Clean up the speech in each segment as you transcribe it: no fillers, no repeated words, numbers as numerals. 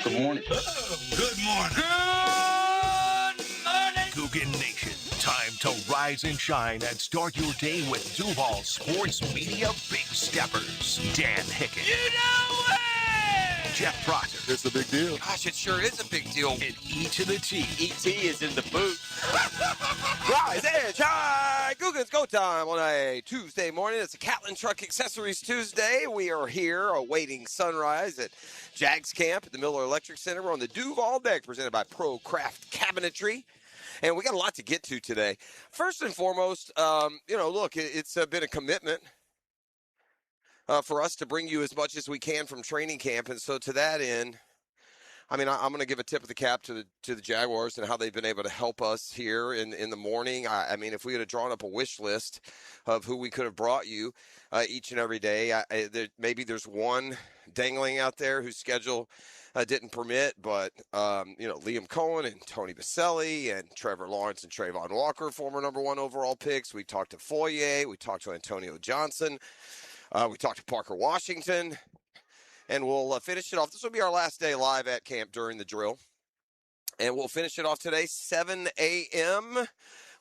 Good morning. Good morning. Good morning. Coogan Nation. Time to rise and shine and start your day with Duval Sports Media Big Steppers. Dan Hicken. You know it! Jeff Prosser. It's a big deal. Gosh, it sure is a big deal. And E to the T. E.T. is in the booth. Rise and shine. Coogan's go time on a Tuesday morning. It's a Catlin Truck Accessories Tuesday. We are here awaiting sunrise at Jags Camp at the Miller Electric Center. We're on the Duval deck presented by Pro Craft Cabinetry. And we got a lot to get to today. First and foremost, look, it's been a commitment for us to bring you as much as we can from training camp. And so to that end, I'm going to give a tip of the cap to the Jaguars and how they've been able to help us here in the morning. I mean, if we had drawn up a wish list of who we could have brought you each and every day, maybe there's one dangling out there whose schedule didn't permit, but Liam Cohen and Tony Baselli and Trevor Lawrence and Trayvon Walker, former number one overall picks. We talked to Foye, we talked to Antonio Johnson, we talked to Parker Washington. And we'll finish it off. This will be our last day live at camp during the drill. And we'll finish it off today, 7 a.m.,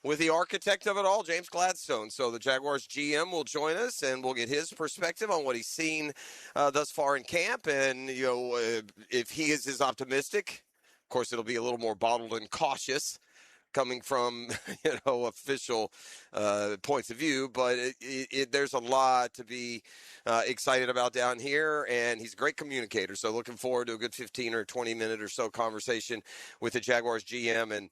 with the architect of it all, James Gladstone. So the Jaguars GM will join us, and we'll get his perspective on what he's seen thus far in camp. And, if he is as optimistic, of course, it'll be a little more bottled and cautious coming from, official points of view. But there's a lot to be excited about down here, and he's a great communicator. So looking forward to a good 15 or 20 minute or so conversation with the Jaguars GM.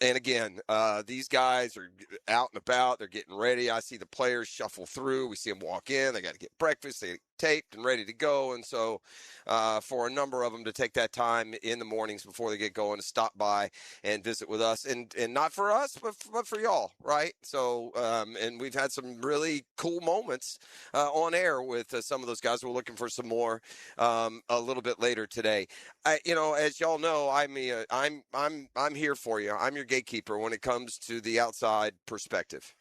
And again, these guys are out and about. They're getting ready. I see the players shuffle through. We see them walk in. They got to get breakfast. They taped and ready to go. And so for a number of them to take that time in the mornings before they get going to stop by and visit with us. And not for us, but for y'all, right? So, and we've had some really cool moments on air with some of those guys. We're looking for some more a little bit later today. As y'all know, I'm here for you. I'm your gatekeeper when it comes to the outside perspective.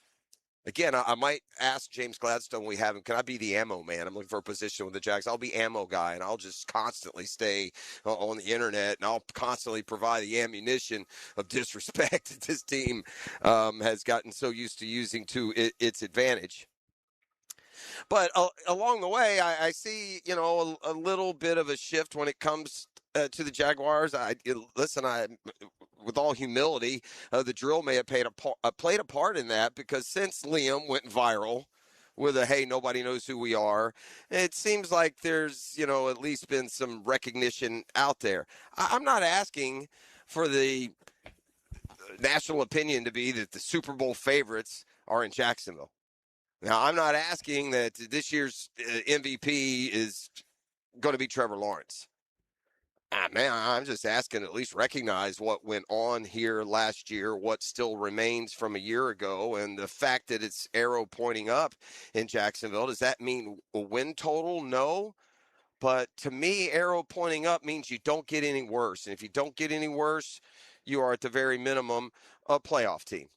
Again, I might ask James Gladstone when we have him, can I be the ammo man? I'm looking for a position with the Jags. I'll be ammo guy, and I'll just constantly stay on the internet, and I'll constantly provide the ammunition of disrespect that this team has gotten so used to using to its advantage. But along the way, I see, a little bit of a shift when it comes to the Jaguars. With all humility, the drill may have played a part in that, because since Liam went viral with hey, nobody knows who we are, it seems like there's, at least been some recognition out there. I'm not asking for the national opinion to be that the Super Bowl favorites are in Jacksonville. Now, I'm not asking that this year's MVP is going to be Trevor Lawrence. I'm just asking to at least recognize what went on here last year, what still remains from a year ago, and the fact that it's arrow pointing up in Jacksonville. Does that mean a win total? No. But to me, arrow pointing up means you don't get any worse. And if you don't get any worse, you are at the very minimum a playoff team.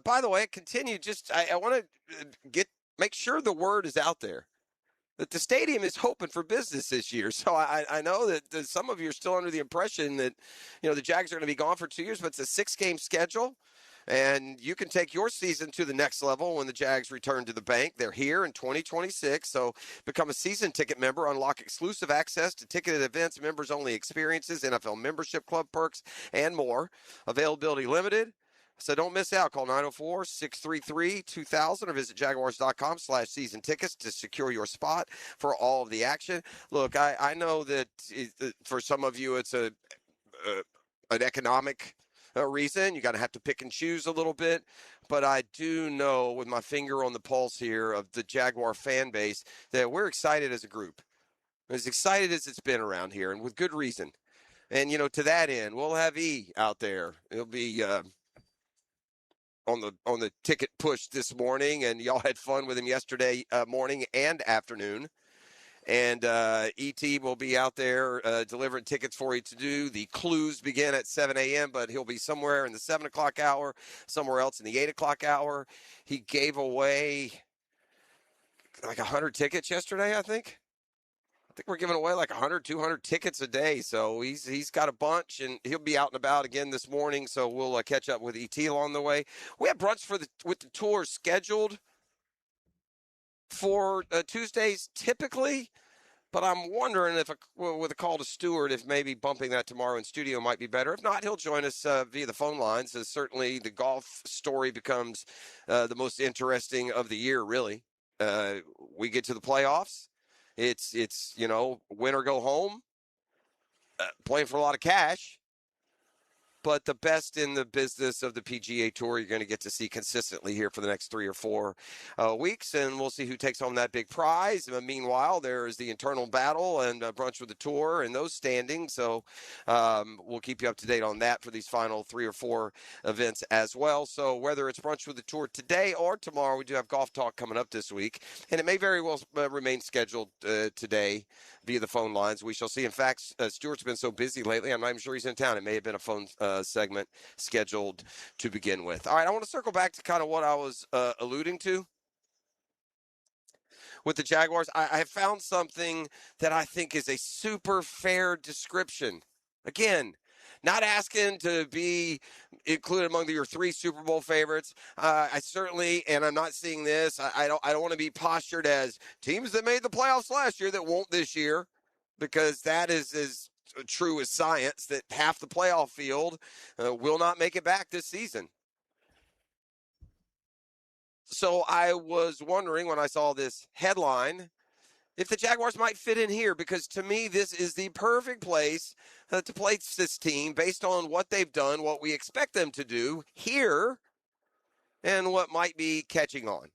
By the way, continue. I want to make sure the word is out there that the stadium is open for business this year. So I know that some of you are still under the impression that, the Jags are going to be gone for 2 years, but it's a 6-game schedule, and you can take your season to the next level when the Jags return to the bank. They're here in 2026, so become a season ticket member, unlock exclusive access to ticketed events, members-only experiences, NFL membership club perks, and more. Availability limited. So don't miss out. Call 904-633-2000 or visit jaguars.com/season tickets to secure your spot for all of the action. Look, I know that for some of you it's an economic reason. You're going to have to pick and choose a little bit. But I do know, with my finger on the pulse here of the Jaguar fan base, that we're excited as a group. As excited as it's been around here, and with good reason. And, to that end, we'll have E out there. It'll be on the ticket push this morning, and y'all had fun with him yesterday morning and afternoon. And E.T. will be out there delivering tickets for you to do. The clues begin at 7 a.m., but he'll be somewhere in the 7 o'clock hour, somewhere else in the 8 o'clock hour. He gave away like 100 tickets yesterday, I think. think we're giving away like 100, 200 tickets a day. So he's got a bunch, and he'll be out and about again this morning. So we'll catch up with ET along the way. We have brunch with the tour scheduled for Tuesdays typically, but I'm wondering if with a call to Stewart, if maybe bumping that tomorrow in studio might be better. If not, he'll join us via the phone lines. As certainly the golf story becomes the most interesting of the year. Really, we get to the playoffs. It's win or go home. Playing for a lot of cash. But the best in the business of the PGA Tour, you're going to get to see consistently here for the next 3 or 4 weeks, and we'll see who takes home that big prize. Meanwhile, there is the internal battle and brunch with the tour and those standings, so we'll keep you up to date on that for these final 3 or 4 events as well. So whether it's brunch with the tour today or tomorrow, we do have golf talk coming up this week, and it may very well remain scheduled today via the phone lines. We shall see. In fact, Stewart's been so busy lately, I'm not even sure he's in town. It may have been a phone segment scheduled to begin with. All right, I want to circle back to kind of what I was alluding to with the Jaguars. I have found something that I think is a super fair description. Again, not asking to be included among your 3 Super Bowl favorites. I certainly, and I'm not seeing this. I don't want to be postured as teams that made the playoffs last year that won't this year, because that is as true as science that half the playoff field will not make it back this season. So I was wondering when I saw this headline if the Jaguars might fit in here, because to me, this is the perfect place to place this team based on what they've done, what we expect them to do here, and what might be catching on.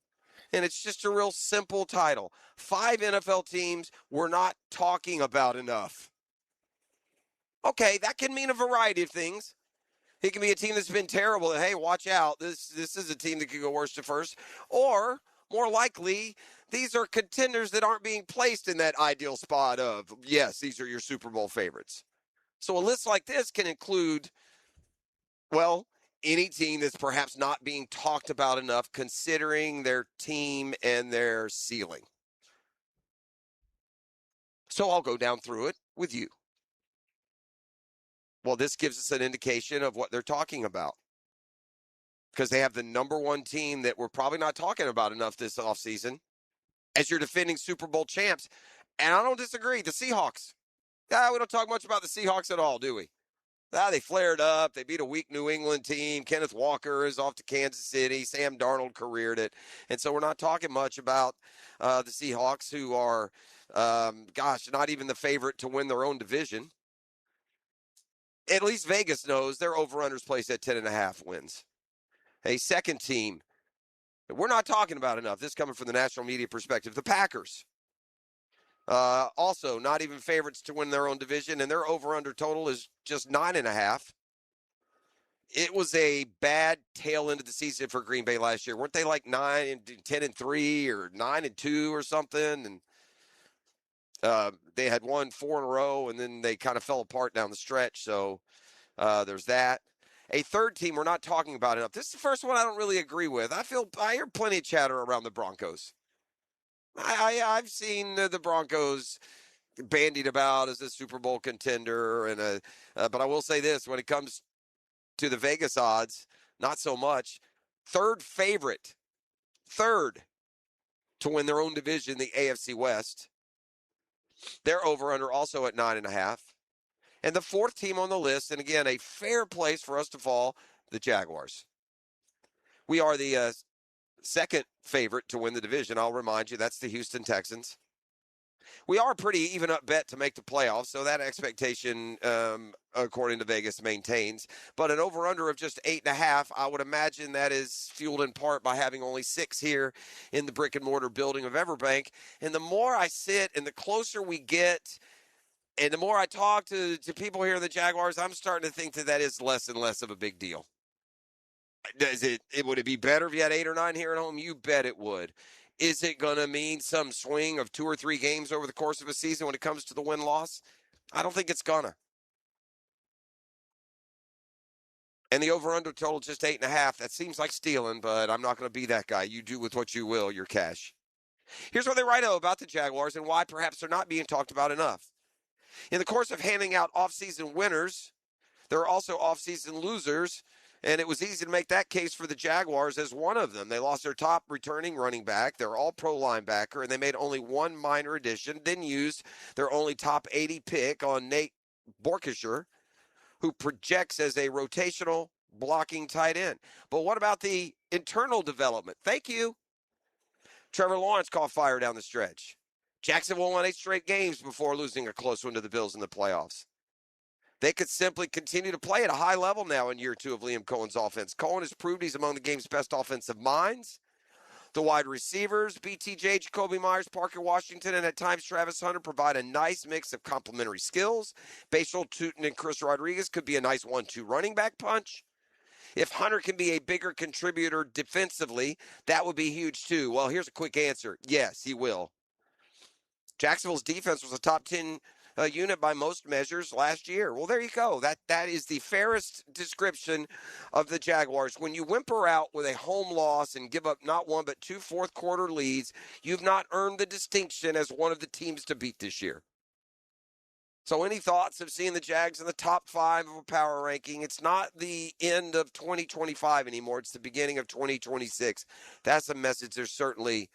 And it's just a real simple title. 5 NFL teams we're not talking about enough. Okay, that can mean a variety of things. It can be a team that's been terrible, and hey, watch out. This is a team that could go worst to first. Or, more likely, these are contenders that aren't being placed in that ideal spot of, yes, these are your Super Bowl favorites. So a list like this can include, well, any team that's perhaps not being talked about enough considering their team and their ceiling. So I'll go down through it with you. Well, this gives us an indication of what they're talking about, because they have the number 1 team that we're probably not talking about enough this offseason as your defending Super Bowl champs. And I don't disagree. The Seahawks. We don't talk much about the Seahawks at all, do we? They flared up. They beat a weak New England team. Kenneth Walker is off to Kansas City. Sam Darnold careered it. And so we're not talking much about the Seahawks, who are, not even the favorite to win their own division. At least Vegas knows their over-unders placed at 10.5 wins. A second team we're not talking about enough, this coming from the national media perspective, the Packers. Also, not even favorites to win their own division, and their over-under total is just 9.5. It was a bad tail end of the season for Green Bay last year. Weren't they like 10-3 or 9-2 or something? And they had won 4 in a row, and then they kind of fell apart down the stretch. So there's that. A third team we're not talking about enough. This is the first one I don't really agree with. I hear plenty of chatter around the Broncos. I've seen the Broncos bandied about as a Super Bowl contender, and but I will say this: when it comes to the Vegas odds, not so much. Third favorite, third to win their own division, the AFC West. Their over/under also at 9.5. And the fourth team on the list, and again, a fair place for us to fall, the Jaguars. We are the second favorite to win the division. I'll remind you, that's the Houston Texans. We are a pretty even up bet to make the playoffs, so that expectation, according to Vegas, maintains. But an over-under of just 8.5, I would imagine that is fueled in part by having only 6 here in the brick-and-mortar building of Everbank. And the more I sit and the closer we get, and the more I talk to people here in the Jaguars, I'm starting to think that is less and less of a big deal. Would it be better if you had 8 or 9 here at home? You bet it would. Is it going to mean some swing of 2 or 3 games over the course of a season when it comes to the win-loss? I don't think it's going to. And the over-under total just 8.5. That seems like stealing, but I'm not going to be that guy. You do with what you will, your cash. Here's what they write about the Jaguars and why perhaps they're not being talked about enough. In the course of handing out offseason winners, there are also offseason losers, and it was easy to make that case for the Jaguars as one of them. They lost their top returning running back, their all-pro linebacker, and they made only one minor addition, then used their only top 80 pick on Nate Borkisher, who projects as a rotational blocking tight end. But what about the internal development? Thank you. Trevor Lawrence caught fire down the stretch. Jacksonville won 8 straight games before losing a close one to the Bills in the playoffs. They could simply continue to play at a high level now in year 2 of Liam Cohen's offense. Cohen has proved he's among the game's best offensive minds. The wide receivers, BTJ, Jacoby Myers, Parker Washington, and at times Travis Hunter provide a nice mix of complementary skills. Bashal Tutin and Chris Rodriguez could be a nice 1-2 running back punch. If Hunter can be a bigger contributor defensively, that would be huge too. Well, here's a quick answer. Yes, he will. Jacksonville's defense was a top 10 unit by most measures last year. Well, there you go. That is the fairest description of the Jaguars. When you whimper out with a home loss and give up not one but 2 fourth-quarter leads, you've not earned the distinction as one of the teams to beat this year. So any thoughts of seeing the Jags in the top 5 of a power ranking? It's not the end of 2025 anymore. It's the beginning of 2026. That's a message they're certainly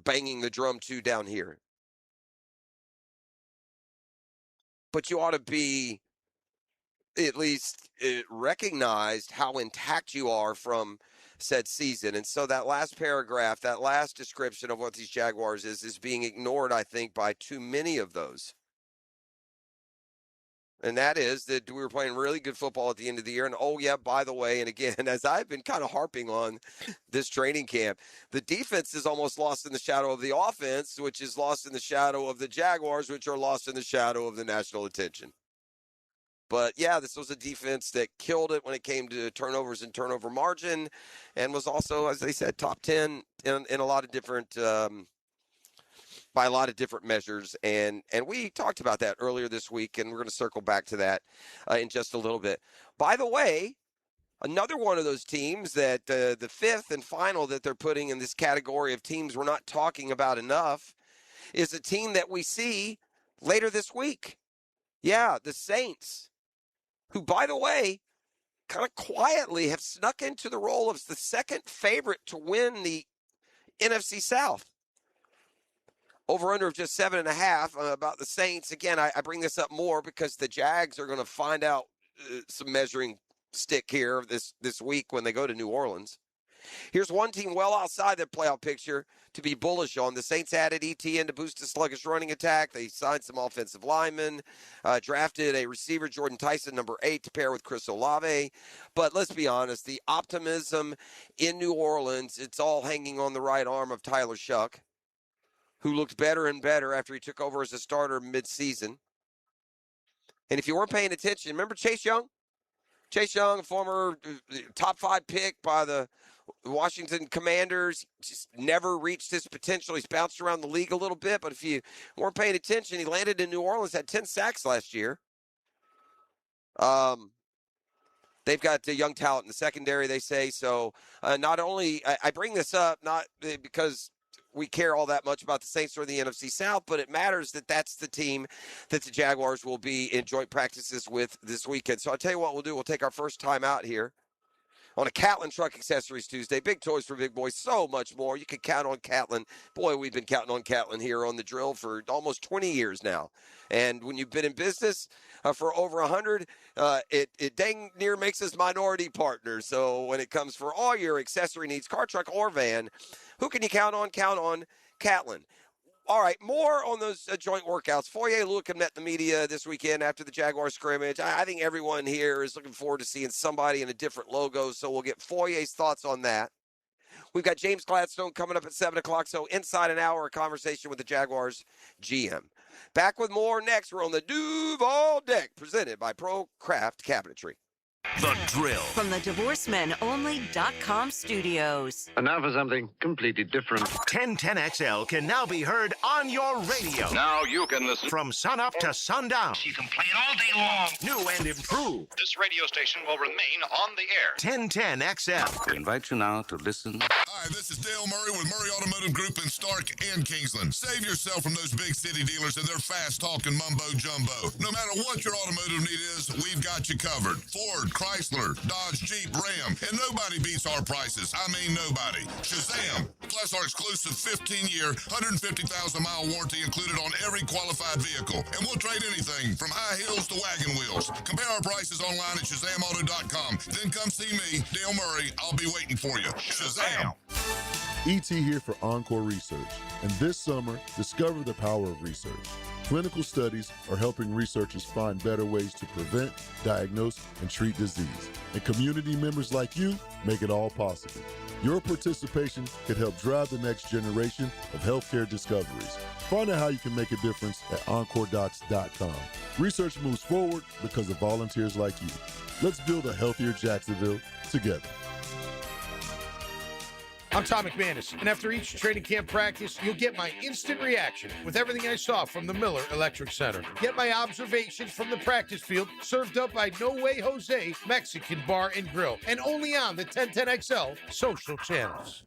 banging the drum to down here. But you ought to be at least recognized how intact you are from said season. And so that last paragraph, that last description of what these Jaguars is being ignored, I think, by too many of those. And that is that we were playing really good football at the end of the year. And, oh, yeah, by the way, and again, as I've been kind of harping on this training camp, the defense is almost lost in the shadow of the offense, which is lost in the shadow of the Jaguars, which are lost in the shadow of the national attention. But, yeah, this was a defense that killed it when it came to turnovers and turnover margin and was also, as they said, top 10 in a lot of different by a lot of different measures. And we talked about that earlier this week, and we're going to circle back to that in just a little bit. By the way, another one of those teams that the fifth and final that they're putting in this category of teams we're not talking about enough is a team that we see later this week. Yeah, the Saints, who, by the way, kind of quietly have snuck into the role of the second favorite to win the NFC South. Over-under of just 7.5 about the Saints. Again, I bring this up more because the Jags are going to find out some measuring stick here this week when they go to New Orleans. Here's one team well outside the playoff picture to be bullish on. The Saints added ETN to boost a sluggish running attack. They signed some offensive linemen, drafted a receiver, Jordan Tyson, number 8, to pair with Chris Olave. But let's be honest, the optimism in New Orleans, it's all hanging on the right arm of Tyler Shuck, who looked better and better after he took over as a starter midseason. And if you weren't paying attention, remember Chase Young? Chase Young, a former top 5 pick by the Washington Commanders, just never reached his potential. He's bounced around the league a little bit, but if you weren't paying attention, he landed in New Orleans, had 10 sacks last year. They've got young talent in the secondary, they say. So not only, I bring this up not because we care all that much about the Saints or the NFC South, but it matters that that's the team that the Jaguars will be in joint practices with this weekend. So I'll tell you what we'll do. We'll take our first time out here on a Catlin Truck Accessories Tuesday. Big toys for big boys, so much more. You can count on Catlin. Boy, we've been counting on Catlin here on the drill for almost 20 years now. And when you've been in business for over 100, it dang near makes us minority partners. So when it comes for all your accessory needs, car, truck, or van, who can you count on? Count on Catlin. All right, more on those joint workouts. Foye Luca met the media this weekend after the Jaguar scrimmage. I think everyone here is looking forward to seeing somebody in a different logo, so we'll get Foye's thoughts on that. We've got James Gladstone coming up at 7 o'clock, so inside an hour, a conversation with the Jaguars GM. Back with more next. We're on the Duval Deck, presented by Pro Craft Cabinetry. The Drill. From the DivorceMenOnly.com studios. And now for something completely different. 1010XL can now be heard on your radio. Now you can listen. From sunup to sundown. You can play it all day long. New and improved. This radio station will remain on the air. 1010XL. We invite you now to listen. Hi, this is Dale Murray with Murray Automotive Group in Stark and Kingsland. Save yourself from those big city dealers and their fast-talking mumbo-jumbo. No matter what your automotive need is, we've got you covered. Ford, Chrysler, Dodge, Jeep, Ram, and nobody beats our prices. I mean nobody. Shazam! Plus our exclusive 15-year, 150,000-mile warranty included on every qualified vehicle. And we'll trade anything from high heels to wagon wheels. Compare our prices online at ShazamAuto.com. Then come see me, Dale Murray. I'll be waiting for you. Shazam! ET here for Encore Research. And this summer, discover the power of research. Clinical studies are helping researchers find better ways to prevent, diagnose, and treat disease. And community members like you make it all possible. Your participation could help drive the next generation of healthcare discoveries. Find out how you can make a difference at EncoreDocs.com. Research moves forward because of volunteers like you. Let's build a healthier Jacksonville together. I'm Tom McManus, and after each training camp practice, you'll get my instant reaction with everything I saw from the Miller Electric Center. Get my observations from the practice field, served up by No Way Jose Mexican Bar and Grill, and only on the 1010XL social channels.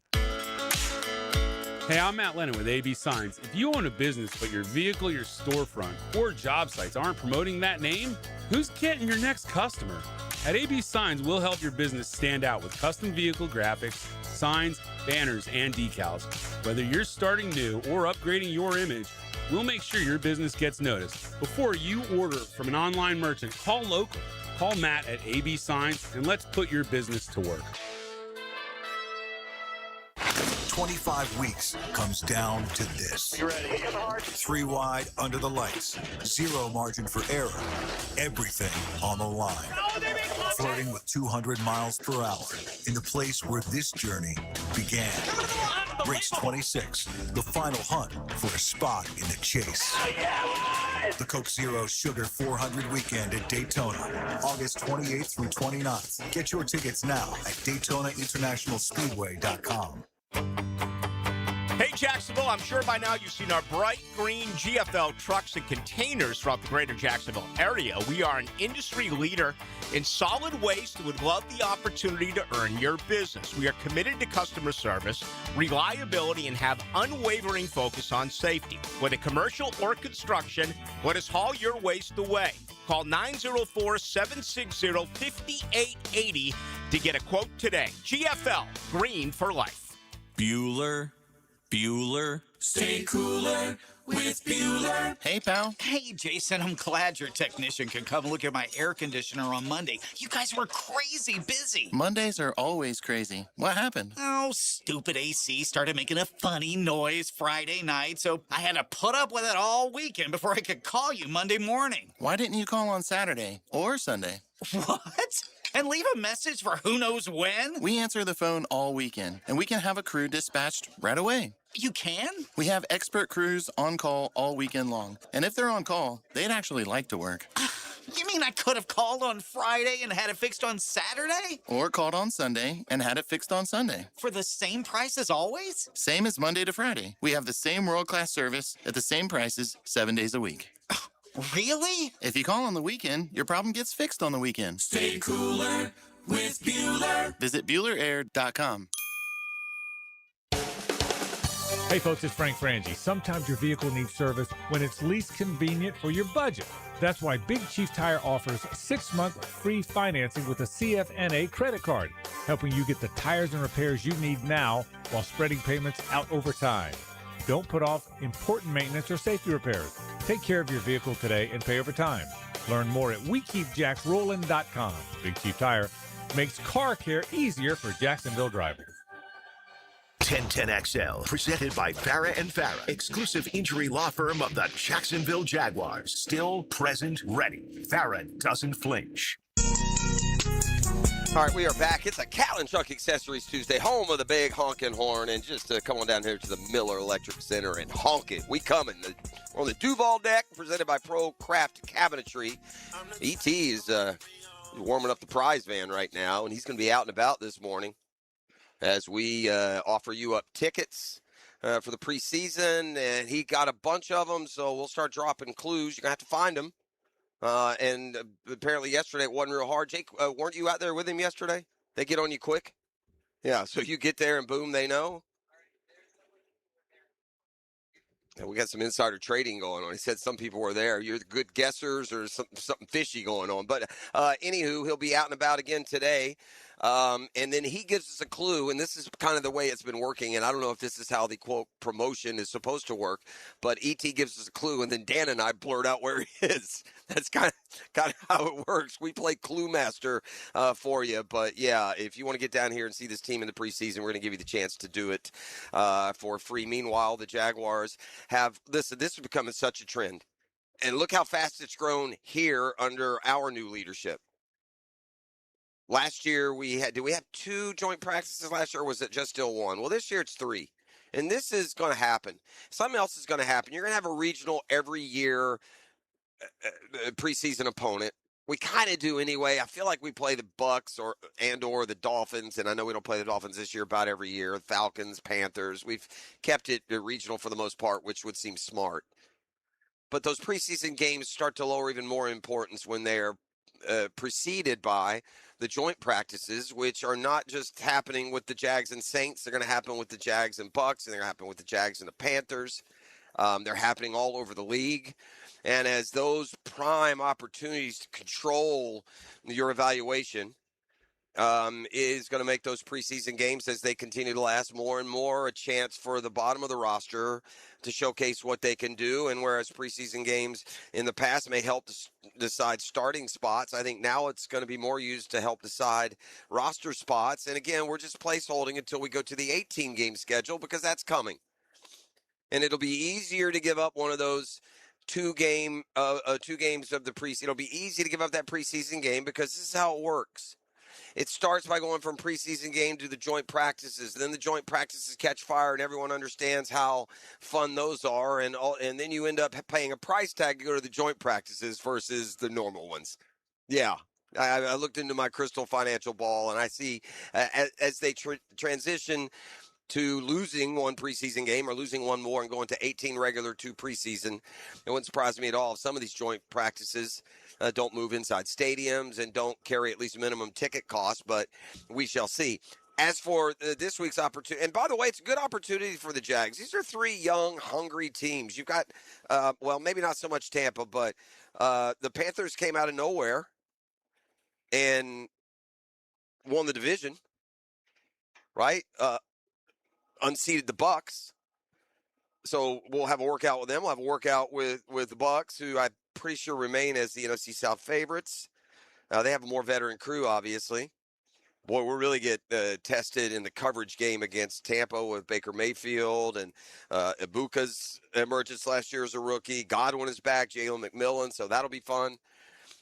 Hey, I'm Matt Lennon with AB Signs. If you own a business but your vehicle, your storefront, or job sites aren't promoting that name, who's getting your next customer? At AB Signs, we'll help your business stand out with custom vehicle graphics, signs, banners, and decals. Whether you're starting new or upgrading your image, we'll make sure your business gets noticed. Before you order from an online merchant, call local. Call Matt at AB Signs, and let's put your business to work. 25 weeks comes down to this. You ready? 3 wide under the lights. 0 margin for error. Everything on the line. Flirting with 200 miles per hour in the place where this journey began. Race 26, the final hunt for a spot in the chase. The Coke Zero Sugar 400 weekend at Daytona, August 28th through 29th. Get your tickets now at DaytonaInternationalSpeedway.com. Hey, Jacksonville, I'm sure by now you've seen our bright green GFL trucks and containers throughout the greater Jacksonville area. We are an industry leader in solid waste and would love the opportunity to earn your business. We are committed to customer service, reliability, and have unwavering focus on safety. Whether commercial or construction, let us haul your waste away. Call 904-760-5880 to get a quote today. GFL, green for life. Bueller, stay cooler with Bueller. Hey, pal. Hey, Jason, I'm glad your technician could come look at my air conditioner on Monday. You guys were crazy busy. Mondays are always crazy. What happened? Oh, stupid AC started making a funny noise Friday night, so I had to put up with it all weekend before I could call you Monday morning. Why didn't you call on Saturday or Sunday? What? And leave a message for who knows when? We answer the phone all weekend, and we can have a crew dispatched right away. You can? We have expert crews on call all weekend long. And if they're on call, they'd actually like to work. You mean I could have called on Friday and had it fixed on Saturday? Or called on Sunday and had it fixed on Sunday. For the same price as always? Same as Monday to Friday. We have the same world-class service at the same prices 7 days a week. Really? If you call on the weekend, your problem gets fixed on the weekend. Stay cooler with Bueller. Visit BuellerAir.com. Hey folks, it's Frank Frangie. Sometimes your vehicle needs service when it's least convenient for your budget. That's why Big Chief Tire offers 6-month free financing with a CFNA credit card, helping you get the tires and repairs you need now while spreading payments out over time. Don't put off important maintenance or safety repairs. Take care of your vehicle today and pay over time. Learn more at WeKeepJacksRollin.com. Big Chief Tire makes car care easier for Jacksonville drivers. 1010XL, presented by Farah and Farah, exclusive injury law firm of the Jacksonville Jaguars. Still, present, ready. Farah doesn't flinch. All right, we are back. It's a Catlin Truck Accessories Tuesday, home of the big honking horn. And just come on down here to the Miller Electric Center and honk it. We coming. We're on the Duval deck, presented by Pro Craft Cabinetry. ET is warming up the prize van right now, and he's going to be out and about this morning as we offer you up tickets for the preseason. And he got a bunch of them, so we'll start dropping clues. You're going to have to find them. And apparently yesterday it wasn't real hard. Jake, weren't you out there with him yesterday? They get on you quick? Yeah, so you get there and boom, they know. And we got some insider trading going on. He said some people were there. You're the good guessers or something fishy going on. But anywho, he'll be out and about again today. And then he gives us a clue, and this is kind of the way it's been working, and I don't know if this is how the, quote, promotion is supposed to work, but E.T. gives us a clue, and then Dan and I blurt out where he is. That's kind of how it works. We play Clue Master for you, but, yeah, if you want to get down here and see this team in the preseason, we're going to give you the chance to do it for free. Meanwhile, the Jaguars have – listen, this is becoming such a trend, and look how fast it's grown here under our new leadership. Last year did we have 2 joint practices last year, or was it just still 1? Well, this year it's 3. And this is going to happen. Something else is going to happen. You're going to have a regional every year preseason opponent. We kind of do anyway. I feel like we play the Bucks or the Dolphins, and I know we don't play the Dolphins this year about every year. Falcons, Panthers. We've kept it regional for the most part, which would seem smart. But those preseason games start to lower even more importance when they're preceded by the joint practices, which are not just happening with the Jags and Saints. They're going to happen with the Jags and Bucks, and they're going to happen with the Jags and the Panthers. They're happening all over the league. And as those prime opportunities to control your evaluation is going to make those preseason games, as they continue to last more and more, a chance for the bottom of the roster to showcase what they can do. And whereas preseason games in the past may help decide starting spots, I think now it's going to be more used to help decide roster spots. And again, we're just placeholding until we go to the 18-game schedule, because that's coming. And it'll be easier to give up one of those two games of the preseason. It'll be easy to give up that preseason game, because this is how it works. It starts by going from preseason game to the joint practices. Then the joint practices catch fire, and everyone understands how fun those are. And then you end up paying a price tag to go to the joint practices versus the normal ones. Yeah. I looked into my crystal financial ball, and I see as they transition to losing one preseason game or losing one more and going to 18 regular, 2 preseason, it wouldn't surprise me at all if some of these joint practices don't move inside stadiums and don't carry at least minimum ticket costs, but we shall see. As for this week's opportunity, and by the way, it's a good opportunity for the Jags. These are 3 young, hungry teams. You've got, well, maybe not so much Tampa, but the Panthers came out of nowhere and won the division, right? Unseated the Bucks. So we'll have a workout with them. We'll have a workout with the Bucks, who I'm pretty sure remain as the NFC South favorites. They have a more veteran crew, obviously. Boy, we'll really get tested in the coverage game against Tampa with Baker Mayfield and Ibuka's emergence last year as a rookie. Godwin is back, Jalen McMillan, so that'll be fun.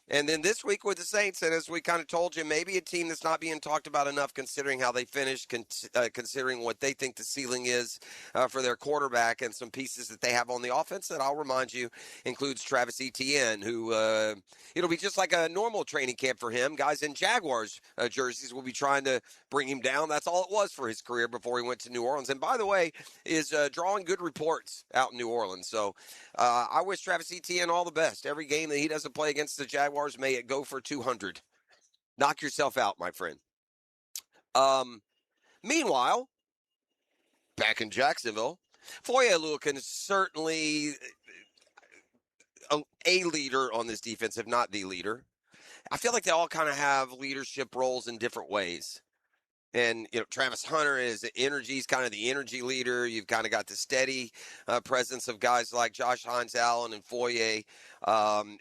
And then this week with the Saints, and as we kind of told you, maybe a team that's not being talked about enough considering how they finished, considering what they think the ceiling is for their quarterback, and some pieces that they have on the offense that I'll remind you includes Travis Etienne, who it'll be just like a normal training camp for him. Guys in Jaguars jerseys will be trying to bring him down. That's all it was for his career before he went to New Orleans. And by the way, is drawing good reports out in New Orleans. So I wish Travis Etienne all the best. Every game that he doesn't play against the Jaguars, may it go for 200. Knock yourself out, my friend. Meanwhile, back in Jacksonville, Foye Oluokun is certainly a leader on this defense, if not the leader. I feel like they all kind of have leadership roles in different ways. And, Travis Hunter is the energy. He's kind of the energy leader. You've kind of got the steady presence of guys like Josh Hines-Allen and Foye.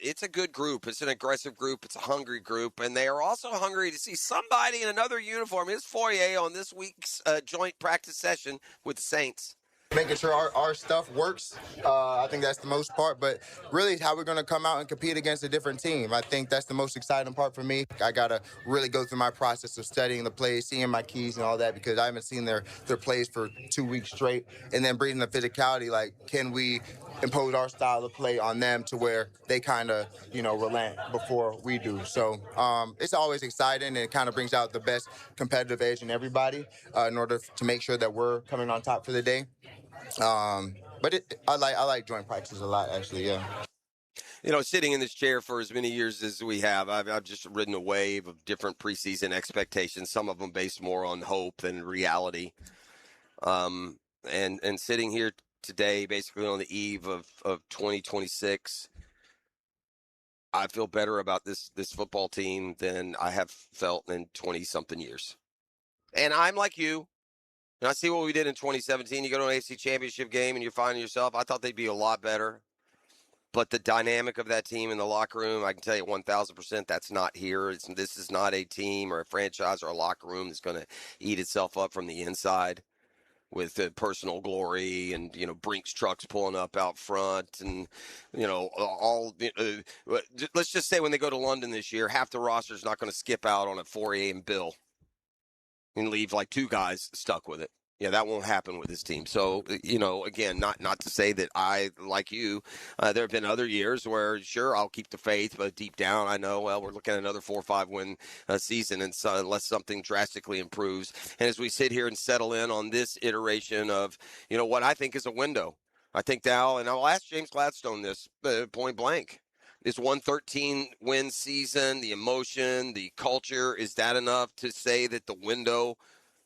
It's a good group. It's an aggressive group. It's a hungry group. And they are also hungry to see somebody in another uniform. Here's Foye on this week's joint practice session with the Saints. Making sure our stuff works. I think that's the most part, but really how we're going to come out and compete against a different team. I think that's the most exciting part for me. I got to really go through my process of studying the plays, seeing my keys and all that, because I haven't seen their plays for 2 weeks straight, and then breathing the physicality. Like, can we impose our style of play on them to where they kind of, relent before we do. So it's always exciting, and it kind of brings out the best competitive edge in everybody in order to make sure that we're coming on top for the day. But I like joint practices a lot, actually, yeah. Sitting in this chair for as many years as we have, I've just ridden a wave of different preseason expectations, some of them based more on hope than reality. And sitting here today, basically on the eve of 2026, I feel better about this football team than I have felt in 20-something years. And I'm like you. And I see what we did in 2017. You go to an AFC Championship game and you're finding yourself, I thought they'd be a lot better. But the dynamic of that team in the locker room, I can tell you 1,000% that's not here. This is not a team or a franchise or a locker room that's going to eat itself up from the inside with personal glory and, Brinks trucks pulling up out front and, let's just say when they go to London this year, half the roster is not going to skip out on a 4 a.m. bill and leave like 2 guys stuck with it. Yeah, that won't happen with this team. So, again, not to say that I, like you, there have been other years where, sure, I'll keep the faith, but deep down I know, well, we're looking at another 4 or 5 win season, and so, unless something drastically improves. And as we sit here and settle in on this iteration of, what I think is a window, I think now, and I'll ask James Gladstone this point blank. This 113-win season, the emotion, the culture, is that enough to say that the window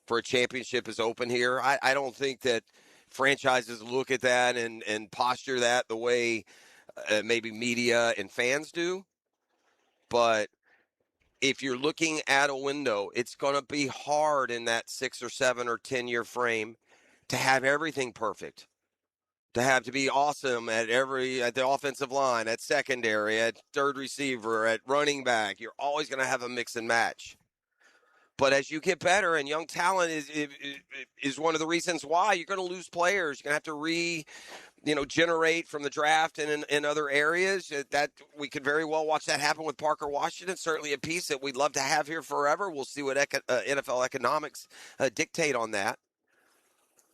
for a championship is open here? I don't think that franchises look at that and posture that the way maybe media and fans do. But if you're looking at a window, it's going to be hard in that 6 or 7 or 10-year frame to have everything perfect. To be awesome at the offensive line, at secondary, at third receiver, at running back. You're always going to have a mix and match. But as you get better, and young talent is one of the reasons why you're going to lose players. You're going to have to generate from the draft and in other areas. That we could very well watch that happen with Parker Washington. Certainly a piece that we'd love to have here forever. We'll see what NFL economics dictate on that.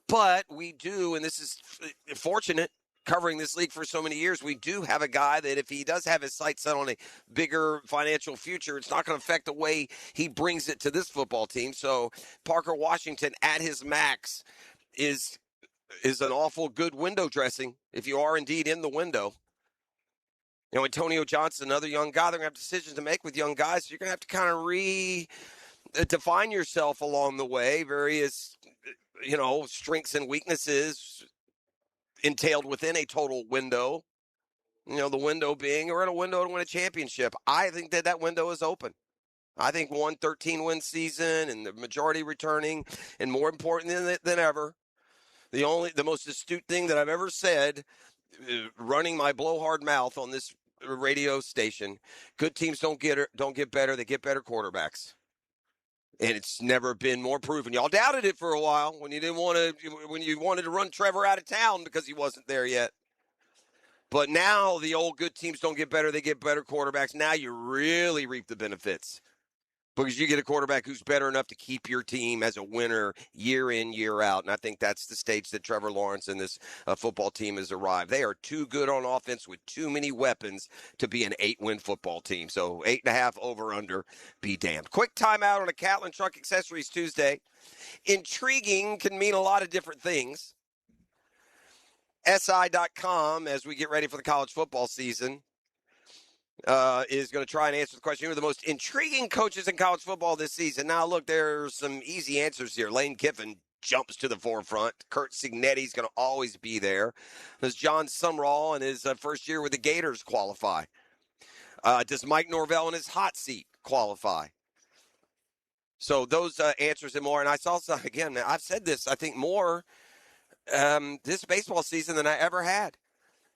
But we do, and this is fortunate, covering this league for so many years, we do have a guy that if he does have his sights set on a bigger financial future, it's not going to affect the way he brings it to this football team. So Parker Washington at his max is an awful good window dressing if you are indeed in the window. Antonio Johnson, another young guy, they're going to have decisions to make with young guys. So you're going to have to kind of redefine yourself along the way. Various, strengths and weaknesses entailed within a total window. The window being we're in a window to win a championship. I think that window is open. I think 13-win season and the majority returning, and more important than ever, the most astute thing that I've ever said, running my blowhard mouth on this radio station, good teams don't get better, they get better quarterbacks. And it's never been more proven. Y'all doubted it for a while when you wanted to run Trevor out of town because he wasn't there yet. But now the old good teams don't get better, they get better quarterbacks. Now you really reap the benefits because you get a quarterback who's better enough to keep your team as a winner year in, year out. And I think that's the stage that Trevor Lawrence and this football team has arrived. They are too good on offense with too many weapons to be an 8-win football team. So 8.5 over under, be damned. Quick timeout on a Catlin Truck Accessories Tuesday. Intriguing can mean a lot of different things. SI.com, as we get ready for the college football season, is going to try and answer the question, who are the most intriguing coaches in college football this season? Now, look, there's some easy answers here. Lane Kiffin jumps to the forefront. Curt Cignetti's going to always be there. Does John Sumrall in his first year with the Gators qualify? Does Mike Norvell in his hot seat qualify? So those answers and more. And I saw, again, I've said this, I think more this baseball season than I ever had.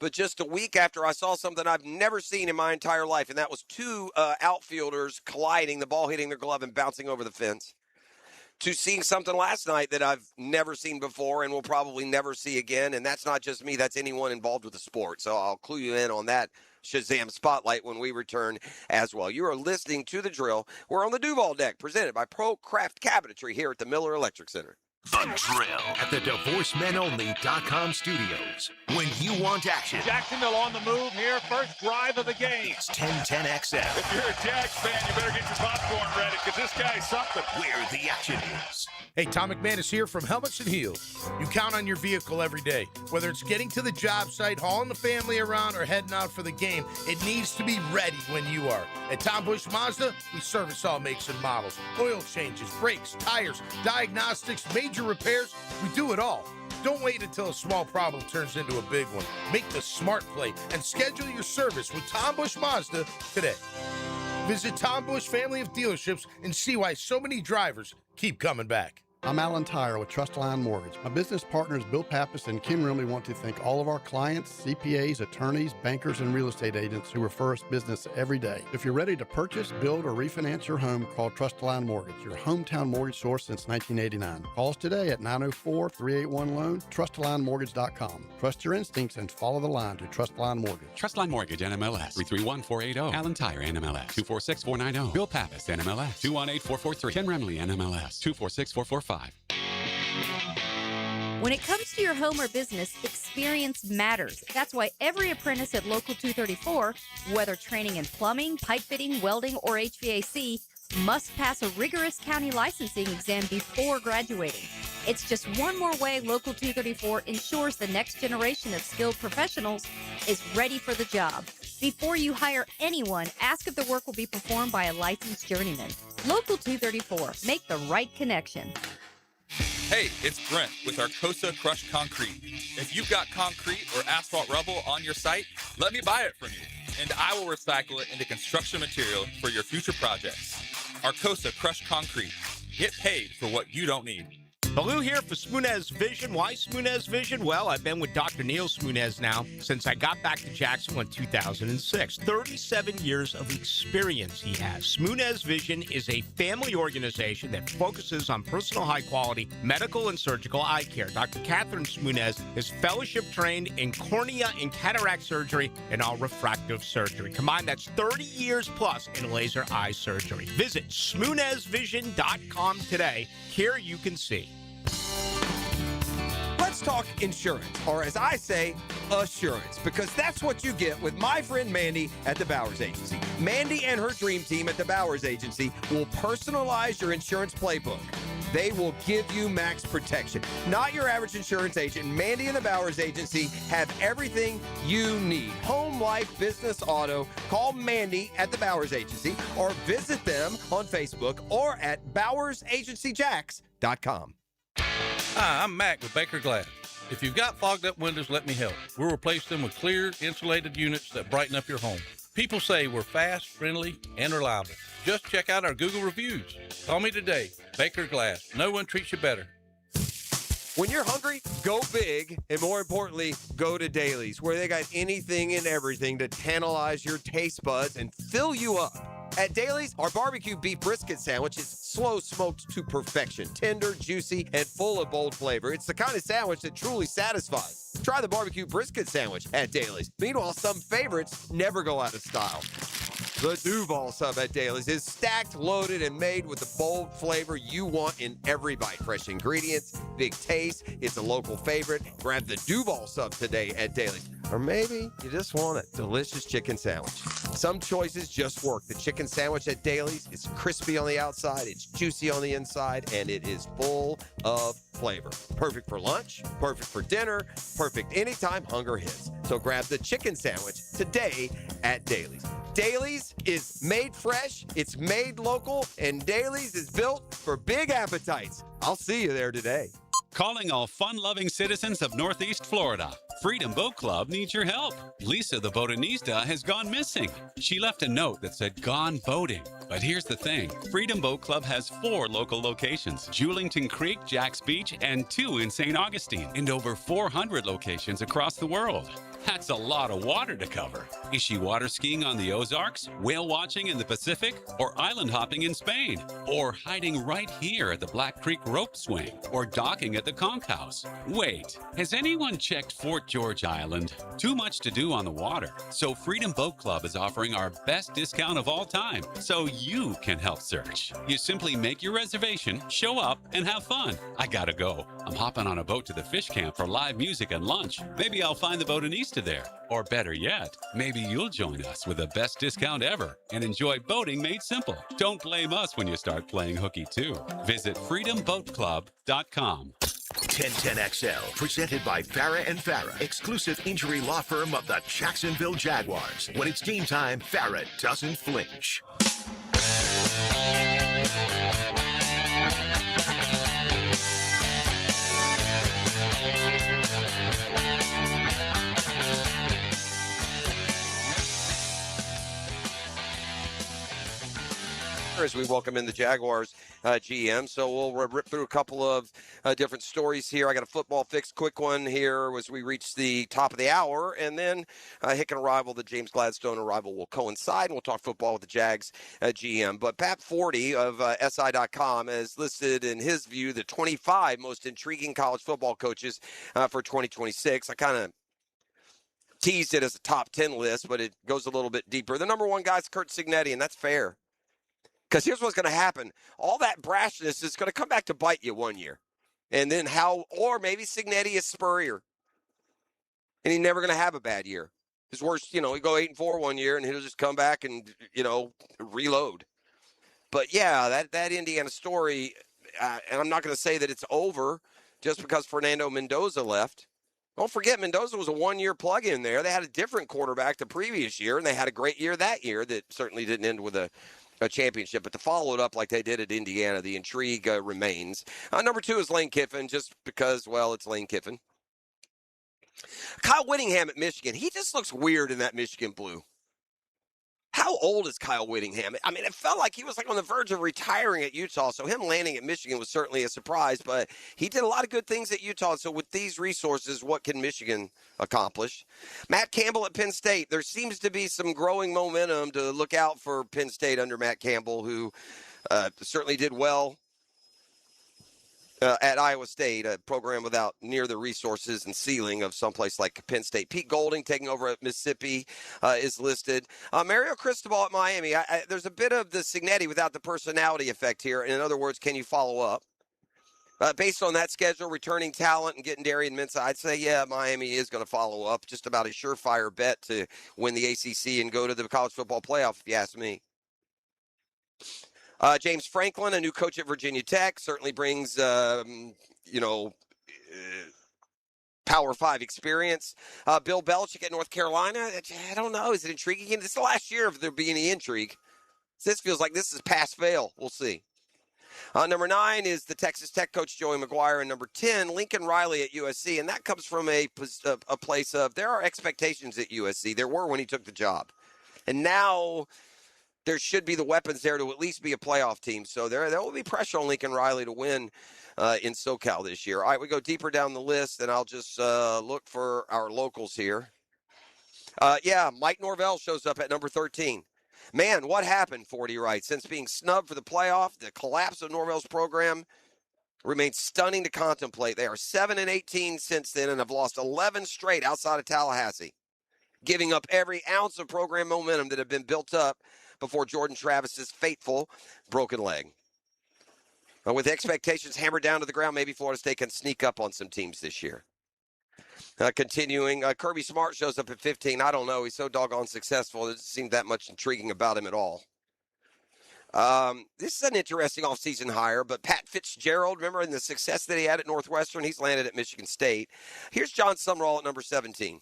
But just a week after I saw something I've never seen in my entire life, and that was 2 outfielders colliding, the ball hitting their glove and bouncing over the fence, to seeing something last night that I've never seen before and will probably never see again. And that's not just me. That's anyone involved with the sport. So I'll clue you in on that Shazam Spotlight when we return as well. You are listening to The Drill. We're on the Duval deck, presented by Pro Craft Cabinetry here at the Miller Electric Center. The Drill at the DivorceMenOnly.com studios. When you want action, Jacksonville on the move here. First drive of the game. it's 1010XL. If you're a Jags fan, you better get your popcorn ready because this guy's something. Where the action is. Hey, Tom McManus here from Helmets and Heels. You count on your vehicle every day. Whether it's getting to the job site, hauling the family around, or heading out for the game, it needs to be ready when you are. At Tom Busch Mazda, we service all makes and models. Oil changes, brakes, tires, diagnostics, major repairs. We do it all. Don't wait until a small problem turns into a big one. Make the smart play and schedule your service with Tom Busch Mazda today. Visit Tom Busch Family of Dealerships and see why so many drivers keep coming back. I'm Alan Tyler with Trustline Mortgage. My business partners Bill Pappas and Kim Rimley want to thank all of our clients, CPAs, attorneys, bankers, and real estate agents who refer us business every day. If you're ready to purchase, build, or refinance your home, call Trustline Mortgage, your hometown mortgage source since 1989. Call us today at 904-381-LOAN, TrustlineMortgage.com. Trust your instincts and follow the line to Trustline Mortgage. Trustline Mortgage, NMLS, 331480. Alan Tyre, NMLS, 246490. Bill Pappas, NMLS, 218443. Ken Remley, NMLS, 246445. When it comes to your home or business, experience matters. That's why every apprentice at Local 234, whether training in plumbing, pipe fitting, welding, or HVAC, must pass a rigorous county licensing exam before graduating. It's just one more way Local 234 ensures the next generation of skilled professionals is ready for the job. Before you hire anyone, ask if the work will be performed by a licensed journeyman. Local 234, make the right connection. Hey, it's Brent with Arcosa Crushed Concrete. If you've got concrete or asphalt rubble on your site, let me buy it from you, and I will recycle it into construction material for your future projects. Arcosa Crushed Concrete. Get paid for what you don't need. Baloo here for Smunez Vision. Why Smunez Vision? Well, I've been with Dr. Neil Smunez now since I got back to Jacksonville in 2006. 37 years of experience he has. Smunez Vision is a family organization that focuses on personal high-quality medical and surgical eye care. Dr. Catherine Smunez is fellowship trained in cornea and cataract surgery and all refractive surgery. Combined, that's 30 years plus in laser eye surgery. Visit SmunezVision.com today. Here you can see. Let's talk insurance, or as I say, assurance, because that's what you get with my friend Mandy at the Bowers Agency. Mandy and her dream team at the Bowers Agency will personalize your insurance playbook. They will give you max protection. Not your average insurance agent. Mandy and the Bowers Agency have everything you need. Home, life, business, auto. Call Mandy at the Bowers Agency or visit them on Facebook or at BowersAgencyJacks.com. Hi, I'm Mac with Baker Glass. If you've got fogged up windows, let me help. We'll replace them with clear, insulated units that brighten up your home. People say we're fast, friendly, and reliable. Just check out our Google reviews. Call me today. Baker Glass. No one treats you better. When you're hungry, go big, and more importantly, go to Dailies, where they got anything and everything to tantalize your taste buds and fill you up. At Dailies, our barbecue beef brisket sandwich is slow smoked to perfection, tender, juicy, and full of bold flavor. It's the kind of sandwich that truly satisfies. Try the barbecue brisket sandwich at Dailies. Meanwhile, some favorites never go out of style. The Duval sub at Dailies is stacked, loaded, and made with the bold flavor you want in every bite. Fresh ingredients, big taste. It's a local favorite. Grab the Duval sub today at Dailies. Or maybe you just want a delicious chicken sandwich. Some choices just work. The chicken sandwich at Dailies is crispy on the outside, it's juicy on the inside, and it is full of flavor. Perfect for lunch, perfect for dinner, perfect anytime hunger hits. So grab the chicken sandwich today at Dailies. Dailies is made fresh, it's made local, and Dailies is built for big appetites. I'll see you there today. Calling all fun-loving citizens of Northeast Florida. Freedom Boat Club needs your help. Lisa the Botanista has gone missing. She left a note that said, "Gone boating." But here's the thing. Freedom Boat Club has 4 local locations, Julington Creek, Jack's Beach, and 2 in St. Augustine, and over 400 locations across the world. That's a lot of water to cover. Is she water skiing on the Ozarks, whale watching in the Pacific, or island hopping in Spain? Or hiding right here at the Black Creek rope swing, or docking at the Conch House? Wait, has anyone checked Fort George Island? Too much to do on the water. So Freedom Boat Club is offering our best discount of all time, so you can help search. You simply make your reservation, show up, and have fun. I gotta go. I'm hopping on a boat to the fish camp for live music and lunch. Maybe I'll find the Botanista there. Or better yet, maybe you'll join us with the best discount ever and enjoy boating made simple. Don't blame us when you start playing hooky too. Visit freedomboatclub.com. 1010XL, presented by Farah and Farah, exclusive injury law firm of the Jacksonville Jaguars. When it's game time, Farah doesn't flinch. As we welcome in the Jaguars GM. So we'll rip through a couple of different stories here. I got a football fix, quick one here as we reach the top of the hour. And then Hicken arrival, the James Gladstone arrival will coincide. And we'll talk football with the Jags GM. But Pat Forty of SI.com has listed in his view the 25 most intriguing college football coaches for 2026. I kind of teased it as a top 10 list, but it goes a little bit deeper. The number one guy is Curt Cignetti, and that's fair. Because here's what's going to happen. All that brashness is going to come back to bite you one year. And then or maybe Cignetti is Spurrier. And he's never going to have a bad year. His worst, he go 8-4 one year and he'll just come back and, reload. But yeah, that Indiana story, and I'm not going to say that it's over just because Fernando Mendoza left. Don't forget, Mendoza was a one-year plug-in there. They had a different quarterback the previous year, and they had a great year that year that certainly didn't end with a championship, but to follow it up like they did at Indiana, the intrigue remains. Number 2 is Lane Kiffin, just because, it's Lane Kiffin. Kyle Whittingham at Michigan. He just looks weird in that Michigan blue. How old is Kyle Whittingham? I mean, it felt like he was on the verge of retiring at Utah, so him landing at Michigan was certainly a surprise, but he did a lot of good things at Utah, so with these resources, what can Michigan accomplish? Matt Campbell at Penn State. There seems to be some growing momentum to look out for Penn State under Matt Campbell, who certainly did well at Iowa State, a program without near the resources and ceiling of someplace like Penn State. Pete Golding taking over at Mississippi is listed. Mario Cristobal at Miami. There's a bit of the Cignetti without the personality effect here. In other words, can you follow up? Based on that schedule, returning talent and getting Darian Mensah, I'd say, yeah, Miami is going to follow up. Just about a surefire bet to win the ACC and go to the college football playoff, if you ask me. James Franklin, a new coach at Virginia Tech, certainly brings, Power 5 experience. Bill Belichick at North Carolina, I don't know. Is it intriguing? This is the last year if there be any intrigue. This feels like this is pass-fail. We'll see. Number 9 is the Texas Tech coach, Joey McGuire. And number 10, Lincoln Riley at USC. And that comes from a place of there are expectations at USC. There were when he took the job. And now there should be the weapons there to at least be a playoff team. So there will be pressure on Lincoln Riley to win in SoCal this year. All right, we go deeper down the list, and I'll just look for our locals here. Mike Norvell shows up at number 13. Man, what happened, 40 writes? Since being snubbed for the playoff, the collapse of Norvell's program remains stunning to contemplate. They are 7-18 since then and have lost 11 straight outside of Tallahassee, giving up every ounce of program momentum that had been built up before Jordan Travis's fateful broken leg. With expectations hammered down to the ground, maybe Florida State can sneak up on some teams this year. Continuing, Kirby Smart shows up at 15. I don't know. He's so doggone successful. It doesn't seem that much intriguing about him at all. This is an interesting offseason hire, but Pat Fitzgerald, remember in the success that he had at Northwestern, he's landed at Michigan State. Here's John Sumrall at number 17.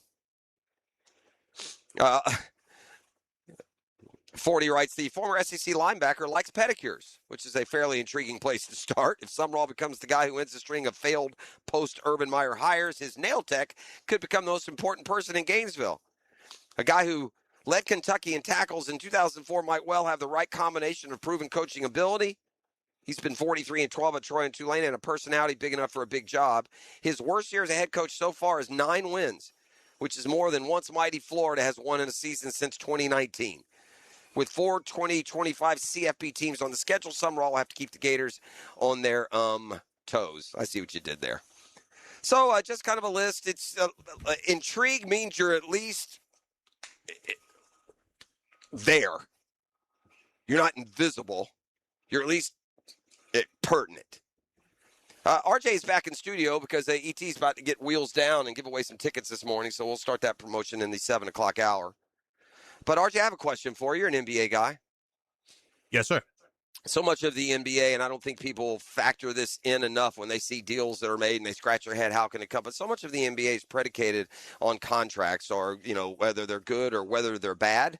40 writes, the former SEC linebacker likes pedicures, which is a fairly intriguing place to start. If Sumrall becomes the guy who ends a string of failed post-Urban Meyer hires, his nail tech could become the most important person in Gainesville. A guy who led Kentucky in tackles in 2004 might well have the right combination of proven coaching ability. He's been 43-12 at Troy and Tulane and a personality big enough for a big job. His worst year as a head coach so far is 9 wins, which is more than once mighty Florida has won in a season since 2019. With 4 2025 CFP teams on the schedule, Summerall will have to keep the Gators on their toes. I see what you did there. So just kind of a list. It's intrigue means you're at least there. You're not invisible. You're at least pertinent. RJ is back in studio because ET's about to get wheels down and give away some tickets this morning, so we'll start that promotion in the 7 o'clock hour. But RJ, I have a question for you. You're an NBA guy. Yes, sir. So much of the NBA, and I don't think people factor this in enough when they see deals that are made and they scratch their head, how can it come? But so much of the NBA is predicated on contracts or, whether they're good or whether they're bad.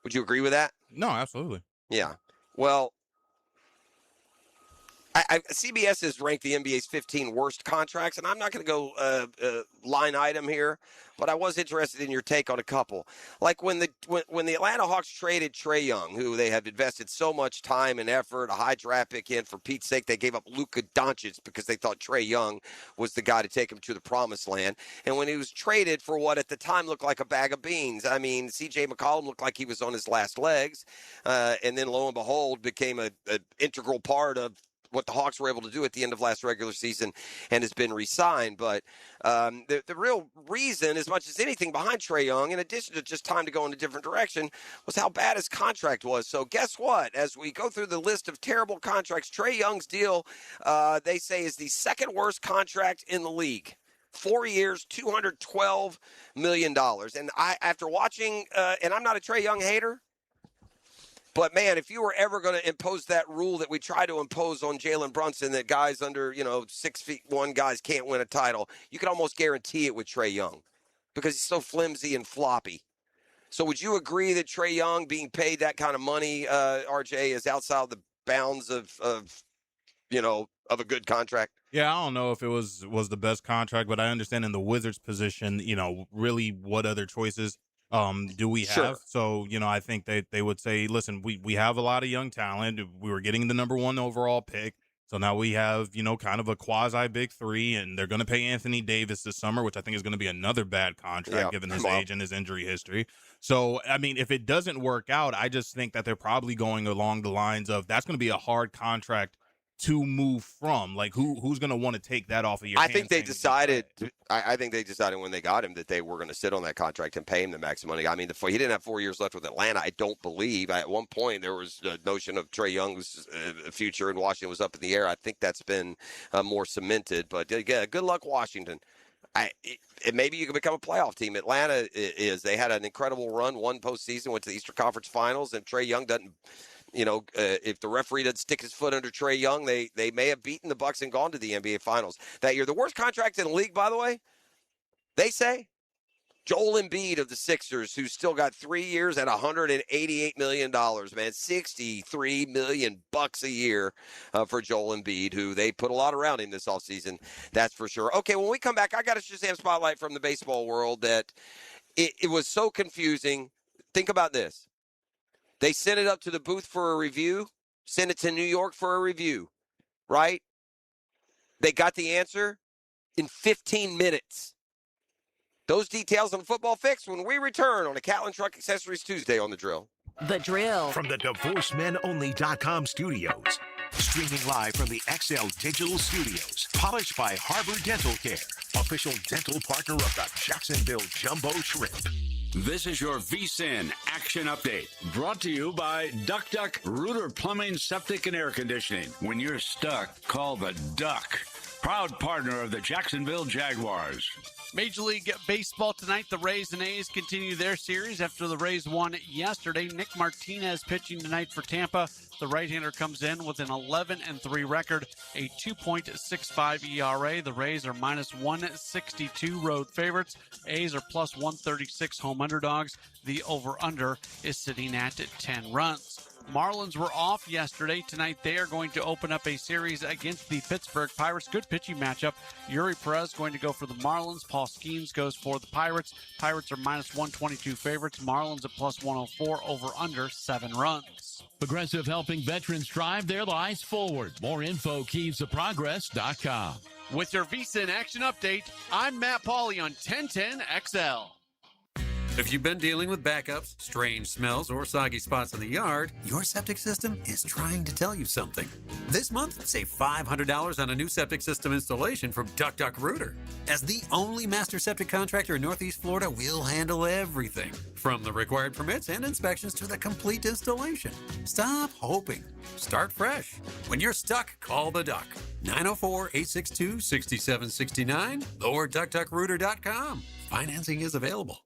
Would you agree with that? No, absolutely. Yeah. Well, CBS has ranked the NBA's 15 worst contracts, and I'm not going to go line item here, but I was interested in your take on a couple. Like when the Atlanta Hawks traded Trae Young, who they have invested so much time and effort, a high draft pick in, for Pete's sake, they gave up Luka Doncic because they thought Trae Young was the guy to take him to the promised land. And when he was traded for what at the time looked like a bag of beans, I mean, C.J. McCollum looked like he was on his last legs, and then lo and behold became an integral part of what the Hawks were able to do at the end of last regular season and has been re-signed. But the real reason, as much as anything behind Trae Young, in addition to just time to go in a different direction, was how bad his contract was. So guess what? As we go through the list of terrible contracts, Trae Young's deal, they say, is the second worst contract in the league. 4 years, $212 million. And after watching, and I'm not a Trae Young hater, but, man, if you were ever going to impose that rule that we try to impose on Jalen Brunson, that guys under, 6'1" guys can't win a title, you could almost guarantee it with Trae Young because he's so flimsy and floppy. So would you agree that Trae Young being paid that kind of money, RJ, is outside the bounds of a good contract? Yeah, I don't know if it was the best contract, but I understand in the Wizards' position, really what other choices do we have? Sure. So, I think they would say, listen, we have a lot of young talent. We were getting the number 1 overall pick. So now we have, kind of a quasi big 3, and they're going to pay Anthony Davis this summer, which I think is going to be another bad contract given his age and his injury history. So, I mean, if it doesn't work out, I just think that they're probably going along the lines of that's going to be a hard contract to move from. Like, who's going to want to take that off of your hands? I think they decided when they got him that they were going to sit on that contract and pay him the max money. I mean, he didn't have 4 years left with Atlanta, I don't believe. At one point, there was a notion of Trae Young's future in Washington was up in the air. I think that's been more cemented. But, yeah, good luck, Washington. Maybe you can become a playoff team. Atlanta is. They had an incredible run, won postseason, went to the Eastern Conference Finals, and Trae Young doesn't – if the referee doesn't stick his foot under Trae Young, they may have beaten the Bucks and gone to the NBA Finals that year. The worst contract in the league, by the way, they say, Joel Embiid of the Sixers, who's still got 3 years at $188 million, man, $63 million a year for Joel Embiid, who they put a lot around him this offseason, that's for sure. Okay, when we come back, I got a Shazam spotlight from the baseball world that it was so confusing. Think about this. They sent it up to the booth for a review, sent it to New York for a review, right? They got the answer in 15 minutes. Those details on Football Fix when we return on a Catlin Truck Accessories Tuesday on The Drill. The Drill. From the DivorceMenOnly.com studios. Streaming live from the XL Digital Studios. Polished by Harbor Dental Care. Official dental partner of the Jacksonville Jumbo Shrimp. This is your VSIN Action Update, brought to you by Duck Duck Rooter Plumbing, Septic, and Air Conditioning. When you're stuck, call the Duck. Proud partner of the Jacksonville Jaguars. Major League Baseball tonight, the Rays and A's continue their series after the Rays won yesterday. Nick Martinez pitching tonight for Tampa. The right-hander comes in with an 11-3 record, a 2.65 ERA. The Rays are minus 162 road favorites. A's are plus 136 home underdogs. The over-under is sitting at 10 runs. Marlins were off yesterday. Tonight they are going to open up a series against the Pittsburgh Pirates. Good pitching matchup. Yuri Perez going to go for the Marlins. Paul Skeens goes for the Pirates. Pirates are minus 122 favorites. Marlins at plus 104, over under 7 runs. Progressive helping veterans drive their lives forward. More info, KeysToProgress.com. With your VSiN Action Update, I'm Matt Pauley on 1010XL. If you've been dealing with backups, strange smells, or soggy spots in the yard, your septic system is trying to tell you something. This month, save $500 on a new septic system installation from Rooter. As the only master septic contractor in Northeast Florida, we'll handle everything, from the required permits and inspections to the complete installation. Stop hoping. Start fresh. When you're stuck, call the Duck. 904-862-6769 or duckrooter.com. Financing is available.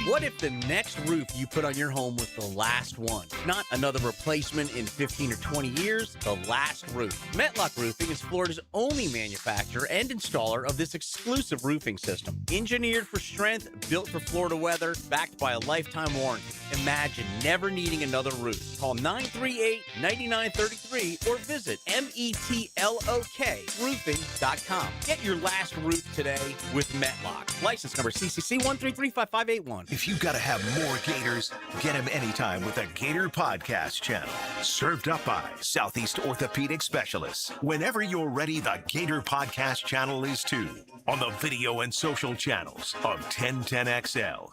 What if the next roof you put on your home was the last one? Not another replacement in 15 or 20 years, the last roof. Metlock Roofing is Florida's only manufacturer and installer of this exclusive roofing system. Engineered for strength, built for Florida weather, backed by a lifetime warranty. Imagine never needing another roof. Call 938-9933 or visit metlokroofing.com. Get your last roof today with Metlock. License number CCC 1335581. If you've got to have more Gators, get them anytime with the Gator Podcast Channel. Served up by Southeast Orthopedic Specialists. Whenever you're ready, the Gator Podcast Channel is too. On the video and social channels of 1010XL.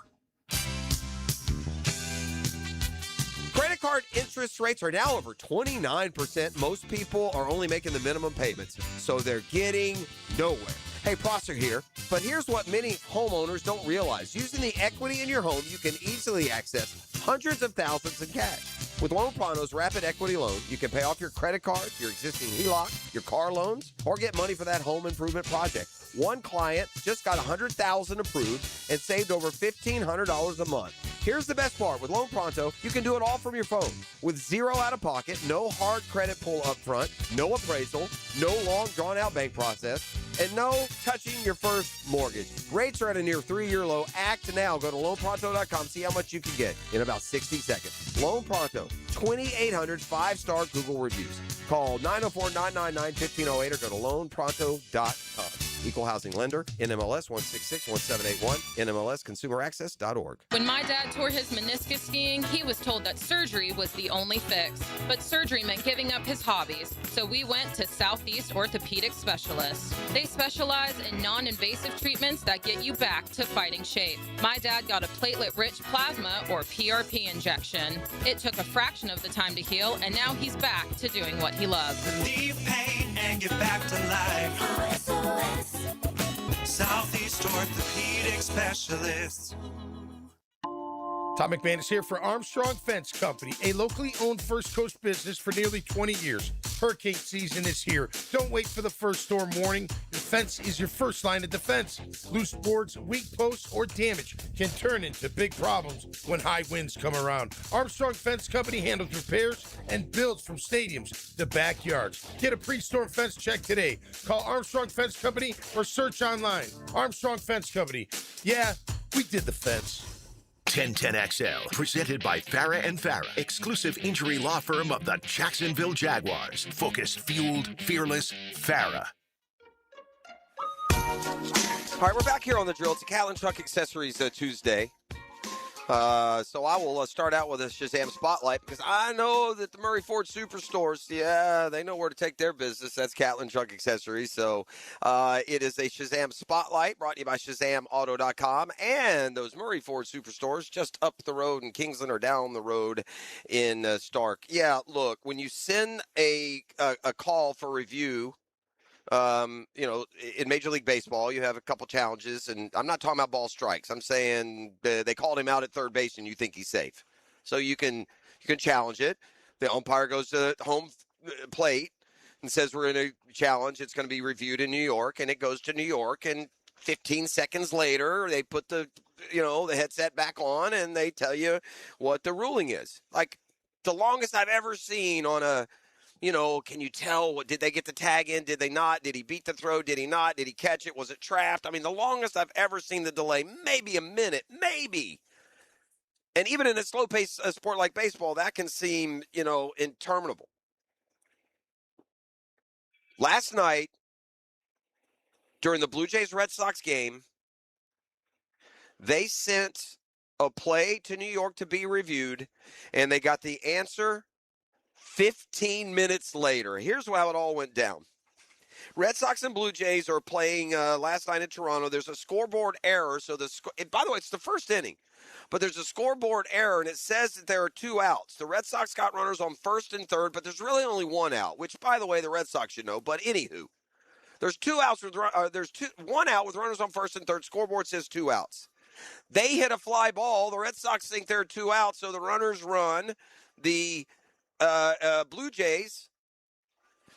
Credit card interest rates are now over 29%. Most people are only making the minimum payments, so they're getting nowhere. Hey, Prosser here, but here's what many homeowners don't realize. Using the equity in your home, you can easily access hundreds of thousands in cash. With Loan Pronto's Rapid Equity Loan, you can pay off your credit card, your existing HELOC, your car loans, or get money for that home improvement project. One client just got $100,000 approved and saved over $1,500 a month. Here's the best part. With Loan Pronto, you can do it all from your phone. With zero out-of-pocket, no hard credit pull up front, no appraisal, no long, drawn-out bank process, and no touching your first mortgage. Rates are at a near 3-year low. Act now. Go to loanpronto.com. See how much you can get in about 60 seconds. Loan Pronto, 2,800 5-star Google reviews. Call 904-999-1508 or go to loanpronto.com. Equal housing lender, NMLS 1661781, NMLSconsumeraccess.org. When my dad tore his meniscus skiing, he was told that surgery was the only fix. But surgery meant giving up his hobbies, so we went to Southeast Orthopedic Specialists. They specialize in non-invasive treatments that get you back to fighting shape. My dad got a platelet-rich plasma, or PRP, injection. It took a fraction of the time to heal, and now he's back to doing what he loves. Relieve pain and get back to life. Southeast Orthopedic Specialists. Tom McManus here for Armstrong Fence Company, a locally owned First Coast business for nearly 20 years. Hurricane season is here. Don't wait for the first storm warning. Your fence is your first line of defense. Loose boards, weak posts, or damage can turn into big problems when high winds come around. Armstrong Fence Company handles repairs and builds from stadiums to backyards. Get a pre-storm fence check today. Call Armstrong Fence Company or search online. Armstrong Fence Company. Yeah, we did the fence. 1010XL, presented by Farah & Farah, exclusive injury law firm of the Jacksonville Jaguars. Focused, fueled, fearless, Farah. All right, we're back here on the drill. It's a Catlin Truck Accessories Tuesday. So I will start out with a Shazam Spotlight because I know that the Murray Ford Superstores, they know where to take their business. That's Catlin Truck Accessories. So it is a Shazam Spotlight brought to you by ShazamAuto.com and those Murray Ford Superstores just up the road in Kingsland or down the road in Stark. Yeah, look, when you send a call for review, in Major League Baseball, you have a couple challenges, and I'm not talking about ball strikes. I'm saying they called him out at third base, and you think he's safe. So you can challenge it. The umpire goes to home plate and says we're in a challenge. It's going to be reviewed in New York, and it goes to New York, and 15 seconds later, they put the headset back on, and they tell you what the ruling is. Like, the longest I've ever seen on a can you tell, did they get the tag in? Did they not? Did he beat the throw? Did he not? Did he catch it? Was it trapped? I mean, the longest I've ever seen the delay, maybe a minute, maybe. And even in a slow-paced sport like baseball, that can seem, interminable. Last night, during the Blue Jays-Red Sox game, they sent a play to New York to be reviewed, and they got the answer 15 minutes later. Here's how it all went down. Red Sox and Blue Jays are playing last night in Toronto. There's a scoreboard error. So by the way, it's the first inning. But there's a scoreboard error, and it says that there are 2 outs. The Red Sox got runners on first and third, but there's really only 1 out, which, by the way, the Red Sox should know. But anywho, there's 2 outs. There's 1 out with runners on first and third. Scoreboard says 2 outs. They hit a fly ball. The Red Sox think there are 2 outs, so the runners run. The Blue Jays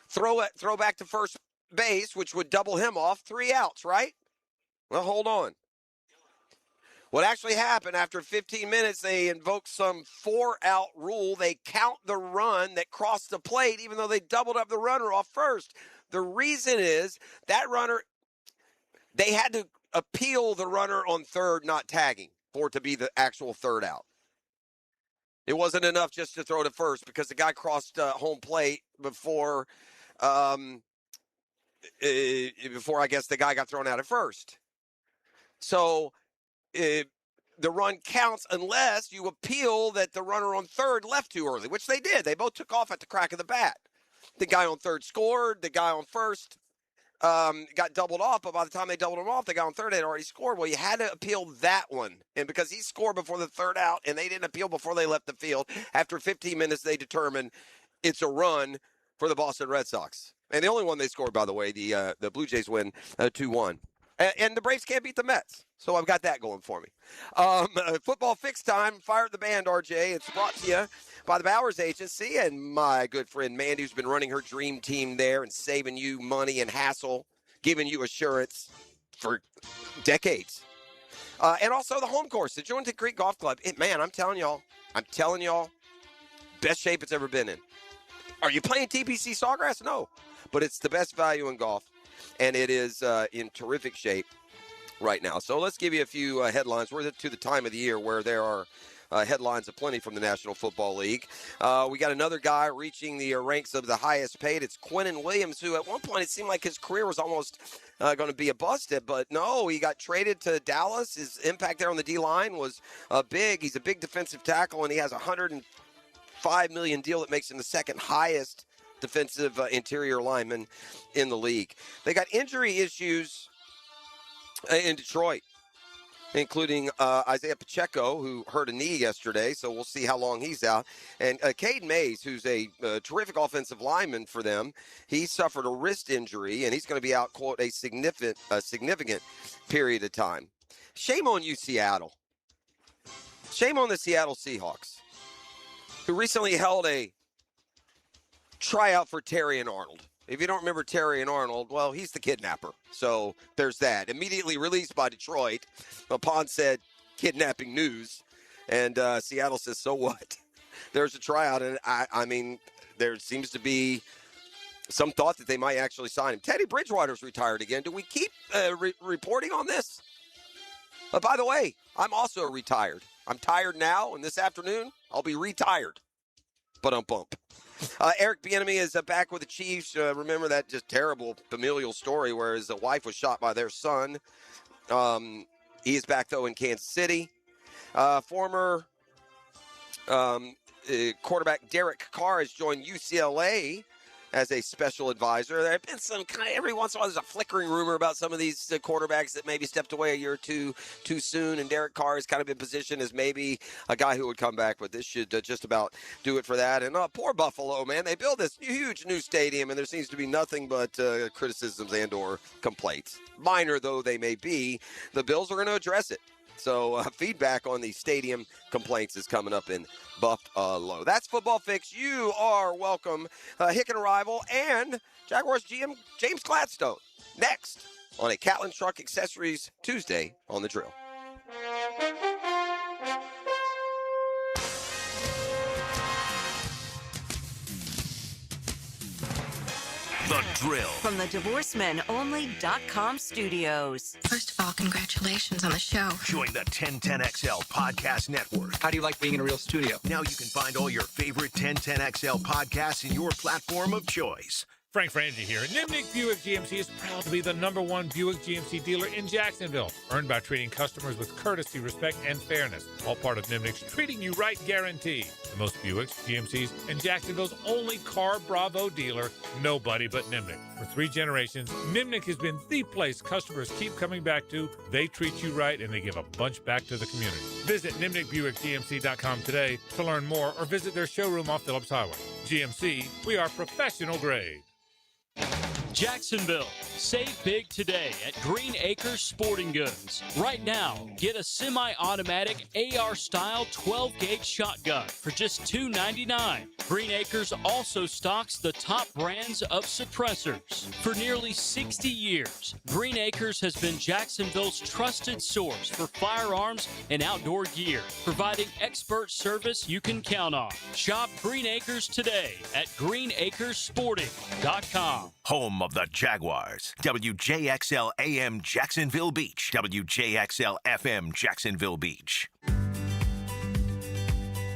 throw back to first base, which would double him off. 3 outs, right? Well, hold on. What actually happened after 15 minutes, they invoked some 4-out rule. They count the run that crossed the plate, even though they doubled up the runner off first. The reason is that runner, they had to appeal the runner on third not tagging for it to be the actual 3rd out. It wasn't enough just to throw to first because the guy crossed home plate before I guess the guy got thrown out at first. So the run counts unless you appeal that the runner on third left too early, which they did. They both took off at the crack of the bat. The guy on third scored. The guy on first got doubled off, but by the time they doubled him off, the guy on third had already scored. Well, you had to appeal that one. And because he scored before the 3rd out and they didn't appeal before they left the field, after 15 minutes, they determined it's a run for the Boston Red Sox. And the only one they scored, by the way, the Blue Jays win 2-1. And the Braves can't beat the Mets. So I've got that going for me. Football fix time. Fire at the band, RJ. It's brought to you by the Bowers Agency and my good friend Mandy, who's been running her dream team there and saving you money and hassle, giving you assurance for decades. And also the home course, the Jordan Creek Golf Club. Man, I'm telling y'all, best shape it's ever been in. Are you playing TPC Sawgrass? No. But it's the best value in golf. And it is in terrific shape right now. So let's give you a few headlines. We're to the time of the year where there are headlines aplenty from the National Football League. We got another guy reaching the ranks of the highest paid. It's Quinnen Williams, who at one point it seemed like his career was almost going to be a bust. But no, he got traded to Dallas. His impact there on the D-line was big. He's a big defensive tackle, and he has a $105 million deal that makes him the second highest defensive interior lineman in the league. They got injury issues in Detroit, including Isaiah Pacheco, who hurt a knee yesterday, so we'll see how long he's out. And Cade Mays, who's a terrific offensive lineman for them, he suffered a wrist injury, and he's going to be out, quote, a significant period of time. Shame on you, Seattle. Shame on the Seattle Seahawks, who recently held a tryout for Terry and Arnold. If you don't remember Terry and Arnold, well, he's the kidnapper. So there's that. Immediately released by Detroit upon said kidnapping news. And Seattle says, so what? There's a tryout. And I mean, there seems to be some thought that they might actually sign him. Teddy Bridgewater's retired again. Do we keep reporting on this? By the way, I'm also retired. I'm tired now, and this afternoon, I'll be retired. But bump. Eric Bieniemy is back with the Chiefs. Remember that just terrible familial story where his wife was shot by their son. He is back, though, in Kansas City. Former quarterback Derek Carr has joined UCLA as a special advisor. There have been some every once in a while, there's a flickering rumor about some of these quarterbacks that maybe stepped away a year or two too soon, and Derek Carr has kind of been positioned as maybe a guy who would come back, but this should just about do it for that. And poor Buffalo, man, they built this huge new stadium, and there seems to be nothing but criticisms and or complaints. Minor though they may be, the Bills are going to address it. So feedback on the stadium complaints is coming up in Buffalo. That's Football Fix. You are welcome. Hick and Arrival and Jaguars GM James Gladstone next on a Catlin Truck Accessories Tuesday on The Drill. The Drill. From the DivorceMenOnly.com studios. First of all, congratulations on the show. Join the 1010XL Podcast Network. How do you like being in a real studio? Now you can find all your favorite 1010XL podcasts in your platform of choice. Frank Frangie here. Nimnick Buick GMC is proud to be the #1 Buick GMC dealer in Jacksonville. Earned by treating customers with courtesy, respect, and fairness. All part of Nimnick's Treating You Right guarantee. The most Buicks, GMCs, and Jacksonville's only Car Bravo dealer. Nobody but Nimnick. For 3 generations, Nimnik has been the place customers keep coming back to. They treat you right, and they give a bunch back to the community. Visit NimnikBuickGMC.com today to learn more or visit their showroom off Phillips Highway. GMC, we are professional grade. Jacksonville, save big today at Green Acres Sporting Goods. Right now, get a semi-automatic AR-style 12-gauge shotgun for just $299. Green Acres also stocks the top brands of suppressors. For nearly 60 years, Green Acres has been Jacksonville's trusted source for firearms and outdoor gear, providing expert service you can count on. Shop Green Acres today at greenacresporting.com. Home of the Jaguars. WJXL AM Jacksonville Beach. WJXL FM Jacksonville Beach.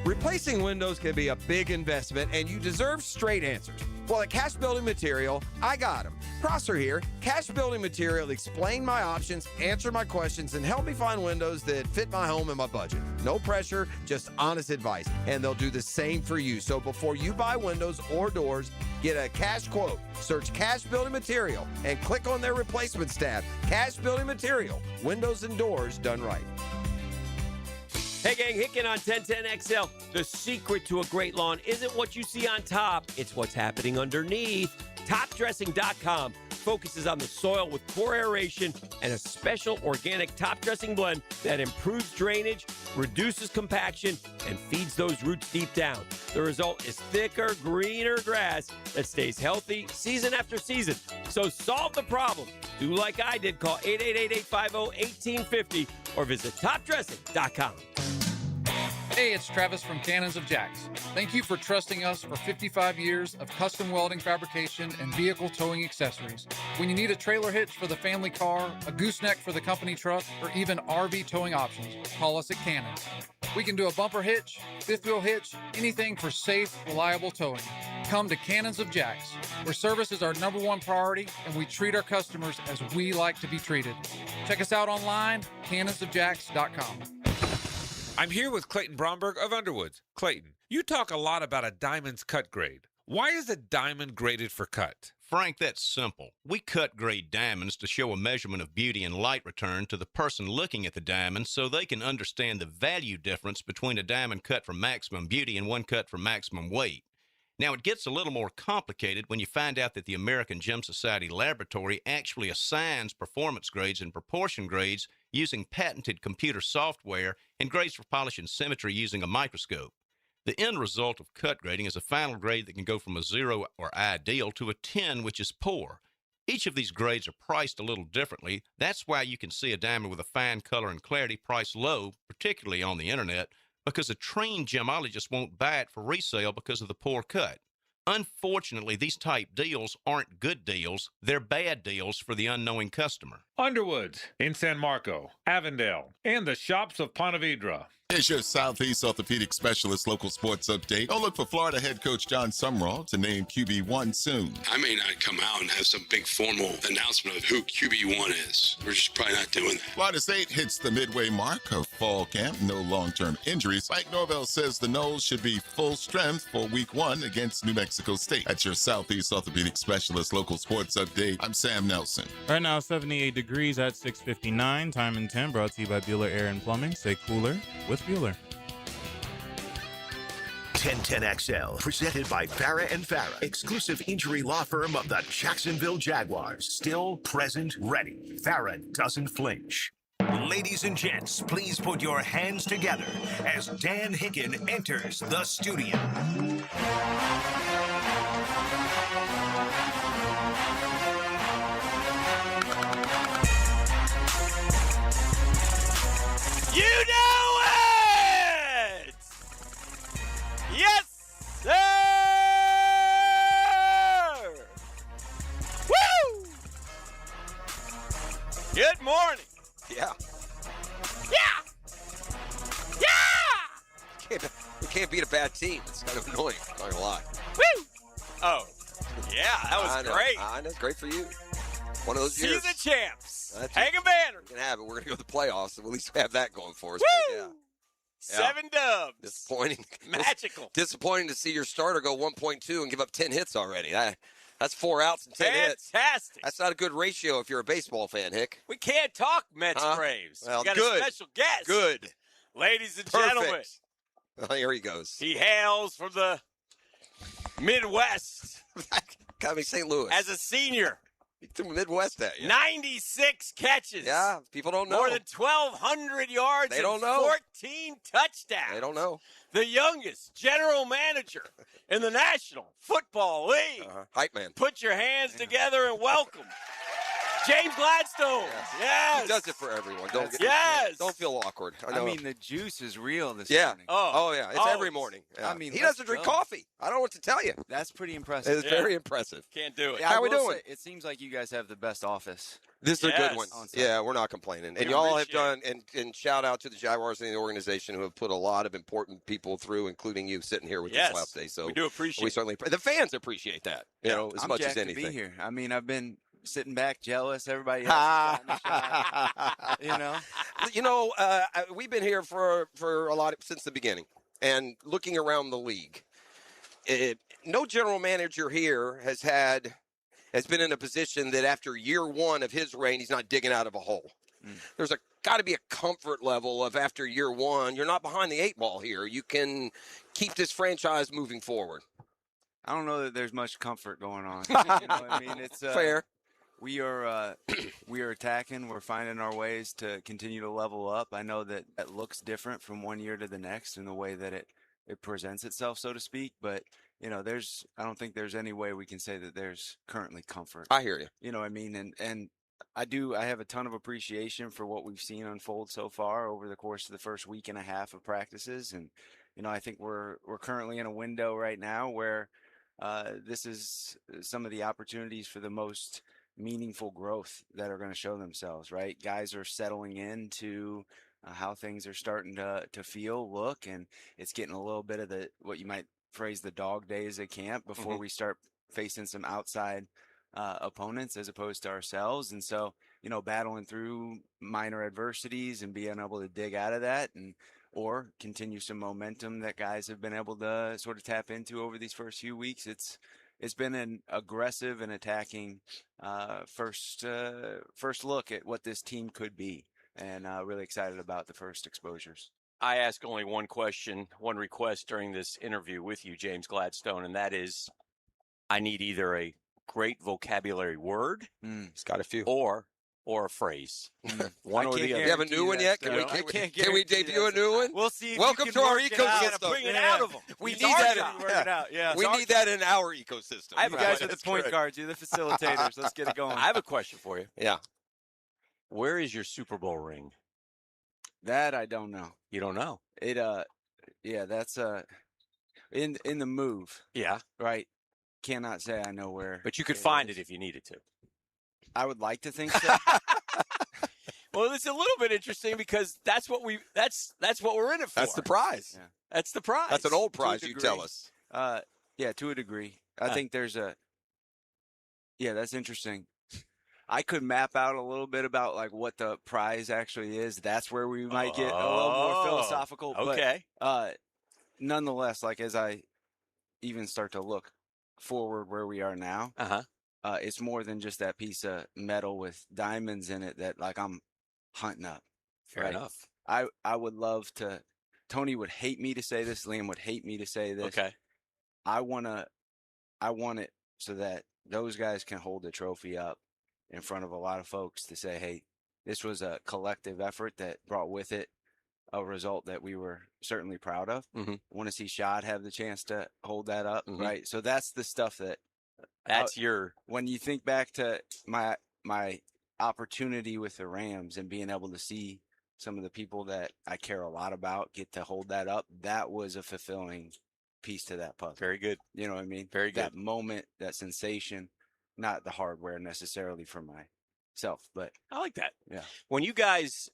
Replacing windows can be a big investment, and you deserve straight answers. Well, at Cash Building Material, I got them. Prosser here. Cash Building Material explained my options, answered my questions, and helped me find windows that fit my home and my budget. No pressure, just honest advice. And they'll do the same for you. So before you buy windows or doors, get a cash quote. Search Cash Building Material and click on their replacement tab. Cash Building Material. Windows and doors done right. Hey gang, Hicken on 1010XL. The secret to a great lawn isn't what you see on top, it's what's happening underneath. Topdressing.com focuses on the soil with poor aeration and a special organic top dressing blend that improves drainage, reduces compaction, and feeds those roots deep down. The result is thicker, greener grass that stays healthy season after season. So solve the problem. Do like I did. Call 888-850-1850 or visit topdressing.com. Hey, it's Travis from Cannons of Jacks. Thank you for trusting us for 55 years of custom welding fabrication and vehicle towing accessories. When you need a trailer hitch for the family car, a gooseneck for the company truck, or even RV towing options, call us at Cannons. We can do a bumper hitch, fifth wheel hitch, anything for safe, reliable towing. Come to Cannons of Jacks, where service is our #1 priority and we treat our customers as we like to be treated. Check us out online, cannonsofjacks.com. I'm here with Clayton Bromberg of Underwoods. Clayton, you talk a lot about a diamond's cut grade. Why is a diamond graded for cut? Frank, that's simple. We cut grade diamonds to show a measurement of beauty and light return to the person looking at the diamond so they can understand the value difference between a diamond cut for maximum beauty and one cut for maximum weight. Now, it gets a little more complicated when you find out that the American Gem Society Laboratory actually assigns performance grades and proportion grades using patented computer software and grades for polish and symmetry using a microscope. The end result of cut grading is a final grade that can go from a 0 or ideal to a 10, which is poor. Each of these grades are priced a little differently. That's why you can see a diamond with a fine color and clarity priced low, particularly on the internet, because a trained gemologist won't buy it for resale because of the poor cut. Unfortunately, these type deals aren't good deals. They're bad deals for the unknowing customer. Underwoods in San Marco, Avondale, and the shops of Ponte Vedra. Here's your Southeast Orthopedic Specialist local sports update. Don't look for Florida head coach John Sumrall to name QB1 soon. I may not come out and have some big formal announcement of who QB1 is. We're just probably not doing that. Florida State hits the midway mark of fall camp. No long-term injuries. Mike Norvell says the Noles should be full strength for week 1 against New Mexico State. That's your Southeast Orthopedic Specialist local sports update. I'm Sam Nelson. Right now, 78 degrees at 6:59. Time and 10 brought to you by Bueller Air and Plumbing. Stay cooler with Bueller. 1010XL, presented by Farah and Farah, exclusive injury law firm of the Jacksonville Jaguars. Still, present, ready. Farah doesn't flinch. Ladies and gents, please put your hands together as Dan Hicken enters the studio. You know it! Yes, sir! Woo! Good morning. Yeah. Yeah! Yeah! You can't beat a bad team. It's kind of annoying. I'm not gonna lie. Woo! Oh, yeah, that was great. I know. Great for you. One of those See years. the champs. That's Hang a banner. We're gonna have it. We're gonna go to the playoffs, so at least have that going for us. Woo! But yeah. 7 dubs. Disappointing. Magical. Disappointing to see your starter go 1.2 and give up 10 hits already. That's That's 4 outs and 10 hits. Fantastic. That's not a good ratio if you're a baseball fan, Hick. We can't talk Mets Braves. Well, we got good. a special guest. Good. Ladies and Perfect. gentlemen. Well, here he goes. He hails from the Midwest. Got me St. Louis. As a senior. He threw Midwest at you. 96 catches. Yeah, people don't know. More than 1,200 yards. They don't and know. 14 touchdowns. They don't know. The youngest general manager in the National Football League. Hype man. Put your hands together and welcome James Gladstone. Yes. He does it for everyone. Don't feel awkward. I mean, the juice is real this yeah. morning. Oh, yeah. It's every morning. Yeah. I mean, he let's doesn't drink go. coffee. I don't know what to tell you. That's pretty impressive. It's very impressive. Can't do it. Yeah, How I we will doing? say, it seems like you guys have the best office. This is a good one. On site. Yeah, we're not complaining. And y'all have done, and shout out to the Jaguars and the organization who have put a lot of important people through, including you sitting here with us last day. So we do appreciate we certainly, the fans appreciate that, you know, as I'm much as jacked anything. to be here. I mean, I've been sitting back jealous. Everybody else is you know? You know, we've been here for a lot since the beginning, and looking around the league, no general manager here has been in a position that after year one of his reign, he's not digging out of a hole. There's got to be a comfort level of after year one, you're not behind the 8 ball here. You can keep this franchise moving forward. I don't know that there's much comfort going on. You know what I mean? It's fair. We are attacking. We're finding our ways to continue to level up. I know that looks different from one year to the next in the way that it presents itself, so to speak. But you know, I don't think there's any way we can say that there's currently comfort. I hear you. You know what I mean? And I have a ton of appreciation for what we've seen unfold so far over the course of the first week and a half of practices. And you know, I think we're currently in a window right now where this is some of the opportunities for the most meaningful growth that are going to show themselves, right? Guys are settling into how things are starting to feel, look, and it's getting a little bit of what you might phrase the dog days at camp before we start facing some outside opponents as opposed to ourselves. And so, you know, battling through minor adversities and being able to dig out of that or continue some momentum that guys have been able to sort of tap into over these first few weeks. It's been an aggressive and attacking first look at what this team could be, and really excited about the first exposures. I ask only one question, one request during this interview with you, James Gladstone, and that is I need either a great vocabulary word, He's got a few, or a phrase. One or the other. You have a new one yet? Can we debut a new one? We'll see. Welcome to our ecosystem. Bring it out of them. We need that. We need that in our ecosystem. You guys are the point guards. You're the facilitators. Let's get it going. I have a question for you. Yeah. Where is your Super Bowl ring? That I don't know. You don't know? It yeah, that's in the move. Yeah. Right. Cannot say I know where. But you could find it if you needed to. I would like to think so. Well, it's a little bit interesting because that's what we're in it for. That's the prize. Yeah. That's the prize. That's an old prize, you tell us. Yeah, to a degree. I think there's that's interesting. I could map out a little bit about like what the prize actually is. That's where we might get a little more philosophical. Okay. But nonetheless, like as I even start to look forward where we are now, it's more than just that piece of metal with diamonds in it that like I'm hunting up. Fair enough. I would love to. Tony would hate me to say this. Liam would hate me to say this. Okay. I want it so that those guys can hold the trophy up in front of a lot of folks to say, hey, this was a collective effort that brought with it a result that we were certainly proud of. I want to see Shad have the chance to hold that up, right? So that's the stuff that's when you think back to my opportunity with the Rams and being able to see some of the people that I care a lot about get to hold that up, that was a fulfilling piece to that puzzle. Very good. You know what I mean? Very good. That moment, that sensation, not the hardware necessarily for myself, but I like that. Yeah. When you guys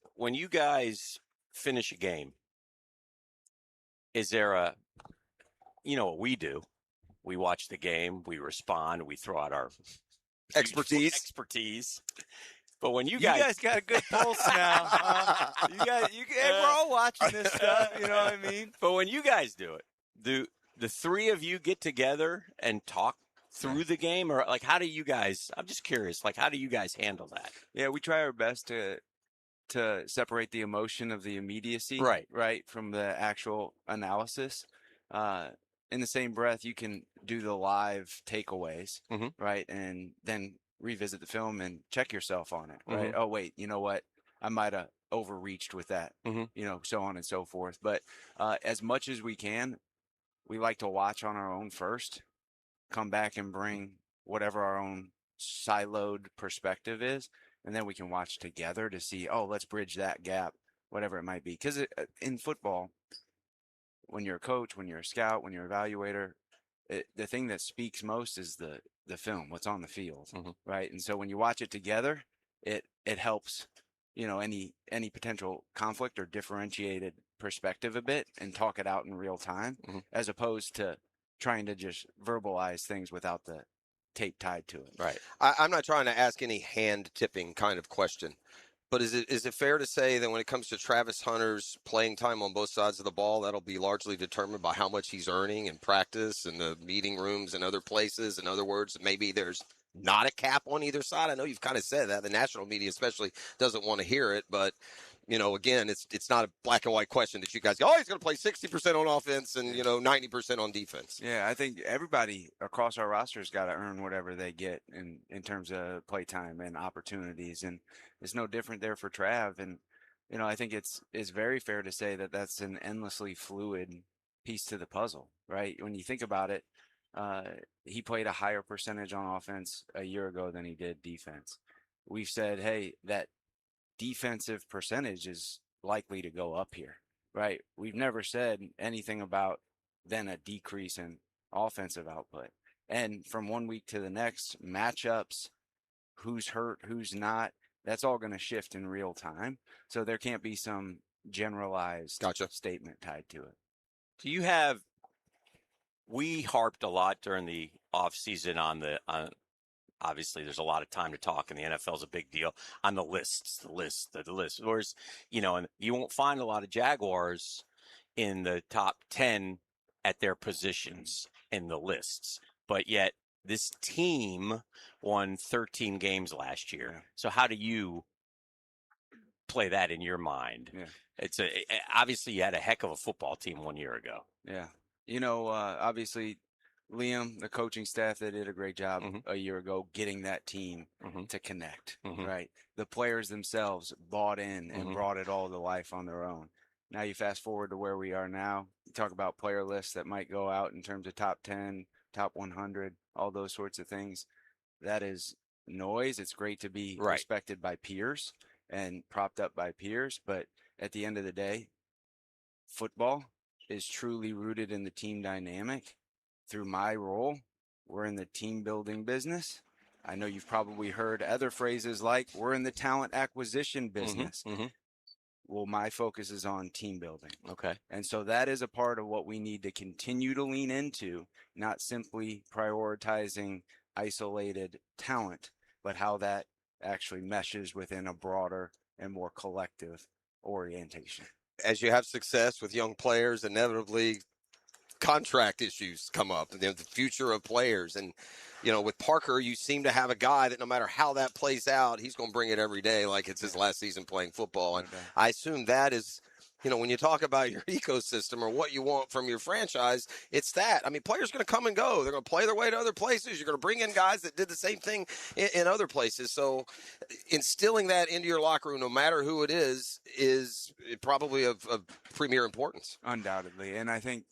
finish a game, is there what we do? We watch the game, we respond, we throw out our expertise. But when you guys got a good pulse now. We're all watching this stuff. You know what I mean? But when you guys do it, do the three of you get together and talk through the game, or like how do you guys? I'm just curious. Like how do you guys handle that? Yeah, we try our best to separate the emotion of the immediacy, right, from the actual analysis. In the same breath, you can do the live takeaways, right, and then revisit the film and check yourself on it, right? Oh, wait, you know what? I might have overreached with that, so on and so forth. But as much as we can, we like to watch on our own first, come back and bring whatever our own siloed perspective is, and then we can watch together to see, oh, let's bridge that gap, whatever it might be. Because in football, when you're a coach, when you're a scout, when you're an evaluator, the thing that speaks most is the film, what's on the field, right? And so when you watch it together, it helps, any potential conflict or differentiated perspective a bit and talk it out in real time, as opposed to trying to just verbalize things without the tape tied to it. Right. I'm not trying to ask any hand tipping kind of question, but is it fair to say that when it comes to Travis Hunter's playing time on both sides of the ball, that'll be largely determined by how much he's earning in practice and the meeting rooms and other places? In other words, maybe there's not a cap on either side. I know you've kind of said that. The national media especially doesn't want to hear it, but again, it's not a black and white question that you guys go, oh, he's going to play 60% on offense and, 90% on defense. Yeah, I think everybody across our roster's got to earn whatever they get in terms of play time and opportunities. And it's no different there for Trav. And, I think it's very fair to say that that's an endlessly fluid piece to the puzzle, right? When you think about it, he played a higher percentage on offense a year ago than he did defense. We've said, hey, that defensive percentage is likely to go up here, right? We've never said anything about then a decrease in offensive output. And from one week to the next, matchups, who's hurt, who's not, that's all going to shift in real time. So there can't be some generalized statement tied to it. We harped a lot during the offseason on obviously there's a lot of time to talk, and the NFL is a big deal on the lists. Whereas, and you won't find a lot of Jaguars in the top 10 at their positions in the lists. But yet this team won 13 games last year. Yeah. So how do you play that in your mind? Yeah. Obviously you had a heck of a football team 1 year ago. Yeah. Obviously Liam, the coaching staff, they did a great job a year ago getting that team to connect, right? The players themselves bought in and brought it all to life on their own. Now you fast forward to where we are now. You talk about player lists that might go out in terms of top 10, top 100, all those sorts of things. That is noise. It's great to be respected by peers and propped up by peers. But at the end of the day, football is truly rooted in the team dynamic. Through my role, we're in the team building business. I know you've probably heard other phrases like we're in the talent acquisition business. Well, my focus is on team building. Okay. And so that is a part of what we need to continue to lean into, not simply prioritizing isolated talent, but how that actually meshes within a broader and more collective orientation. As you have success with young players, inevitably contract issues come up, and the future of players. And, with Parker, you seem to have a guy that no matter how that plays out, he's going to bring it every day like it's his last season playing football. And I assume that is, when you talk about your ecosystem or what you want from your franchise, it's that. I mean, players are going to come and go. They're going to play their way to other places. You're going to bring in guys that did the same thing in other places. So instilling that into your locker room, no matter who it is probably of premier importance. Undoubtedly. And I think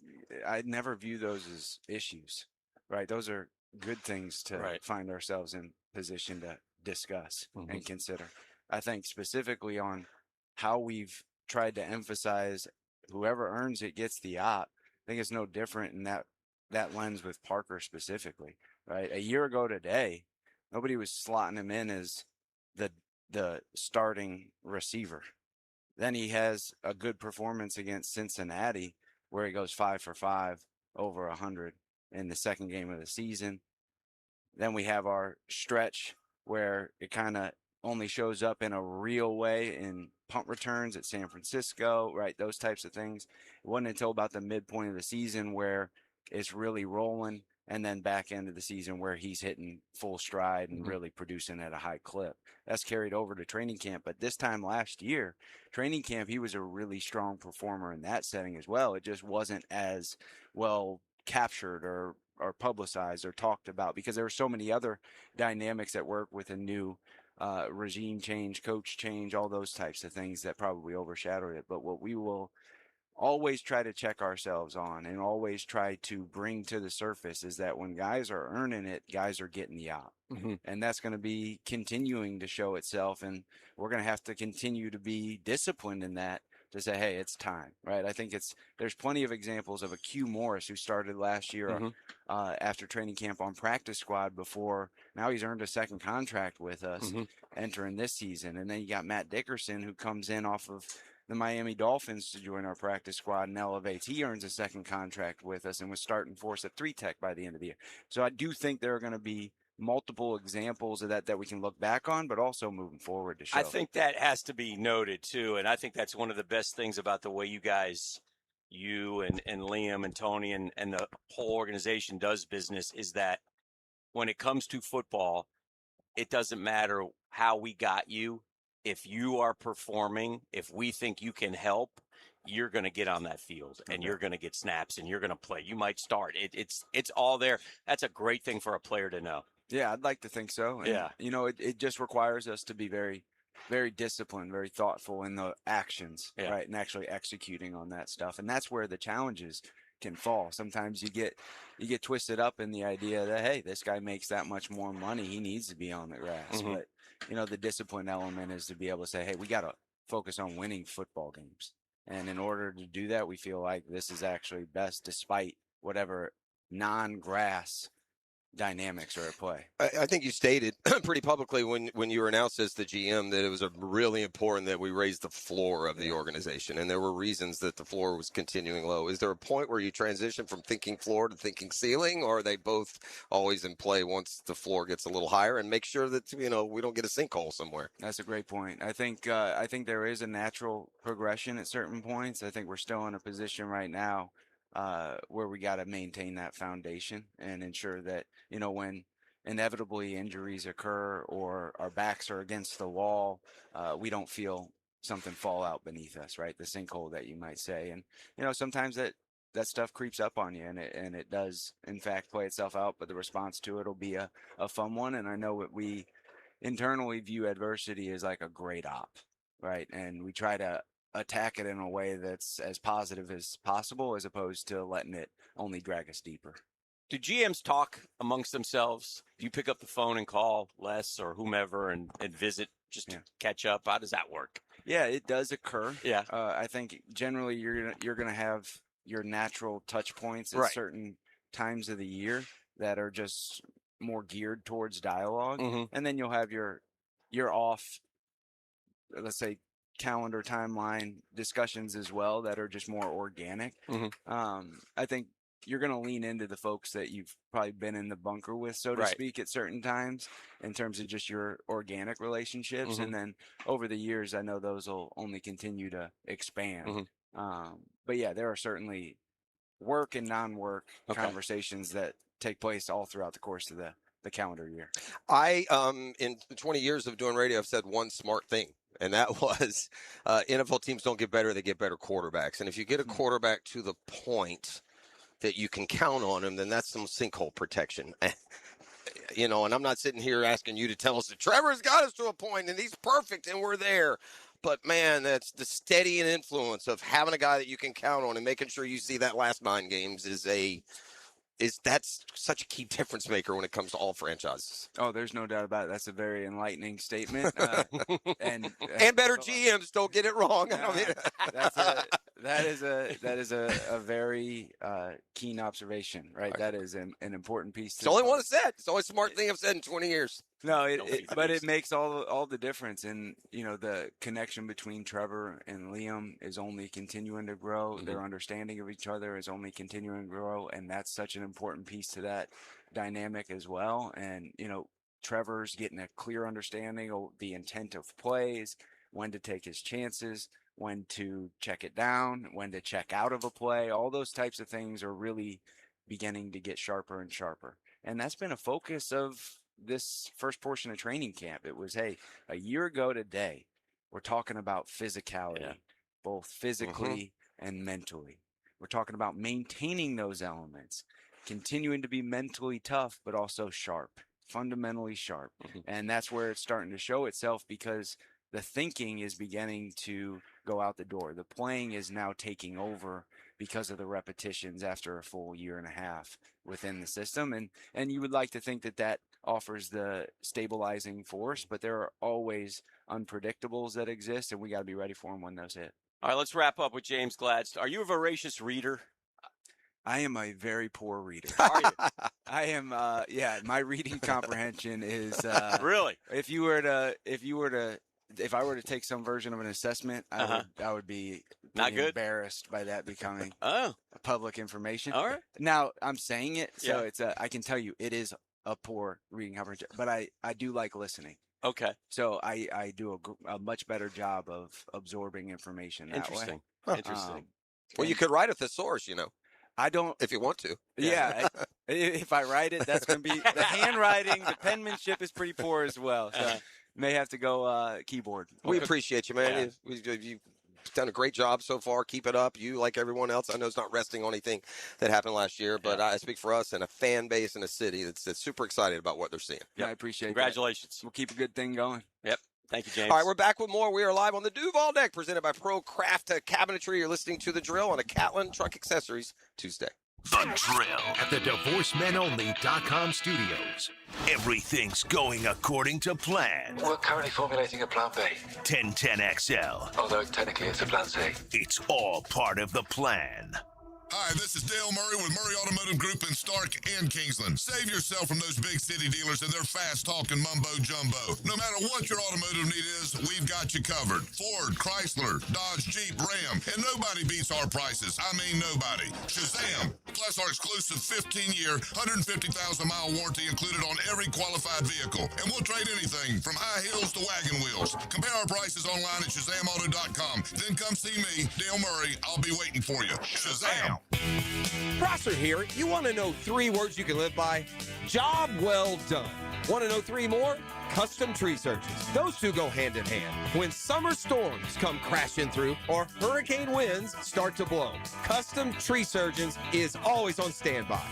I never view those as issues, right? Those are good things to find ourselves in position to discuss and consider. I think specifically on how we've tried to emphasize whoever earns it gets the op. I think it's no different in that lens with Parker specifically, right? A year ago today, nobody was slotting him in as the starting receiver. Then he has a good performance against Cincinnati where he goes 5 for 5 over 100 in the second game of the season. Then we have our stretch where it kind of only shows up in a real way in punt returns at San Francisco, right? Those types of things. It wasn't until about the midpoint of the season where it's really rolling and then back end of the season where he's hitting full stride and really producing at a high clip. That's carried over to training camp. But this time last year, training camp, he was a really strong performer in that setting as well. It just wasn't as well captured or publicized or talked about because there were so many other dynamics at work with a new regime change, coach change, all those types of things that probably overshadowed it. But what we will always try to check ourselves on and always try to bring to the surface is that when guys are earning it, guys are getting the op. And that's going to be continuing to show itself. And we're going to have to continue to be disciplined in that to say, hey, it's time, right? I think there's plenty of examples of a Q Morris who started last year after training camp on practice squad before. Now he's earned a second contract with us entering this season. And then you got Matt Dickerson who comes in off of the Miami Dolphins to join our practice squad and elevates. He earns a second contract with us and was starting for us at 3-tech by the end of the year. So I do think there are going to be multiple examples of that we can look back on, but also moving forward to show. I think that has to be noted too, and I think that's one of the best things about the way you guys, you and Liam and Tony and the whole organization does business is that when it comes to football, it doesn't matter how we got you. If you are performing, if we think you can help, you're going to get on that field and you're going to get snaps and you're going to play. You might start. It's all there. That's a great thing for a player to know. Yeah, I'd like to think so. And, it just requires us to be very, very disciplined, very thoughtful in the actions, right, and actually executing on that stuff. And that's where the challenges can fall. Sometimes you get twisted up in the idea that, hey, this guy makes that much more money, he needs to be on the grass. But the discipline element is to be able to say, hey, we got to focus on winning football games. And in order to do that, we feel like this is actually best despite whatever non-grass dynamics are at play. I think you stated pretty publicly when you were announced as the GM that it was really important that we raise the floor of the organization, and there were reasons that the floor was continuing low. Is there a point where you transition from thinking floor to thinking ceiling, or are they both always in play once the floor gets a little higher, and make sure that we don't get a sinkhole somewhere? That's a great point. I think there is a natural progression at certain points. I think we're still in a position right now where we got to maintain that foundation and ensure that, when inevitably injuries occur or our backs are against the wall, we don't feel something fall out beneath us, right? The sinkhole that you might say. And, sometimes that stuff creeps up on you and it does, in fact, play itself out, but the response to it will be a fun one. And I know that we internally view adversity as like a great op, right? And we try to attack it in a way that's as positive as possible as opposed to letting it only drag us deeper. Do GMs talk amongst themselves? Do you pick up the phone and call Les or whomever and visit just to catch up? How does that work? Yeah, it does occur. Yeah. I think generally you're gonna have your natural touch points at certain times of the year that are just more geared towards dialogue. And then you'll have your off, let's say, calendar timeline discussions as well that are just more organic. I think you're going to lean into the folks that you've probably been in the bunker with, so to speak, at certain times in terms of just your organic relationships. And then over the years, I know those will only continue to expand. But yeah, there are certainly work and non-work conversations that take place all throughout the course of the calendar year. I, in 20 years of doing radio, I've said one smart thing. And that was NFL teams don't get better, they get better quarterbacks. And if you get a quarterback to the point that you can count on him, then that's some sinkhole protection. And I'm not sitting here asking you to tell us that Trevor's got us to a point and he's perfect and we're there. But, man, that's the steady and influence of having a guy that you can count on and making sure you see that last 9 games that's such a key difference maker when it comes to all franchises. Oh, there's no doubt about it. That's a very enlightening statement. And better GMs don't get it wrong. That is a very keen observation, right? That is an important piece. It's the only one I've said. It's the only smart thing I've said in 20 years. No, but it makes all the difference. And, the connection between Trevor and Liam is only continuing to grow. Their understanding of each other is only continuing to grow. And that's such an important piece to that dynamic as well. And, Trevor's getting a clear understanding of the intent of plays, when to take his chances, when to check it down, when to check out of a play. All those types of things are really beginning to get sharper and sharper. And that's been a focus of this first portion of training camp. It was, hey, a year ago today, we're talking about physicality, both physically and mentally. We're talking about maintaining those elements, continuing to be mentally tough, but also sharp, fundamentally sharp. And that's where it's starting to show itself, because the thinking is beginning to go out the door. The playing is now taking over because of the repetitions after a full year and a half within the system. And you would like to think that that offers the stabilizing force, but there are always unpredictables that exist, and we got to be ready for them when those hit. All right, let's wrap up with James Gladstone. Are you a voracious reader? I am a very poor reader. Are you? I am, my reading comprehension is really. If I were to take some version of an assessment, I would be not good, embarrassed by that becoming public information. All right. Now I'm saying it, so it's I can tell you it is a poor reading comprehension, but I do like listening. Okay. So I do a much better job of absorbing information that way. Interesting. Well, you could write a thesaurus, I don't. If you want to. Yeah. If I write it, that's going to be the handwriting. The penmanship is pretty poor as well. So may have to go keyboard. We appreciate you, man. You've done a great job so far. Keep it up. You, like everyone else, I know it's not resting on anything that happened last year, but I speak for us and a fan base and a city that's super excited about what they're seeing. Yeah, I appreciate Congratulations. that. We'll keep a good thing going. Yep. Thank you, James. All right, we're back with more. We are live on the Duval Deck, presented by Pro Craft Cabinetry. You're listening to The Drill on a Catlin Truck Accessories Tuesday. The Drill at the DivorceMenOnly.com studios. Everything's going according to plan. We're currently formulating a plan B. 1010XL. Although technically it's a plan C. It's all part of the plan. Hi, this is Dale Murray with Murray Automotive Group in Stark and Kingsland. Save yourself from those big city dealers and their fast-talking mumbo-jumbo. No matter what your automotive need is, we've got you covered. Ford, Chrysler, Dodge, Jeep, Ram, and nobody beats our prices. I mean nobody. Shazam! Plus our exclusive 15-year, 150,000-mile warranty included on every qualified vehicle. And we'll trade anything from high heels to wagon wheels. Compare our prices online at ShazamAuto.com. Then come see me, Dale Murray. I'll be waiting for you. Shazam! Prosser here. You want to know 3 words you can live by? Job well done. Want to know 3 more? Custom tree surgeons. Those 2 go hand in hand. When summer storms come crashing through or hurricane winds start to blow, Custom Tree Surgeons is always on standby,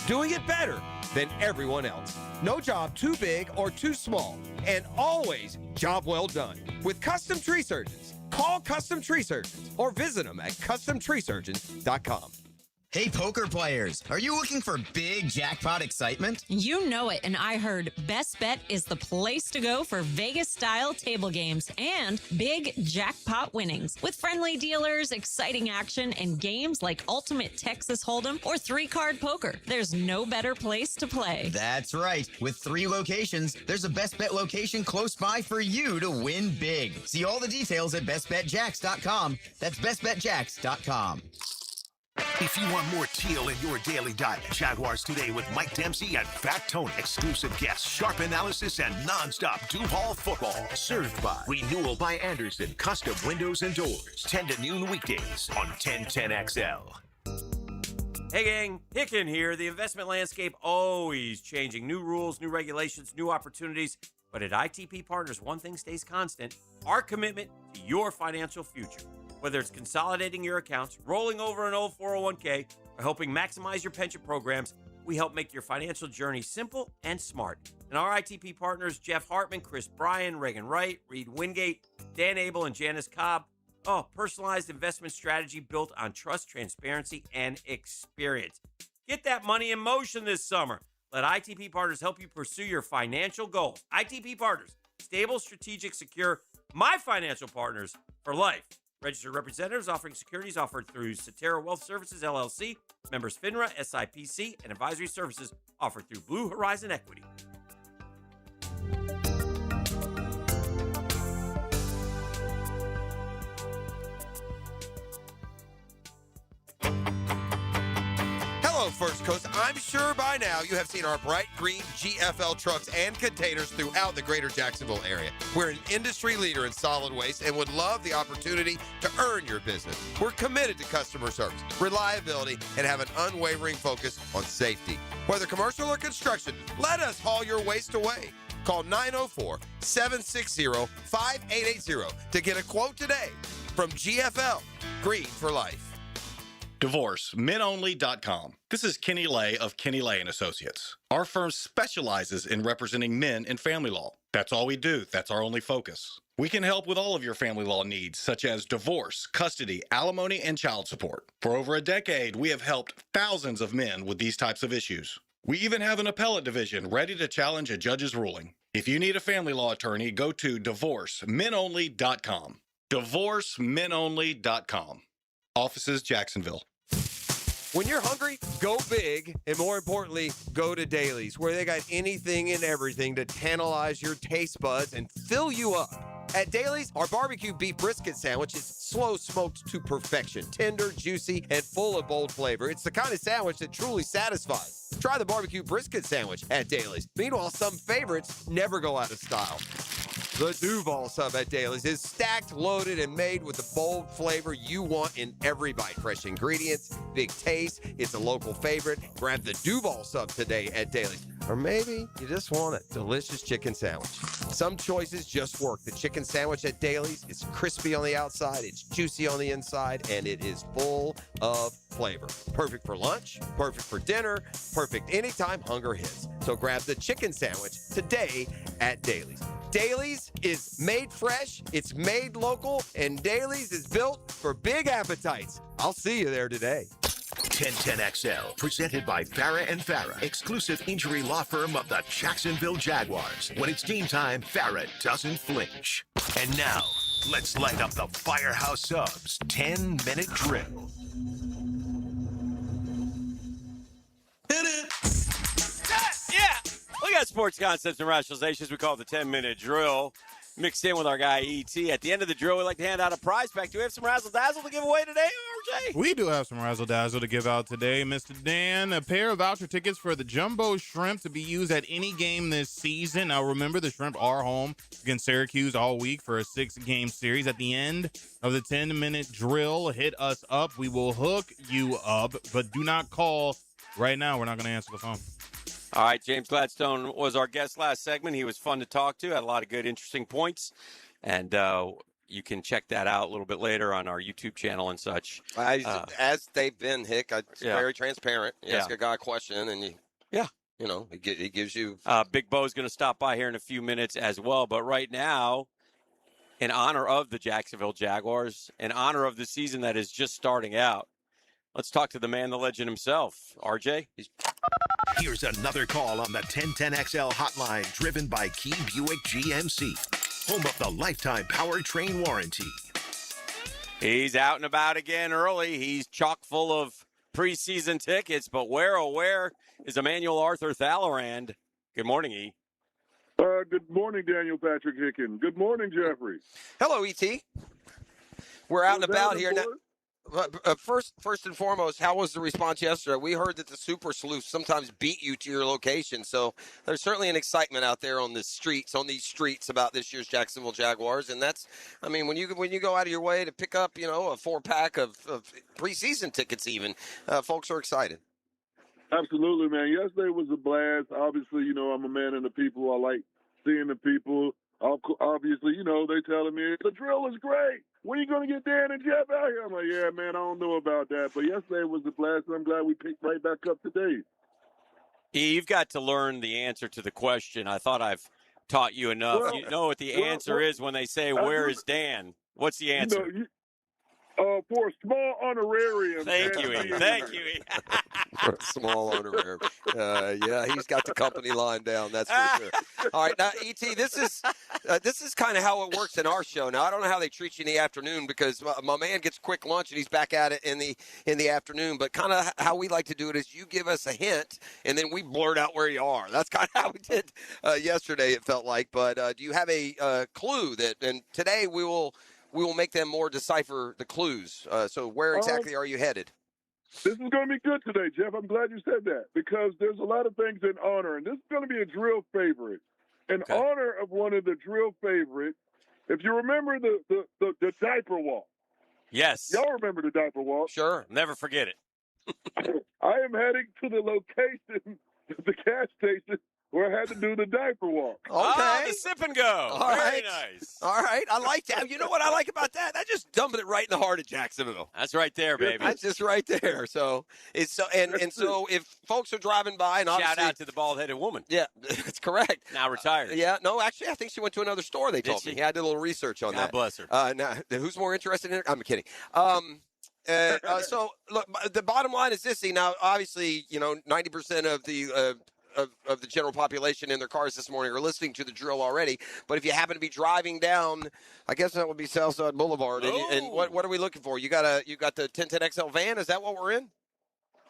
doing it better than everyone else. No job too big or too small, and always job well done. With Custom Tree Surgeons, call Custom Tree Surgeons or visit them at CustomTreeSurgeons.com. Hey, poker players, are you looking for big jackpot excitement? You know it, and I heard Best Bet is the place to go for Vegas-style table games and big jackpot winnings. With friendly dealers, exciting action, and games like Ultimate Texas Hold'em or 3-card poker, there's no better place to play. That's right. With 3 locations, there's a Best Bet location close by for you to win big. See all the details at bestbetjacks.com. That's bestbetjacks.com. If you want more teal in your daily diet, Jaguars Today with Mike Dempsey and Fat Tony. Exclusive guests, sharp analysis, and nonstop Duval football. Served by Renewal by Anderson, custom windows and doors. 10 to noon weekdays on 1010XL. Hey gang, Hicken here. The investment landscape always changing. New rules, new regulations, new opportunities. But at ITP Partners, one thing stays constant: our commitment to your financial future. Whether it's consolidating your accounts, rolling over an old 401k, or helping maximize your pension programs, we help make your financial journey simple and smart. And our ITP partners, Jeff Hartman, Chris Bryan, Reagan Wright, Reed Wingate, Dan Abel, and Janice Cobb. Personalized investment strategy built on trust, transparency, and experience. Get that money in motion this summer. Let ITP Partners help you pursue your financial goals. ITP Partners, stable, strategic, secure, my financial partners for life. Registered representatives offering securities offered through Cetera Wealth Services, LLC, members FINRA, SIPC, and advisory services offered through Blue Horizon Equity. Hello, First Coast. I'm sure by now you have seen our bright green GFL trucks and containers throughout the greater Jacksonville area. We're an industry leader in solid waste and would love the opportunity to earn your business. We're committed to customer service, reliability, and have an unwavering focus on safety. Whether commercial or construction, let us haul your waste away. Call 904-760-5880 to get a quote today from GFL, Green for Life. DivorceMenOnly.com. This is Kenny Lay of Kenny Lay & Associates. Our firm specializes in representing men in family law. That's all we do. That's our only focus. We can help with all of your family law needs, such as divorce, custody, alimony, and child support. For over a decade, we have helped thousands of men with these types of issues. We even have an appellate division ready to challenge a judge's ruling. If you need a family law attorney, go to DivorceMenOnly.com. DivorceMenOnly.com. Offices, Jacksonville. When you're hungry, go big, and more importantly, go to Dailies, where they got anything and everything to tantalize your taste buds and fill you up. At Dailies, our barbecue beef brisket sandwich is slow smoked to perfection, tender, juicy, and full of bold flavor. It's the kind of sandwich that truly satisfies. Try the barbecue brisket sandwich at Dailies. Meanwhile, some favorites never go out of style. The Duval sub at Dailies is stacked, loaded, and made with the bold flavor you want in every bite. Fresh ingredients, big taste. It's a local favorite. Grab the Duval sub today at Dailies. Or maybe you just want a delicious chicken sandwich. Some choices just work. The chicken sandwich at Dailies is crispy on the outside, it's juicy on the inside, and it is full of flavor. Perfect for lunch, perfect for dinner, perfect anytime hunger hits. So grab the chicken sandwich today at Dailies. Dailies is made fresh, it's made local, and Dailies is built for big appetites. I'll see you there today. 1010XL, presented by Farah and Farah, exclusive injury law firm of the Jacksonville Jaguars. When it's game time, Farah doesn't flinch. And now, let's light up the Firehouse Subs 10-minute drill. Hit it! Yeah! We got sports concepts and rationalizations. We call it the 10-minute drill. Mixed in with our guy, E.T. At the end of the drill, we like to hand out a prize pack. Do we have some razzle-dazzle to give away today, RJ? We do have some razzle-dazzle to give out today, Mr. Dan. A pair of voucher tickets for the Jumbo Shrimp to be used at any game this season. Now, remember, the Shrimp are home against Syracuse all week for a 6-game series. At the end of the 10-minute drill, hit us up. We will hook you up, but do not call right now. We're not going to answer the phone. All right, James Gladstone was our guest last segment. He was fun to talk to, had a lot of good, interesting points. And you can check that out a little bit later on our YouTube channel and such. As they've been, Hick, it's very transparent. You ask Yeah. a guy a question, and he gives you. Big Bo's going to stop by here in a few minutes as well. But right now, in honor of the Jacksonville Jaguars, in honor of the season that is just starting out, let's talk to the man, the legend himself, RJ. Here's another call on the 1010XL hotline, driven by Key Buick GMC, home of the lifetime powertrain warranty. He's out and about again early. He's chock full of preseason tickets, but where, oh, where is Emmanuel Arthur Thalorand? Good morning, E. Good morning, Daniel Patrick Hicken. Good morning, Jeffrey. Hello, E.T. We're out and about here now. First and foremost, how was the response yesterday? We heard that the super sleuths sometimes beat you to your location, so there's certainly an excitement out there on these streets about this year's Jacksonville Jaguars, and that's, I mean, when you go out of your way to pick up, a 4-pack of preseason tickets, even folks are excited. Absolutely, man. Yesterday was a blast. Obviously, I'm a man of the people. I like seeing the people. Obviously, they telling me the drill is great. When are you going to get Dan and Jeff out here? I'm like, yeah, man, I don't know about that. But yesterday was a blast, and I'm glad we picked right back up today. You've got to learn the answer to the question. I thought I've taught you enough. Well, you know what the answer is when they say, where is Dan? What's the answer? For a small honorarium. Thank you, E. Thank you, E. For a small honorarium. Yeah, he's got the company line down, that's for sure. All right, now, E.T., this is kind of how it works in our show. Now, I don't know how they treat you in the afternoon because my man gets quick lunch and he's back at it in the afternoon. But kind of how we like to do it is you give us a hint and then we blurt out where you are. That's kind of how we did yesterday, it felt like. But do you have a clue and today we will make them more decipher the clues. So where exactly are you headed? This is going to be good today, Jeff. I'm glad you said that because there's a lot of things in honor, and this is going to be a drill favorite. In honor of one of the drill favorites, if you remember the diaper walk. Yes. Y'all remember the diaper walk? Sure. Never forget it. I am heading to the location, the gas station, where I had to do the diaper walk. Okay. Oh, the sip and go. All Very right. nice. All right. I like that. You know what I like about that? That just dumping it right in the heart of Jacksonville. That's right there, baby. That's just right there. So it's so and so if folks are driving by and Shout obviously, out to the bald-headed woman. yeah, that's correct. Now retired. Yeah, no, actually, I think she went to another store. They told me. she? Yeah, I did a little research on God that. bless her. Now, who's more interested in it? I'm kidding. So look, the bottom line is this. See, now obviously, 90% of the of the general population in their cars this morning are listening to the drill already. But if you happen to be driving down, I guess that would be Southside Boulevard. And what are we looking for? You got the 1010XL van? Is that what we're in?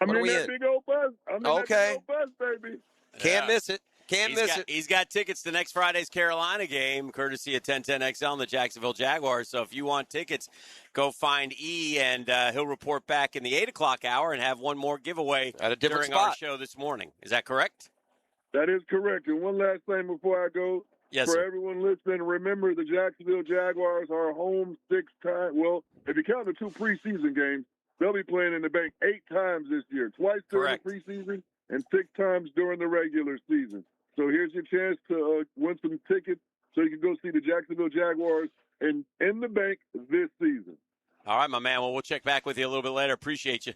I'm What are in we that in? big old bus. I'm in that Okay. big old bus, baby. Can't miss it. Can't miss it. He's got tickets to next Friday's Carolina game, courtesy of 1010XL and the Jacksonville Jaguars. So if you want tickets, go find E, and he'll report back in the 8 o'clock hour and have one more giveaway at a different during our spot. show this morning. Is that correct? That is correct. And one last thing before I go. Yes, For sir. everyone listening, remember the Jacksonville Jaguars are home 6 times. Well, if you count the 2 preseason games, they'll be playing in the bank 8 times this year. Twice during the preseason and 6 times during the regular season. So here's your chance to win some tickets so you can go see the Jacksonville Jaguars in the bank this season. All right, my man. Well, we'll check back with you a little bit later. Appreciate you.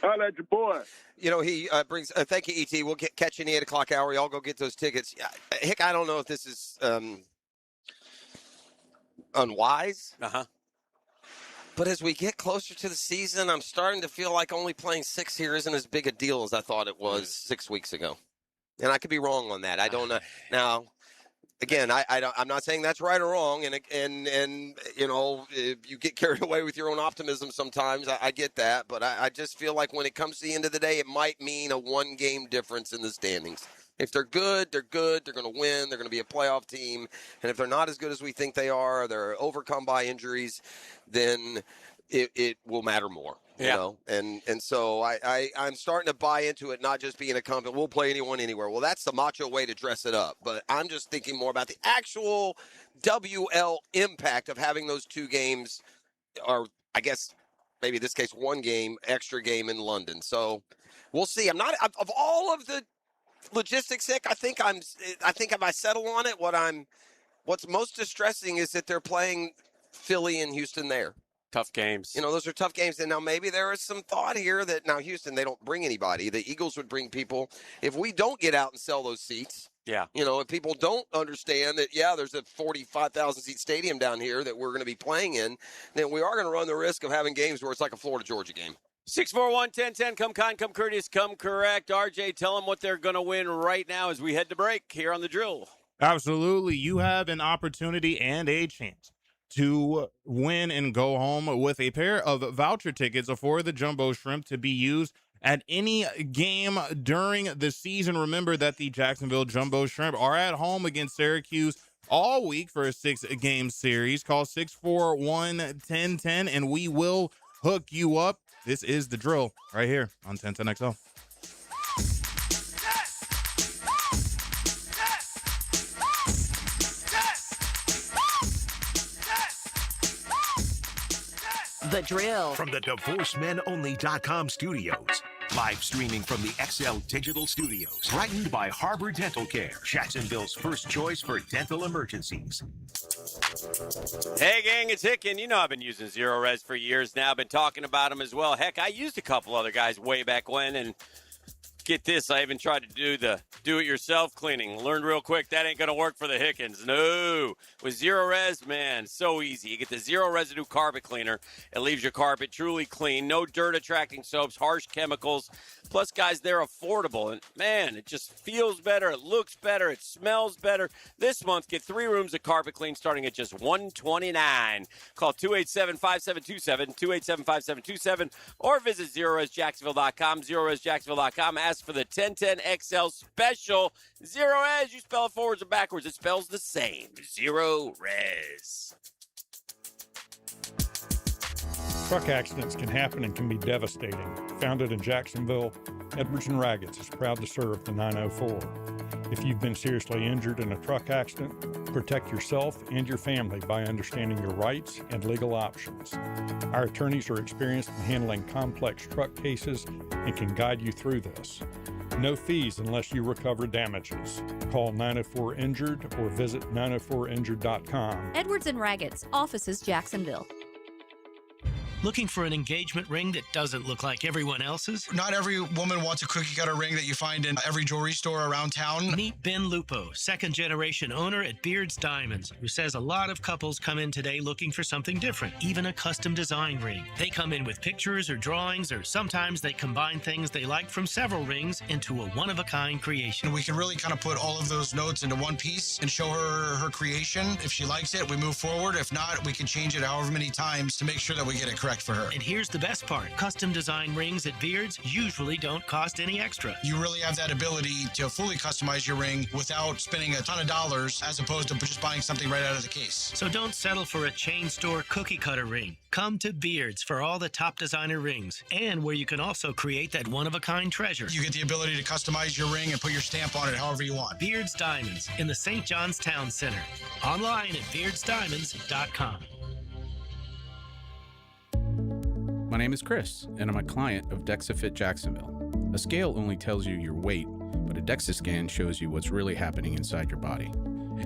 I like your boy. He brings. Thank you, ET. We'll catch you in the 8 o'clock hour. Y'all go get those tickets. Hick, I don't know if this is unwise. But as we get closer to the season, I'm starting to feel like only playing 6 here isn't as big a deal as I thought it was 6 weeks ago. And I could be wrong on that. I don't know. Now, again, I'm not saying that's right or wrong. And if you get carried away with your own optimism sometimes. I get that. But I just feel like when it comes to the end of the day, it might mean a 1-game difference in the standings. If they're good, they're good. They're going to win. They're going to be a playoff team. And if they're not as good as we think they are, they're overcome by injuries, then it will matter more. You know? And so I'm starting to buy into it, not just being a company. We'll play anyone anywhere. Well, that's the macho way to dress it up. But I'm just thinking more about the actual WL impact of having those 2 games, or I guess maybe in this case 1 game, extra game in London. So we'll see. I'm not of all of the logistics, Nick, I think if I settle on it, what's most distressing is that they're playing Philly and Houston there. Tough games. Those are tough games. And now maybe there is some thought here that now Houston, they don't bring anybody. The Eagles would bring people. If we don't get out and sell those seats, if people don't understand that, there's a 45,000 seat stadium down here that we're going to be playing in, then we are going to run the risk of having games where it's like a Florida-Georgia game. 641-1010, come kind, come courteous, come correct. RJ, tell them what they're going to win right now as we head to break here on The Drill. Absolutely. You have an opportunity and a chance to win and go home with a pair of voucher tickets for the Jumbo Shrimp to be used at any game during the season. Remember that the Jacksonville Jumbo Shrimp are at home against Syracuse all week for a 6-game series. Call 641-1010 and we will hook you up. This is The Drill right here on 1010XL. The Drill. From the DivorceMenOnly.com studios. Live streaming from the XL Digital Studios. Brightened by Harbor Dental Care. Jacksonville's first choice for dental emergencies. Hey, gang, it's Hick, and I've been using Zero Res for years now. I've been talking about them as well. Heck, I used a couple other guys way back when, and get this, I even tried to do the do-it-yourself cleaning. Learned real quick that ain't going to work for the Hickens. No. With Zero Res, man, so easy. You get the Zero Residue Carpet Cleaner. It leaves your carpet truly clean. No dirt-attracting soaps, harsh chemicals. Plus, guys, they're affordable. And, man, it just feels better. It looks better. It smells better. This month, get 3 rooms of carpet clean starting at just $129. Call 287-5727, 287-5727, or visit ZeroResJacksonville.com, ZeroResJacksonville.com. Ask for the 1010XL special. Zero Res, you spell it forwards or backwards, it spells the same. Zero Res. Truck accidents can happen and can be devastating. Founded in Jacksonville, Edwards and Raggets is proud to serve the 904. If you've been seriously injured in a truck accident, protect yourself and your family by understanding your rights and legal options. Our attorneys are experienced in handling complex truck cases and can guide you through this. No fees unless you recover damages. Call 904-INJURED or visit 904injured.com. Edwards and Raggets, offices Jacksonville. Looking for an engagement ring that doesn't look like everyone else's? Not every woman wants a cookie cutter ring that you find in every jewelry store around town. Meet Ben Lupo, second-generation owner at Beard's Diamonds, who says a lot of couples come in today looking for something different, even a custom design ring. They come in with pictures or drawings, or sometimes they combine things they like from several rings into a one-of-a-kind creation. And we can really kind of put all of those notes into one piece and show her her creation. If she likes it, we move forward. If not, we can change it however many times to make sure that we get it correct for her. And here's the best part. Custom design rings at Beard's usually don't cost any extra. You really have that ability to fully customize your ring without spending a ton of dollars as opposed to just buying something right out of the case. So don't settle for a chain store cookie cutter ring. Come to Beard's for all the top designer rings, and where you can also create that one-of-a-kind treasure. You get the ability to customize your ring and put your stamp on it however you want. Beard's Diamonds in the St. John's Town Center. Online at beardsdiamonds.com. My name is Chris, and I'm a client of DexaFit Jacksonville. A scale only tells you your weight, but a DEXA scan shows you what's really happening inside your body.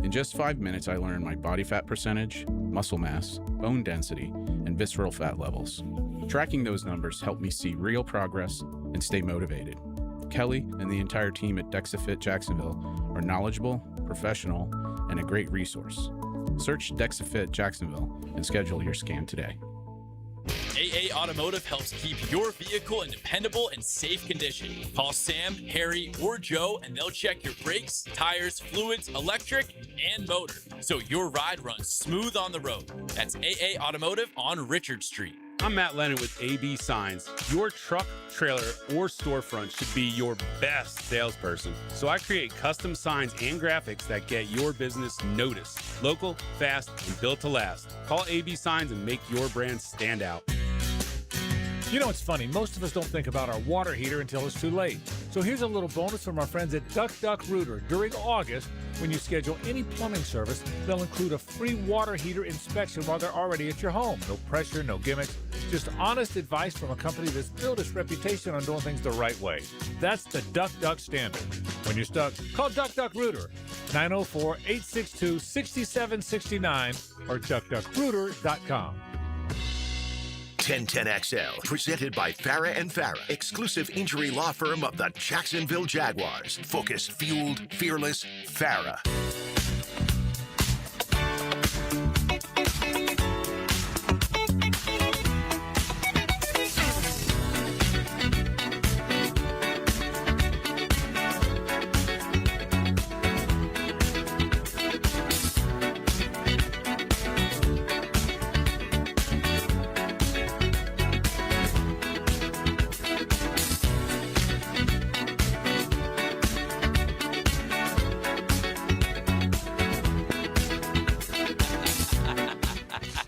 In just 5 minutes, I learned my body fat percentage, muscle mass, bone density, and visceral fat levels. Tracking those numbers helped me see real progress and stay motivated. Kelly and the entire team at DexaFit Jacksonville are knowledgeable, professional, and a great resource. Search DexaFit Jacksonville and schedule your scan today. AA Automotive helps keep your vehicle in dependable and safe condition. Call Sam, Harry, or Joe, and they'll check your brakes, tires, fluids, electric, and motor, so your ride runs smooth on the road. That's AA Automotive on Richard Street. I'm Matt Lennon with AB Signs. Your truck, trailer, or storefront should be your best salesperson. So I create custom signs and graphics that get your business noticed. Local, fast, and built to last. Call AB Signs and make your brand stand out. You know, it's funny. Most of us don't think about our water heater until it's too late. So here's a little bonus from our friends at Duck Duck Rooter. During August, when you schedule any plumbing service, they'll include a free water heater inspection while they're already at your home. No pressure, no gimmicks, just honest advice from a company that's built its reputation on doing things the right way. That's the Duck Duck standard. When you're stuck, call Duck Duck Rooter, 904-862-6769 or duckduckrooter.com. 1010XL, presented by Farah & Farah, exclusive injury law firm of the Jacksonville Jaguars. Focused, fueled, fearless, Farah.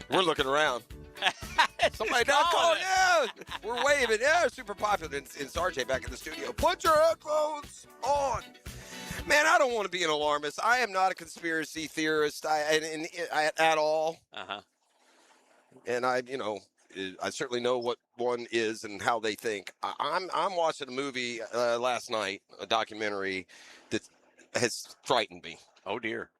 We're looking around. Somebody down calling. Yeah, we're waving. Yeah, super popular in Sarge back in the studio. Put your headphones on. Man, I don't want to be an alarmist. I am not a conspiracy theorist at all. Uh-huh. And I certainly know what one is and how they think. I'm watching a movie last night, a documentary that has frightened me. Oh, dear.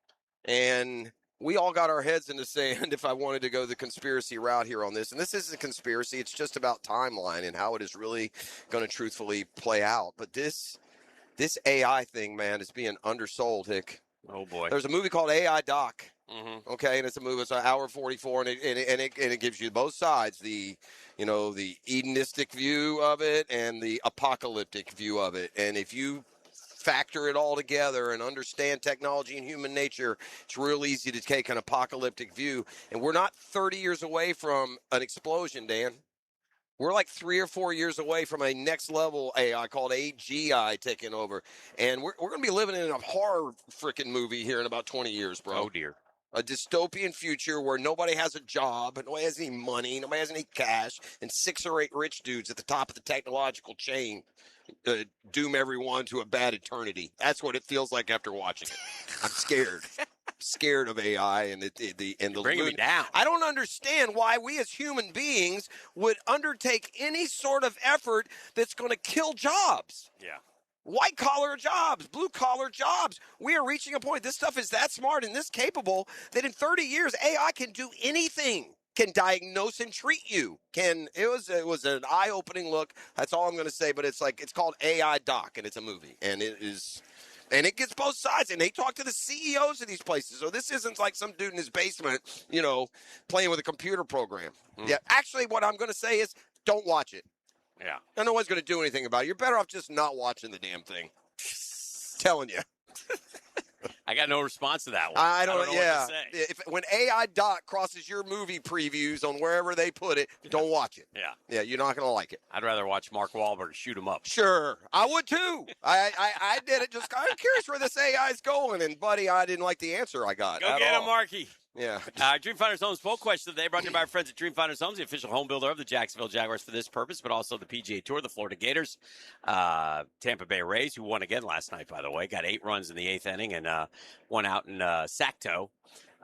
And we all got our heads in the sand if I wanted to go the conspiracy route here on this. And this isn't a conspiracy. It's just about timeline and how it is really going to truthfully play out. But this AI thing, man, is being undersold, Hick. Oh, boy. There's a movie called AI Doc. Mm-hmm. Okay, and it's a movie. It's an hour 44, and it gives you both sides, the hedonistic view of it and the apocalyptic view of it. And if you factor it all together and understand technology and human nature, it's real easy to take an apocalyptic view. And we're not 30 years away from an explosion, Dan. We're like 3 or 4 years away from a next level AI called AGI taking over. And we're going to be living in a horror freaking movie here in about 20 years, bro. Oh, dear. A dystopian future where nobody has a job, nobody has any money, nobody has any cash, and 6 or 8 rich dudes at the top of the technological chain doom everyone to a bad eternity. That's what it feels like after watching it. I'm scared. Scared of AI and the bringing me down. I don't understand why we as human beings would undertake any sort of effort that's going to kill jobs. Yeah. White collar jobs, blue collar jobs. We are reaching a point. This stuff is that smart and this capable that in 30 years AI can do anything. Can diagnose and treat you. It was an eye-opening look. That's all I'm going to say. But it's called AI Doc, and it's a movie, and it is. And it gets both sides, and they talk to the CEOs of these places. So this isn't like some dude in his basement, playing with a computer program. Yeah, actually, what I'm going to say is don't watch it. Yeah. No one's going to do anything about it. You're better off just not watching the damn thing. Telling you. I got no response to that one. I don't know what to say. When AI Doc crosses your movie previews on wherever they put it, don't watch it. Yeah. Yeah, you're not going to like it. I'd rather watch Mark Wahlberg shoot him up. Sure. I would too. I did it just kind of curious where this AI is going. And, buddy, I didn't like the answer I got. Go get him, Marky. Yeah. Dreamfinders Homes poll question of the day brought to you by our friends at Dreamfinders Homes, the official home builder of the Jacksonville Jaguars for this purpose, but also the PGA Tour, the Florida Gators, Tampa Bay Rays, who won again last night, by the way, got 8 runs in the 8th inning and won out in Sacto.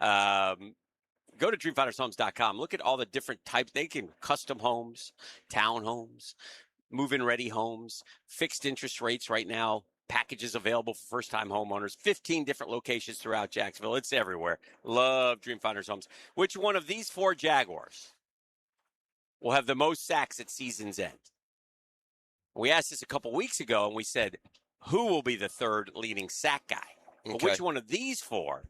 Go to dreamfindershomes.com. Look at all the different types. They can custom homes, townhomes, move-in ready homes, fixed interest rates right now. Packages available for first-time homeowners. 15 different locations throughout Jacksonville. It's everywhere. Love Dreamfinders Homes. Which one of these 4 Jaguars will have the most sacks at season's end? We asked this a couple weeks ago, and we said, who will be the 3rd leading sack guy? Well, which one of these 4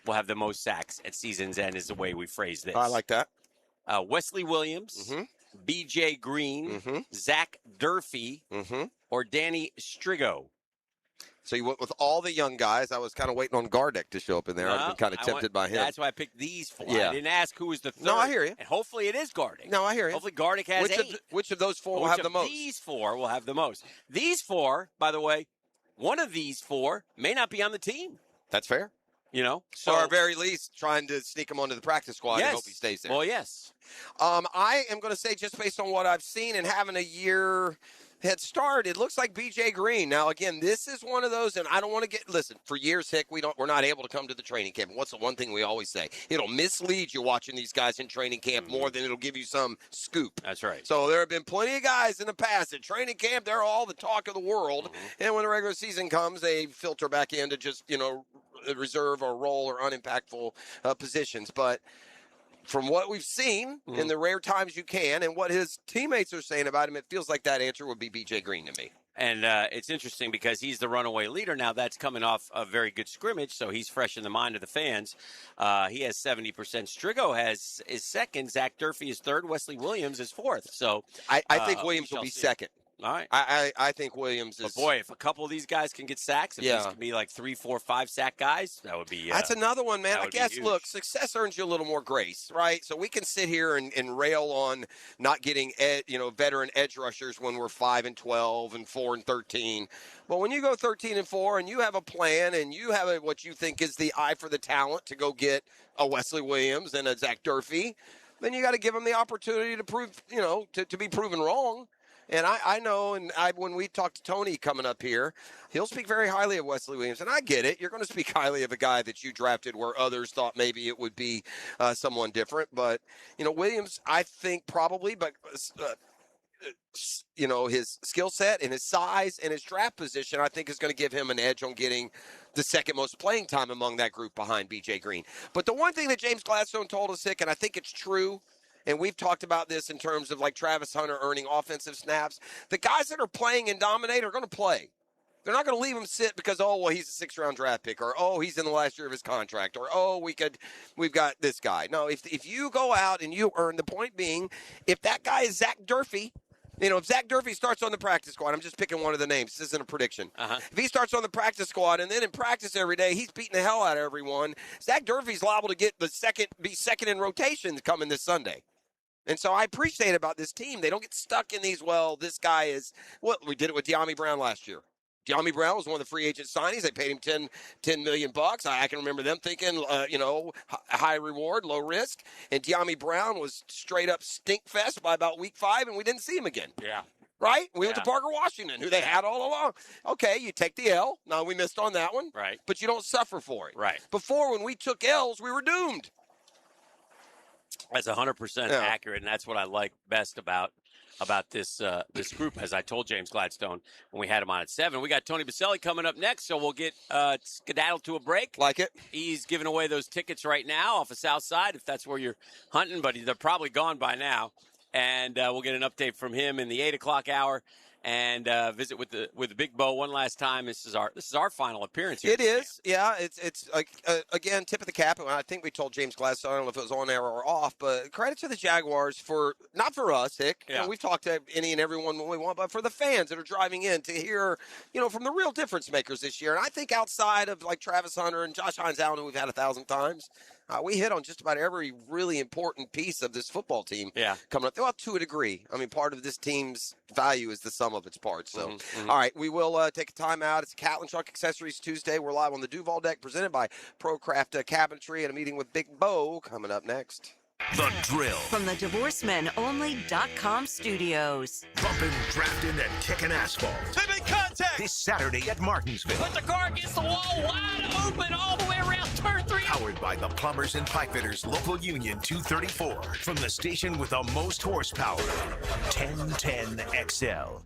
will have the most sacks at season's end is the way we phrase this. I like that. Wesley Williams, B.J. Green, Zach Durfee, or Danny Strigo. So you went with all the young guys. I was kind of waiting on Gardeck to show up in there. I've been kind of tempted by him. That's why I picked these 4. Yeah. I didn't ask who was the 3rd. No, I hear you. And hopefully it is Gardeck. No, I hear you. Hopefully Gardeck has 8. Which of those 4 will have the most? These 4 will have the most. These 4, by the way, one of these 4 may not be on the team. That's fair. So or at very least, trying to sneak him onto the practice squad and hope he stays there. Well, yes. I am going to say, just based on what I've seen and having a year head start, it looks like B.J. Green. Now, again, this is one of those, and I don't want to listen, for years, Hick, we're not able to come to the training camp. What's the one thing we always say? It'll mislead you watching these guys in training camp more than it'll give you some scoop. That's right. So there have been plenty of guys in the past at training camp. They're all the talk of the world. And when the regular season comes, they filter back into just, reserve or role or unimpactful positions. But from what we've seen in the rare times you can and what his teammates are saying about him, it feels like that answer would be B.J. Green to me. And it's interesting because he's the runaway leader now. That's coming off a very good scrimmage, so he's fresh in the mind of the fans. He has 70%. Strigo is second. Zach Durfee is third. Wesley Williams is fourth. So I think Williams will be second. All right. I think Williams is. But boy, if a couple of these guys can get sacks, if these can be like 3, 4, 5 sack guys, that would be. That's another one, man. I guess, look, success earns you a little more grace, right? So we can sit here and rail on not getting, veteran edge rushers when we're 5-12 and 4-13. But when you go 13-4 and you have a plan and you have what you think is the eye for the talent to go get a Wesley Williams and a Zach Durfee, then you got to give them the opportunity to prove, to be proven wrong. And I know, and when we talk to Tony coming up here, he'll speak very highly of Wesley Williams. And I get it. You're going to speak highly of a guy that you drafted where others thought maybe it would be someone different. But, Williams, I think probably, but, his skill set and his size and his draft position, I think is going to give him an edge on getting the second most playing time among that group behind B.J. Green. But the one thing that James Gladstone told us, Hick, and I think it's true, and we've talked about this in terms of like Travis Hunter earning offensive snaps. The guys that are playing and dominate are going to play. They're not going to leave him sit because, he's a 6th-round draft pick, or, he's in the last year of his contract, or, we've got this guy. No, if you go out and you earn, the point being, if that guy is Zach Durfee, if Zach Durfee starts on the practice squad, I'm just picking one of the names. This isn't a prediction. If he starts on the practice squad and then in practice every day, he's beating the hell out of everyone, Zach Durfee's liable to be second in rotation coming this Sunday. And so I appreciate about this team. They don't get stuck in these, this guy is, we did it with De'Ami Brown last year. De'Ami Brown was one of the free agent signings. They paid him $10 million. I can remember them thinking, high reward, low risk. And De'Ami Brown was straight up stink fest by about week 5, and we didn't see him again. Yeah. Right? We went to Parker Washington, who they had all along. Okay, you take the L. No, we missed on that one. Right. But you don't suffer for it. Right. Before, when we took L's, we were doomed. That's 100% accurate, and that's what I like best about this group. As I told James Gladstone when we had him on at 7, we got Tony Baselli coming up next, so we'll get skedaddle to a break. Like it. He's giving away those tickets right now off of South Side, if that's where you're hunting, but they're probably gone by now. And we'll get an update from him in the 8 o'clock hour, and visit with the Big Bo one last time. This is our final appearance here. It is, yeah. It's like again, tip of the cap. I think we told James Gladstone, I don't know if it was on air or off, but credit to the Jaguars for not for us, Hick. Yeah. You know, we've talked to any and everyone when we want, but for the fans that are driving in to hear, from the real difference makers this year. And I think outside of like Travis Hunter and Josh Hines Allen, who we've had 1,000 times. We hit on just about every really important piece of this football team coming up. Well, to a degree. I mean, part of this team's value is the sum of its parts. So, all right, we will take a time out. It's Catlin Truck Accessories Tuesday. We're live on the Duval deck, presented by ProCraft Cabinetry, and a meeting with Big Bo coming up next. The Drill. From the DivorceMenOnly.com studios. Bumping, drafting, and kicking asphalt. Tipping contact! This Saturday at Martinsville. Put the car against the wall, wide open, all the way around turn 3. Powered by the Plumbers and Pipefitters Local Union 234. From the station with the most horsepower, 1010 XL.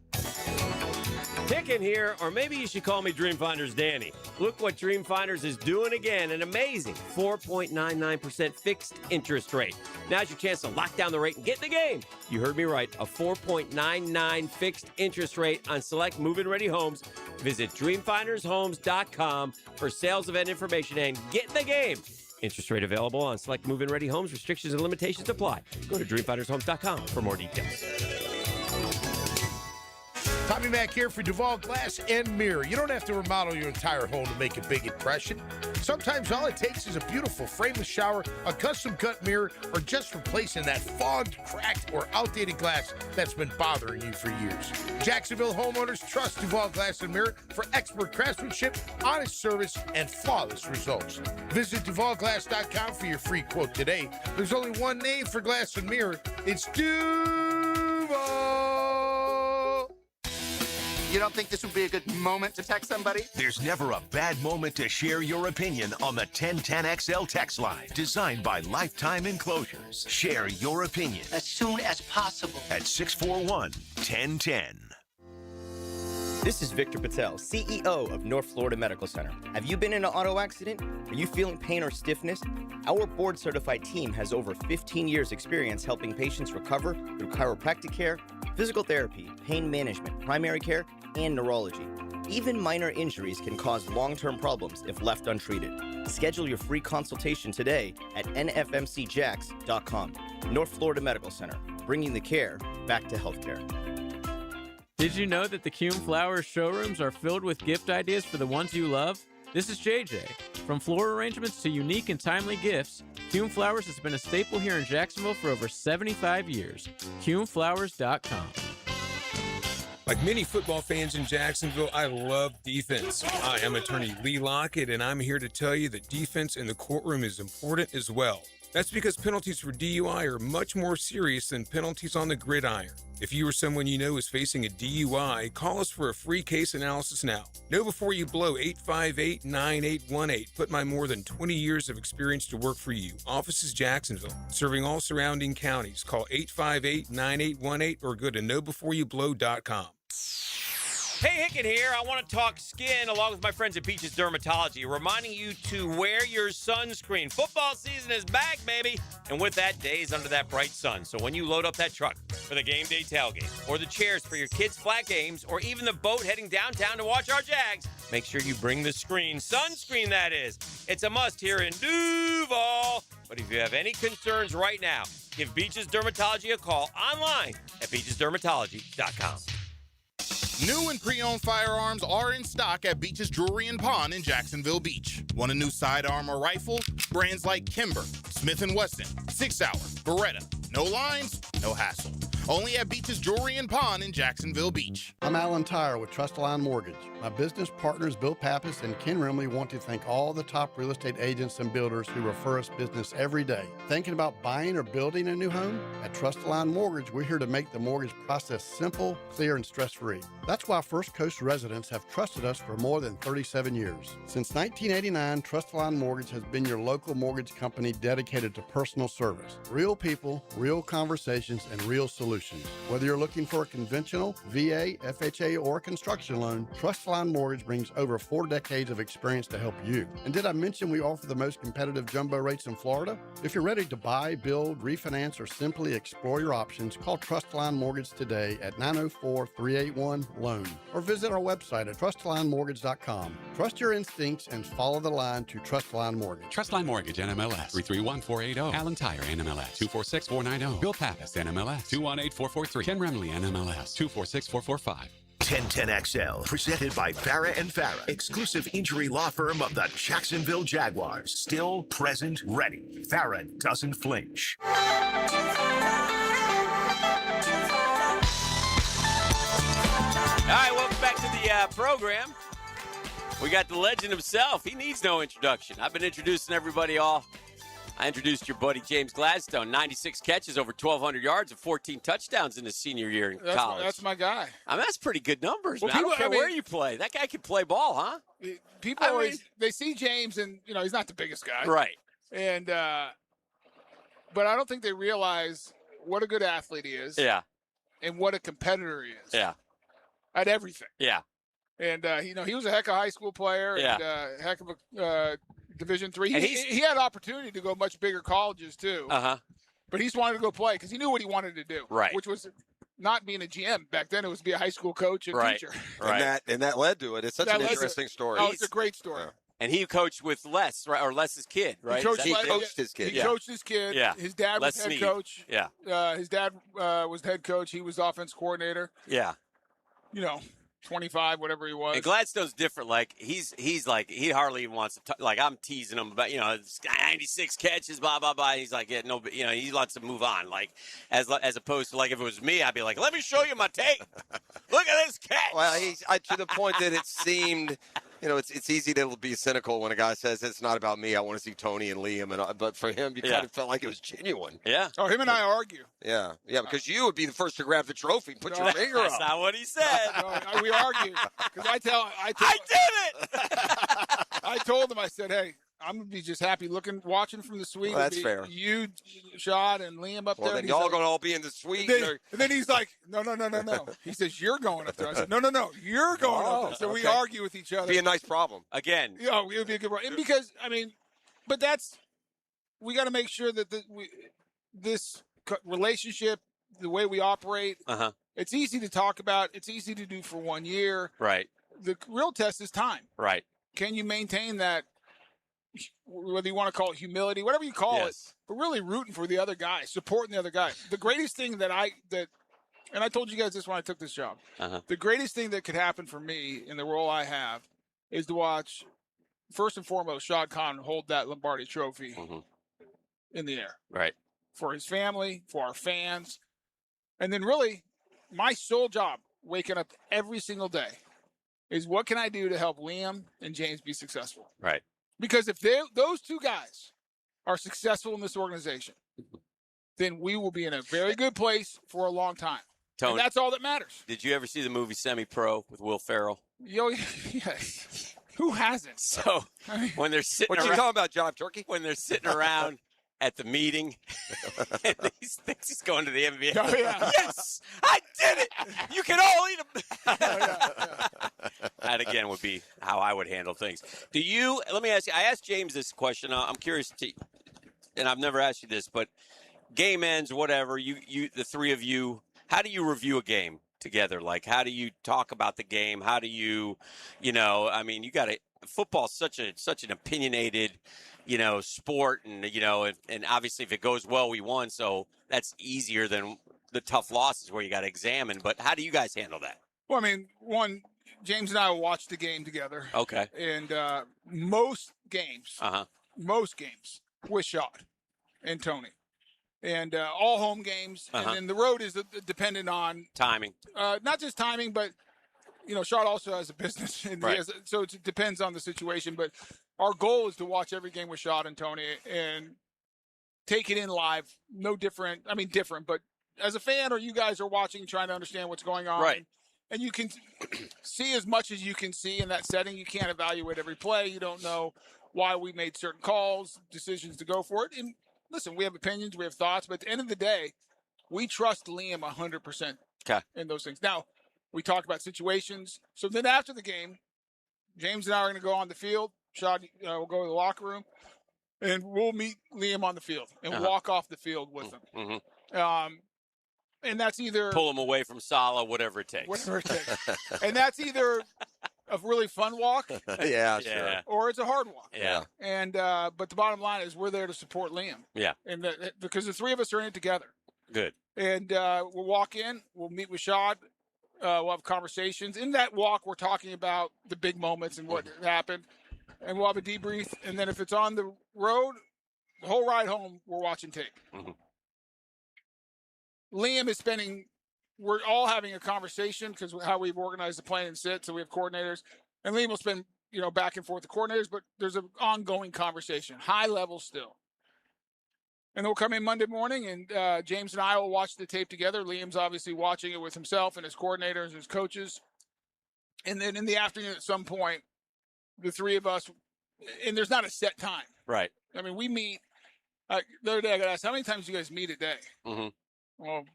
Hicken here, or maybe you should call me Dreamfinders Danny. Look what Dreamfinders is doing again, an amazing 4.99% fixed interest rate. Now's your chance to lock down the rate and get in the game. You heard me right, a 4.99 fixed interest rate on select move-in ready homes. Visit dreamfindershomes.com for sales event information and get in the game. Interest rate available on select move-in ready homes. Restrictions and limitations apply. Go to dreamfindershomes.com for more details. Tommy Mack here for Duval Glass and Mirror. You don't have to remodel your entire home to make a big impression. Sometimes all it takes is a beautiful frameless shower, a custom-cut mirror, or just replacing that fogged, cracked, or outdated glass that's been bothering you for years. Jacksonville homeowners trust Duval Glass and Mirror for expert craftsmanship, honest service, and flawless results. Visit DuvalGlass.com for your free quote today. There's only one name for glass and mirror. It's Duval. You don't think this would be a good moment to text somebody? There's never a bad moment to share your opinion on the 1010XL text line. Designed by Lifetime Enclosures. Share your opinion As soon as possible. at 641-1010. This is Victor Patel, CEO of North Florida Medical Center. Have you been in an auto accident? Are you feeling pain or stiffness? Our board-certified team has over 15 years' experience helping patients recover through chiropractic care, physical therapy, pain management, primary care, and neurology. Even minor injuries can cause long-term problems if left untreated. Schedule your free consultation today at nfmcjax.com. North Florida Medical Center, bringing the care back to healthcare. Did you know that the Kuhn Flowers showrooms are filled with gift ideas for the ones you love? This is JJ. From floral arrangements to unique and timely gifts, Kuhn Flowers has been a staple here in Jacksonville for over 75 years. KuhnFlowers.com. Like many football fans in Jacksonville, I love defense. Hi, I'm attorney Lee Lockett, and I'm here to tell you that defense in the courtroom is important as well. That's because penalties for DUI are much more serious than penalties on the gridiron. If you or someone you know is facing a DUI, call us for a free case analysis now. Know before you blow 858-9818. Put my more than 20 years of experience to work for you. Office is Jacksonville, serving all surrounding counties. Call 858-9818 or go to knowbeforeyoublow.com. Hey, Hicken here. I want to talk skin along with my friends at Beaches Dermatology, reminding you to wear your sunscreen. Football season is back, baby. And with that, days under that bright sun. So when you load up that truck for the game day tailgate, or the chairs for your kids' flag games, or even the boat heading downtown to watch our Jags, make sure you bring the screen. Sunscreen, that is. It's a must here in Duval. But if you have any concerns right now, give Beaches Dermatology a call online at beachesdermatology.com. New and pre-owned firearms are in stock at Beach's Jewelry and Pawn in Jacksonville Beach. Want a new sidearm or rifle? Brands like Kimber, Smith & Wesson, 6 Hour, Beretta. No lines, no hassle. Only at Beach's Jewelry and Pawn in Jacksonville Beach. I'm Alan Tyre with Trustline Mortgage. My business partners Bill Pappas and Ken Rimley want to thank all the top real estate agents and builders who refer us business every day. Thinking about buying or building a new home? At Trustline Mortgage, we're here to make the mortgage process simple, clear, and stress-free. That's why First Coast residents have trusted us for more than 37 years. Since 1989, Trustline Mortgage has been your local mortgage company dedicated to personal service. Real people, real conversations, and real solutions. Whether you're looking for a conventional, VA, FHA, or construction loan, Trustline Mortgage brings over 4 decades of experience to help you. And did I mention we offer the most competitive jumbo rates in Florida? If you're ready to buy, build, refinance, or simply explore your options, call Trustline Mortgage today at 904-381-LOAN or visit our website at trustlinemortgage.com. Trust your instincts and follow the line to Trustline Mortgage. Trustline Mortgage, NMLS 331480. Alan Tyre, NMLS 246490. Bill Pappas, NMLS 218443. Ken Remley, NMLS 246445. 1010XL, presented by Farah and Farah, exclusive injury law firm of the Jacksonville Jaguars. Still, present, ready. Farah doesn't flinch. All right, welcome back to the program. We got the legend himself. He needs no introduction. I've been introducing everybody all. I introduced your buddy James Gladstone, 96 catches, over 1,200 yards, and 14 touchdowns in his senior year in college. That's my guy. I mean, that's pretty good numbers, Well, man. I don't people- care I mean- where you play. That guy can play ball, huh? People always they see James and he's not the biggest guy, Right. And but I don't think they realize what a good athlete he is, Yeah. and what a competitor he is, Yeah. at everything. Yeah. And he was a heck of a high school player, and heck of a Division III. And He had opportunity to go much bigger colleges too, but he's wanted to go play because he knew what he wanted to do, Right. Which was not being a GM back then. It was to be a high school coach and teacher. Right. And that led to it. It's such That an led to- interesting story. Oh, it's a great story. And he coached with Les, right? Or Les's kid, right? He coached his kid. He coached his kid. Yeah. His dad Les was head Snead. coach. Yeah. His dad was head coach. He was offense coordinator. Yeah. 25, whatever he was. And Gladstone's different. Like he's like he hardly even wants to. Like I'm teasing him about it's 96 catches, blah blah blah. He's like, yeah, no, he wants to move on. Like as opposed to like if it was me, I'd be like, let me show you my tape. Look at this catch. Well, to the point that it seemed, it's easy to be cynical when a guy says it's not about me. I want to see Tony and Liam, but for him, you kind of felt like it was genuine. Yeah. Oh, him and I argue. Yeah, because you would be the first to grab the trophy, and put your finger up. That's not what he said. We argue because I did it. I told him. I said, hey. I'm gonna be just happy watching from the suite. Well, that's fair. You, Shad, and Liam up Well, there. then y'all gonna all be in the suite. And then he's like, no. He says, you're going up there. I said, no, you're going up there. So we argue with each other. Be a nice problem. Again. It would be a good problem. And because, but we got to make sure that this relationship, the way we operate, it's easy to talk about. It's easy to do for 1 year. Right. The real test is time. Right. Can you maintain that? Whether you want to call it humility, whatever you call it, but really rooting for the other guy, supporting the other guy. The greatest thing and I told you guys this when I took this job. The greatest thing that could happen for me in the role I have is to watch, first and foremost, Shad Khan hold that Lombardi Trophy in the air. Right. For his family, for our fans, and then really, my sole job, waking up every single day, is what can I do to help Liam and James be successful? Right. Because if those two guys are successful in this organization, then we will be in a very good place for a long time. Tony, and that's all that matters. Did you ever see the movie Semi-Pro with Will Ferrell? Yes. Who hasn't? So when they're sitting What you talking about, John Turkey? When they're sitting around at the meeting, and he thinks he's going to the NBA. Oh, yeah. Yes, I did it. You can all eat them. That again would be how I would handle things. Let me ask you. I asked James this question. I'm curious and I've never asked you this, but game ends, whatever. You, the three of you. How do you review a game together? Like, how do you talk about the game? How do you you got to. Football's such an opinionated, sport, and and obviously if it goes well, we won, so that's easier than the tough losses where you got to examine. But how do you guys handle that? Well, one, James and I will watch the game together. Okay. And most games with Shad and Tony, and all home games. And then the road is dependent on timing. Not just timing, but Shad also has a business, and so it depends on the situation. But our goal is to watch every game with Shad and Tony and take it in live. No different. I mean, different, but as a fan, or you guys are watching, trying to understand what's going on, right? And you can see as much as you can see in that setting. You can't evaluate every play. You don't know why we made certain calls, decisions to go for it. And listen, we have opinions, we have thoughts, but at the end of the day, we trust Liam 100% in those things. Now, we talk about situations. So then after the game, James and I are going to go on the field. Shad will go to the locker room, and we'll meet Liam on the field and walk off the field with him. And that's either pull him away from Salah, whatever it takes. Whatever it takes. And that's either a really fun walk, sure, or it's a hard walk. Yeah. And but the bottom line is we're there to support Liam. Yeah. And because the three of us are in it together. Good. And we'll walk in. We'll meet with Shad. We'll have conversations. In that walk, we're talking about the big moments and what happened. And we'll have a debrief. And then if it's on the road, the whole ride home, we're watching tape. Liam is spending – we're all having a conversation because how we've organized the plane and sit, so we have coordinators. And Liam will spend, back and forth with the coordinators, but there's an ongoing conversation, high level still. And we'll come in Monday morning, and James and I will watch the tape together. Liam's obviously watching it with himself and his coordinators and his coaches. And then in the afternoon at some point, the three of us – and there's not a set time. Right. I mean, we meet the other day I got asked, how many times do you guys meet a day? Well,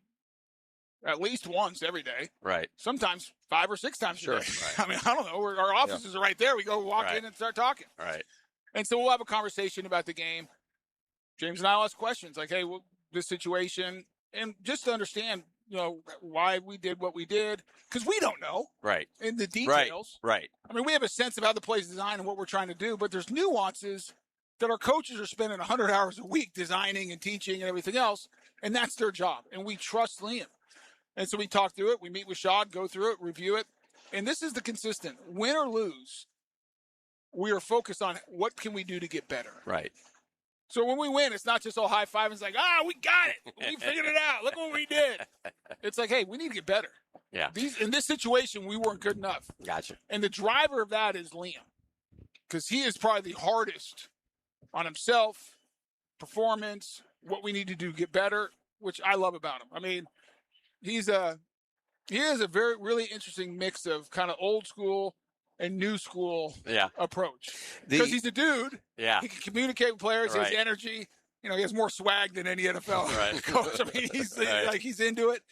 at least once every day. Right. Sometimes 5 or 6 times a day. Right. I mean, I don't know. Our offices are right there. We go walk in and start talking. Right. And so we'll have a conversation about the game. James and I will ask questions like, hey, this situation, and just to understand, why we did what we did, because we don't know. Right. In the details. Right. I mean, we have a sense of how the play is designed and what we're trying to do, but there's nuances that our coaches are spending 100 hours a week designing and teaching and everything else, and that's their job. And we trust Liam. And so we talk through it. We meet with Shad, go through it, review it. And this is the consistent. Win or lose, we are focused on what can we do to get better. Right. So when we win, it's not just all high five. It's like, we got it. We figured it out. Look what we did. It's like, hey, we need to get better. Yeah. In this situation, we weren't good enough. Gotcha. And the driver of that is Liam, because he is probably the hardest on himself, performance, what we need to do to get better, which I love about him. I mean, he is a very, really interesting mix of kind of old school and new school approach. Because he's a dude. Yeah. He can communicate with players. He has energy. He has more swag than any NFL coach. I mean, he's into it.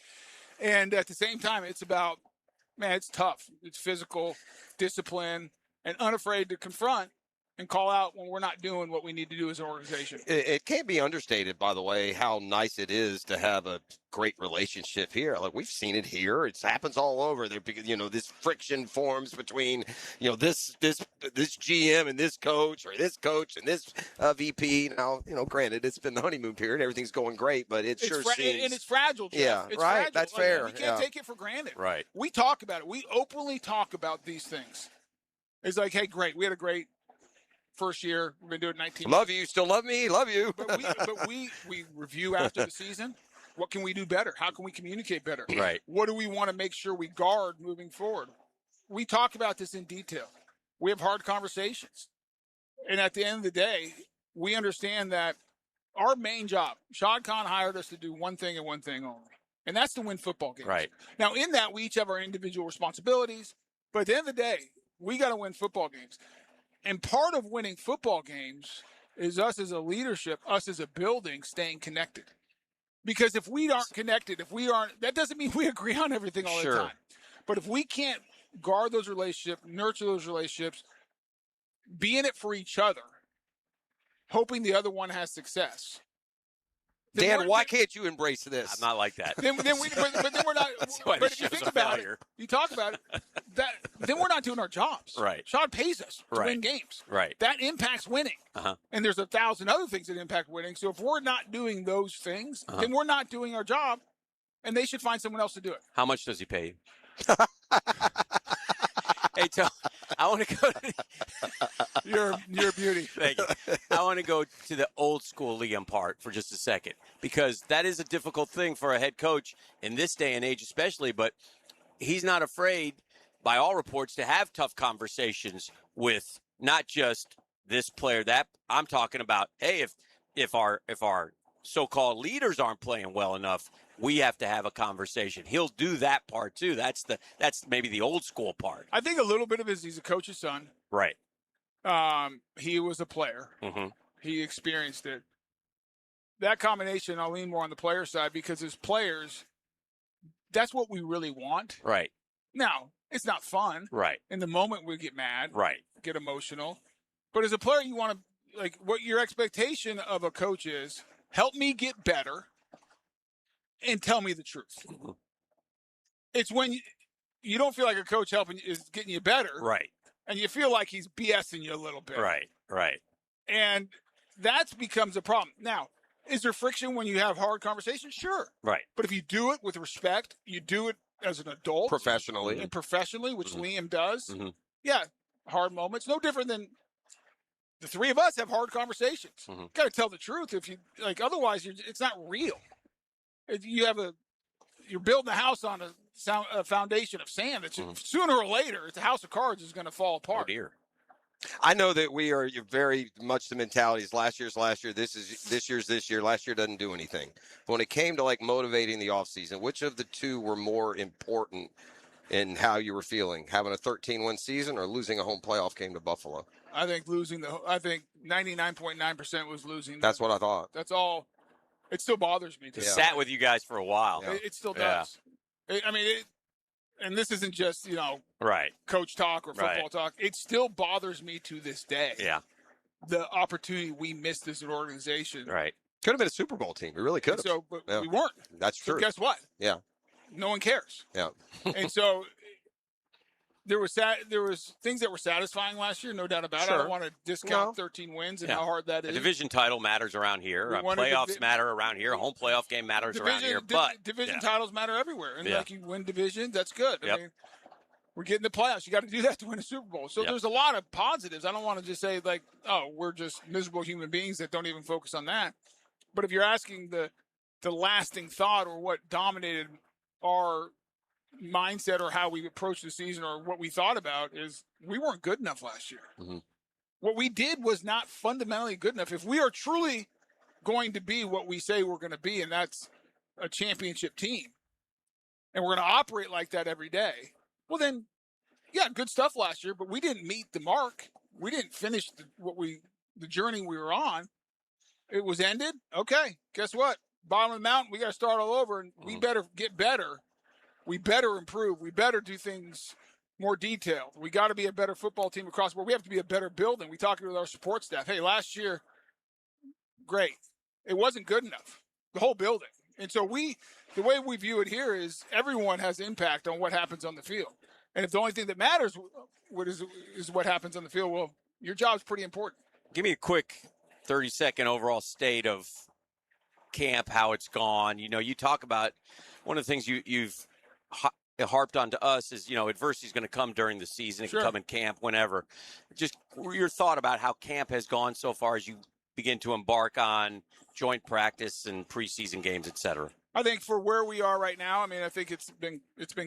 And at the same time, it's about, it's tough. It's physical, discipline, and unafraid to confront and call out when we're not doing what we need to do as an organization. It can't be understated, by the way, how nice it is to have a great relationship here. Like, we've seen it here. It happens all over there because, this friction forms between, this GM and this coach, or this coach and this VP. Now, granted, it's been the honeymoon period. Everything's going great, but it seems. And it's fragile, Jeff. Yeah, it's right. Fragile. That's fair. We can't take it for granted. Right. We talk about it. We openly talk about these things. It's like, hey, great. We had a great first year. We've been doing 19 Love you. Still love me. Love you. But we review after the season. What can we do better? How can we communicate better? Right. What do we want to make sure we guard moving forward? We talk about this in detail. We have hard conversations. And at the end of the day, we understand that our main job, Shad Khan hired us to do one thing and one thing only. And that's to win football games. Right. Now, in that, we each have our individual responsibilities. But at the end of the day, we got to win football games. And part of winning football games is us as a leadership, us as a building, staying connected. Because if we aren't connected, that doesn't mean we agree on everything all the time. But if we can't guard those relationships, nurture those relationships, be in it for each other, hoping the other one has success. Dan, why can't you embrace this? I'm not like that. But then we're not. But if you think about it, you talk about it, then we're not doing our jobs. Right. Shad pays us to win games. Right. That impacts winning. And there's 1,000 other things that impact winning. So if we're not doing those things, then we're not doing our job, and they should find someone else to do it. How much does he pay you? Hey, Tom, I want to go to You're a beauty. Thank you. I want to go to the old school Liam part for just a second, because that is a difficult thing for a head coach in this day and age, especially. But he's not afraid, by all reports, to have tough conversations with not just this player. That I'm talking about. Hey, if our so-called leaders aren't playing well enough, we have to have a conversation. He'll do that part too. That's maybe the old school part. I think a little bit of it is he's a coach's son. Right. He was a player. Mm-hmm. He experienced it. That combination, I'll lean more on the player side, because as players, that's what we really want. Right. Now, it's not fun. Right. In the moment, we get mad. Right. Get emotional. But as a player, you want to, like, what your expectation of a coach is, help me get better and tell me the truth. Mm-hmm. It's when you don't feel like a coach is getting you better. Right. And you feel like he's BSing you a little bit. Right. Right. And that becomes a problem. Now, is there friction when you have hard conversations? Sure. Right. But if you do it with respect, you do it as an adult. Professionally. And professionally, which Liam does. Mm-hmm. Yeah, hard moments. No different than the three of us have hard conversations. Mm-hmm. Got to tell the truth. If you otherwise, it's not real. If you're building a house on a foundation of sand. That sooner or later, it's a house of cards is going to fall apart. Oh dear. I know that we are very much the mentality is last year's last year, this year's this year, last year doesn't do anything. But when it came to like motivating the offseason, which of the two were more important in how you were feeling? Having a 13-win season or losing a home playoff game to Buffalo? I think 99.9% was losing. That's what I thought. That's all. It still bothers me. It sat with you guys for a while. It still does. And this isn't just, right, coach talk or football talk. It still bothers me to this day. Yeah. The opportunity we missed as an organization. Right. Could have been a Super Bowl team. We really could have. But we weren't. That's true. So guess what? Yeah. No one cares. Yeah. And so there was things that were satisfying last year, no doubt about it. I don't want to discount 13 wins and how hard that is. A division title matters around here. Playoffs matter around here. A home playoff game matters around here. But division titles matter everywhere. And like you win divisions, that's good. I mean, we're getting the playoffs. You got to do that to win a Super Bowl. So there's a lot of positives. I don't want to just say like, oh, we're just miserable human beings that don't even focus on that. But if you're asking the lasting thought or what dominated our mindset or how we approached the season or what we thought about, is we weren't good enough last year. Mm-hmm. What we did was not fundamentally good enough. If we are truly going to be what we say we're going to be, and that's a championship team, and we're going to operate like that every day, well then, yeah, good stuff last year, but we didn't meet the mark. We didn't finish the journey we were on. It was ended. Okay, guess what? Bottom of the mountain, we got to start all over, and we better get better. We better improve. We better do things more detailed. We got to be a better football team across the board. We have to be a better building. We talked with our support staff. Hey, last year, great. It wasn't good enough. The whole building. And so the way we view it here is everyone has impact on what happens on the field. And if the only thing that matters is what happens on the field, well, your job's pretty important. Give me a quick 30-second overall state of camp, how it's gone. You talk about one of the things you've harped on to us is, adversity is going to come during the season. It can come in camp, whenever. Just your thought about how camp has gone so far as you begin to embark on joint practice and preseason games, et cetera. I think for where we are right now, I think it's been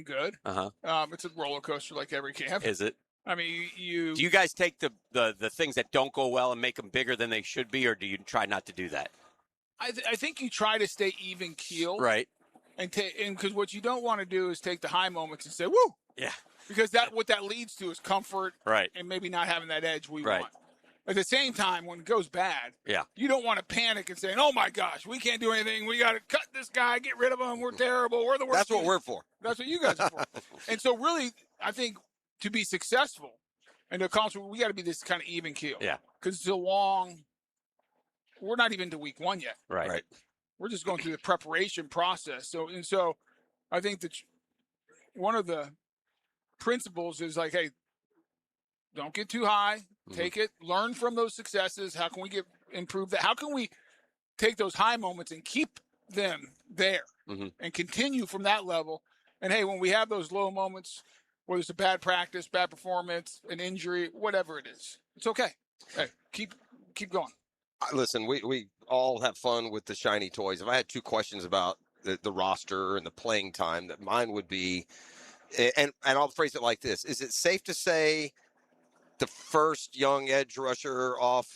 good. Uh-huh. It's a roller coaster like every camp. Is it? I mean, do you guys take the things that don't go well and make them bigger than they should be, or do you try not to do that? I think you try to stay even keel. Right. And because what you don't want to do is take the high moments and say, woo! Yeah. Because what that leads to is comfort. Right. And maybe not having that edge we want. At the same time, when it goes bad, you don't want to panic and say, oh my gosh, we can't do anything. We got to cut this guy, get rid of him. We're terrible. We're the worst. That's what we're for. That's what you guys are for. And so really, I think to be successful and to accomplish, we got to be this kind of even keel. Yeah. Because we're not even to week one yet. Right. We're just going through the preparation process. So I think that one of the principles is like, hey, don't get too high. Take it. Learn from those successes. How can we improve that? How can we take those high moments and keep them there and continue from that level? And hey, when we have those low moments, whether it's a bad practice, bad performance, an injury, whatever it is. It's okay. Hey, keep going. Listen, we all have fun with the shiny toys. If I had 2 questions about the roster and the playing time, that mine would be, and I'll phrase it like this: is it safe to say the first young edge rusher off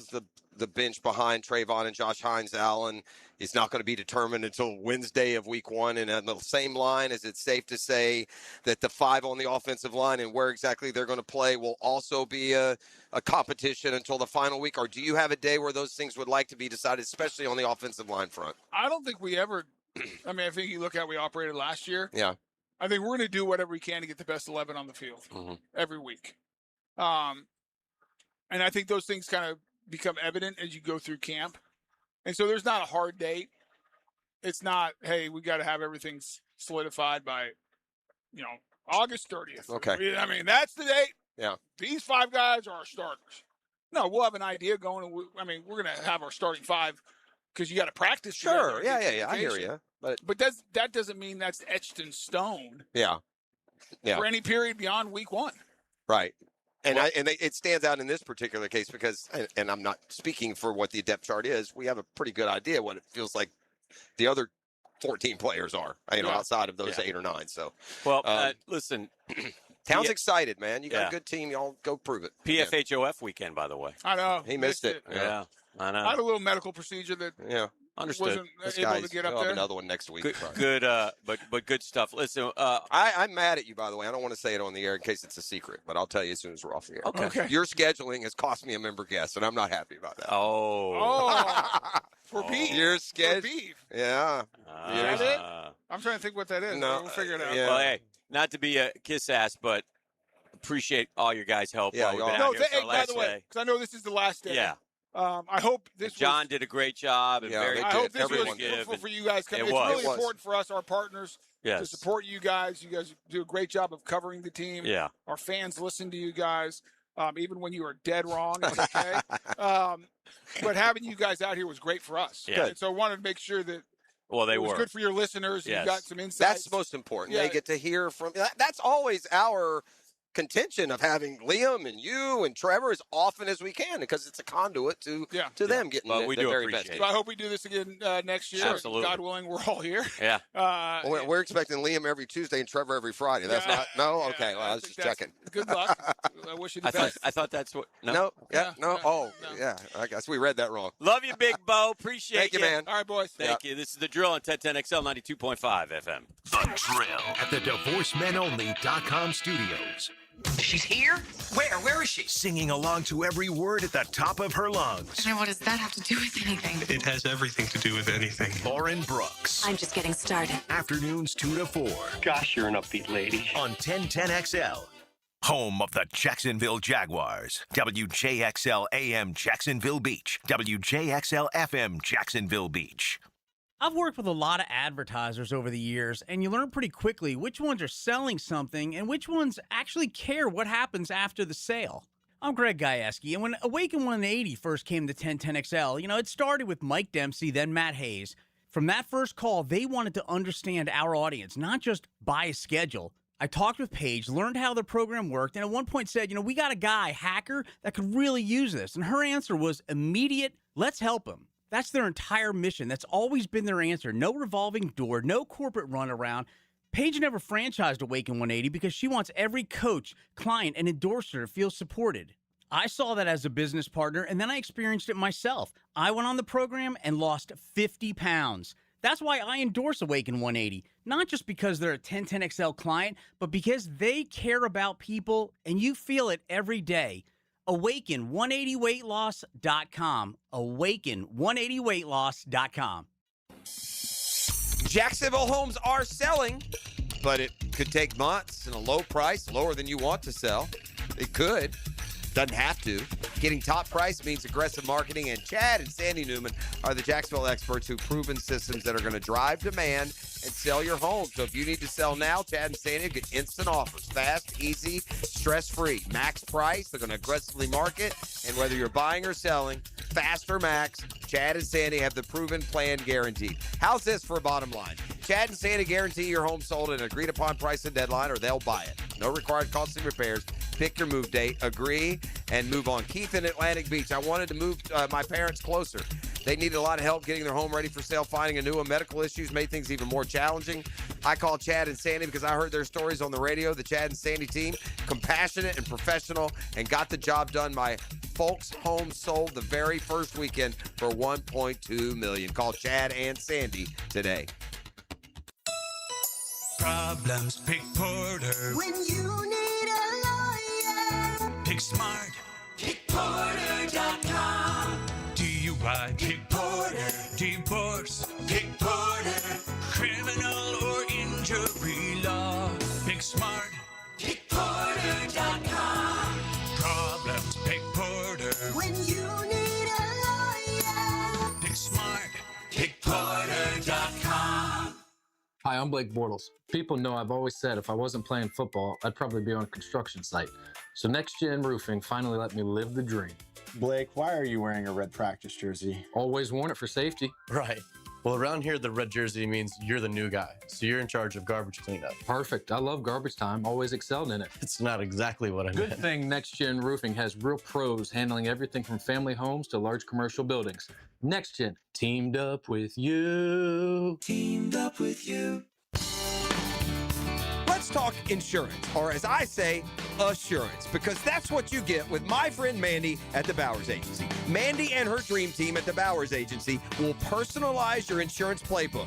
the bench behind Trayvon and Josh Hines-Allen is not going to be determined until Wednesday of week 1? And on the same line, is it safe to say that the 5 on the offensive line and where exactly they're going to play will also be a competition until the final week? Or do you have a day where those things would like to be decided, especially on the offensive line front? I don't think we ever – I mean, I think you look at how we operated last year. Yeah. I think we're going to do whatever we can to get the best 11 on the field every week. And I think those things kind of become evident as you go through camp. And so there's not a hard date. It's not, hey, we got to have everything solidified by, August 30th. Okay. I mean, that's the date. Yeah. These 5 guys are our starters. No, we'll have an idea going. We're going to have our starting 5 because you got to practice. Sure. Yeah. I hear you. But that doesn't mean that's etched in stone. Yeah. For any period beyond week 1. Right. And it stands out in this particular case because, and I'm not speaking for what the depth chart is, we have a pretty good idea what it feels like the other 14 players are, outside of those 8 or 9. So, listen, Town's excited, man. You got a good team. Y'all go prove it. PFHOF weekend, by the way. I know. He missed it. Yeah, I know. I had a little medical procedure that understood. Wasn't able to get up there. Another one next week. Good, but good stuff. Listen, I'm mad at you, by the way. I don't want to say it on the air in case it's a secret, but I'll tell you as soon as we're off the air. Okay. Your scheduling has cost me a member guest, and I'm not happy about that. For beef. Your schedule. For beef. Yeah. Is that it? I'm trying to think what that is. No, we'll figure it out. Well, hey, not to be a kiss ass, but appreciate all your guys' help. By the way, because I know this is the last day. Yeah. I hope this. John did a great job. And I hope this was fruitful for you guys. It's really important for us, our partners, to support you guys. You guys do a great job of covering the team. Yeah. Our fans listen to you guys, even when you are dead wrong. It's okay. But having you guys out here was great for us. Yeah. And so I wanted to make sure that. It was good for your listeners. Yes. You got some insights. That's most important. They get to hear from. That's always our contention of having Liam and you and Trevor as often as we can because it's a conduit to them getting the very best. So I hope we do this again next year. Absolutely. God willing, we're all here. Yeah. We're expecting Liam every Tuesday and Trevor every Friday. That's not no. Okay, well, I was just checking. Good luck. I wish you the best. I thought that's what. No. I guess we read that wrong. Love you, Big Bo. Appreciate Thank you, man. All right, boys. Thank you. This is The Drill on 1010XL 92.5 FM. The Drill at the DivorceMenOnly.com studios. She's here? Where is she? Singing along to every word at the top of her lungs. And what does that have to do with anything? It has everything to do with anything. Lauren Brooks. I'm just getting started. Afternoons 2 to 4. Gosh, you're an upbeat lady. On 1010XL. Home of the Jacksonville Jaguars. WJXL AM Jacksonville Beach. WJXL FM Jacksonville Beach. I've worked with a lot of advertisers over the years, and you learn pretty quickly which ones are selling something and which ones actually care what happens after the sale. I'm Greg Gajewski, and when Awaken 180 first came to 1010XL, it started with Mike Dempsey, then Matt Hayes. From that first call, they wanted to understand our audience, not just buy a schedule. I talked with Paige, learned how the program worked, and at one point said, we got a guy, hacker, that could really use this. And her answer was immediate, let's help him. That's their entire mission. That's always been their answer. No revolving door, no corporate runaround. Paige never franchised Awaken 180 because she wants every coach, client, and endorser to feel supported. I saw that as a business partner, and then I experienced it myself. I went on the program and lost 50 pounds. That's why I endorse Awaken 180, not just because they're a 1010XL client, but because they care about people, and you feel it every day. Awaken180weightloss.com. Awaken180weightloss.com. Jacksonville homes are selling, but it could take months and a low price, lower than you want to sell. It could. Doesn't have to. Getting top price means aggressive marketing, and Chad and Sandy Newman are the Jacksonville experts who've proven systems that are going to drive demand and sell your home. So if you need to sell now, Chad and Sandy get instant offers. Fast, easy, stress-free. Max price, they're going to aggressively market. And whether you're buying or selling, fast or max, Chad and Sandy have the proven plan guaranteed. How's this for a bottom line? Chad and Sandy guarantee your home sold at an agreed-upon price and deadline, or they'll buy it. No required costly repairs. Pick your move date, agree, and move on. Keith in Atlantic Beach. I wanted to move my parents closer. They needed a lot of help getting their home ready for sale. Finding a new one. Medical issues made things even more challenging. I called Chad and Sandy because I heard their stories on the radio. The Chad and Sandy team, compassionate and professional, and got the job done. My folks' home sold the very first weekend for $1.2 million. Call Chad and Sandy today. Problems, pick Porter. When you need a lawyer, Pick smart. pickporter.com. DUI, pick Porter. Divorce, pick Porter. Criminal or injury law, pick smart. pickporter.com. Problems, pick Porter. When you need a lawyer, Pick smart. pickporter.com. Hi, I'm Blake Bortles. People know I've always said if I wasn't playing football, I'd probably be on a construction site. So Next Gen Roofing finally let me live the dream. Blake, why are you wearing a red practice jersey? Always worn it for safety. Right. Well, around here, the red jersey means you're the new guy, so you're in charge of garbage cleanup. Perfect. I love garbage time. Always excelled in it. It's not exactly what I Good meant. thing Next Gen Roofing has real pros handling everything from family homes to large commercial buildings. Next Gen, teamed up with you. Teamed up with you. Let's talk insurance, or as I say, assurance, because that's what you get with my friend Mandy at the Bowers Agency. Mandy and her dream team at the Bowers Agency will personalize your insurance playbook.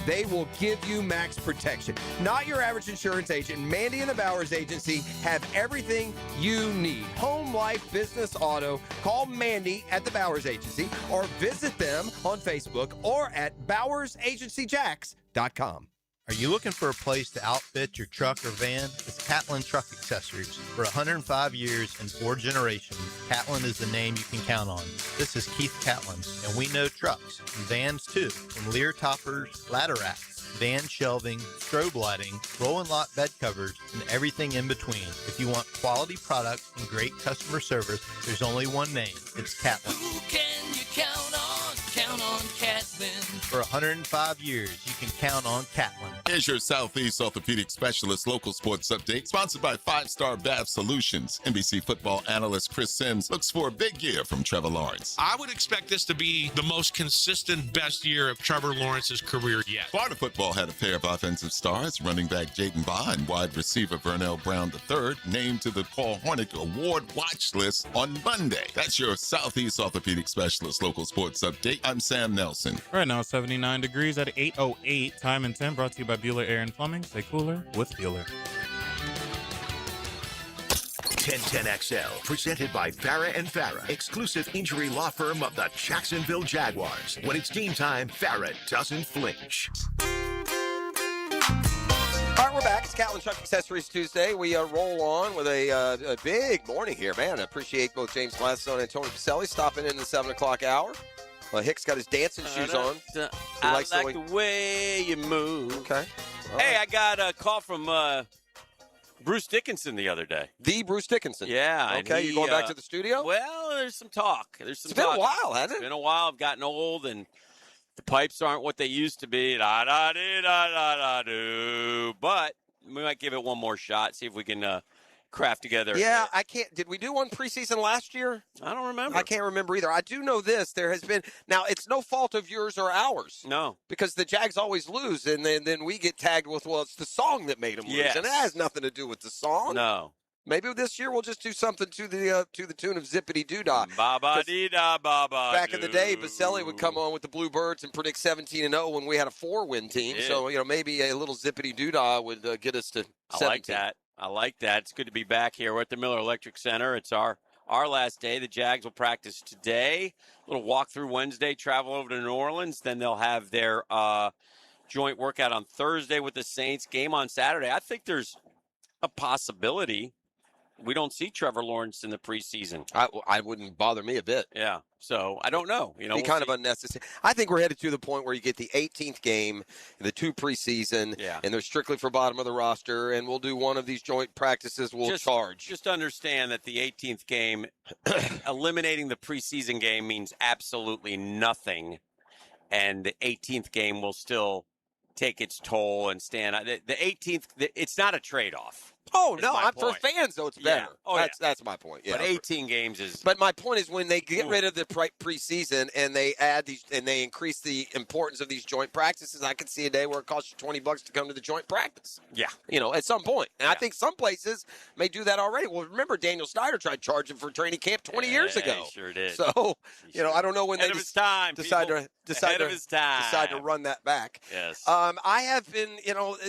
They will give you max protection. Not your average insurance agent. Mandy and the Bowers Agency have everything you need. Home, life, business, auto. Call Mandy at the Bowers Agency or visit them on Facebook or at bowersagencyjacks.com. Are you looking for a place to outfit your truck or van? It's Catlin Truck Accessories. For 105 years and 4 generations, Catlin is the name you can count on. This is Keith Catlin, and we know trucks and vans too, from Lear toppers, ladder racks, van shelving, strobe lighting, roll and lock bed covers, and everything in between. If you want quality products and great customer service, there's only one name. It's Catlin. Who can you count on? Count on Catlin. For 105 years, you can count on Catlin. Here's your Southeast Orthopedic Specialist local sports update, sponsored by 5-Star Bath Solutions. NBC football analyst Chris Sims looks for a big year from Trevor Lawrence. I would expect this to be the most consistent, best year of Trevor Lawrence's career yet. Florida football had a pair of offensive stars, running back Jaden Baugh and wide receiver Vernell Brown III, named to the Paul Hornick Award watch list on Monday. That's your Southeast Orthopedic Specialist local sports update. I'm Sam Nelson. Right now, 79 degrees at 8:08. Time and 10 brought to you by Bueller Air and Plumbing. Stay cooler with Bueller. 1010XL, presented by Farah and Farah, exclusive injury law firm of the Jacksonville Jaguars. When it's game time, Farah doesn't flinch. All right, we're back. It's Catlin Truck Accessories Tuesday. We roll on with a big morning here, man. I appreciate both James Gladstone and Tony Pacelli stopping in the 7 o'clock hour. Hicks got his dancing shoes on. I like the way you move. Okay. Hey, I got a call from Bruce Dickinson the other day. The Bruce Dickinson? Yeah. Okay, you going back to the studio? Well, there's some talk. It's been a while, hasn't it? It's been a while. I've gotten old, and the pipes aren't what they used to be. Da-da-dee-da-da-da-do. But we might give it one more shot, see if we can craft together. Yeah, I can't. Did we do one preseason last year? I don't remember. I can't remember either. I do know this. There has been. Now, it's no fault of yours or ours. No. Because the Jags always lose, and then we get tagged with, well, it's the song that made them lose. Yes. And it has nothing to do with the song. No. Maybe this year we'll just do something to the tune of Zippity Doo Dah. Ba-ba-dee-da, ba-ba-doo. Back in the day, Baselli would come on with the Bluebirds and predict 17-0 when we had a 4-win team. Yeah. So, maybe a little Zippity Doo Dah would get us to 17. I like that. It's good to be back here. We're at the Miller Electric Center. It's our last day. The Jags will practice today. A little walkthrough Wednesday, travel over to New Orleans. Then they'll have their joint workout on Thursday with the Saints. Game on Saturday. I think there's a possibility we don't see Trevor Lawrence in the preseason. I wouldn't bother me a bit. Yeah. So I don't know. Be kind of unnecessary. I think we're headed to the point where you get the 18th game, the 2 preseason, and they're strictly for bottom of the roster, and we'll do one of these joint practices. We'll charge. Just understand that the 18th game, eliminating the preseason game means absolutely nothing, and the 18th game will still take its toll and stand. The 18th, it's not a trade-off. Oh, is no, my for point. fans, though, it's Yeah. better. Oh, That's my point. Yeah. But 18 games is. But my point is when they get rid of the preseason and they add these and they increase the importance of these joint practices, I could see a day where it costs you $20 to come to the joint practice. Yeah. At some point. And I think some places may do that already. Well, remember Daniel Snyder tried charging for training camp 20 years ago. He sure did. So, I don't know when Ahead they of his time, decide people. decide Ahead of his time. decide to run that back. Yes. I have been,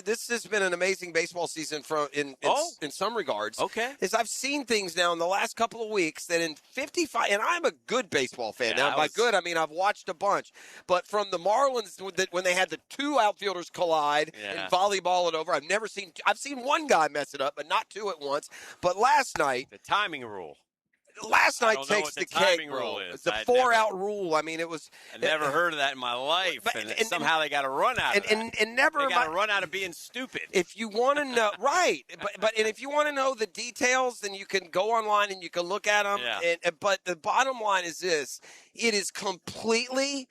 this has been an amazing baseball season in some regards. Okay. Is I've seen things now in the last couple of weeks that in 55, and I'm a good baseball fan. Now, by good, I mean I've watched a bunch. But from the Marlins, when they had the two outfielders collide and volleyball it over, I've seen one guy mess it up, but not two at once. But last night. The timing rule. Last night takes the cake, rule. It's the 4-out rule. I mean, it was. I never heard of that in my life, and somehow they got a run out of that. And never they got a run out of being stupid. If you want to know, right? But if you want to know the details, then you can go online and you can look at them. Yeah. But the bottom line is this: it is completely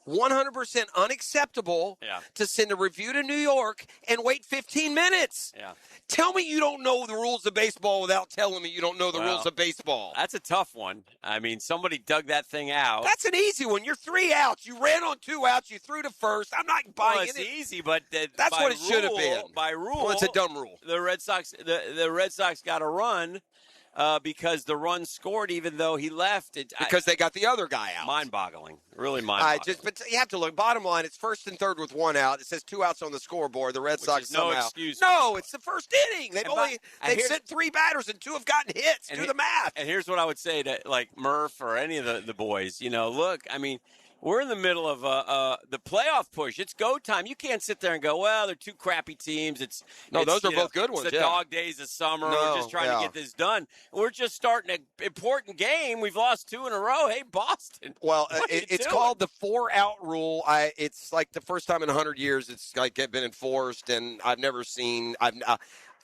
100% unacceptable to send a review to New York and wait 15 minutes. Yeah. Tell me you don't know the rules of baseball without telling me you don't know the rules of baseball. That's a tough one. I mean, somebody dug that thing out. That's an easy one. You're 3 outs. You ran on 2 outs. You threw to first. I'm not buying it's it. easy, but that's what it should have been. By rule, well, it's a dumb rule. The Red Sox got a run. Because the run scored, even though he left. Because they got the other guy out. Mind-boggling. Really mind-boggling. But you have to look. Bottom line, it's 1st and 3rd with 1 out. It says 2 outs on the scoreboard. The Red Sox no somehow. excuse. No, it's the first inning. They've sent 3 batters and 2 have gotten hits. Do the math. And here's what I would say to Murph or any of the boys. Look, I mean. We're in the middle of the playoff push. It's go time. You can't sit there and go, well, they're 2 crappy teams. Those are both good ones. It's the dog days of summer. We're just trying to get this done. We're just starting an important game. We've lost 2 in a row. Hey, Boston. Well, it's called the 4-out rule. It's like the first time in 100 years it's been enforced, and I've never seen.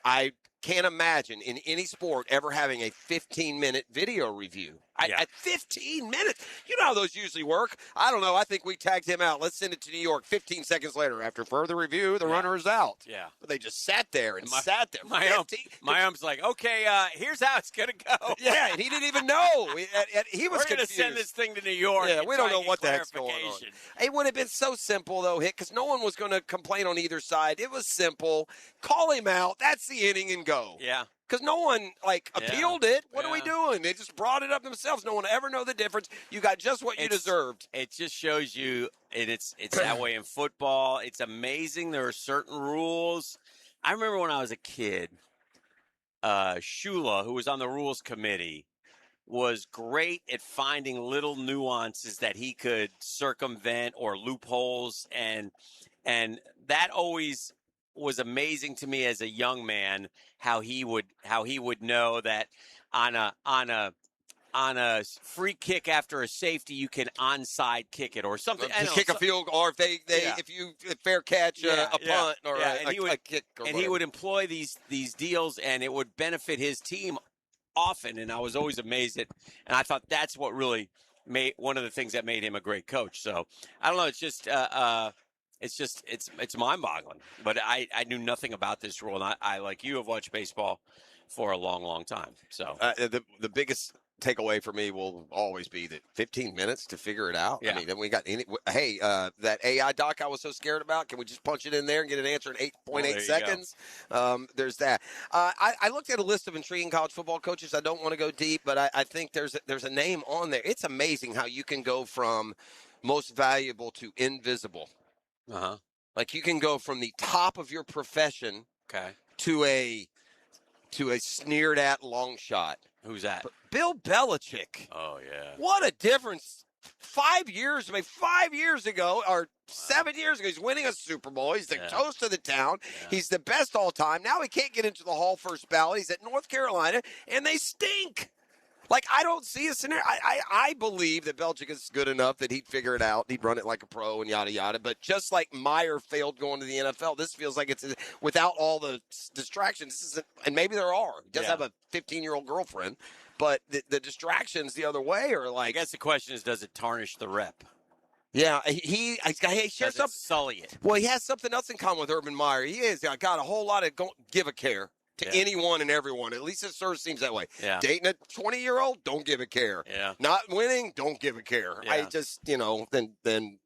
I can't imagine in any sport ever having a 15-minute video review. At 15 minutes. You know how those usually work. I don't know. I think we tagged him out. Let's send it to New York 15 seconds later. After further review, the runner is out. Yeah. But they just sat there and sat there. My ump's like, okay, here's how it's going to go. Yeah, and he didn't even know. He was We're going to send this thing to New York. Yeah, we don't know what the heck's going on. It would have been so simple, though, Hick, because no one was going to complain on either side. It was simple. Call him out. That's the inning and go. Yeah. Because no one, appealed it. What are we doing? They just brought it up themselves. No one will ever know the difference. You got just what you deserved. It just shows you, and it's that way in football. It's amazing. There are certain rules. I remember when I was a kid, Shula, who was on the rules committee, was great at finding little nuances that he could circumvent or loopholes, and that always was amazing to me as a young man, how he would know that on a free kick after a safety you can onside kick it or something. Kick a field, or if you fair catch a punt or a kick. And he would employ these deals, and it would benefit his team often. And I was always amazed at, and I thought that's what really made one of the things that made him a great coach. So I don't know. It's mind-boggling. But I knew nothing about this rule, and I like you have watched baseball for a long, long time. So the biggest takeaway for me will always be that 15 minutes to figure it out. Yeah. I mean, then we got that AI doc I was so scared about. Can we just punch it in there and get an answer in 8.8 seconds? There's that. I looked at a list of intriguing college football coaches. I don't want to go deep, but I think there's a name on there. It's amazing how you can go from most valuable to invisible. Uh-huh. Like you can go from the top of your profession to a sneered at long shot. Who's that? Bill Belichick. Oh, yeah. What a difference. 5 years ago, or 7 years ago, he's winning a Super Bowl. He's the toast of the town. Yeah. He's the best all time. Now he can't get into the Hall first ballot. He's at North Carolina, and they stink. I don't see a scenario. I believe that Belichick is good enough that he'd figure it out. He'd run it like a pro and yada, yada. But just like Meyer failed going to the NFL, this feels like it's without all the distractions. This isn't, and maybe there are. He does have a 15-year-old girlfriend. But the distractions the other way are I guess the question is, does it tarnish the rep? Yeah, he shares something. Sully it. Well, he has something else in common with Urban Meyer. He has got a whole lot of give a care. to anyone and everyone. At least it sort of seems that way. Yeah. Dating a 20-year-old, don't give a care. Yeah. Not winning, don't give a care. Yeah. I just, then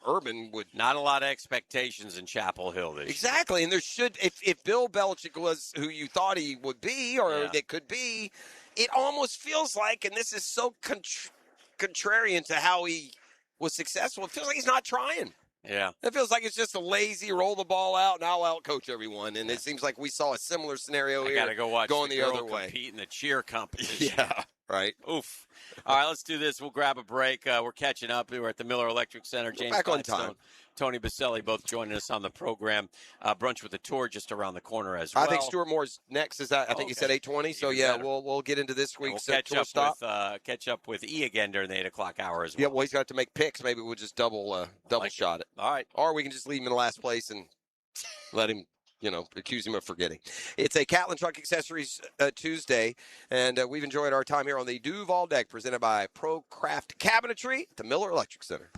Urban would. Not a lot of expectations in Chapel Hill this year. Exactly, and there should, if Bill Belichick was who you thought he would be or that could be, it almost feels like, and this is so contrarian to how he was successful, it feels like he's not trying. Yeah. It feels like it's just a lazy roll the ball out and I'll out-coach everyone. And it seems like we saw a similar scenario here. I got to go watch going the the other girl way. compete in the cheer competition. Yeah, right. Oof. All right, let's do this. We'll grab a break. We're catching up. We're at the Miller Electric Center. James back on Gladstone, time. Tony Baselli both joining us on the program. Brunch with the Tour just around the corner as well. I think Stuart Moore's next. Is that? I think he said 8:20. So Even yeah, better. we'll get into this week's catch tour up stop. with catch up with E again during the 8 o'clock hour as well. Yeah, well, he's got to make picks. Maybe we'll just double shot it. All right. Or we can just leave him in last place and let him, accuse him of forgetting. It's a Catlin Truck Accessories Tuesday, and we've enjoyed our time here on the Duval Deck, presented by ProCraft Cabinetry at the Miller Electric Center.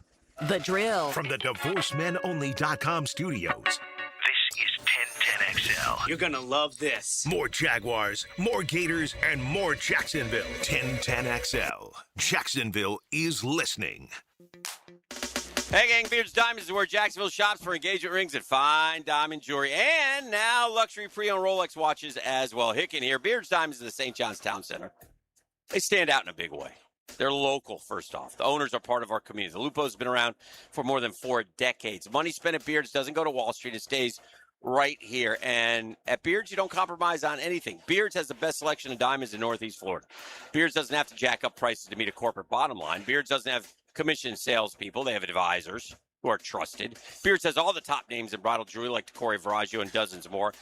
The drill. From the DivorceMenOnly.com studios. This is 1010XL. You're gonna love this. More Jaguars, more Gators, and more Jacksonville. 1010XL. Jacksonville is listening. Hey, gang, Beards Diamonds is where Jacksonville shops for engagement rings and fine diamond jewelry. And now luxury pre-owned Rolex watches as well. Hicken here. Beards Diamonds in the St. John's Town Center. They stand out in a big way. They're local, first off. The owners are part of our community. The Lupo's been around for more than 4 decades. Money spent at Beards doesn't go to Wall Street. It stays right here. And at Beards, you don't compromise on anything. Beards has the best selection of diamonds in Northeast Florida. Beards doesn't have to jack up prices to meet a corporate bottom line. Beards doesn't have commissioned salespeople. They have advisors who are trusted. Beards has all the top names in bridal jewelry like Corey Verraggio and dozens more.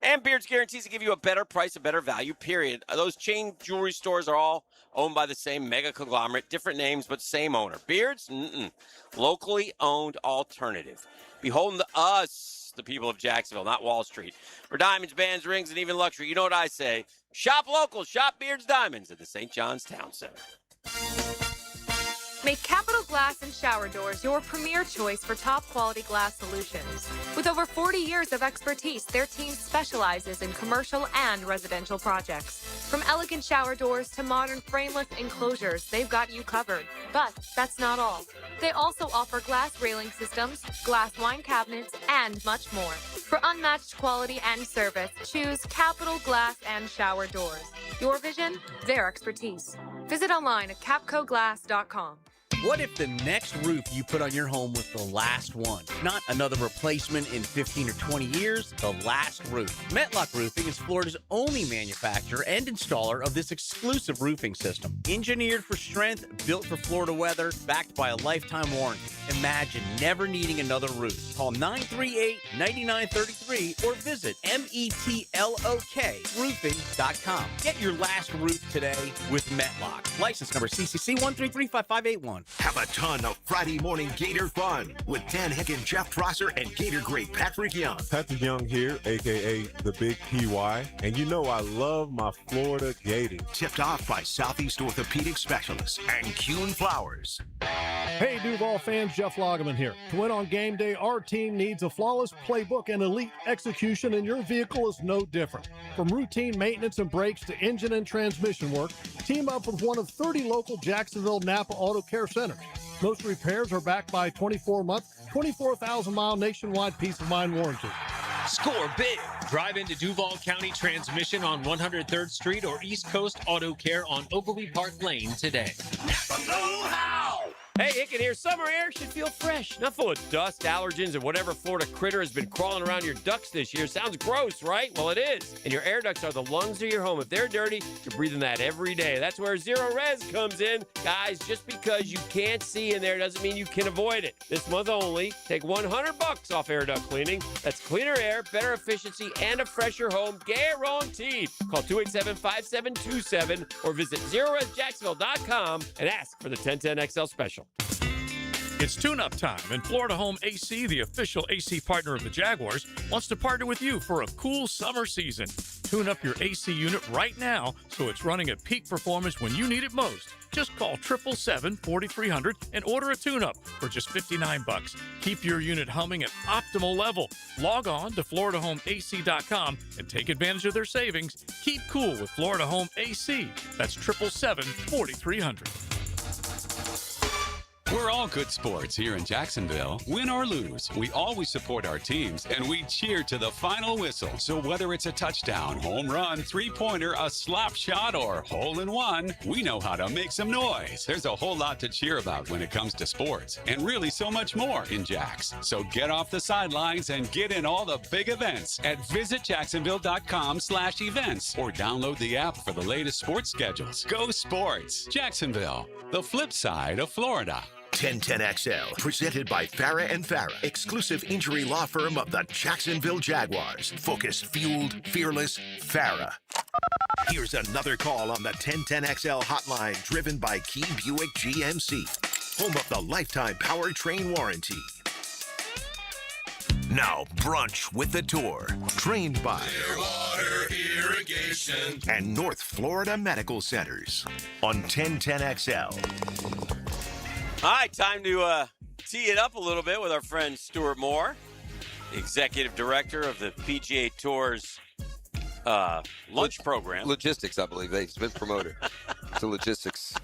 And Beards guarantees to give you a better price, a better value, period. Those chain jewelry stores are all owned by the same mega conglomerate, different names, but same owner. Beards, locally owned alternative. Beholden to us, the people of Jacksonville, not Wall Street. For diamonds, bands, rings, and even luxury, you know what I say. Shop local, shop Beards Diamonds at the St. John's Town Center. Make Capital Glass and Shower Doors your premier choice for top-quality glass solutions. With over 40 years of expertise, their team specializes in commercial and residential projects. From elegant shower doors to modern frameless enclosures, they've got you covered. But that's not all. They also offer glass railing systems, glass wine cabinets, and much more. For unmatched quality and service, choose Capital Glass and Shower Doors. Your vision, their expertise. Visit online at capcoglass.com. What if the next roof you put on your home was the last one? Not another replacement in 15 or 20 years, the last roof. Metlock Roofing is Florida's only manufacturer and installer of this exclusive roofing system. Engineered for strength, built for Florida weather, backed by a lifetime warranty. Imagine never needing another roof. Call 938-9933 or visit metlokroofing.com. Get your last roof today with Metlock. License number CCC 1335581. Have a ton of Friday morning Gator fun with Dan Hicken, Jeff Prosser, and Gator great Patrick Young. Patrick Young here, a.k.a. the Big PY. And you know I love my Florida Gators. Tipped off by Southeast Orthopedic Specialists and Kuhn Flowers. Hey, Duval fans, Jeff Lageman here. To win on game day, our team needs a flawless playbook and elite execution, and your vehicle is no different. From routine maintenance and brakes to engine and transmission work, team up with one of 30 local Jacksonville Napa Auto Care centers. Most repairs are backed by a 24-month, 24,000-mile nationwide peace of mind warranty. Score big. Drive into Duval County Transmission on 103rd Street or East Coast Auto Care on Ogilvy Park Lane today. Hey, Hicken here. Summer air should feel fresh, not full of dust, allergens, and whatever Florida critter has been crawling around your ducts this year. Sounds gross, right? Well, it is. And your air ducts are the lungs of your home. If they're dirty, you're breathing that every day. That's where Zero Res comes in. Guys, just because you can't see in there doesn't mean you can avoid it. This month only, take $100 off air duct cleaning. That's cleaner air, better efficiency, and a fresher home guaranteed. Call 287-5727 or visit ZeroResJacksonville.com and ask for the 1010XL special. It's tune-up time, and Florida Home AC, the official AC partner of the Jaguars, wants to partner with you for a cool summer season. Tune up your AC unit right now so it's running at peak performance when you need it most. Just call 777-4300 and order a tune-up for just $59. Keep your unit humming at optimal level. Log on to FloridaHomeAC.com and take advantage of their savings. Keep cool with Florida Home AC. That's 777-4300. We're all good sports here in Jacksonville. Win or lose, we always support our teams, and we cheer to the final whistle. So whether it's a touchdown, home run, three-pointer, a slap shot, or hole-in-one, we know how to make some noise. There's a whole lot to cheer about when it comes to sports, and really so much more in Jax. So get off the sidelines and get in all the big events at visitjacksonville.com/events or download the app for the latest sports schedules. Go sports! Jacksonville, the flip side of Florida. 1010XL, presented by Farah and Farah, exclusive injury law firm of the Jacksonville Jaguars. Focused, fueled, fearless, Farah. Here's another call on the 1010XL hotline, driven by Key Buick GMC, home of the lifetime powertrain warranty. Now, brunch with the tour, trained by Clearwater Irrigation and North Florida Medical Centers on 1010XL. All right, time to tee it up a little bit with our friend Stuart Moore, Executive Director of the PGA Tour's lunch program. Logistics, I believe. They've been promoted to logistics.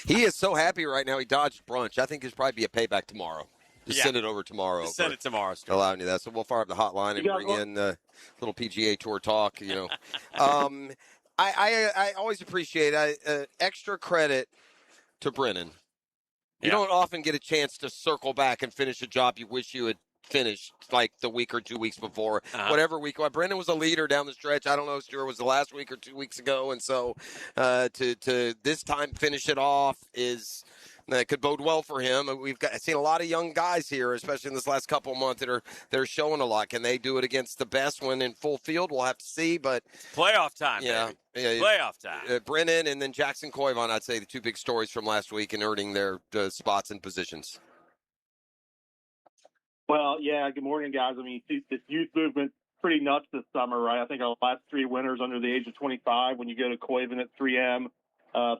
He is so happy right now he dodged brunch. I think there's probably be a payback tomorrow. Just send it over tomorrow. Just send it tomorrow, Stuart. Allowing you that. So we'll fire up the hotline and bring in little PGA Tour talk, you know. I always appreciate extra credit to Brennan. You don't often get a chance to circle back and finish a job you wish you had finished like the week or 2 weeks before. Whatever week. Well, Brendan was a leader down the stretch. I don't know if Stuart was the last week or 2 weeks ago. And so to this time finish it off could bode well for him. I've seen a lot of young guys here, especially in this last couple of months, that are showing a lot. Can they do it against the best when in full field? We'll have to see. But playoff time, baby. Playoff time. Brennan and then Jackson Koivon, I'd say the two big stories from last week and earning their spots and positions. Well, yeah, good morning, guys. I mean, this youth movement pretty nuts this summer, right? I think our last three winners under the age of 25, when you go to Koivon at 3M,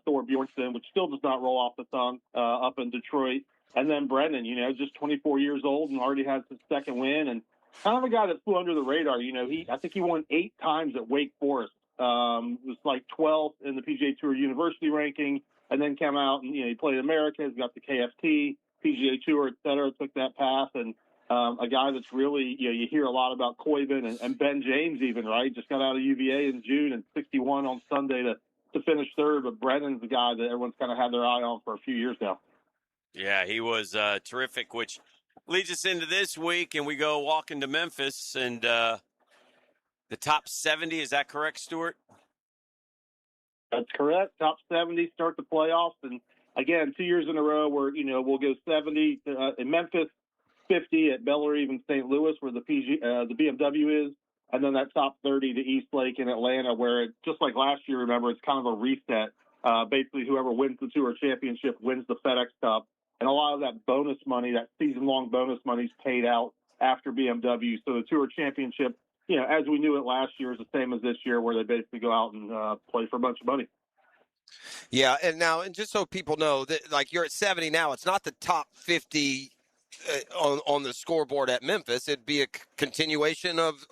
Thor Bjornsson, which still does not roll off the tongue, up in Detroit. And then Brendan, just 24 years old and already has his second win. And kind of a guy that flew under the radar. I think he won 8 times at Wake Forest. Was like 12th in the PGA Tour University ranking, and then came out and, he played Americas, got the KFT, PGA Tour, et cetera, took that path. And a guy that's really, you hear a lot about Koivon and Ben James even, right? Just got out of UVA in June and 61 on Sunday to finish third, but Brennan's the guy that everyone's kind of had their eye on for a few years now. Yeah, he was terrific, which leads us into this week, and we go walking to Memphis, and the top 70, is that correct, Stuart? That's correct. Top 70 start the playoffs, and again, 2 years in a row where, we'll go 70 in Memphis, 50 at Bel Air, even St. Louis, where the BMW is. And then that top 30 to East Lake in Atlanta, where it, just like last year, remember, it's kind of a reset. Basically, whoever wins the Tour Championship wins the FedEx Cup. And a lot of that bonus money, that season-long bonus money, is paid out after BMW. So the Tour Championship, as we knew it last year, is the same as this year, where they basically go out and play for a bunch of money. Yeah, and just so people know, that like you're at 70 now, it's not the top 50 on the scoreboard at Memphis. It'd be a continuation of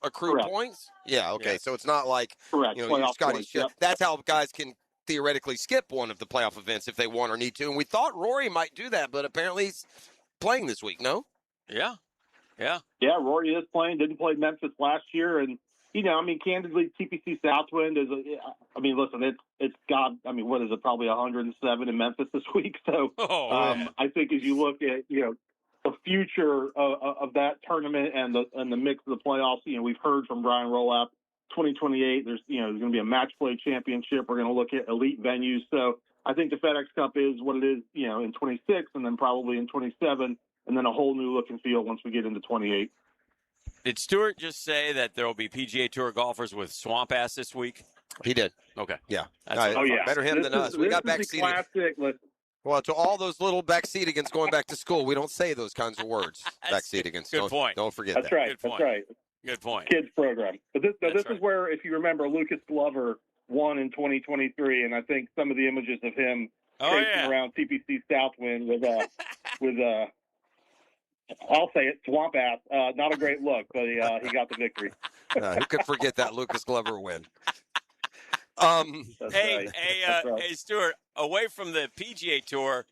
accrued points. Yeah, okay. Yeah. So it's not like Scotty. Yep. That's how guys can theoretically skip one of the playoff events if they want or need to. And we thought Rory might do that, but apparently he's playing this week. No? Yeah. Rory is playing. Didn't play Memphis last year, and candidly, TPC Southwind is. It's got. What is it? Probably 107 in Memphis this week. So I think as you look at the future of that tournament and the mix of the playoffs, we've heard from Brian Rolap, 2028. There's going to be a match play championship. We're going to look at elite venues. So I think the FedEx Cup is what it is. In 26, and then probably in 27, and then a whole new look and feel once we get into 28. Did Stuart just say that there will be PGA Tour golfers with swamp ass this week? He did. Okay. Yeah. That's better him than us. We got back seated. Classic. Well, to all those little backseatigans going back to school, we don't say those kinds of words. Backseatigans. Good point. Don't forget That's that. right. Good That's point. right. Good point. Kids program. But this That's is where, if you remember, Lucas Glover won in 2023, and I think some of the images of him racing around TPC Southwind with I'll say it, swamp ass. Not a great look, but he got the victory. Who could forget that Lucas Glover win? Hey, Stuart, away from the PGA Tour,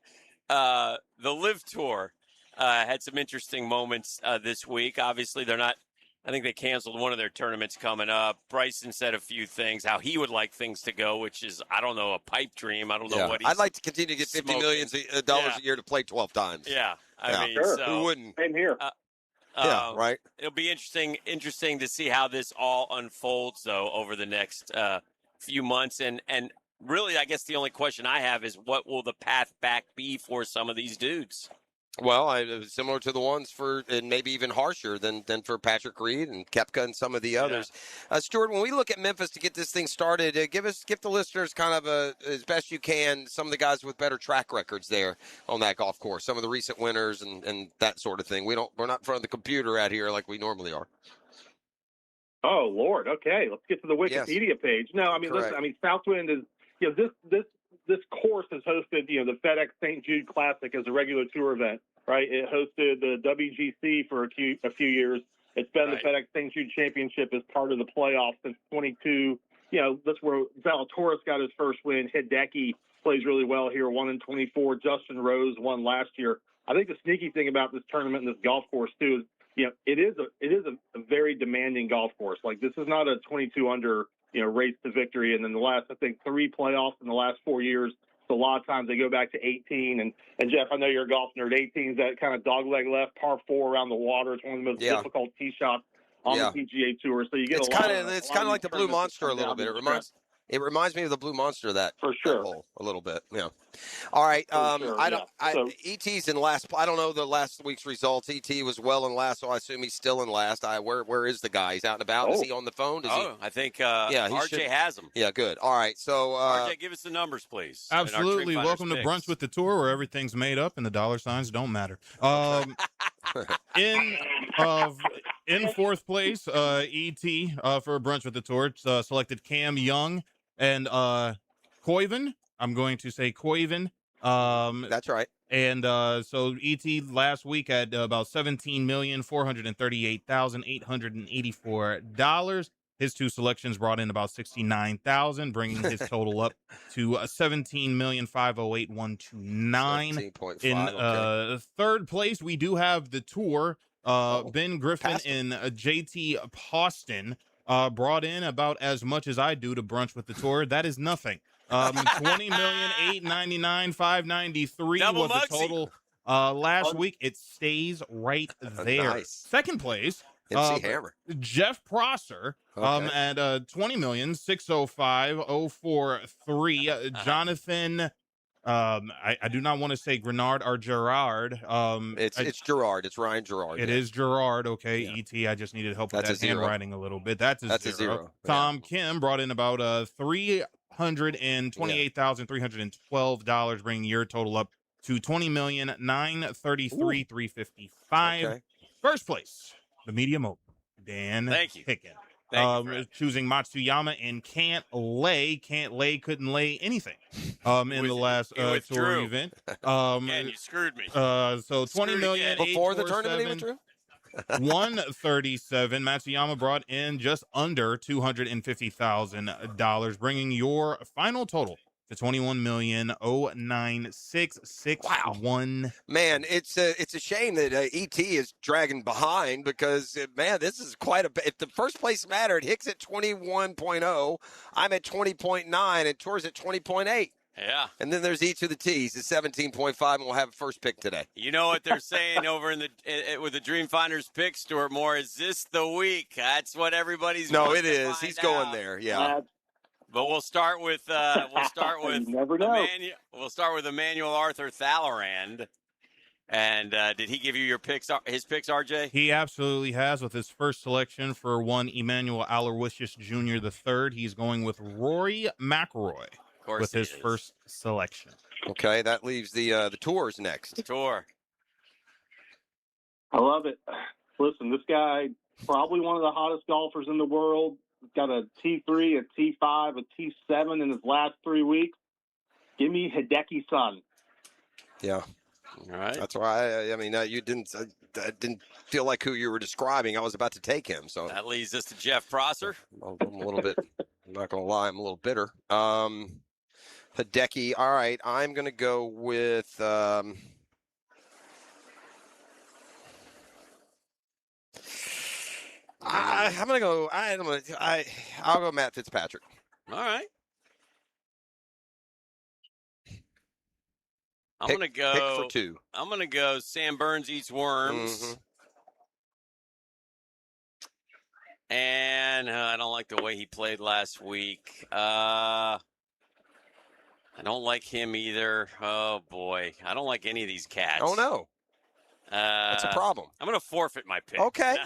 the Live Tour had some interesting moments this week. Obviously, I think they canceled one of their tournaments coming up. Bryson said a few things, how he would like things to go, which is, I don't know, a pipe dream. I don't know what he's I'd like to continue to get $50 million a year to play 12 times. Yeah. I mean, sure. so, who wouldn't? Same here. Yeah, right. It'll be interesting to see how this all unfolds, though, over the next few months. And really, I guess the only question I have is, what will the path back be for some of these dudes? Well, similar to the ones and maybe even harsher than for Patrick Reed and Koepka and some of the others. Stuart, when we look at Memphis to get this thing started, give the listeners kind of as best you can, some of the guys with better track records there on that golf course, some of the recent winners and that sort of thing. We're not in front of the computer out here like we normally are. Oh Lord. Okay, let's get to the Wikipedia page. No, I mean, listen. I mean, Southwind is this course has hosted the FedEx St. Jude Classic as a regular tour event, right? It hosted the WGC for a few years. It's been the FedEx St. Jude Championship as part of the playoffs since 22. That's where Zalatoris got his first win. Hideki plays really well here, won in 24. Justin Rose won last year. I think the sneaky thing about this tournament and this golf course too is, it is a very demanding golf course. Like, this is not a 22 under race to victory. And then the last, I think, 3 playoffs in the last 4 years. So a lot of times they go back to 18. And Jeff, I know you're a golf nerd. 18 is that kind of dogleg left, par 4 around the water. It's one of the most difficult tee shots on the PGA Tour. So you get it's kind of like the Blue Monster a little bit. It reminds me of the Blue Monster that hole a little bit. Yeah. All right. ET's in last. I don't know the last week's results. ET was well in last, so I assume he's still in last. Where is the guy? He's out and about. Is he on the phone? I think RJ has him. Yeah, good. All right. So RJ, give us the numbers, please. Absolutely. Welcome to Brunch with the Tour, where everything's made up and the dollar signs don't matter. In fourth place, ET for Brunch with the Tour selected Cam Young and Koiven. I'm going to say Koiven. That's right. And so ET last week had about $17,438,884. His 2 selections brought in about $69,000, bringing his total up to $17,508,129. In third place, we do have the Tour. Ben Griffin and JT Poston brought in about as much as I do to Brunch with the Tour. That is nothing. $20,899,593 was the total last week. It stays right there. Nice. Second place, Hammer. Jeff Prosser at $20,605,043. Jonathan. I do not want to say Grenard or Gerard. It's Gerard. It's Ryan Gerard. It is Gerard. Okay, ET. I just needed help with that handwriting a little bit. That's a zero. Tom Kim brought in about $328,312, bringing your total up to $20,933,355. First place, the Media Mogul, Dan Hicken. Choosing Matsuyama and Can't Lay. Can't Lay couldn't lay anything in the last tour event. Man, you screwed me. So 20 million before the tournament even drew. 137. Matsuyama brought in just under $250,000, bringing your final total to $21,096,661. Wow. Man, it's a shame that ET is dragging behind because, man, this is quite a bit. If the first place mattered, Hicks at 21.0, I'm at 20.9, and Tour's at 20.8. Yeah. And then there's E to the T's at 17.5, and we'll have a first pick today. You know what they're saying over in with the Dream Finders pick, Stuart Moore, is this the week? That's what everybody's No, it is. He's going there. Yeah. But we'll start with Emmanuel Arthur Thallerand. And did he give you his picks, RJ? He absolutely has, with his first selection for one Emmanuel Aloysius Jr. III. He's going with Rory McIlroy with his first selection. Okay, that leaves the Tours next. Tour. I love it. Listen, this guy, probably one of the hottest golfers in the world. He's got a T3, a T5, a T7 in his last 3 weeks. Give me Hideki Sun. Yeah. All right. That's why you didn't feel like who you were describing. I was about to take him. So That leads us to Jeff Prosser. I'm a little bit, I'm not going to lie, I'm a little bitter. Hideki. All right. I'm going to go with, I'm going to go, I'll go Matt Fitzpatrick. All right. I'm Pick- going to go. pick for two. I'm going to go Sam Burns eats worms. Mhm. And I don't like the way he played last week. I don't like him either. Oh, boy. I don't like any of these cats. Oh, no. That's a problem. I'm going to forfeit my pick. Okay.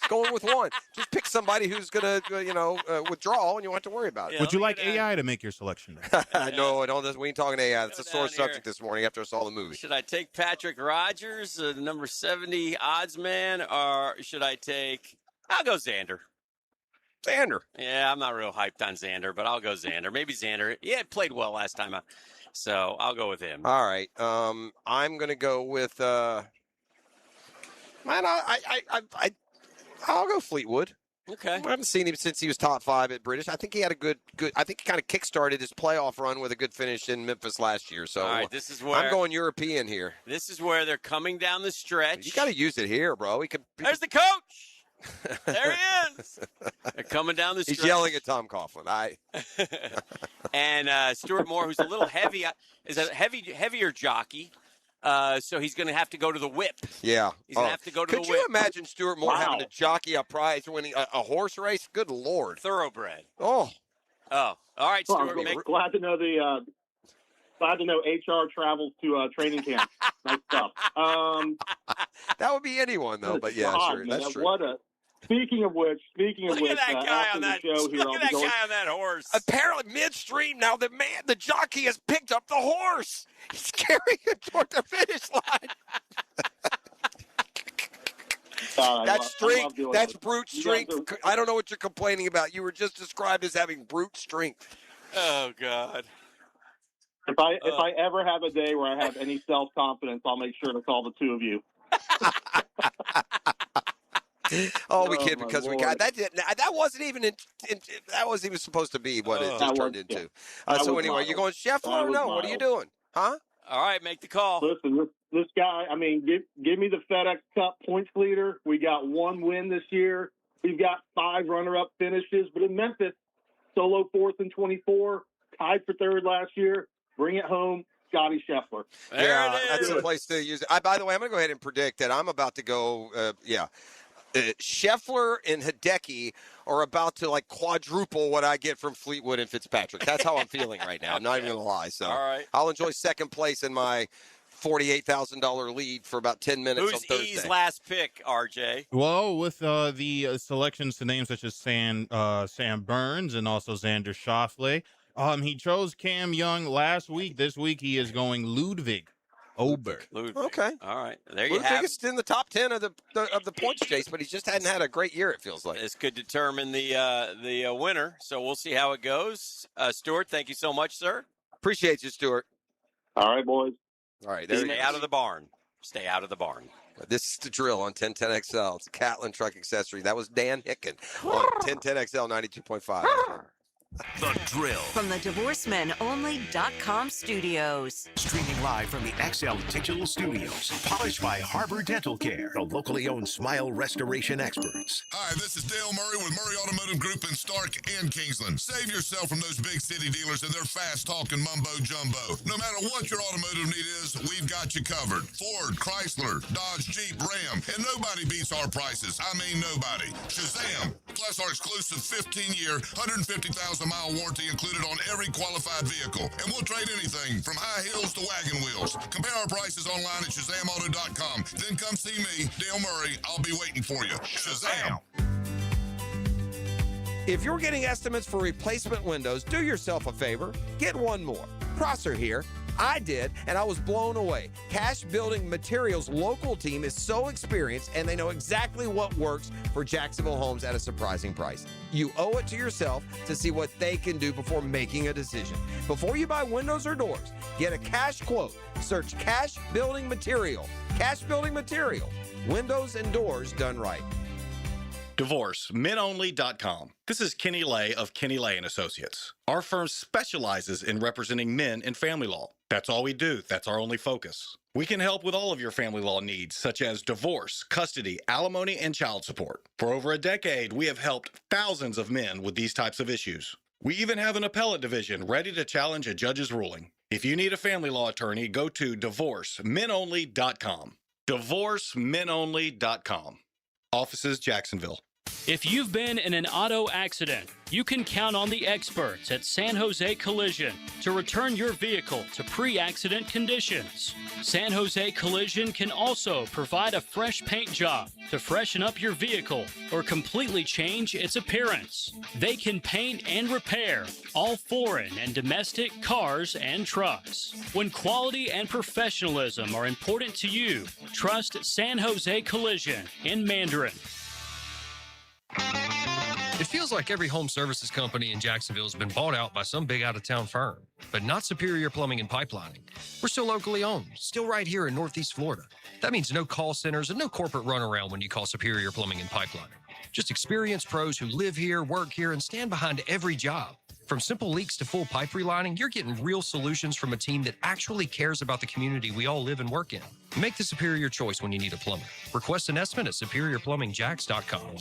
Going with one. Just pick somebody who's going to, withdraw, and you won't have to worry about it. Would you like AI to make your selection? No, I don't. We ain't talking AI. It's a sore subject this morning after I saw the movie. Should I take Patrick Rogers, number 70 odds man, or should I take – I'll go Xander. Xander. Yeah, I'm not real hyped on Xander, but I'll go Xander. Maybe Xander. Yeah, it played well last time, so I'll go with him. All right. I'm going to go with I'll go Fleetwood. Okay. I haven't seen him since he was top 5 at British. I think he had a good. I think he kind of kickstarted his playoff run with a good finish in Memphis last year. So all right, this is where I'm going European here. This is where they're coming down the stretch. You got to use it here, bro. There's the coach. There he is. They're coming down the stretch. He's yelling at Tom Coughlin. And Stuart Moore, who's a little heavy, is a heavier jockey. So he's going to have to go to the whip. Yeah. He's going to have to go to the whip. Could you imagine Stuart Moore having to jockey a prize winning a horse race? Good Lord. Thoroughbred. Oh. All right, Stuart. Glad to know glad to know HR travels to training camp. Nice stuff. That would be anyone, though. But yeah, God, sure. man, That's true. Speaking of which, Look at that guy after on that. the show here, Look at that guy on that horse. Apparently, midstream now, the jockey has picked up the horse. He's carrying it toward the finish line. That's strength. That's brute strength. I don't know what you're complaining about. You were just described as having brute strength. Oh God. If I ever have a day where I have any self-confidence, I'll make sure to call the two of you. Oh, we kid because we got that. That wasn't even that wasn't even supposed to be what it just turned into. So anyway, you're going Scheffler or no? What are you doing? Huh? All right, make the call. Listen, this guy. I mean, give me the FedEx Cup points leader. We got 1 win this year. We've got 5 runner-up finishes, but in Memphis, solo 4th and 24, tied for 3rd last year. Bring it home, Scotty Scheffler. That's the place to use it. By the way, I'm going to go ahead and predict that I'm about to go. Scheffler and Hideki are about to like quadruple what I get from Fleetwood and Fitzpatrick. That's how I'm feeling right now. I'm not even going to lie. So all right. I'll enjoy second place in my $48,000 lead for about 10 minutes on Thursday. Who's E's last pick, RJ? Well, with the selections to names such as Sam Burns and also Xander Schauffele, he chose Cam Young last week. This week he is going Ludwig Ober. Okay. All right. There you have it. Biggest in the top 10 of the points chase, but he just hadn't had a great year, it feels like. This could determine the winner, so we'll see how it goes. Stuart, thank you so much, sir. Appreciate you, Stuart. All right, boys. All right. Stay out of the barn. Stay out of the barn. This is the drill on 1010XL. It's a Catlin Truck Accessory. That was Dan Hicken on 1010XL 92.5. The Drill. From the DivorceMenOnly.com studios. Streaming live from the XL Digital Studios. Polished by Harbor Dental Care, the locally owned smile restoration experts. Hi, this is Dale Murray with Murray Automotive Group in Stark and Kingsland. Save yourself from those big city dealers and their fast-talking mumbo-jumbo. No matter what your automotive need is, we've got you covered. Ford, Chrysler, Dodge, Jeep, Ram, and nobody beats our prices. I mean nobody. Shazam! Plus our exclusive 15-year, 150,000-mile warranty included on every qualified vehicle. And we'll trade anything from high heels to wagon wheels. Compare our prices online at ShazamAuto.com. Then come see me, Dale Murray. I'll be waiting for you. Shazam! If you're getting estimates for replacement windows, do yourself a favor. Get one more. Prosser here. I did, and I was blown away. Cash Building Materials' local team is so experienced, and they know exactly what works for Jacksonville homes at a surprising price. You owe it to yourself to see what they can do before making a decision. Before you buy windows or doors, get a cash quote. Search Cash Building Material. Cash Building Material. Windows and doors done right. DivorceMenOnly.com. This is Kenny Lay of Kenny Lay & Associates. Our firm specializes in representing men in family law. That's all we do. That's our only focus. We can help with all of your family law needs, such as divorce, custody, alimony, and child support. For over a decade, we have helped thousands of men with these types of issues. We even have an appellate division ready to challenge a judge's ruling. If you need a family law attorney, go to DivorceMenOnly.com. DivorceMenOnly.com. Offices, Jacksonville. If you've been in an auto accident, you can count on the experts at San Jose Collision to return your vehicle to pre-accident conditions. San Jose Collision can also provide a fresh paint job to freshen up your vehicle or completely change its appearance. They can paint and repair all foreign and domestic cars and trucks. When quality and professionalism are important to you, trust San Jose Collision in Mandarin. It feels like every home services company in Jacksonville has been bought out by some big out-of-town firm, but not Superior Plumbing and Pipelining. We're still locally owned, still right here in Northeast Florida. That means no call centers and no corporate runaround when you call Superior Plumbing and Pipelining. Just experienced pros who live here, work here, and stand behind every job. From simple leaks to full pipe relining, you're getting real solutions from a team that actually cares about the community we all live and work in. Make the superior choice when you need a plumber. Request an estimate at superiorplumbingjacks.com.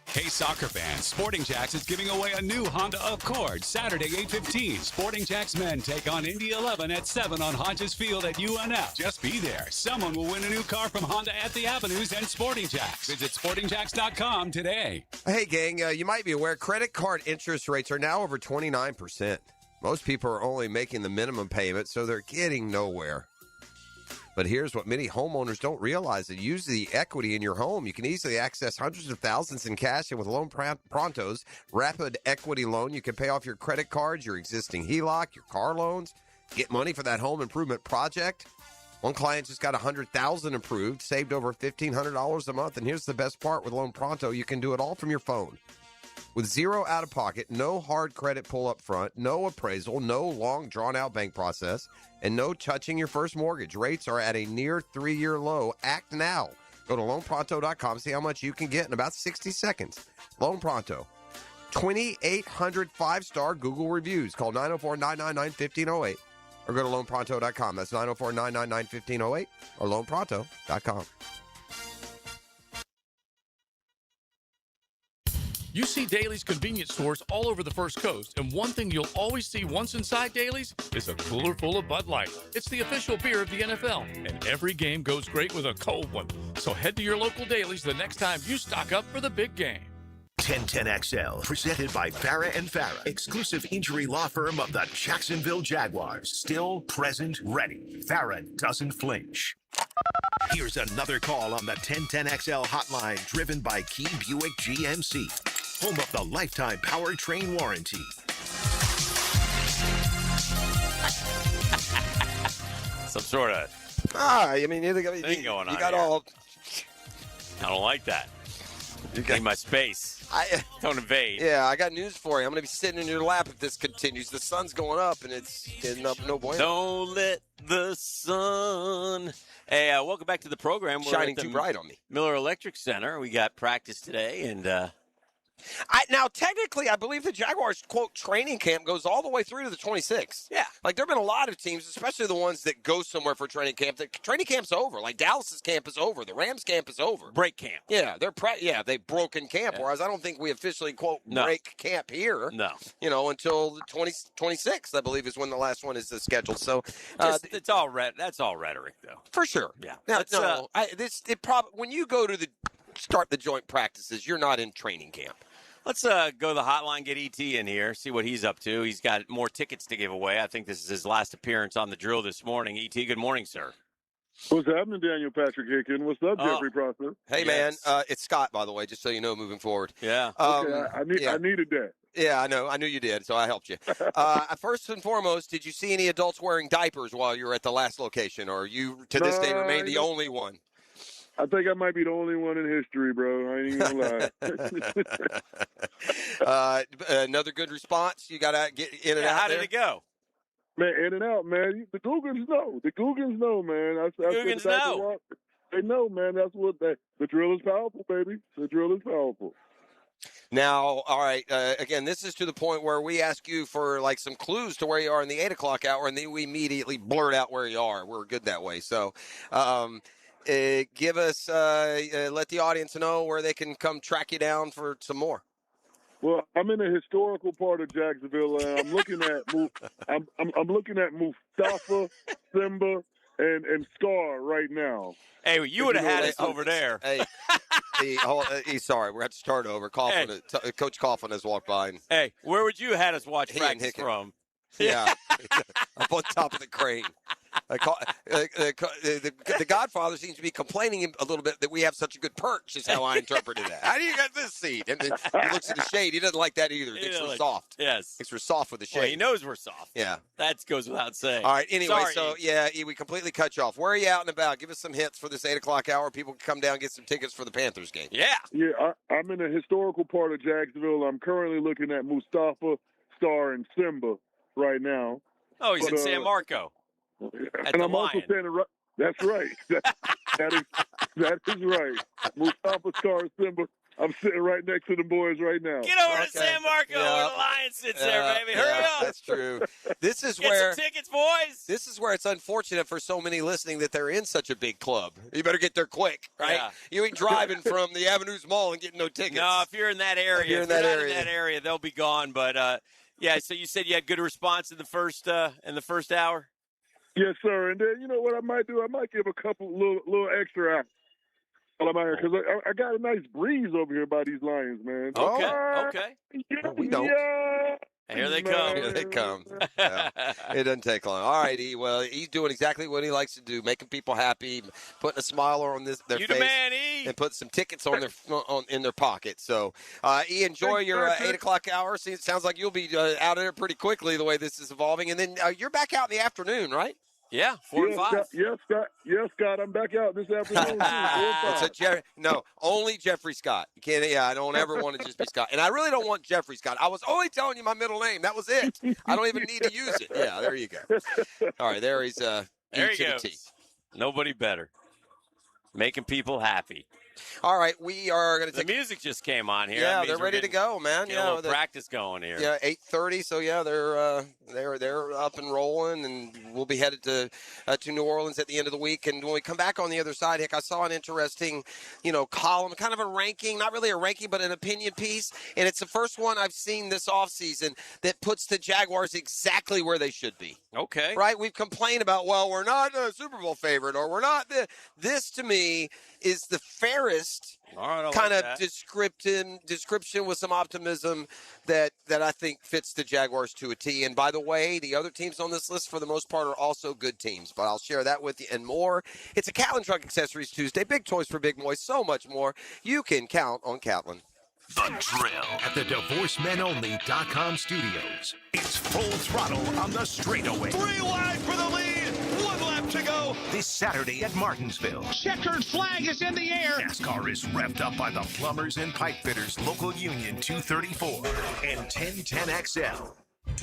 Hey, soccer fans, Sporting Jacks is giving away a new Honda Accord Saturday, 8:15. Sporting Jacks men take on Indy 11 at 7 on Hodges Field at UNF. Just be there. Someone will win a new car from Honda at the Avenues and Sporting Jacks. Visit sportingjacks.com today. Hey, gang, you might be aware credit card interest rates are now over 29%. Most people are only making the minimum payment, so they're getting nowhere. But here's what many homeowners don't realize. That use the equity in your home. You can easily access hundreds of thousands in cash, and with Loan Pronto's rapid equity loan, you can pay off your credit cards, your existing HELOC, your car loans, get money for that home improvement project. One client just got $100,000 approved, saved over $1,500 a month. And here's the best part with Loan Pronto. You can do it all from your phone. With zero out-of-pocket, no hard credit pull up front, no appraisal, no long, drawn-out bank process, and no touching your first mortgage. Rates are at a near 3-year low. Act now. Go to loanpronto.com, see how much you can get in about 60 seconds. Loan Pronto. 2,800 5-star Google reviews. Call 904-999-1508 or go to loanpronto.com. That's 904-999-1508 or loanpronto.com. You see Daly's convenience stores all over the First Coast, and one thing you'll always see once inside Daly's is a cooler full of Bud Light. It's the official beer of the NFL, and every game goes great with a cold one. So head to your local Daly's the next time you stock up for the big game. 1010XL, presented by Farah and Farah, exclusive injury law firm of the Jacksonville Jaguars. Still present, ready. Farah doesn't flinch. Here's another call on the 1010XL hotline, driven by Key Buick GMC, home of the lifetime powertrain warranty. Some sort of I mean, you thing going on. You got here. all. I don't like that. You got my space. Don't invade. Yeah, I got news for you. I'm going to be sitting in your lap if this continues. The sun's going up, and it's getting up no bueno. Don't let the sun. Hey, welcome back to the program. We're Shining at the too bright on me. Miller Electric Center. We got practice today, and now, technically, I believe the Jaguars, quote, training camp goes all the way through to the 26th. Yeah. Like, there have been a lot of teams, especially the ones that go somewhere for training camp. The training camp's over. Like, Dallas's camp is over. The Rams' camp is over. Break camp. Yeah, they've broken camp, whereas I don't think we officially, quote, break camp here. No. Until the 26th, I believe, is when the last one is scheduled. So, it's all that's all rhetoric, though. For sure. Yeah. Now, when you go to start the joint practices, you're not in training camp. Let's go to the hotline, get ET in here, see what he's up to. He's got more tickets to give away. I think this is his last appearance on the drill this morning. ET, good morning, sir. What's happening, Daniel Patrick Hicken? What's up, Jeffrey Prosser? Hey, man. It's Scott, by the way, just so you know, moving forward. Yeah. Okay, I needed that. Yeah, I know. I knew you did, so I helped you. First and foremost, did you see any adults wearing diapers while you were at the last location, or you, to this day, remain the only one? I think I might be the only one in history, bro. I ain't even gonna lie. Another good response. You got to get in and out. How there. did it go? Man, in and out, man. The Googans know. The Googans know, man. Googans know. They know, man. That's what the drill is powerful, baby. The drill is powerful. Now, all right, again, this is to the point where we ask you for, like, some clues to where you are in the 8 o'clock hour, and then we immediately blurt out where you are. We're good that way. So give us, let the audience know where they can come track you down for some more. Well, I'm in a historical part of Jacksonville, and I'm looking at I'm looking at Mustafa, Simba, and Scar right now. Hey, you would have had us over there. Hey, sorry, we're going to start over. Coughlin, Coach Coughlin has walked by. And, hey, where would you have had us watch practice from? Yeah, up on top of the crane. The Godfather seems to be complaining a little bit that we have such a good perch, is how I interpreted that. How do you get this seat? And then he looks at the shade. He doesn't like that either. He thinks we're soft. Yes. Thinks we're soft with the shade. Well, he knows we're soft. Yeah. That goes without saying. All right, anyway, Sorry. we completely cut you off. Where are you out and about? Give us some hits for this 8 o'clock hour. People can come down and get some tickets for the Panthers game. Yeah. Yeah, I'm in a historical part of Jacksonville. I'm currently looking at Mustafa, Star, and Simba right now. Oh, he's in San Marco. And I'm also standing right. That's right. That is right. Mustafa, Star, and Simba. I'm sitting right next to the boys right now. Get over to San Marco where the Lion sits there, baby. Hurry up. That's true. This is Get where some tickets, boys. This is where it's unfortunate for so many listening that they're in such a big club. You better get there quick, right? Yeah. You ain't driving from the Avenues Mall and getting no tickets. No, if you're in that area, If you're in that area, they'll be gone. But yeah. So you said you had good response in the first hour. Yes, sir. And then you know what I might do? I might give a couple little extra out while I'm out here because I got a nice breeze over here by these Lions, man. Okay. Yeah, we don't. Yeah. Here they come. Here they come. Yeah. It doesn't take long. All right, E. Well, he's doing exactly what he likes to do, making people happy, putting a smile on their face. You the man, E. And put some tickets on in their pocket. So, E, enjoy your 8 o'clock hour. See, it sounds like you'll be out of there pretty quickly the way this is evolving. And then you're back out in the afternoon, right? Yeah, 4 and 5. Yes, Scott. I'm back out this afternoon. 4 and 5. No, only Jeffrey Scott. You can't. Yeah, I don't ever want to just be Scott, and I really don't want Jeffrey Scott. I was only telling you my middle name. That was it. I don't even need to use it. Yeah, there you go. All right, there he's. There he goes. Nobody better. Making people happy. All right, we are going to take. The music just came on here. Yeah, they're ready to go, man. Yeah, a little practice going here. Yeah, 8:30. So yeah, they're up and rolling, and we'll be headed to New Orleans at the end of the week. And when we come back on the other side, Hick, I saw an interesting, column, kind of a ranking, not really a ranking, but an opinion piece, and it's the first one I've seen this offseason that puts the Jaguars exactly where they should be. Okay. Right? We've complained about, well, we're not a Super Bowl favorite, or we're not. This to me is the fairest kind of description with some optimism that I think fits the Jaguars to a T. And by the way, the other teams on this list for the most part are also good teams, but I'll share that with you and more. It's a Catlin Truck Accessories Tuesday. Big toys for big boys, so much more. You can count on Catlin. The Drill at the DivorceMenOnly.com studios. It's full throttle on the straightaway. 3 wide for the lead. 1 lap to go. This Saturday at Martinsville. Checkered flag is in the air. NASCAR is revved up by the Plumbers and Pipe Fitters Local Union 234 and 1010XL.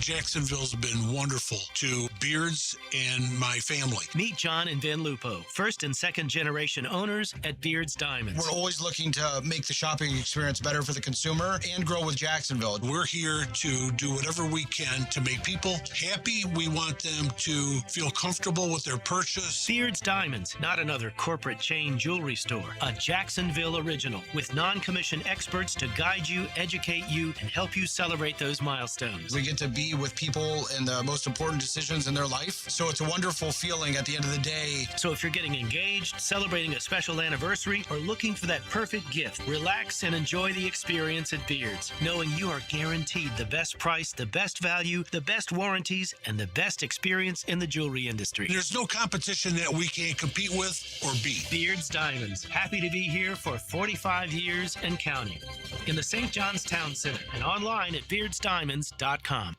Jacksonville's been wonderful to Beards and my family. Meet John and Vin Lupo, first and second generation owners at Beards Diamonds. We're always looking to make the shopping experience better for the consumer and grow with Jacksonville. We're here to do whatever we can to make people happy. We want them to feel comfortable with their purchase. Beards Diamonds, not another corporate chain jewelry store. A Jacksonville original with non-commissioned experts to guide you, educate you, and help you celebrate those milestones. We get to be be with people in the most important decisions in their life. So it's a wonderful feeling at the end of the day. So if you're getting engaged, celebrating a special anniversary, or looking for that perfect gift, relax and enjoy the experience at Beards, knowing you are guaranteed the best price, the best value, the best warranties, and the best experience in the jewelry industry. There's no competition that we can't compete with or beat. Beards Diamonds, happy to be here for 45 years and counting. In the St. John's Town Center and online at beardsdiamonds.com.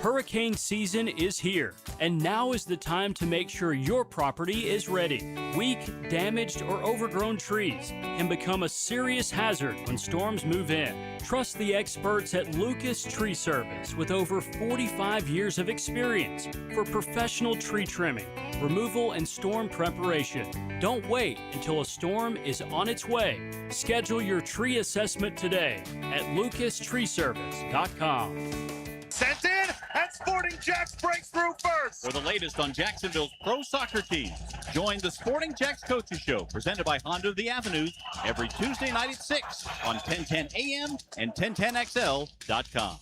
Hurricane season is here, and now is the time to make sure your property is ready. Weak, damaged, or overgrown trees can become a serious hazard when storms move in. Trust the experts at Lucas Tree Service with over 45 years of experience for professional tree trimming, removal, and storm preparation. Don't wait until a storm is on its way. Schedule your tree assessment today at lucastreeservice.com. Sent in, and Sporting Jacks breaks through first. For the latest on Jacksonville's pro soccer teams, join the Sporting Jacks Coaches Show, presented by Honda of the Avenues, every Tuesday night at 6 on 1010 AM and 1010XL.com.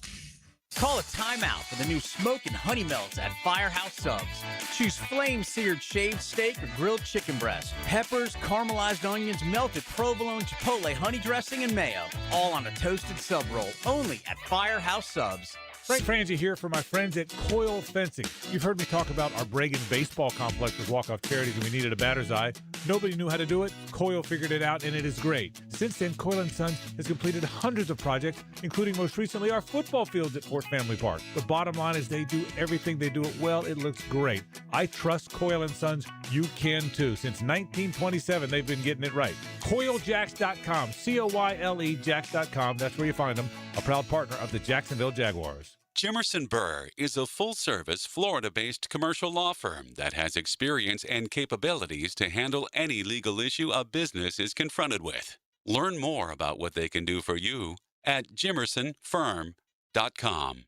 Call a timeout for the new Smoke and Honey Melts at Firehouse Subs. Choose flame-seared shaved steak or grilled chicken breast, peppers, caramelized onions, melted provolone, chipotle honey dressing, and mayo, all on a toasted sub roll, only at Firehouse Subs. Frank Frangie here for my friends at Coyle Fencing. You've heard me talk about our Bregan baseball complex with walk-off charities, and we needed a batter's eye. Nobody knew how to do it. Coyle figured it out, and it is great. Since then, Coyle & Sons has completed hundreds of projects, including most recently our football fields at Fort Family Park. The bottom line is they do everything. They do it well. It looks great. I trust Coyle & Sons. You can too. Since 1927, they've been getting it right. CoyleJacks.com, C-O-Y-L-E Jacks.com. That's where you find them. A proud partner of the Jacksonville Jaguars. Jimerson Burr is a full-service, Florida-based commercial law firm that has experience and capabilities to handle any legal issue a business is confronted with. Learn more about what they can do for you at jimersonfirm.com.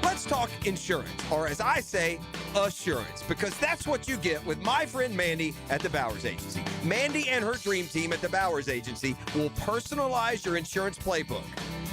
Let's talk insurance, or as I say, assurance, because that's what you get with my friend Mandy at the Bowers Agency. Mandy and her dream team at the Bowers Agency will personalize your insurance playbook.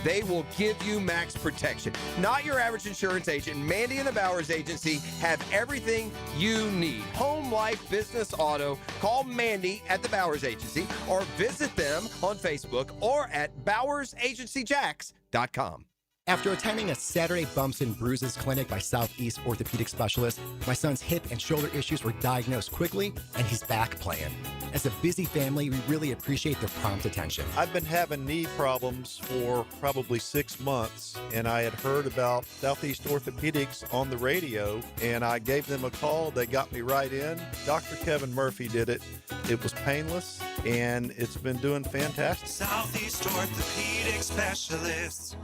They will give you max protection. Not your average insurance agent. Mandy and the Bowers Agency have everything you need. Home, life, business, auto. Call Mandy at the Bowers Agency or visit them on Facebook or at bowersagencyjacks.com. After attending a Saturday Bumps and Bruises clinic by Southeast orthopedic specialist, my son's hip and shoulder issues were diagnosed quickly, and he's back playing. As a busy family, we really appreciate their prompt attention. I've been having knee problems for probably 6 months, and I had heard about Southeast Orthopedics on the radio, and I gave them a call. They got me right in. Dr. Kevin Murphy did it. It was painless, and it's been doing fantastic. Southeast Orthopedic Specialists.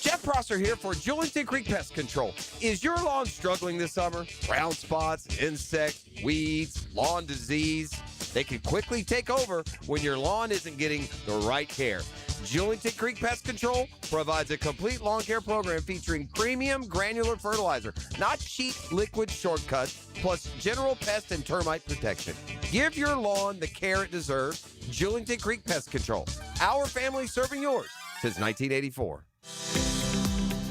Jeff Prosser here for Julington Creek Pest Control. Is your lawn struggling this summer? Brown spots, insects, weeds, lawn disease. They can quickly take over when your lawn isn't getting the right care. Julington Creek Pest Control provides a complete lawn care program featuring premium granular fertilizer, not cheap liquid shortcuts, plus general pest and termite protection. Give your lawn the care it deserves. Julington Creek Pest Control. Our family serving yours since 1984.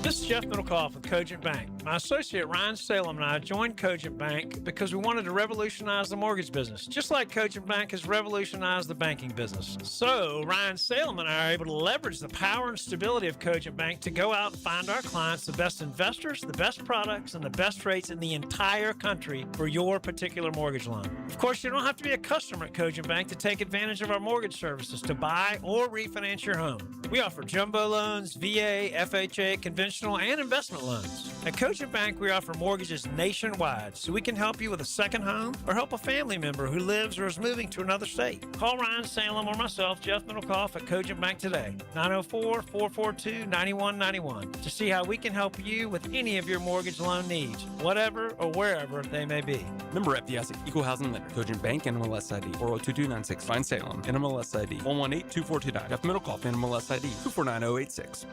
This is Jeff Middlecoff with Cogent Bank. My associate Ryan Salem and I joined Cogent Bank because we wanted to revolutionize the mortgage business, just like Cogent Bank has revolutionized the banking business. So Ryan Salem and I are able to leverage the power and stability of Cogent Bank to go out and find our clients the best investors, the best products, and the best rates in the entire country for your particular mortgage loan. Of course, you don't have to be a customer at Cogent Bank to take advantage of our mortgage services to buy or refinance your home. We offer jumbo loans, VA, FHA, conventional and investment loans. At Cogent Bank, we offer mortgages nationwide, so we can help you with a second home or help a family member who lives or is moving to another state. Call Ryan Salem or myself, Jeff Middlecoff, at Cogent Bank today, 904-442-9191, to see how we can help you with any of your mortgage loan needs, whatever or wherever they may be. Member FDIC, Equal Housing Lender, Cogent Bank, NMLS ID 402296, Ryan Salem, NMLS ID 1182429, Jeff Middlecoff, NMLS ID 249086.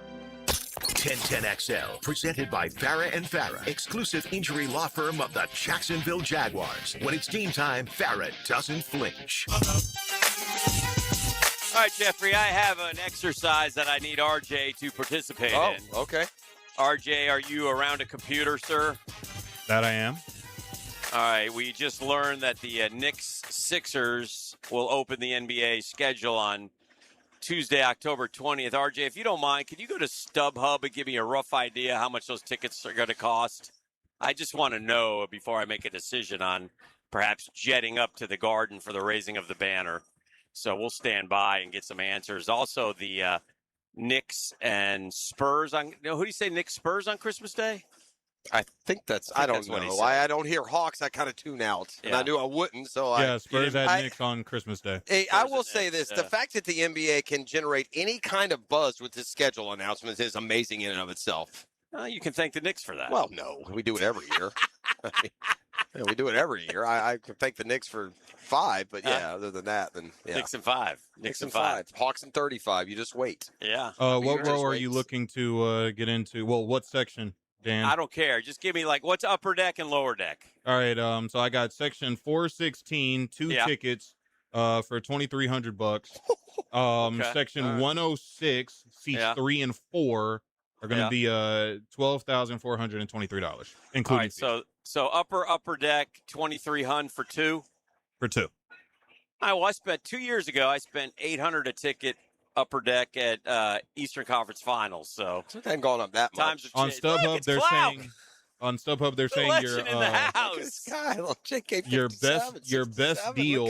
1010XL, presented by Farah and Farah, exclusive injury law firm of the Jacksonville Jaguars. When it's game time, Farah doesn't flinch. All right, Jeffrey, I have an exercise that I need RJ to participate in. Oh, okay. RJ, are you around a computer, sir? That I am. All right, we just learned that the Knicks Sixers will open the NBA schedule on Tuesday, October 20th. RJ, if you don't mind, can you go to StubHub and give me a rough idea how much those tickets are going to cost? I just want to know before I make a decision on perhaps jetting up to the Garden for the raising of the banner. So we'll stand by and get some answers. Also, the Knicks and Spurs on. Who do you say Knicks Spurs on Christmas Day? I think that's. I don't know. I don't hear Hawks. I kind of tune out, and I knew I wouldn't. So Spurs had Knicks on Christmas Day. Hey, I will say this: the fact that the NBA can generate any kind of buzz with this schedule announcement is amazing in and of itself. You can thank the Knicks for that. Well, no, we do it every year. We do it every year. I can thank the Knicks for 5, but other than that, then Knicks and 5. Knicks and 5. Hawks and 35. You just wait. Yeah. What row are you looking to get into? Well, what section, Dan? I don't care. Just give me what's upper deck and lower deck. All right. So I got section 416, 2 tickets for $2,300. Section 106, seats 3 and 4 are going to be $12,423, including fees. So upper deck, $2,300 for 2? For 2. All right, well, I spent 2 years ago, I spent $800 a ticket upper deck at Eastern Conference Finals. So it hasn't gone up that much. On StubHub, they're saying your in the house. Your best deal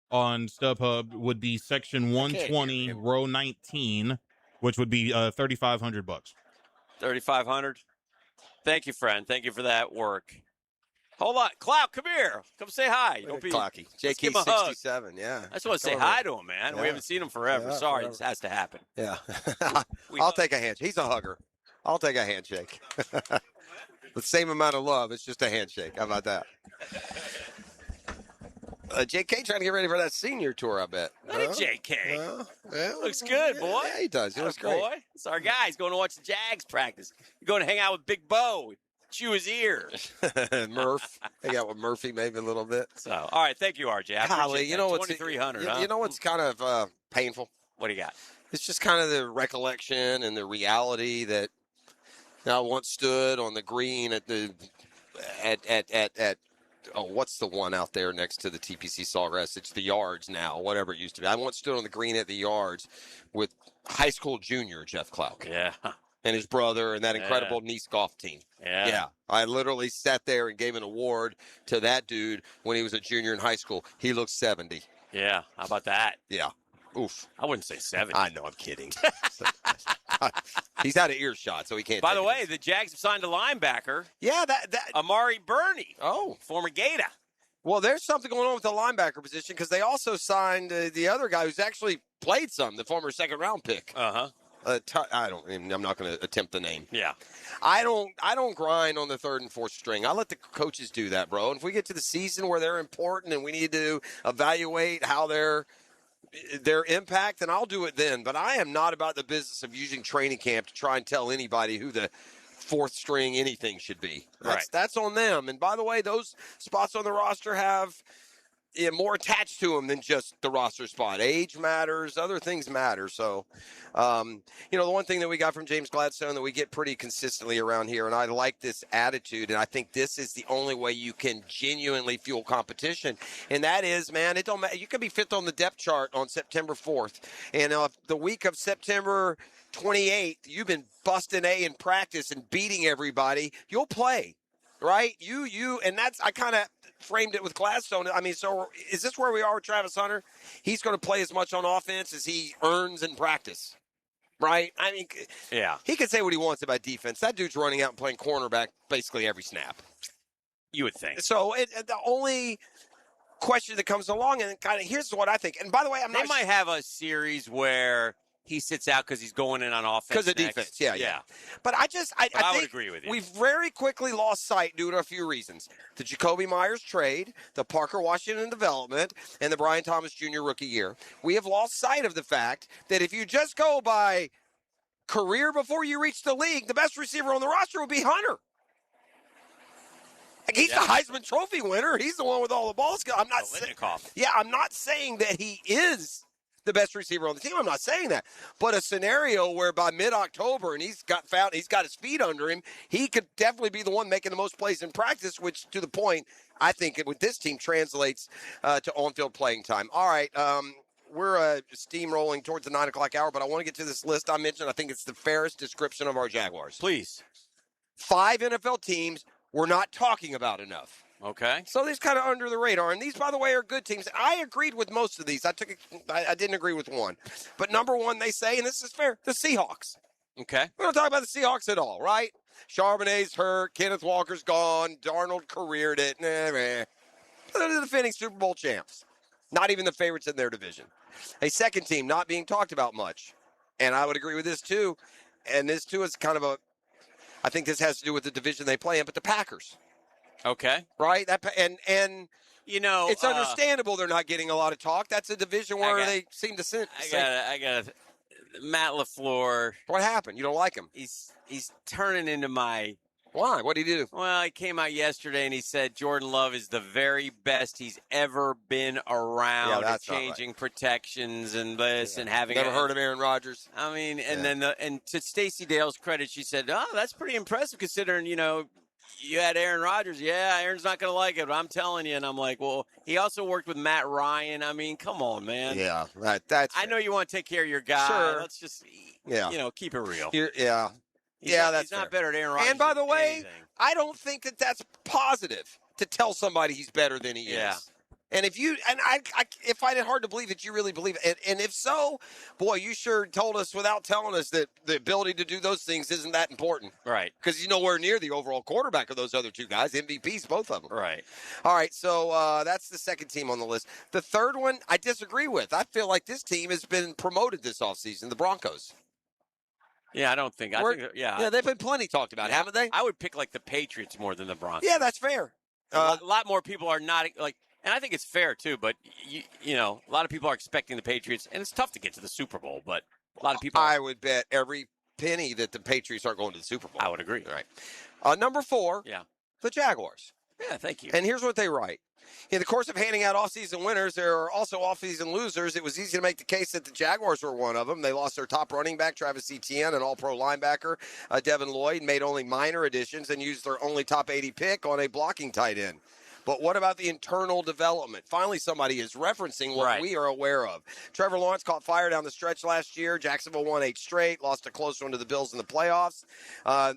on StubHub would be section 120, row 19, which would be $3,500. $3,500. Thank you, friend. Thank you for that work. Hold on. Clout, come here. Come say hi. Don't be Clocky. JK 67, yeah. I just want to say hi to him, man. Yeah. We haven't seen him forever. Sorry, this has to happen. Yeah. I'll take a handshake. He's a hugger. I'll take a handshake. The same amount of love. It's just a handshake. How about that? JK trying to get ready for that senior tour, I bet. Look at JK. Looks good, boy. Yeah, he does. He looks great. Boy. It's our guy. He's going to watch the Jags practice. You're going to hang out with Big Bo. Chew his ears. Murph. Hang out with Murphy maybe a little bit. So, all right. Thank you, RJ. Golly, you know what's $2,300. You know what's kind of painful? What do you got? It's just kind of the recollection and the reality that I once stood on the green at what's the one out there next to the TPC Sawgrass? It's the Yards now, whatever it used to be. I once stood on the green at the Yards with high school junior Jeff Clark. Yeah. And his brother and that incredible Nice golf team. Yeah. I literally sat there and gave an award to that dude when he was a junior in high school. He looks 70. Yeah. How about that? Yeah. Oof. I wouldn't say 70. I know. I'm kidding. He's out of earshot, so he can't. By the way, the Jags have signed a linebacker. Yeah, that Amari Burney. Oh, former Gator. Well, there's something going on with the linebacker position because they also signed the other guy who's actually played some, the former second-round pick. I'm not going to attempt the name. Yeah. I don't grind on the third and fourth string. I let the coaches do that, bro. And if we get to the season where they're important and we need to evaluate how their impact, and I'll do it then. But I am not about the business of using training camp to try and tell anybody who the fourth string anything should be. That's on them. And by the way, those spots on the roster have more attached to them than just the roster spot. Age matters. Other things matter. So, the one thing that we got from James Gladstone that we get pretty consistently around here, and I like this attitude, and I think this is the only way you can genuinely fuel competition, and that is, man, it don't matter. You can be fifth on the depth chart on September 4th, and the week of September 28th, you've been busting A in practice and beating everybody. You'll play, right? And that's, I kind of framed it with Gladstone. I mean, so is this where we are with Travis Hunter? He's going to play as much on offense as he earns in practice, right? I mean, yeah. He can say what he wants about defense. That dude's running out and playing cornerback basically every snap. You would think. So the only question that comes along, and kind of here's what I think. And by the way, they might have a series where he sits out because he's going in on offense. Because of defense, yeah. But I think would agree with you. We've very quickly lost sight due to a few reasons. The Jacoby Myers trade, the Parker Washington development, and the Brian Thomas Jr. rookie year. We have lost sight of the fact that if you just go by career before you reach the league, the best receiver on the roster would be Hunter. Like he's the Heisman Trophy winner. He's the one with all the ball skills. I'm not saying that he is the best receiver on the team. I'm not saying that. But a scenario where by mid-October and he's got his feet under him, he could definitely be the one making the most plays in practice, which to the point I think with this team translates to on-field playing time. All right, we're steamrolling towards the 9 o'clock hour, but I want to get to this list I mentioned. I think it's the fairest description of our Jaguars. Please. 5 NFL teams we're not talking about enough. Okay. So these kind of under the radar. And these, by the way, are good teams. I agreed with most of these. I didn't agree with one. But number one, they say, and this is fair, the Seahawks. Okay. We don't talk about the Seahawks at all, right? Charbonnet's hurt. Kenneth Walker's gone. Darnold careered it. They're the defending Super Bowl champs. Not even the favorites in their division. A second team not being talked about much. And I would agree with this, too. And this, too, is kind of I think this has to do with the division they play in, but the Packers. Okay. Right? And you know, it's understandable they're not getting a lot of talk. That's a division where they seem to I got Matt LaFleur. What happened? You don't like him? He's turning into my... Why? What did he do? Well, he came out yesterday and he said Jordan Love is the very best he's ever been around. Yeah, that's changing right. protections and this and having... Never heard of Aaron Rodgers. I mean, and then and to Stacey Dale's credit, she said, "Oh, that's pretty impressive considering, you had Aaron Rodgers. Yeah, Aaron's not going to like it, but I'm telling you." And I'm like, well, he also worked with Matt Ryan. I mean, come on, man. Yeah, that's... I know you want to take care of your guy. Sure. Let's just, keep it real. That's he's not fair. better than Aaron Rodgers. And by the way, anything. I don't think that's positive to tell somebody he's better than he is. And if I find it hard to believe that you really believe it. And if so, boy, you sure told us without telling us that the ability to do those things isn't that important. Right. Because he's nowhere near the overall quarterback of those other two guys. MVPs, both of them. Right. All right, so that's the second team on the list. The third one, I disagree with. I feel like this team has been promoted this offseason, the Broncos. Yeah, I don't think. Yeah, they've been plenty talked about, haven't they? I would pick like the Patriots more than the Broncos. Yeah, that's fair. A lot more people are not like, and I think it's fair too. But a lot of people are expecting the Patriots, and it's tough to get to the Super Bowl. But a lot of people. I would bet every penny that the Patriots aren't going to the Super Bowl. I would agree. All right. Number 4. Yeah. The Jaguars. Yeah, thank you. And here's what they write. In the course of handing out off-season winners, there are also off-season losers. It was easy to make the case that the Jaguars were one of them. They lost their top running back, Travis Etienne, an all-pro linebacker, Devin Lloyd, made only minor additions and used their only top 80 pick on a blocking tight end. But what about the internal development? Finally, somebody is referencing what we are aware of. Trevor Lawrence caught fire down the stretch last year. Jacksonville won 8 straight, lost a close one to the Bills in the playoffs.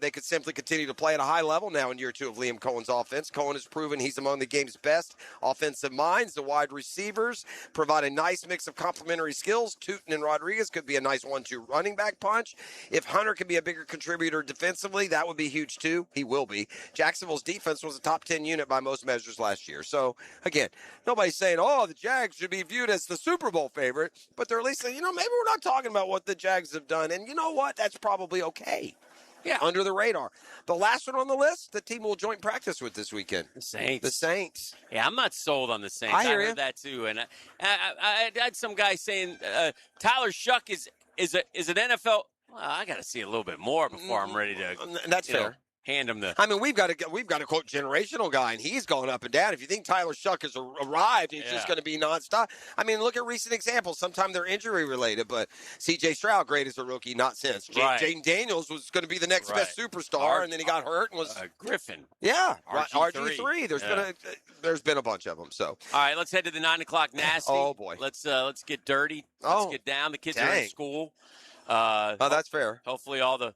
They could simply continue to play at a high level now in year 2 of Liam Cohen's offense. Cohen has proven he's among the game's best offensive minds. The wide receivers provide a nice mix of complementary skills. Tootin and Rodriguez could be a nice 1-2 running back punch. If Hunter can be a bigger contributor defensively, that would be huge too. He will be. Jacksonville's defense was a top 10 unit by most measures last year. So, again, nobody's saying, the Jags should be viewed as the Super Bowl favorite, but they're at least saying, maybe we're not talking about what the Jags have done. And you know what? That's probably okay. Yeah. Under the radar. The last one on the list, the team will joint practice with this weekend. The Saints. The Saints. Yeah, I'm not sold on the Saints. I hear heard that too. And I had some guy saying Tyler Shuck is an NFL. Well, I got to see a little bit more before I'm ready to. That's fair. Hand him the. I mean, we've got a quote generational guy, and he's gone up and down. If you think Tyler Shuck has arrived, it's just going to be nonstop. I mean, look at recent examples. Sometimes they're injury related, but C.J. Stroud, great as a rookie, not since. Jaden Daniels was going to be the next best superstar, and then he got hurt and was Griffin. Yeah, RG3. There's been a bunch of them. So all right, let's head to the 9 o'clock nasty. Oh boy, let's get dirty. Let's get down. The kids are in school. That's fair. Hopefully, all the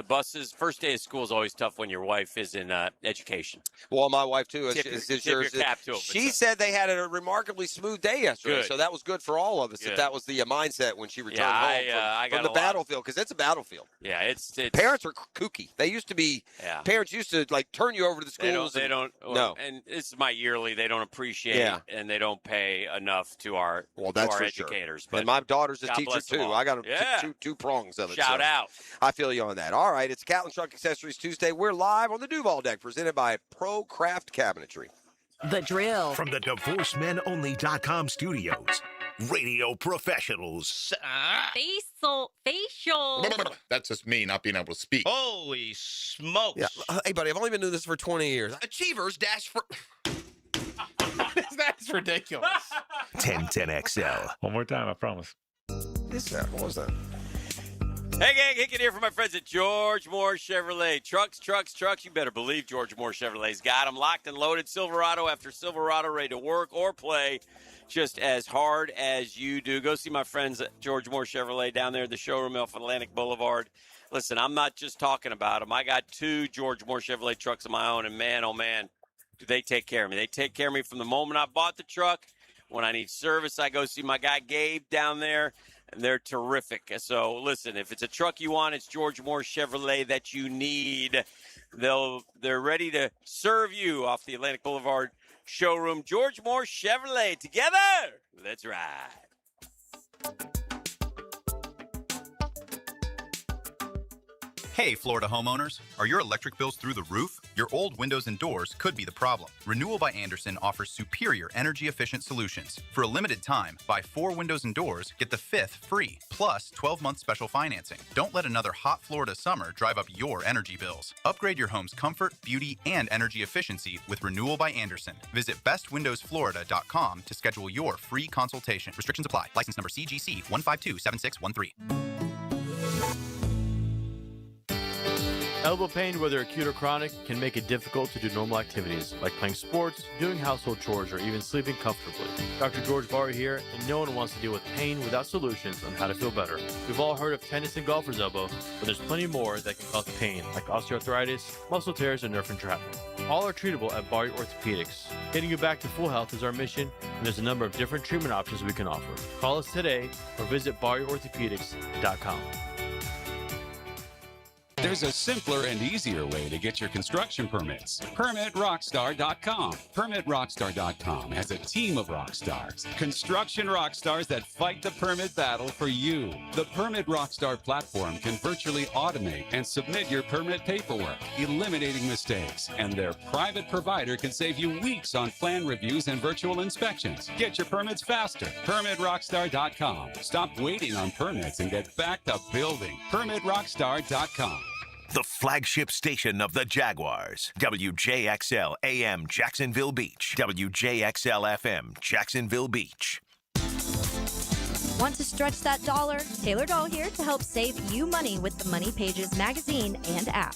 buses. First day of school is always tough when your wife is in education. Well, my wife too. Tip your cap to them. She said they had a remarkably smooth day yesterday, so that was good for all of us. If that was the mindset when she returned home from the battlefield, because it's a battlefield. Yeah, it's parents are kooky. They used to be. Yeah. Parents used to turn you over to the schools. They don't. No. And this is my yearly. They don't appreciate and they don't pay enough to our educators. Sure. But and my daughter's a God teacher too. I got two prongs of it. Shout out. I feel you on that. All right, it's Catlin Truck Accessories Tuesday. We're live on the Duval deck, presented by Pro Craft Cabinetry. The drill. From the DivorceMenOnly.com studios, radio professionals. Facial. That's just me not being able to speak. Holy smokes. Yeah. Hey, buddy, I've only been doing this for 20 years. Achievers dash for... That's ridiculous. 1010XL. One more time, I promise. is that? What was that? Hey, gang, Hickett here for my friends at George Moore Chevrolet. Trucks. You better believe George Moore Chevrolet's got them locked and loaded. Silverado after Silverado, ready to work or play just as hard as you do. Go see my friends at George Moore Chevrolet down there at the showroom off Atlantic Boulevard. Listen, I'm not just talking about them. I got 2 George Moore Chevrolet trucks of my own, and man, oh man, do they take care of me. They take care of me from the moment I bought the truck. When I need service, I go see my guy Gabe down there. And they're terrific. So, listen, if it's a truck you want, it's George Moore Chevrolet that you need. They're ready to serve you off the Atlantic Boulevard showroom. George Moore Chevrolet. Together, let's ride. Hey, Florida homeowners. Are your electric bills through the roof? Your old windows and doors could be the problem. Renewal by Andersen offers superior energy-efficient solutions. For a limited time, buy 4 windows and doors, get the 5th free, plus 12-month special financing. Don't let another hot Florida summer drive up your energy bills. Upgrade your home's comfort, beauty, and energy efficiency with Renewal by Andersen. Visit bestwindowsflorida.com to schedule your free consultation. Restrictions apply. License number CGC 1527613. Elbow pain, whether acute or chronic, can make it difficult to do normal activities like playing sports, doing household chores, or even sleeping comfortably. Dr. George Barry here, and no one wants to deal with pain without solutions on how to feel better. We've all heard of tennis and golfer's elbow, but there's plenty more that can cause pain, like osteoarthritis, muscle tears, and nerve entrapment. All are treatable at Barry Orthopedics. Getting you back to full health is our mission, and there's a number of different treatment options we can offer. Call us today or visit BarryOrthopedics.com. There's a simpler and easier way to get your construction permits. PermitRockstar.com. PermitRockstar.com has a team of rock stars, construction rock stars that fight the permit battle for you. The Permit Rockstar platform can virtually automate and submit your permit paperwork, eliminating mistakes, and their private provider can save you weeks on plan reviews and virtual inspections. Get your permits faster. PermitRockstar.com. Stop waiting on permits and get back to building. PermitRockstar.com. The flagship station of the Jaguars. WJXL AM Jacksonville Beach. WJXL FM Jacksonville Beach. Want to stretch that dollar? Taylor Doll here to help save you money with the Money Pages magazine and app.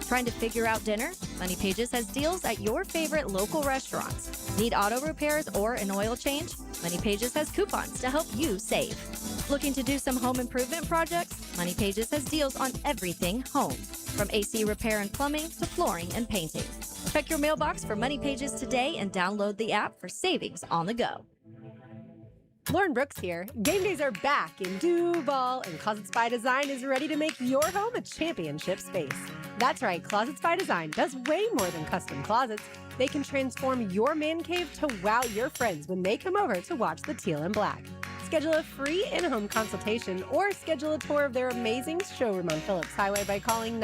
Trying to figure out dinner? Money Pages has deals at your favorite local restaurants. Need auto repairs or an oil change? Money Pages has coupons to help you save. Looking to do some home improvement projects? Money Pages has deals on everything home, from AC repair and plumbing to flooring and painting. Check your mailbox for Money Pages today and download the app for savings on the go. Lauren Brooks here. Game days are back in Duval, and Closets by Design is ready to make your home a championship space. That's right, Closets by Design does way more than custom closets. They can transform your man cave to wow your friends when they come over to watch the Teal and Black. Schedule a free in-home consultation or schedule a tour of their amazing showroom on Phillips Highway by calling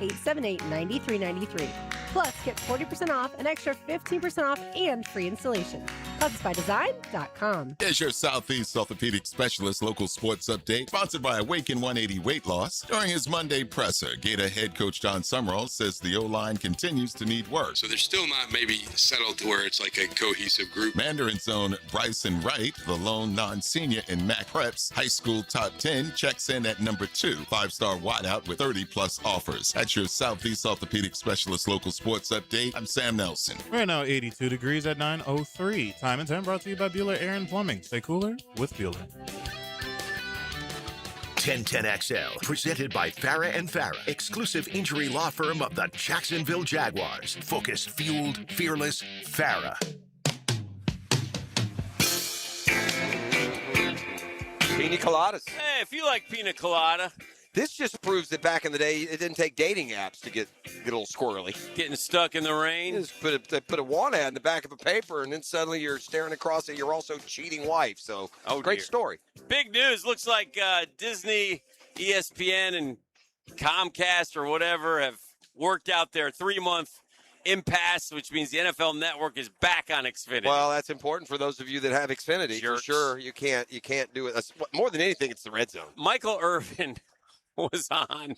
904-878-9393. Plus, get 40% off, an extra 15% off, and free installation. ClothesByDesign.com. Here's your Southeast Orthopedic Specialist local sports update, sponsored by Awaken 180 Weight Loss. During his Monday presser, Gator head coach John Summerall says the O-line continues to need work. So they're still not maybe settled to where it's like a cohesive group. Mandarin's own Bryson Wright, the lone non-senior in MAC Preps, high school top 10, checks in at number 2, 5-star wideout with 30-plus offers. That's your Southeast Orthopedic Specialist local sports update. I'm Sam Nelson. We're now 82 degrees at 9:03. Time and 10 brought to you by Bueller Air and Plumbing. Stay cooler with Bueller. 1010XL, presented by Farah and Farah, exclusive injury law firm of the Jacksonville Jaguars. Focus, fueled, fearless, Farah. Pina coladas. Hey, if you like pina colada. This just proves that back in the day, it didn't take dating apps to get a little squirrely. Getting stuck in the rain. You just put a want ad in the back of a paper, and then suddenly you're staring across at your also cheating wife. So, great story. Big news. Looks like Disney, ESPN, and Comcast or whatever have worked out their 3-month impasse, which means the NFL Network is back on Xfinity. Well, that's important for those of you that have Xfinity. Jerks. For sure, you can't do it. That's, more than anything, it's the red zone. Michael Irvin was on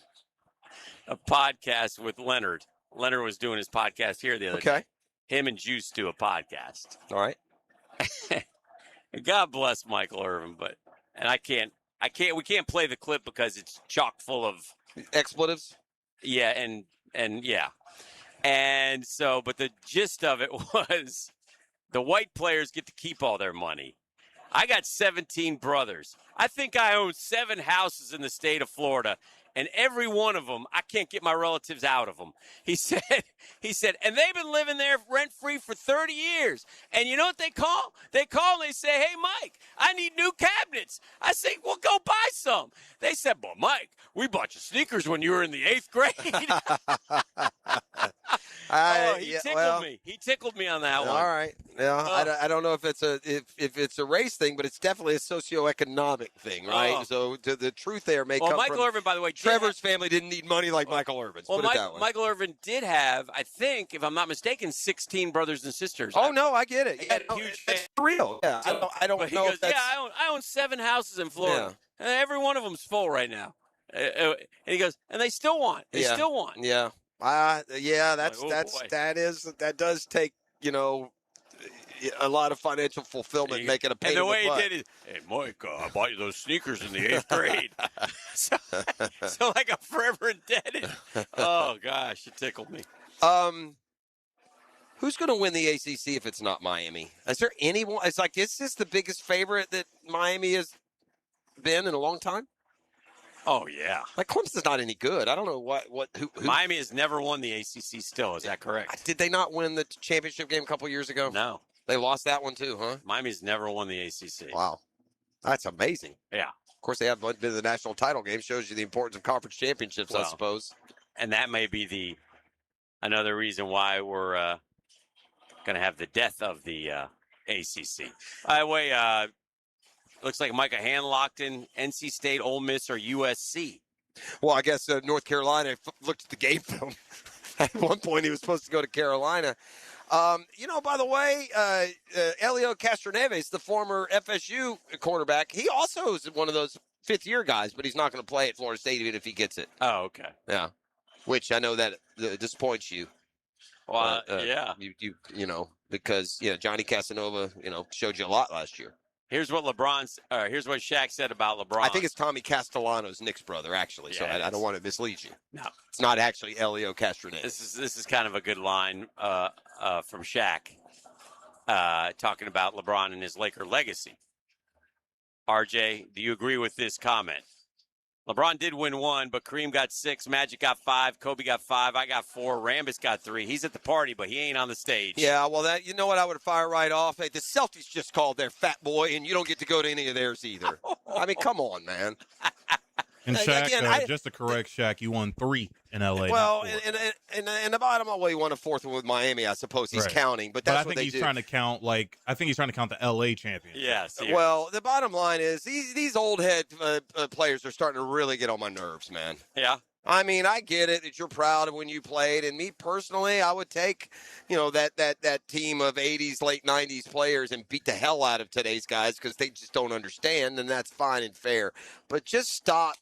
a podcast with Leonard. Leonard was doing his podcast here the other day. Him and Juice do a podcast. All right. God bless Michael Irvin, and I can't We can't play the clip because it's chock full of expletives. Yeah, and yeah. And so, but the gist of it was the white players get to keep all their money. I got 17 brothers. I think I own 7 houses in the state of Florida, and every one of them, I can't get my relatives out of them. He said, and they've been living there rent-free for 30 years. And you know what they call? They call and they say, hey, Mike, I need new cabinets. I say, well, go buy some. They said, well, Mike, we bought you sneakers when you were in the 8th grade. He tickled me. He tickled me on that one. All right. Yeah, I don't know if it's a race thing, but it's definitely a socioeconomic thing, right? So the truth there may come Michael from Irvin, by the way, Trevor's family didn't need money like Michael Irvin's. Well, put it that way. Michael Irvin did have, I think, if I'm not mistaken, 16 brothers and sisters. Oh, no, I get it. Yeah, huge that's real. Yeah, I don't know goes, if that's... Yeah, I own 7 houses in Florida. And every one of them's full right now. And he goes, and they still want. They still want. Yeah. That does take, a lot of financial fulfillment making a pain in the butt. And the way he did it, hey, Mike, I bought you those sneakers in the 8th grade. so like I'm forever indebted. Oh, gosh, it tickled me. Who's going to win the ACC if it's not Miami? Is there anyone? It's like, is this the biggest favorite that Miami has been in a long time? Oh, yeah. Like, Clemson's not any good. I don't know who Miami has never won the ACC still. Is that correct? Did they not win the championship game a couple years ago? No. They lost that one too, huh? Miami's never won the ACC. Wow. That's amazing. Yeah. Of course, they haven't been to the national title game. Shows you the importance of conference championships, I suppose. And that may be another reason why we're going to have the death of the ACC. By the way, looks like Micah Hand-locked in NC State, Ole Miss, or USC. Well, I guess North Carolina looked at the game film. At one point, he was supposed to go to Carolina. By the way, Elio Castroneves, the former FSU quarterback, he also is one of those fifth-year guys, but he's not going to play at Florida State even if he gets it. Oh, okay. Yeah, which I know that disappoints you. Well, yeah. Because Johnny Casanova, showed you a lot last year. Here's what here's what Shaq said about LeBron. I think it's Tommy Castellanos, Nick's brother, actually. So I don't want to mislead you. No, it's not actually Elio Castroneves. This is kind of a good line from Shaq talking about LeBron and his Laker legacy. RJ, do you agree with this comment? LeBron did win 1, but Kareem got 6, Magic got 5, Kobe got 5, I got 4, Rambis got 3. He's at the party, but he ain't on the stage. Yeah, well, you know what I would fire right off? Hey, the Celtics just called their fat boy, and you don't get to go to any of theirs either. I mean, come on, man. And Shaq, just to correct Shaq, you won 3 in L.A. Well, and the bottom, well, he won a 4th one with Miami. I suppose he's counting, but that's what they do. I think he's trying to count the L.A. championship. Yes. Well, the bottom line is these old head players are starting to really get on my nerves, man. Yeah. I mean, I get it that you're proud of when you played, and me personally, I would take, that team of 80s, late 90s players and beat the hell out of today's guys because they just don't understand, and that's fine and fair. But just stop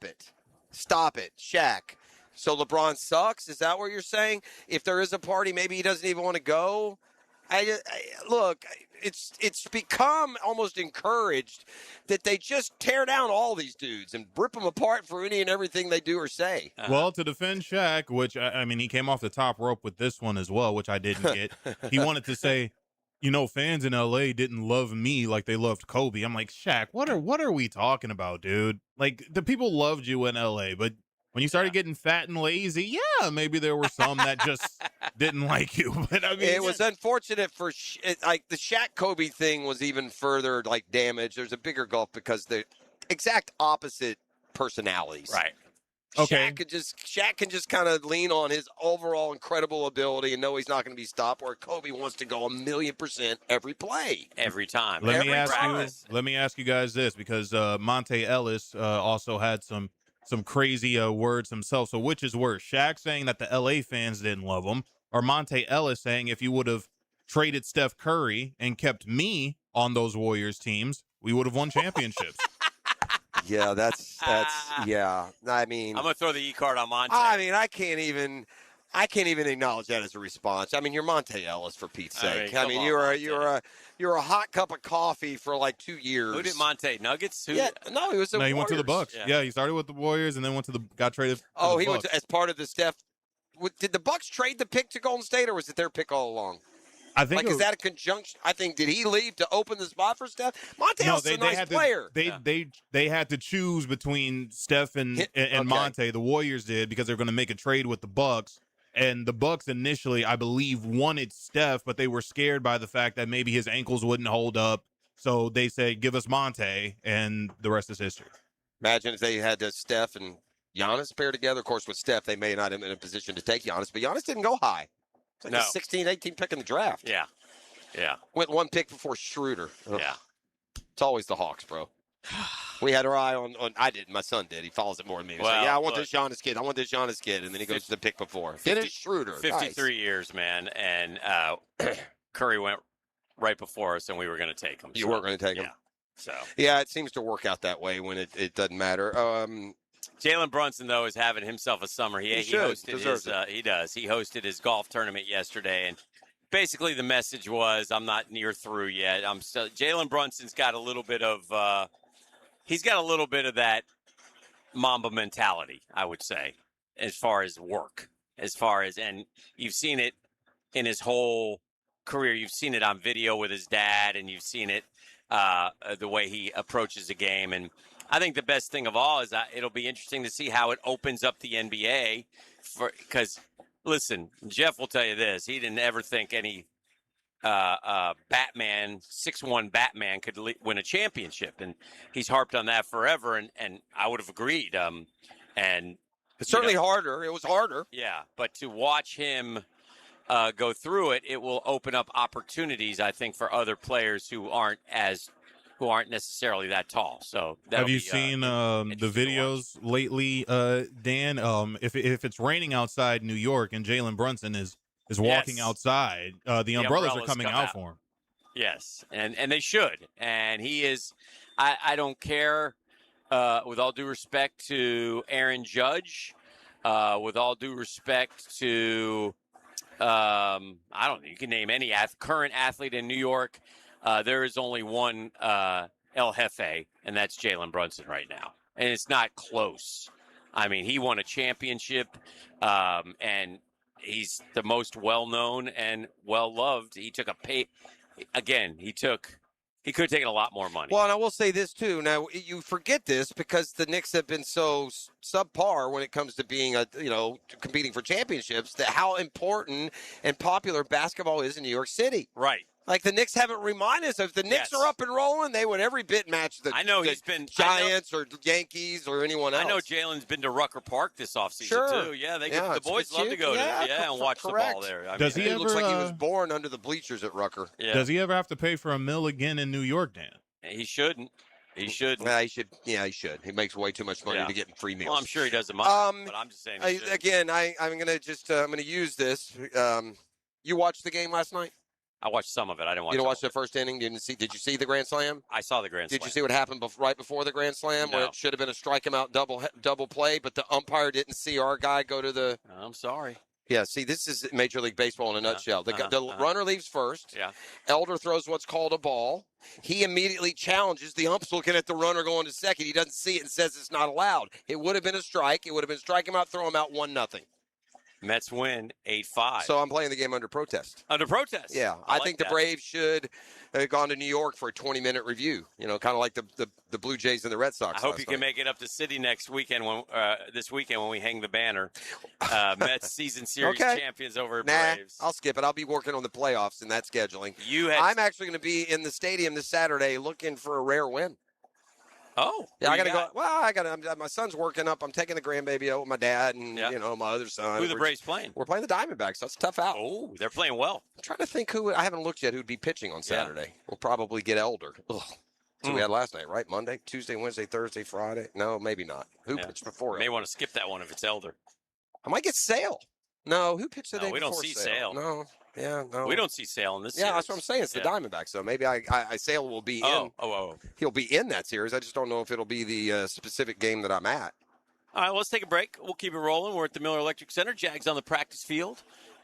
it. Stop it, Shaq. So LeBron sucks? Is that what you're saying? If there is a party, maybe he doesn't even want to go? Look, it's become almost encouraged that they just tear down all these dudes and rip them apart for any and everything they do or say. Well, to defend Shaq, which, I mean, he came off the top rope with this one as well, which I didn't get. He wanted to say, fans in L.A. didn't love me like they loved Kobe. I'm like, Shaq, what are we talking about, dude? Like, the people loved you in L.A., but when you started getting fat and lazy, yeah, maybe there were some that just didn't like you. But I mean, it was unfortunate for the Shaq Kobe thing was even further damaged. There's a bigger gulf because the exact opposite personalities. Right. Okay. Shaq can just kind of lean on his overall incredible ability and know he's not going to be stopped. Where Kobe wants to go 1,000,000% every play, every time. Let me ask you guys this, because Monte Ellis also had some crazy words himself. So which is worse, Shaq saying that the LA fans didn't love him, or Monte Ellis saying if you would have traded Steph Curry and kept me on those Warriors teams, we would have won championships? Yeah, yeah. I mean, I'm gonna throw the E card on Monte. I mean, I can't even. I can't even acknowledge that as a response. I mean, you're Monte Ellis, for Pete's sake. I mean, you're a hot cup of coffee for like 2 years. Who did Monte? Nuggets? Who? Yeah, no, he was. No, he went to the Warriors. Bucks. Yeah, he started with the Warriors and then got traded. Oh, he went as part of the Steph. Did the Bucks trade the pick to Golden State, or was it their pick all along? I think is that a conjunction? I think did he leave to open the spot for Steph? Monte Ellis is a nice player. They had to choose between Steph and Monte. The Warriors did because they were going to make a trade with the Bucks. And the Bucks initially, I believe, wanted Steph, but they were scared by the fact that maybe his ankles wouldn't hold up. So they said, "Give us Monte," and the rest is history. Imagine if they had Steph and Giannis pair together. Of course, with Steph, they may not have been in a position to take Giannis, but Giannis didn't go high. It's like a 16, 18 pick in the draft. Yeah. Went one pick before Schroeder. Ugh. Yeah. It's always the Hawks, bro. We had our eye on I didn't. My son did. He follows it more than me. He's like, I want this Giannis kid. I want this Giannis kid. And then he goes to the pick before. Dennis Schroeder. 53 years, man. And Curry went right before us, and we were going to take him. You weren't going to take him? So. Yeah, it seems to work out that way when it doesn't matter. Jalen Brunson, though, is having himself a summer. He hosted his golf tournament yesterday, and basically the message was, I'm not near through yet. Jalen Brunson's got a little bit of that Mamba mentality, I would say, as far as work, and you've seen it in his whole career. You've seen it on video with his dad, and you've seen it the way he approaches the game. And I think the best thing of all is that it'll be interesting to see how it opens up the NBA because, listen, Jeff will tell you this. He didn't ever think any Batman, 6'1" Batman could win a championship. And he's harped on that forever. And I would have agreed. And it's certainly harder. It was harder. Yeah. But to watch him go through it, it will open up opportunities, I think, for other players who aren't necessarily that tall. So have you seen the videos lately, Dan? If it's raining outside New York and Jalen Brunson is walking outside, the umbrellas are coming out for him. Yes, and they should. And he is. I don't care. With all due respect to Aaron Judge, with all due respect to I don't know. You can name any current athlete in New York. There is only one El Jefe, and that's Jalen Brunson right now. And it's not close. I mean, he won a championship, and he's the most well-known and well-loved. He took he could have taken a lot more money. Well, and I will say this, too. Now, you forget this because the Knicks have been so subpar when it comes to being, competing for championships, that how important and popular basketball is in New York City. Right. Like the Knicks haven't reminded us. If the Knicks are up and rolling, they would every bit match the Giants or Yankees or anyone else. I know Jalen's been to Rucker Park this offseason, too. Yeah, the boys love to go and watch the ball there. It looks like he was born under the bleachers at Rucker. Yeah. Does he ever have to pay for a meal again in New York, Dan? He shouldn't. He should. He should. Yeah, he should. He makes way too much money to get free meals. Well, I'm sure he doesn't mind, but I'm just saying he should. I'm going to use this. You watched the game last night? I watched some of it. I didn't watch. You didn't watch the first inning? Did you see the grand slam? I saw the grand slam. Did you see what happened right before the grand slam, where it should have been a strike him out double play, but the umpire didn't see our guy go to the? I'm sorry. Yeah, see, this is Major League Baseball in a nutshell. The runner leaves first. Yeah. Elder throws what's called a ball. He immediately challenges. The ump's looking at the runner going to second. He doesn't see it and says it's not allowed. It would have been a strike. It would have been strike him out, throw him out 1-0. Mets win 8-5. So I'm playing the game under protest. Under protest? Yeah. I think the Braves should have gone to New York for a 20-minute review, kind of like the Blue Jays and the Red Sox. I hope you can make it up to City this weekend when we hang the banner. Mets season series champions over Braves. I'll skip it. I'll be working on the playoffs and that scheduling. I'm actually going to be in the stadium this Saturday looking for a rare win. Oh, yeah, I got to go. Well, my son's working up. I'm taking the grandbaby out with my dad and, my other son. Who are the Braves playing? We're playing the Diamondbacks. So that's a tough out. Oh, they're playing well. I'm trying to think I haven't looked yet who'd be pitching on Saturday. Yeah. We'll probably get Elder. Ugh. That's what we had last night, right? Monday, Tuesday, Wednesday, Thursday, Friday. No, maybe not. Who pitched before? May want to skip that one if it's Elder. I might get Sale. No, who pitched the day before? We don't see Sale. No. Yeah, no. We don't see Sale in this series. Yeah, that's what I'm saying. It's the Diamondbacks, so maybe Sale will be in. Oh. He'll be in that series. I just don't know if it'll be the specific game that I'm at. All right, let's take a break. We'll keep it rolling. We're at the Miller Electric Center. Jags on the practice field.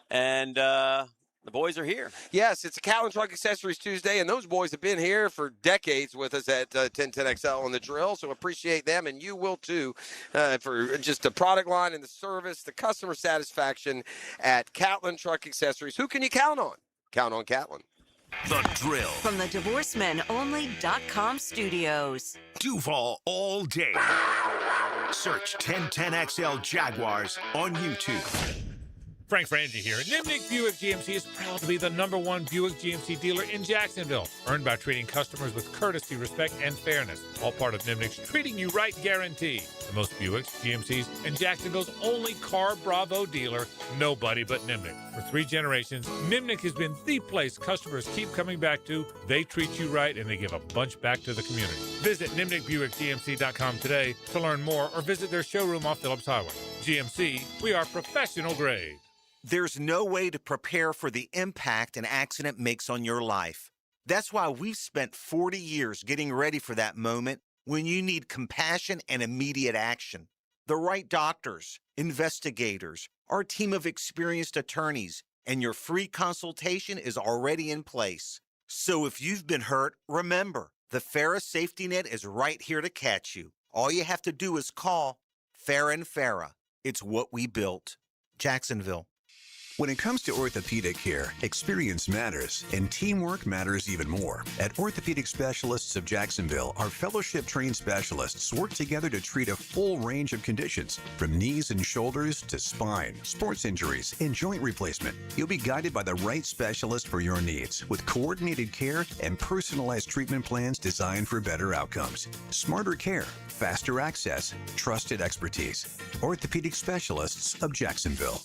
And the boys are here. Yes, it's a Catlin Truck Accessories Tuesday, and those boys have been here for decades with us at 1010XL on the drill, so appreciate them, and you will too, for just the product line and the service, the customer satisfaction at Catlin Truck Accessories. Who can you count on? Count on Catlin. The Drill. From the DivorceMenOnly.com studios. Duval all day. Search 1010XL Jaguars on YouTube. Frank Frangie here. Nimnick Buick GMC is proud to be the #1 Buick GMC dealer in Jacksonville, earned by treating customers with courtesy, respect, and fairness. All part of Nimnick's Treating You Right guarantee. The most Buicks, GMCs, and Jacksonville's only Car Bravo dealer, nobody but Nimnick. For 3 generations, Nimnick has been the place customers keep coming back to. They treat you right, and they give a bunch back to the community. Visit NimnickBuickGMC.com today to learn more, or visit their showroom off Phillips Highway. GMC, we are professional grade. There's no way to prepare for the impact an accident makes on your life. That's why we've spent 40 years getting ready for that moment when you need compassion and immediate action. The right doctors, investigators, our team of experienced attorneys, and your free consultation is already in place. So if you've been hurt, remember, the Farah Safety Net is right here to catch you. All you have to do is call Farah and Farah. It's what we built. Jacksonville. When it comes to orthopedic care, experience matters, and teamwork matters even more. At Orthopedic Specialists of Jacksonville, our fellowship-trained specialists work together to treat a full range of conditions, from knees and shoulders to spine, sports injuries, and joint replacement. You'll be guided by the right specialist for your needs, with coordinated care and personalized treatment plans designed for better outcomes. Smarter care, faster access, trusted expertise. Orthopedic Specialists of Jacksonville.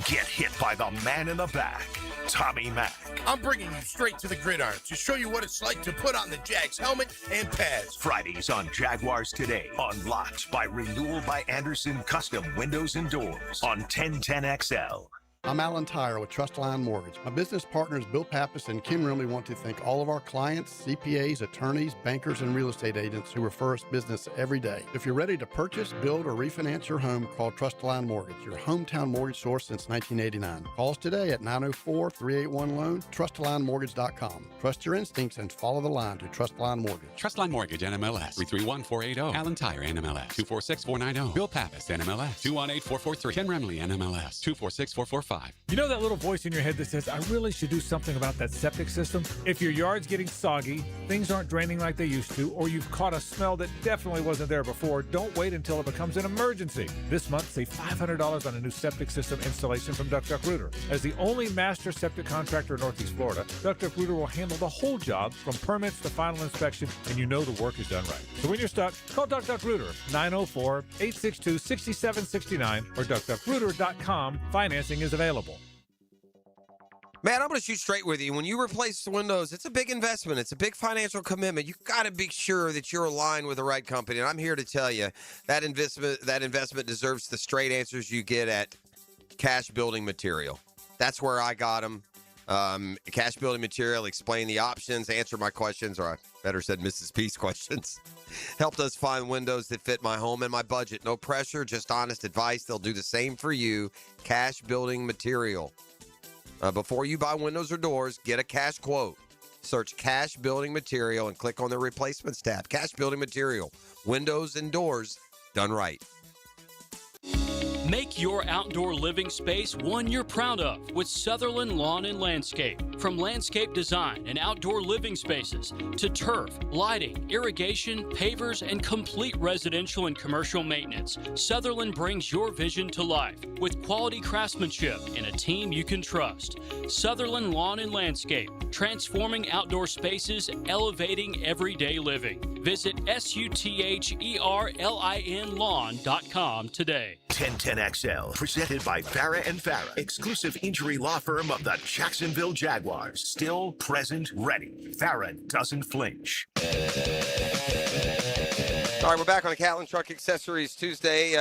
Get hit by the man in the back, Tommy Mack. I'm bringing you straight to the gridiron to show you what it's like to put on the Jags helmet and pads. Fridays on Jaguars Today. Unlocked by Renewal by Anderson Custom Windows and Doors on 1010XL. I'm Alan Tyre with Trustline Mortgage. My business partners Bill Pappas and Kim Rimley want to thank all of our clients, CPAs, attorneys, bankers, and real estate agents who refer us business every day. If you're ready to purchase, build, or refinance your home, call Trustline Mortgage, your hometown mortgage source since 1989. Call us today at 904-381-LOAN, TrustlineMortgage.com. Trust your instincts and follow the line to Trustline Mortgage. Trustline Mortgage, NMLS, 331480. Alan Tyre, NMLS, 246490. Bill Pappas, NMLS, 218443. Ken Remley, NMLS, 246445. You know that little voice in your head that says, I really should do something about that septic system? If your yard's getting soggy, things aren't draining like they used to, or you've caught a smell that definitely wasn't there before, don't wait until it becomes an emergency. This month, save $500 on a new septic system installation from Duck Duck Rooter. As the only master septic contractor in Northeast Florida, Duck Duck Rooter will handle the whole job from permits to final inspection, and you know the work is done right. So when you're stuck, call Duck Duck Rooter, 904-862-6769 or duckduckrooter.com. Financing is available. Man, I'm going to shoot straight with you. When you replace the windows, it's a big investment. It's a big financial commitment. You've got to be sure that you're aligned with the right company. And I'm here to tell you that investment deserves the straight answers you get at Cash Building Material. That's where I got them. Cash Building Material, explain the options, answer my questions, or I better said Mrs. P's questions. Helped us find windows that fit my home and my budget. No pressure, just honest advice. They'll do the same for you. Cash Building Material. Before you buy windows or doors, get a cash quote. Search Cash Building Material and click on the Replacements tab. Cash Building Material. Windows and doors done right. Make your outdoor living space one you're proud of with Sutherland Lawn and Landscape. From landscape design and outdoor living spaces to turf, lighting, irrigation, pavers, and complete residential and commercial maintenance, Sutherland brings your vision to life with quality craftsmanship and a team you can trust. Sutherland Lawn and Landscape, transforming outdoor spaces, elevating everyday living. Visit SUTHERLINlawn.com today. 1010XL, presented by Farah and Farah, exclusive injury law firm of the Jacksonville Jaguars. Still, present, ready. Farah doesn't flinch. All right, we're back on the Catlin Truck Accessories Tuesday,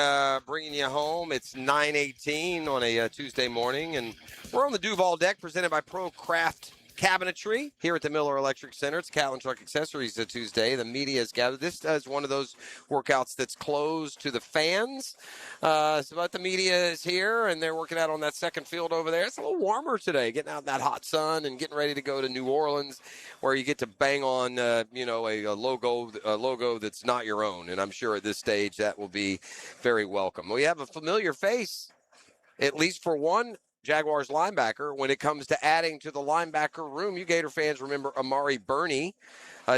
bringing you home. It's 9:18 on a Tuesday morning, and we're on the Duval deck, presented by Pro Craft cabinetry here at the Miller Electric Center. It's Catlin Truck Accessories Tuesday. The media is gathered. This is one of those workouts that's closed to the fans. But the media is here, and they're working out on that second field over there. It's a little warmer today, getting out in that hot sun and getting ready to go to New Orleans, where you get to bang on, a logo that's not your own. And I'm sure at this stage that will be very welcome. We have a familiar face, at least for one Jaguars linebacker, when it comes to adding to the linebacker room. You Gator fans remember Amari Burney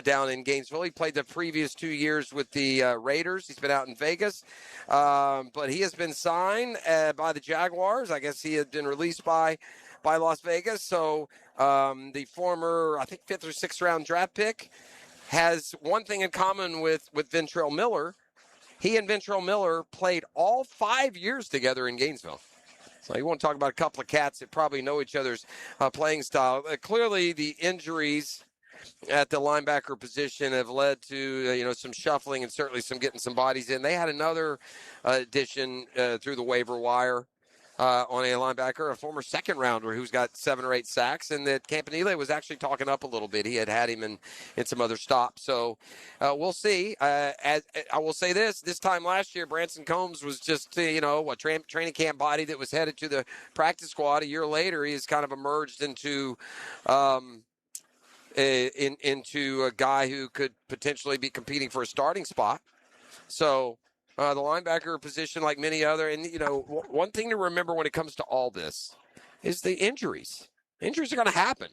down in Gainesville. He played the previous 2 years with the Raiders. He's been out in Vegas. But he has been signed by the Jaguars. I guess he had been released by Las Vegas. So the former, I think, 5th or 6th round draft pick has one thing in common with Ventrell Miller. He and Ventrell Miller played all 5 years together in Gainesville. So you want to talk about a couple of cats that probably know each other's playing style. Clearly, the injuries at the linebacker position have led to some shuffling and certainly some getting some bodies in. They had another addition through the waiver wire on a linebacker, a former second rounder who's got 7 or 8 sacks, and that Campanile was actually talking up a little bit. He had him in some other stops. So we'll see. As I will say this time last year, Branson Combs was just, a training camp body that was headed to the practice squad. A year later, he has kind of emerged into a guy who could potentially be competing for a starting spot. So the linebacker position, like many other, and one thing to remember when it comes to all this is the injuries. Injuries are going to happen.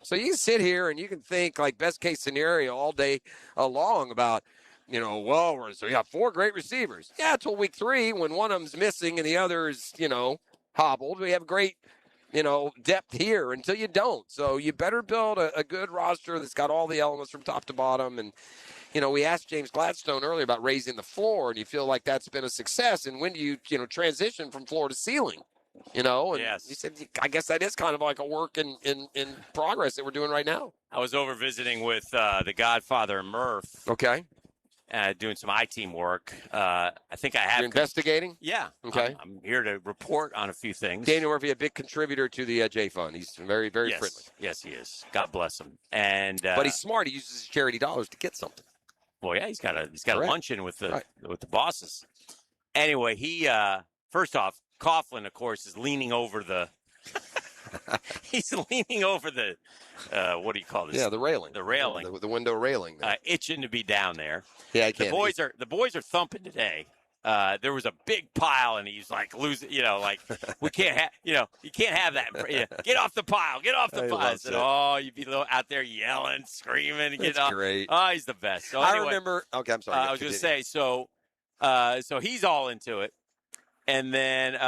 So you can sit here and you can think like best case scenario all day long about, we got 4 great receivers. Yeah, until week 3 when one of them's missing and the other is, hobbled. We have great, depth here until you don't. So you better build a good roster that's got all the elements from top to bottom. And we asked James Gladstone earlier about raising the floor, and you feel like that's been a success. And when do you, transition from floor to ceiling? And yes. He said, I guess that is kind of like a work in progress that we're doing right now. I was over visiting with the Godfather Murph. Okay. Doing some I-team work. I think I have. You're investigating? Yeah. Okay. I'm here to report on a few things. Daniel Murphy, a big contributor to the J Fund. He's very, very friendly. Yes, he is. God bless him. And but he's smart. He uses his charity dollars to get something. Well, yeah, he's got a luncheon with the bosses. Anyway, he first off, Coughlin, of course, is leaning over the. He's leaning over the. What do you call this? Yeah, the railing. The railing. The window railing. Itching to be down there. Yeah, I can't. The boys are thumping today. There was a big pile, and he's like losing. We can't have. You can't have that. Get off the pile. Get off the pile. I said, you'd be out there yelling, screaming. That's great. Oh, he's the best. So I remember. Okay, I'm sorry. I was going to say so he's all into it, and then and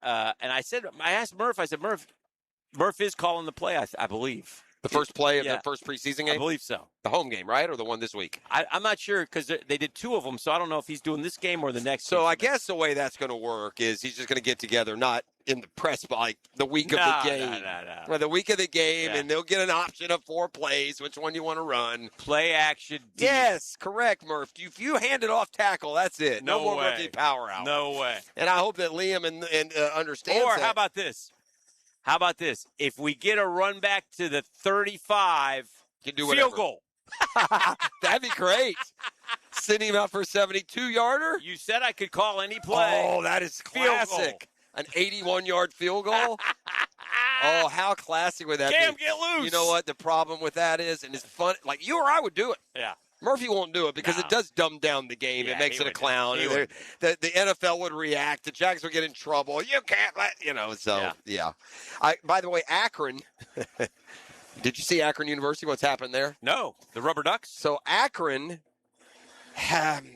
I asked Murph. I said, Murph is calling the play. I believe. The first play of the first preseason game? I believe so. The home game, right? Or the one this week? I'm not sure because they did 2 of them, so I don't know if he's doing this game or the next. So I guess the way that's going to work is he's just going to get together, not in the press, but like the week of the game. No. Well, the week of the game, and they'll get an option of 4 plays, which one you want to run. Play action. Deep. Yes, correct, Murph. If you hand it off tackle, that's it. No more rookie power hour. No way. And I hope that Liam understands Or that. how about this? If we get a run back to the 35, you can do field goal. That'd be great. Sending him out for a 72-yarder? You said I could call any play. Oh, that is classic. An 81-yard field goal? Oh, how classic would that Cam, be? get loose. You know what the problem with that is? And it's fun. Like, you or I would do it. Yeah. Murphy won't do it because it does dumb down the game. Yeah, it makes it a clown. The NFL would react. The Jags would get in trouble. You can't let, so, yeah. By the way, Akron, did you see Akron University, what's happened there? No, the Rubber Ducks. So Akron,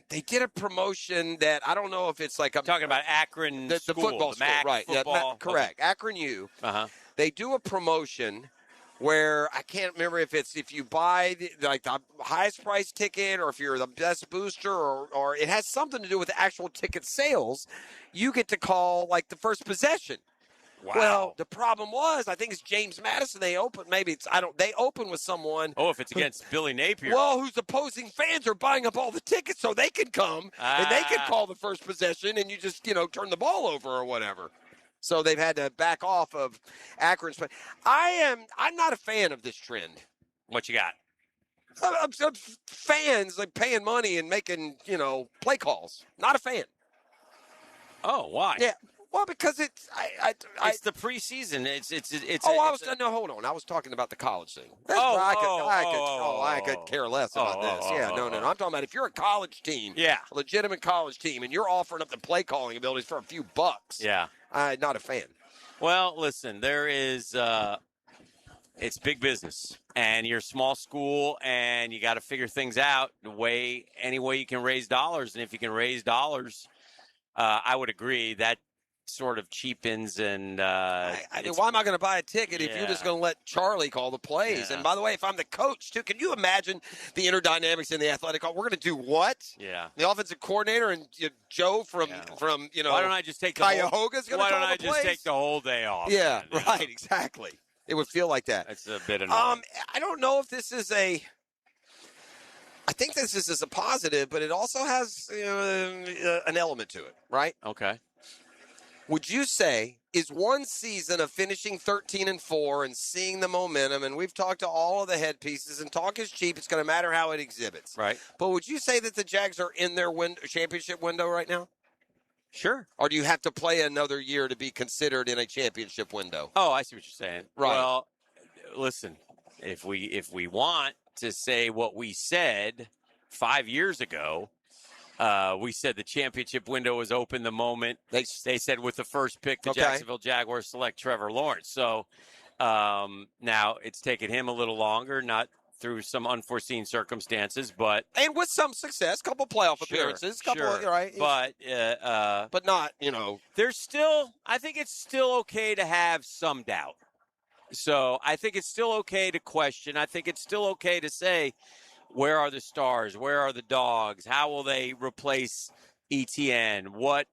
they did a promotion that I don't know if it's like. I'm talking about Akron the football school, right. Football. Yeah, correct. Akron U. Uh-huh. They do a promotion where I can't remember if you buy the highest price ticket or if you're the best booster or it has something to do with the actual ticket sales, you get to call like the first possession. Wow. Well, the problem was, I think it's James Madison. They open they open with someone. Oh, if it's against Billy Napier. Well, whose opposing fans are buying up all the tickets so they can come and they can call the first possession and you just, turn the ball over or whatever. So they've had to back off of Akron's. I'm not a fan of this trend. What you got? I'm fans like paying money and making, play calls. Not a fan. Oh, why? Yeah. Well, because it's it's the preseason. Hold on. I was talking about the college thing. I could care less about this. No. I'm talking about if you're a college team, a legitimate college team, and you're offering up the play calling abilities for a few bucks. Yeah. I'm not a fan. Well, listen, there is it's big business, and you're a small school, and you got to figure things out any way you can raise dollars, and if you can raise dollars, I would agree that sort of cheapens and why am I going to buy a ticket if you're just going to let Charlie call the plays? And by the way, if I'm the coach too, can you imagine the interdynamics in the athletic? We're going to do what? Yeah, the offensive coordinator and Joe from why don't I just take Cuyahoga's going to call the plays? Just take the whole day off? Yeah, right, exactly. It would feel like that. That's a bit annoying. I don't know if this is I think this is a positive, but it also has an element to it, right? Okay. Would you say is one season of finishing 13-4 and seeing the momentum, and we've talked to all of the headpieces, and talk is cheap. It's going to matter how it exhibits. Right. But would you say that the Jags are in their championship window right now? Sure. Or do you have to play another year to be considered in a championship window? Oh, I see what you're saying. Right. Well, listen, if we want to say what we said 5 years ago, we said the championship window was open the moment they said with the first pick, the Jacksonville Jaguars select Trevor Lawrence. So now it's taken him a little longer, not through some unforeseen circumstances, and with some success, couple playoff appearances, right? But not, There's still, I think it's still okay to have some doubt. So I think it's still okay to question. I think it's still okay to say, where are the stars? Where are the dogs? How will they replace ETN? What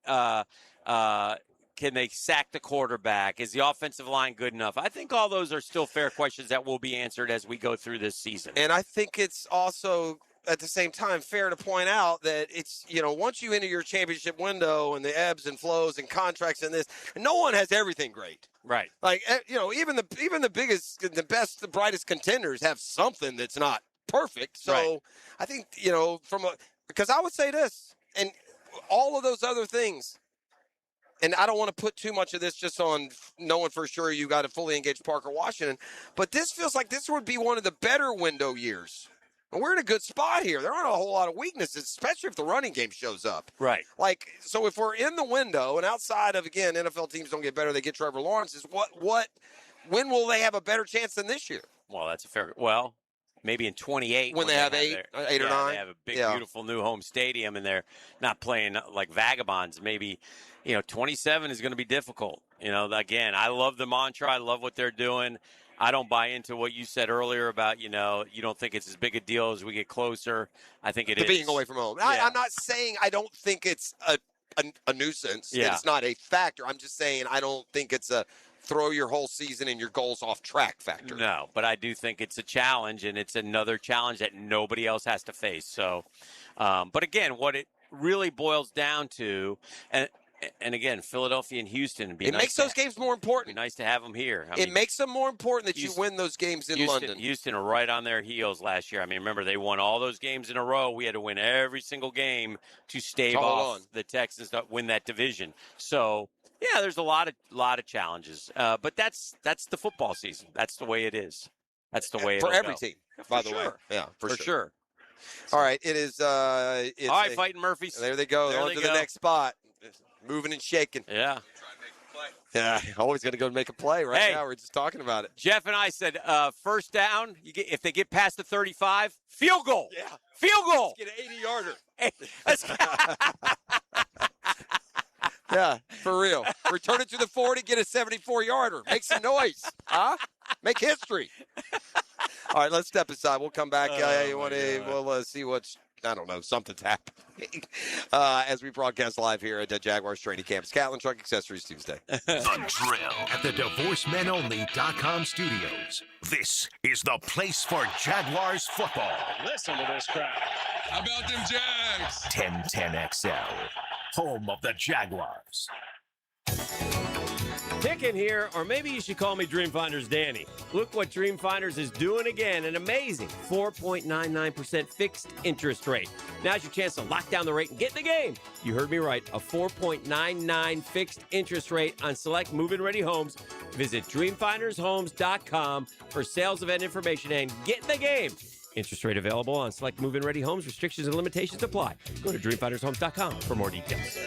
can they sack the quarterback? Is the offensive line good enough? I think all those are still fair questions that will be answered as we go through this season. And I think it's also, at the same time, fair to point out that it's, once you enter your championship window and the ebbs and flows and contracts and this, no one has everything great. Right. Like, even the biggest, the best, the brightest contenders have something that's not perfect. So I think, because I would say this, and all of those other things, and I don't want to put too much of this just on knowing for sure you got to fully engage Parker Washington, but this feels like this would be one of the better window years. And we're in a good spot here. There aren't a whole lot of weaknesses, especially if the running game shows up. Right. So if we're in the window, and outside of, again, NFL teams don't get better, they get Trevor Lawrence, when will they have a better chance than this year? Well, that's maybe in 28 when they have eight or 9. They have a big, beautiful new home stadium, and they're not playing like vagabonds. Maybe, 27 is going to be difficult. Again, I love the mantra. I love what they're doing. I don't buy into what you said earlier about, you don't think it's as big a deal as we get closer. I think it is. Being away from home. Yeah. I'm not saying I don't think it's a nuisance. Yeah. It's not a factor. I'm just saying I don't think it's a throw your whole season and your goals off track factor. No, but I do think it's a challenge, and it's another challenge that nobody else has to face. So, but again, what it really boils down to, and again, Philadelphia and Houston. It makes those games more important. Be nice to have them here. It makes them more important that you win those games in London. Houston are right on their heels last year. I mean, remember, they won all those games in a row. We had to win every single game to stave off the Texans to win that division. So, yeah, there's a lot of challenges. But that's the football season. That's the way it is. That's the way for every go. team, by the way. Yeah, for sure. All right, it is. All right, Fighting Murphys. There they go. On to the next spot. Moving and shaking. Yeah. Yeah, always going to go make a play right now. We're just talking about it. Jeff and I said first down, if they get past the 35, field goal. Yeah. Field goal. Let's get an 80-yarder. Hey, yeah, for real. Return it to the 40, get a 74-yarder. Make some noise. Huh? Make history. All right, let's step aside. We'll come back. We'll see what's, I don't know, something's happening as we broadcast live here at the Jaguars training camp. It's Catlin Truck Accessories Tuesday. The Drill at the DivorceMenOnly.com studios. This is the place for Jaguars football. Listen to this crowd. How about them Jags? 1010XL, home of the Jaguars. Hicken here, or maybe you should call me Dreamfinders Danny. Look what Dreamfinders is doing again, an amazing 4.99% fixed interest rate. Now's your chance to lock down the rate and get in the game. You heard me right, a 4.99 fixed interest rate on select move-in ready homes. Visit dreamfindershomes.com for sales event information and get in the game. Interest rate available on select move-in ready homes. Restrictions and limitations apply. Go to dreamfindershomes.com for more details.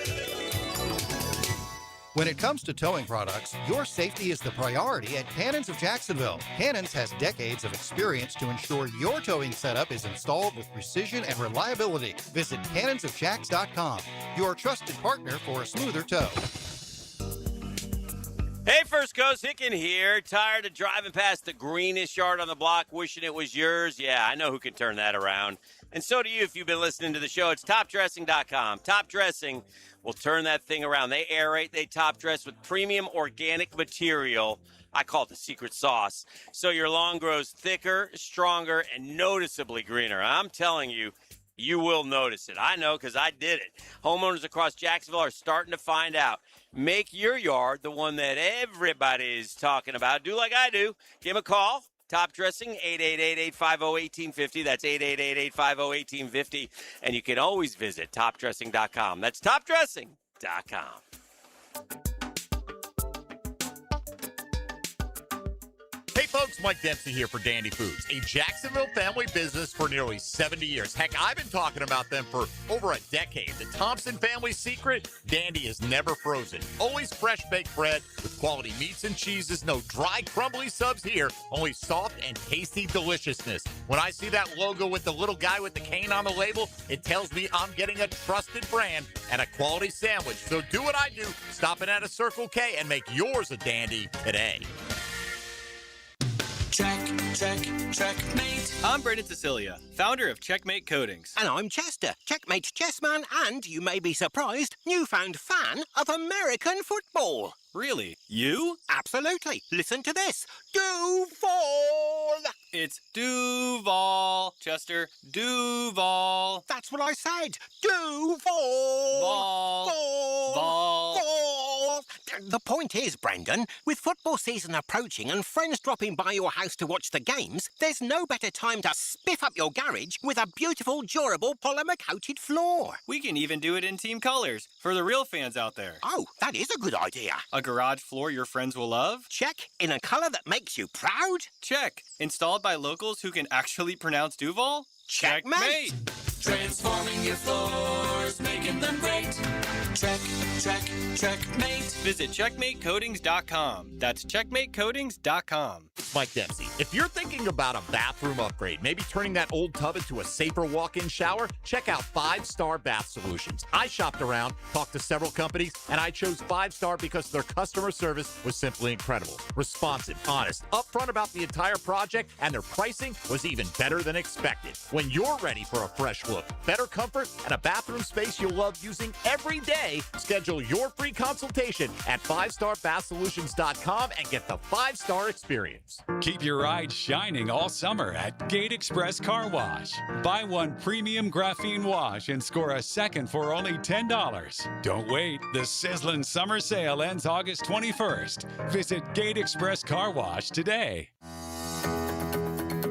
When it comes to towing products, your safety is the priority at Cannons of Jacksonville. Cannons has decades of experience to ensure your towing setup is installed with precision and reliability. Visit cannonsofjacks.com, your trusted partner for a smoother tow. Hey, First Coast, Hicken here. Tired of driving past the greenest yard on the block, wishing it was yours? Yeah, I know who can turn that around. And so do you if you've been listening to the show. It's topdressing.com. Top Dressing will turn that thing around. They aerate, they top dress with premium organic material. I call it the secret sauce. So your lawn grows thicker, stronger, and noticeably greener. I'm telling you, you will notice it. I know because I did it. Homeowners across Jacksonville are starting to find out. Make your yard the one that everybody is talking about. Do like I do. Give them a call. Top Dressing, 888-850-1850. That's 888-850-1850. And you can always visit topdressing.com. That's topdressing.com. Hey folks, Mike Dempsey here for Dandy Foods, a Jacksonville family business for nearly 70 years. Heck, I've been talking about them for over a decade. The Thompson family secret, Dandy is never frozen. Always fresh baked bread with quality meats and cheeses. No dry, crumbly subs here, only soft and tasty deliciousness. When I see that logo with the little guy with the cane on the label, it tells me I'm getting a trusted brand and a quality sandwich. So do what I do, stop in at a Circle K and make yours a Dandy today. Checkmate. I'm Brendan Cecilia, founder of Checkmate Coatings. And I'm Chester, Checkmate chessman, and, you may be surprised, newfound fan of American football. Really? You? Absolutely. Listen to this. Duval! It's Duval, Chester. Duval. That's what I said. Duval! Vol. Vol. Vol. The point is, Brendan, with football season approaching and friends dropping by your house to watch the games, there's no better time to spiff up your garage with a beautiful, durable, polymer-coated floor. We can even do it in team colors for the real fans out there. Oh, that is a good idea. A garage floor your friends will love? Check. In a color that makes you proud? Check. Installed by locals who can actually pronounce Duval? Checkmate! Transforming your floors, making them great. Checkmate. Visit checkmatecoatings.com. That's checkmatecoatings.com. Mike Dempsey. If you're thinking about a bathroom upgrade, maybe turning that old tub into a safer walk-in shower, check out 5 Star Bath Solutions. I shopped around, talked to several companies, and I chose 5 Star because their customer service was simply incredible. Responsive, honest, upfront about the entire project, and their pricing was even better than expected. When you're ready for a fresh look, better comfort, and a bathroom space you'll love using every day, schedule your free consultation at 5starbathsolutions.com and get the 5-star experience. Keep your ride shining all summer at Gate Express Car Wash. Buy one premium graphene wash and score a second for only $10. Don't wait. The sizzling summer sale ends August 21st. Visit Gate Express Car Wash today.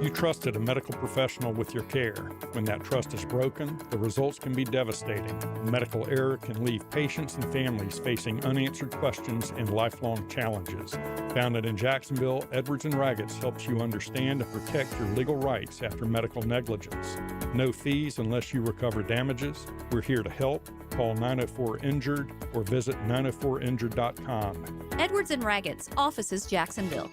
You trusted a medical professional with your care. When that trust is broken, the results can be devastating. Medical error can leave patients and families facing unanswered questions and lifelong challenges. Founded in Jacksonville, Edwards & Raggets helps you understand and protect your legal rights after medical negligence. No fees unless you recover damages. We're here to help. Call 904-INJURED or visit 904injured.com. Edwards & Raggets, offices Jacksonville.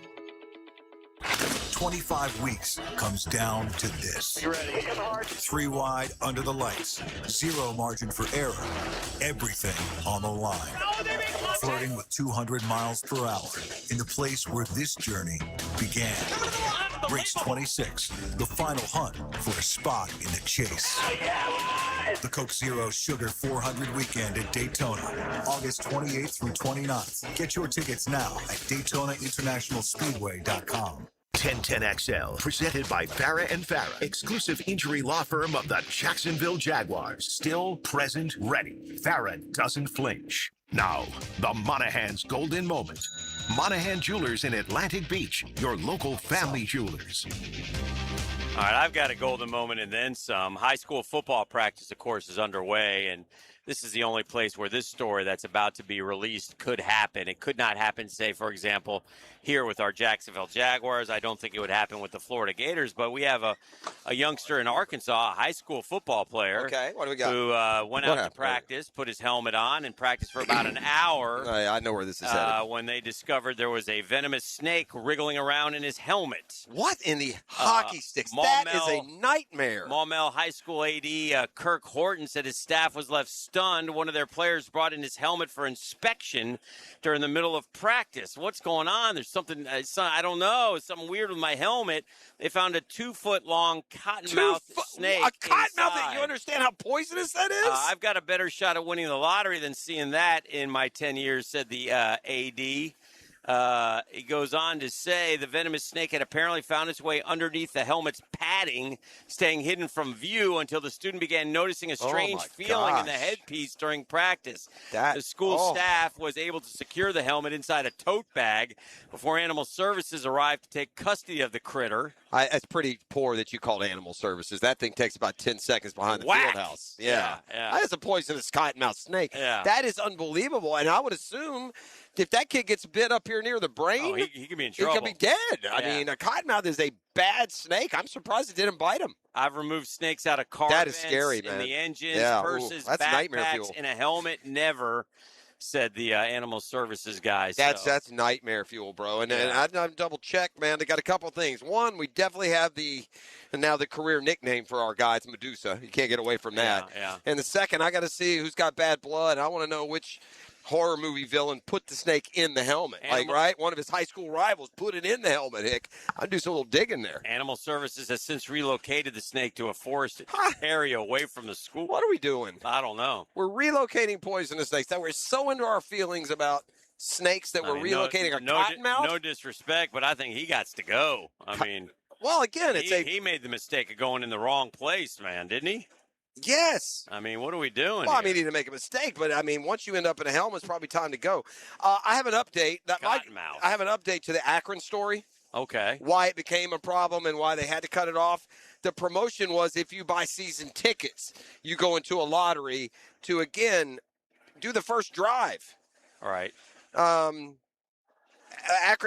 25 weeks comes down to this. You ready? 3 wide under the lights. 0 margin for error. Everything on the line. Flirting with 200 miles per hour in the place where this journey began. Race 26, the final hunt for a spot in the chase. The Coke Zero Sugar 400 weekend at Daytona, August 28th through 29th. Get your tickets now at DaytonaInternationalSpeedway.com. 1010XL, presented by Farah & Farah, exclusive injury law firm of the Jacksonville Jaguars. Still, present, ready. Farah doesn't flinch. Now, the Monahan's golden moment. Monahan Jewelers in Atlantic Beach, your local family jewelers. All right, I've got a golden moment and then some. High school football practice, of course, is underway, and this is the only place where this story that's about to be released could happen. It could not happen, say, for example, here with our Jacksonville Jaguars. I don't think it would happen with the Florida Gators, but we have a youngster in Arkansas, a high school football player. Okay, what do we got? Who went out to practice, put his helmet on, and practiced for about an hour. I know where this is headed. When they discovered there was a venomous snake wriggling around in his helmet. What in the hockey sticks? That is a nightmare. Maumelle High School AD Kirk Horton said his staff was left stunned. One of their players brought in his helmet for inspection during the middle of practice. What's going on? There's something, I don't know, something weird with my helmet. They found a 2-foot-long cottonmouth snake. A cottonmouth? Inside. You understand how poisonous that is? I've got a better shot at winning the lottery than seeing that in my 10 years, said the AD. He goes on to say the venomous snake had apparently found its way underneath the helmet's padding, staying hidden from view until the student began noticing a strange feeling in the headpiece during practice. The school staff was able to secure the helmet inside a tote bag before Animal Services arrived to take custody of the critter. It's pretty poor that you called Animal Services. That thing takes about 10 seconds behind the field house. Yeah. That's a poisonous cottonmouth snake. Yeah. That is unbelievable. And I would assume if that kid gets bit up here near the brain, he could be in trouble. He could be dead. I mean, a cottonmouth is a bad snake. I'm surprised it didn't bite him. I've removed snakes out of car That is vents, scary, in man. the engines, Yeah. purses, That's nightmare backpacks, fuel. in a helmet. Never, said the Animal Services guy. That's nightmare fuel, bro. And I've double checked, man. They got a couple things. One, we definitely have the career nickname for our guy. It's Medusa. You can't get away from that. Yeah. And the second, I got to see who's got bad blood. I want to know which horror movie villain put the snake in the helmet. Right? One of his high school rivals put it in the helmet, Hick. I'd do some little digging there. Animal Services has since relocated the snake to a forested area away from the school. What are we doing? I don't know. We're relocating poisonous snakes. That we're so into our feelings about snakes that we're relocating a cottonmouth. No disrespect, but I think he got to go. I mean, well, again, he made the mistake of going in the wrong place, man, didn't he? Yes. I mean, what are we doing? Well, I mean, he didn't make a mistake, but I mean, once you end up in a helmet, it's probably time to go. I have an update. I have an update to the Akron story. Okay. Why it became a problem and why they had to cut it off. The promotion was if you buy season tickets, you go into a lottery to, again, do the first drive. All right. Akron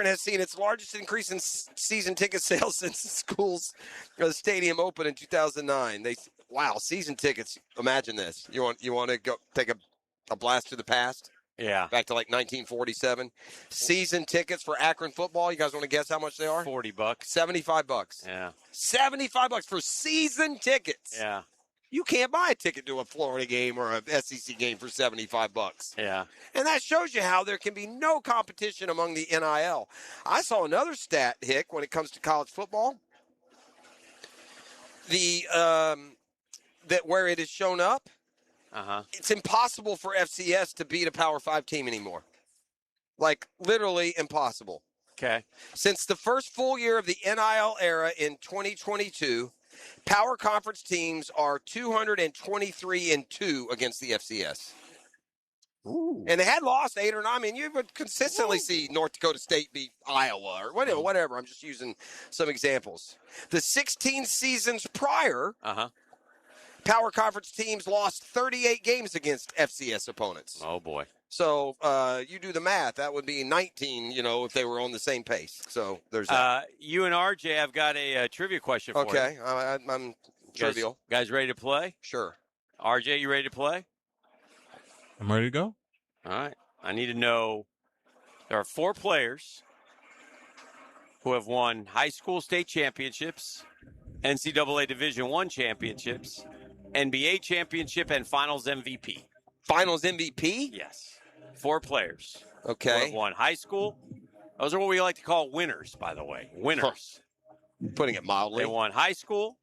has seen its largest increase in season ticket sales since the school's stadium opened in 2009. Wow, season tickets. Imagine this. You want to go take a blast to the past? Yeah. Back to like 1947. Season tickets for Akron football. You guys want to guess how much they are? $40. $75. Yeah. $75 for season tickets. Yeah. You can't buy a ticket to a Florida game or a SEC game for $75. Yeah. And that shows you how there can be no competition among the NIL. I saw another stat, Hick, when it comes to college football. That where it has shown up, it's impossible for FCS to beat a Power 5 team anymore. Like, literally impossible. Okay. Since the first full year of the NIL era in 2022, Power Conference teams are 223-2 against the FCS. Ooh. And they had lost 8 or 9. I mean, you would consistently see North Dakota State beat Iowa or whatever. I'm just using some examples. The 16 seasons prior, Power Conference teams lost 38 games against FCS opponents. Oh, boy. So you do the math. That would be 19, if they were on the same pace. So there's that. You and RJ, I've got a trivia question for you. Okay. I'm trivial. Guys ready to play? Sure. RJ, you ready to play? I'm ready to go. All right. I need to know, there are 4 players who have won high school state championships, NCAA Division I championships, NBA championship, and Finals MVP. Finals MVP? Yes. 4 players. Okay. Who have won high school. Those are what we like to call winners, by the way. Winners. Putting it mildly. They won high school,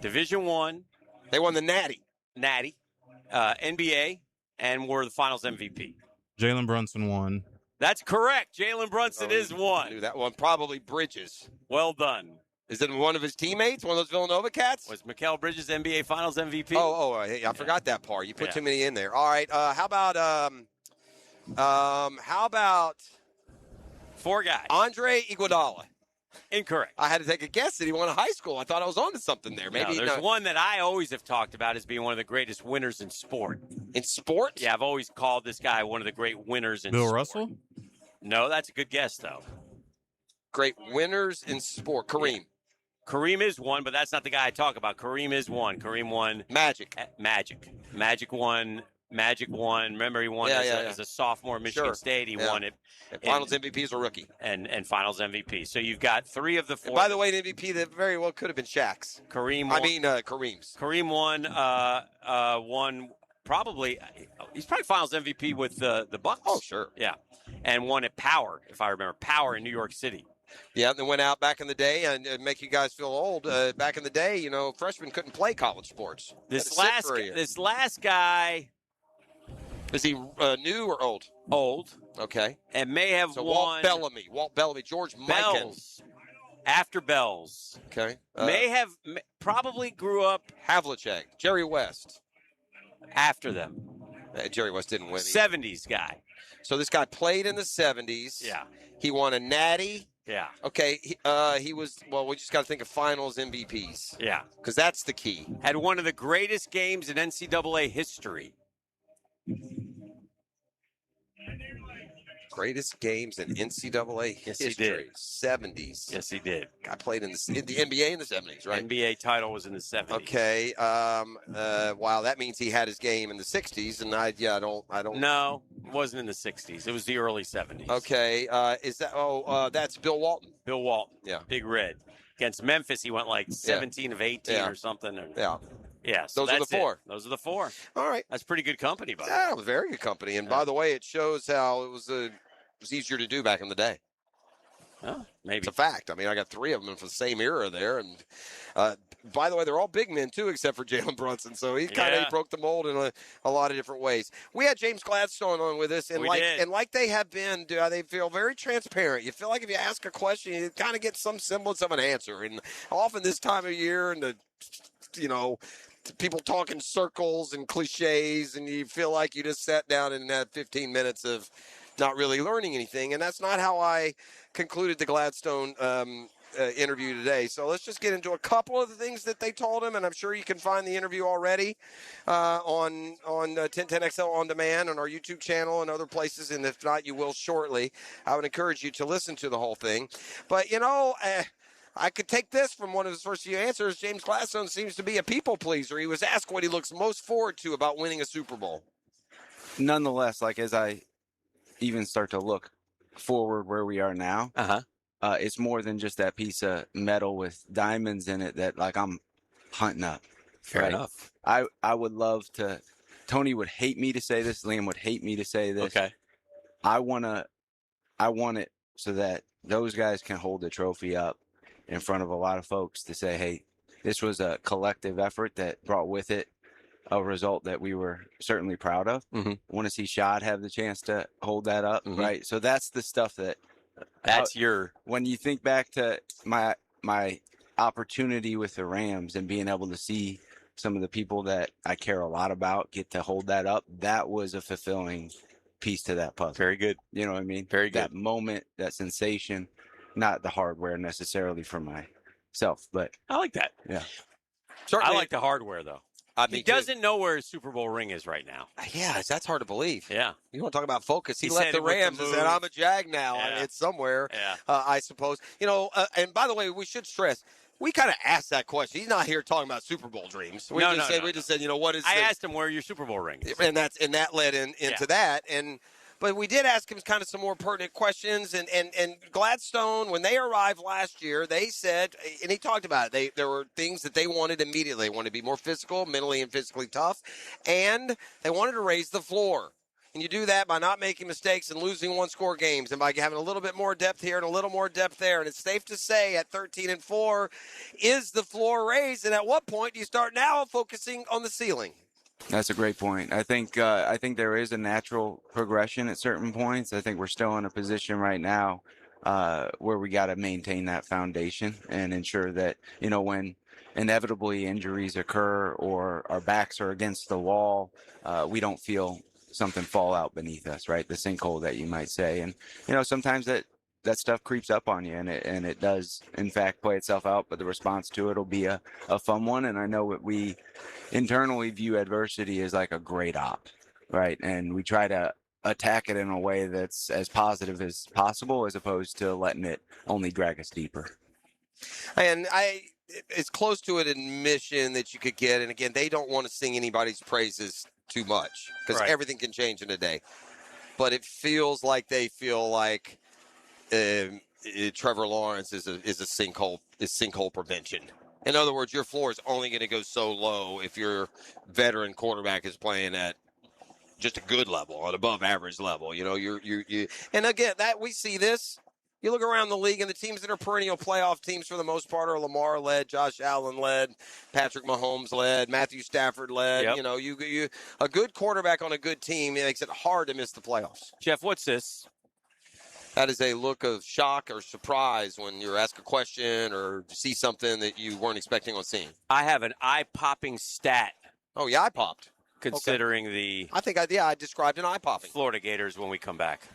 Division I. They won the Natty. NBA, and were the Finals MVP. Jalen Brunson won. That's correct. Jalen Brunson is one. Knew that one. Probably Bridges. Well done. Is it one of his teammates? One of those Villanova cats? Was Mikal Bridges NBA Finals MVP? I forgot that part. You put too many in there. All right. How about How about 4 guys? Andre Iguodala. Incorrect. I had to take a guess that he won a high school. I thought I was onto something there. Maybe no, there's one that I always have talked about as being one of the greatest winners in sport. In sport? Yeah, I've always called this guy one of the great winners in Bill sport. Russell? No, that's a good guess, though. Great winners in sport. Kareem. Yeah. Kareem is one, but that's not the guy I talk about. Kareem is one. Kareem won. Magic. Magic won. Remember, he won as a sophomore at Michigan State. He won it. And Finals MVP as a rookie. And Finals MVP. So you've got 3 of the 4. And by the way, an MVP that very well could have been Shaq's. Kareem's. Kareem won probably. He's probably Finals MVP with the Bucks. Oh, sure. Yeah. And won at Power, if I remember. Power in New York City. Yeah, and went out back in the day, and make you guys feel old. Back in the day, freshmen couldn't play college sports. This last guy. Is he new or old? Old. Okay. And may have won. Walt Bellamy. George Bells. After Bells. Okay. Probably grew up. Havlicek. Jerry West. After them. Jerry West didn't win. 70s guy. So this guy played in the 70s. Yeah. He won a natty. Yeah. Okay. He was, we just got to think of finals MVPs. Yeah. Because that's the key. Had one of the greatest games in NCAA history. Greatest games in NCAA history. Yes, he did. 70s. Yes, he did. I played in the NBA in the 70s, right? NBA title was in the 70s. Okay. Wow, that means he had his game in the 60s, and I don't. No, it wasn't in the 60s. It was the early 70s. Okay. That's Bill Walton. Bill Walton. Yeah. Big Red. Against Memphis, he went like 17 of 18 or something. Yeah, so those are the 4. Those are the 4. All right. That's pretty good company, by the way. Yeah, it was very good company. And by the way, it shows how it was easier to do back in the day. Oh, maybe. It's a fact. I mean, I got 3 of them from the same era there. And by the way, they're all big men, too, except for Jalen Brunson. So he kind of broke the mold in a lot of different ways. We had James Gladstone on with us. And like they have been, they feel very transparent. You feel like if you ask a question, you kind of get some semblance of an answer. And often this time of year and people talk in circles and cliches, and you feel like you just sat down and had 15 minutes of not really learning anything. And that's not how I concluded the Gladstone interview today. So let's just get into a couple of the things that they told him, and I'm sure you can find the interview already on 1010XL On Demand on our YouTube channel and other places, and if not, you will shortly. I would encourage you to listen to the whole thing. But, I could take this from one of his first few answers. James Gladstone seems to be a people pleaser. He was asked what he looks most forward to about winning a Super Bowl. Nonetheless, as I even start to look forward where we are now, it's more than just that piece of metal with diamonds in it that I'm hunting up. Fair enough. I would love to. Tony would hate me to say this. Liam would hate me to say this. Okay. I want it so that those guys can hold the trophy up in front of a lot of folks to say, hey, this was a collective effort that brought with it a result that we were certainly proud of. Mm-hmm. I want to see Shad have the chance to hold that up, right? So that's the stuff when you think back to my opportunity with the Rams and being able to see some of the people that I care a lot about get to hold that up, that was a fulfilling piece to that puzzle. Very good. You know what I mean? Very good. That moment, that sensation. Not the hardware necessarily for myself, but I like that. Yeah. Certainly. I like the hardware, though. He doesn't know where his Super Bowl ring is right now. Yeah, that's hard to believe. Yeah. You want to talk about focus. He left said the it with the Rams and said, I'm a Jag now. Yeah. And it's somewhere, Yeah. I suppose. And by the way, we should stress, we kind of asked that question. He's not here talking about Super Bowl dreams. We just said, what is I asked him where your Super Bowl ring is. And that led into that. But we did ask him kind of some more pertinent questions. And Gladstone, when they arrived last year, they said, and he talked about it, there were things that they wanted immediately. They wanted to be more physical, mentally and physically tough. And they wanted to raise the floor. And you do that by not making mistakes and losing one-score games and by having a little bit more depth here and a little more depth there. And it's safe to say at 13-4, is the floor raised? And at what point do you start now focusing on the ceiling? That's a great point. I think there is a natural progression at certain points. I think we're still in a position right now where we got to maintain that foundation and ensure that, when inevitably injuries occur or our backs are against the wall, we don't feel something fall out beneath us, right? The sinkhole that you might say. And, sometimes that stuff creeps up on you, and it does, in fact, play itself out, but the response to it will be a fun one. And I know that we internally view adversity as like a great op, right? And we try to attack it in a way that's as positive as possible, as opposed to letting it only drag us deeper. And it's close to an admission that you could get. And again, they don't want to sing anybody's praises too much, because everything can change in a day. But it feels like they feel like Trevor Lawrence is a sinkhole prevention. In other words, your floor is only going to go so low if your veteran quarterback is playing at just a good level, an above average level. And again, that we see this. You look around the league, and the teams that are perennial playoff teams for the most part are Lamar-led, Josh Allen-led, Patrick Mahomes-led, Matthew Stafford-led. Yep. You a good quarterback on a good team, it makes it hard to miss the playoffs. Jeff, what's this? That is a look of shock or surprise when you're asked a question or see something that you weren't expecting on seeing. I have an eye-popping stat. Oh, yeah, I popped. Considering the I described an eye-popping. Florida Gators when we come back.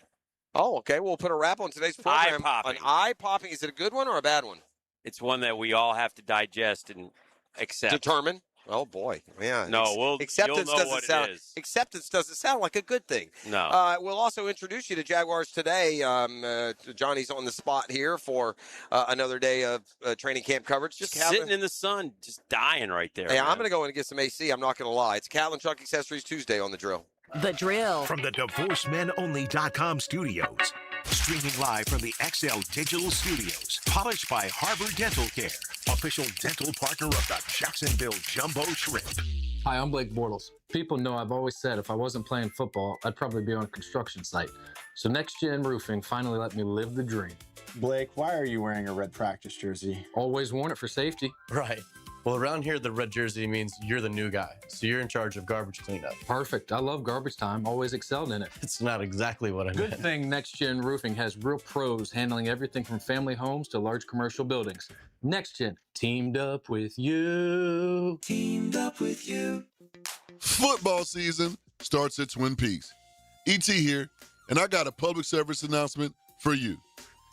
Oh, okay. We'll put a wrap on today's program. Eye-popping. An eye-popping. Is it a good one or a bad one? It's one that we all have to digest and accept. Determine? Oh, boy. Yeah. No, acceptance you'll know what it is. Acceptance doesn't sound like a good thing. No. We'll also introduce you to Jaguars today. Johnny's on the spot here for another day of training camp coverage. Just sitting in the sun, just dying right there. Hey, man. I'm going to go in and get some AC. I'm not going to lie. It's Catlin Truck Accessories Tuesday on The Drill. The Drill. From the DivorceMenOnly.com studios. Streaming live from the XL Digital Studios. Polished by Harbor Dental Care. Official dental partner of the Jacksonville Jumbo Shrimp. Hi, I'm Blake Bortles. People know I've always said if I wasn't playing football, I'd probably be on a construction site. So Next Gen Roofing finally let me live the dream. Blake, why are you wearing a red practice jersey? Always worn it for safety. Right. Well, around here, the red jersey means you're the new guy, so you're in charge of garbage cleanup. Perfect. I love garbage time. Always excelled in it. It's not exactly what I meant. Good thing Next Gen Roofing has real pros handling everything from family homes to large commercial buildings. Next Gen, teamed up with you. Teamed up with you. Football season starts at Twin Peaks. ET here, and I got a public service announcement for you.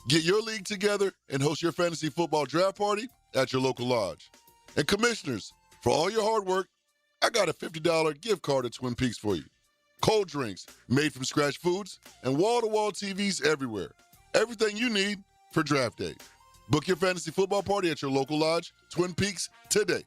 Get your league together and host your fantasy football draft party at your local lodge. And commissioners, for all your hard work, I got a $50 gift card at Twin Peaks for you. Cold drinks, made from scratch foods, and wall-to-wall TVs everywhere. Everything you need for draft day. Book your fantasy football party at your local lodge, Twin Peaks, today.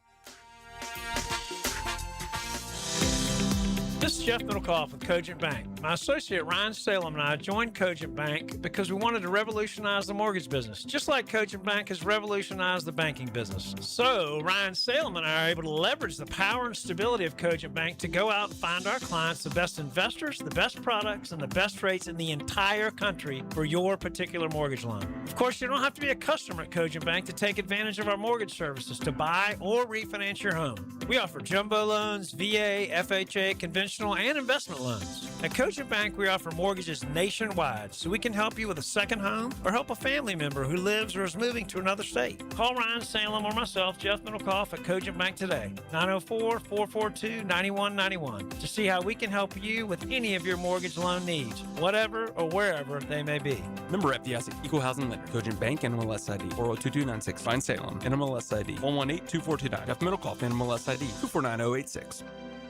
This is Jeff Middlecoff with Cogent Bank. My associate Ryan Salem and I joined Cogent Bank because we wanted to revolutionize the mortgage business, just like Cogent Bank has revolutionized the banking business. So Ryan Salem and I are able to leverage the power and stability of Cogent Bank to go out and find our clients the best investors, the best products, and the best rates in the entire country for your particular mortgage loan. Of course, you don't have to be a customer at Cogent Bank to take advantage of our mortgage services to buy or refinance your home. We offer jumbo loans, VA, FHA, conventional, and investment loans. At Cogent Bank, we offer mortgages nationwide, so we can help you with a second home or help a family member who lives or is moving to another state. Call Ryan Salem or myself, Jeff Middlecoff, at Cogent Bank today, 904-442-9191, to see how we can help you with any of your mortgage loan needs, whatever or wherever they may be. Member FDIC, Equal Housing Lender, Cogent Bank, NMLS ID 402296, Ryan Salem, NMLS ID 1182429, Jeff Middlecoff, NMLS ID 249086.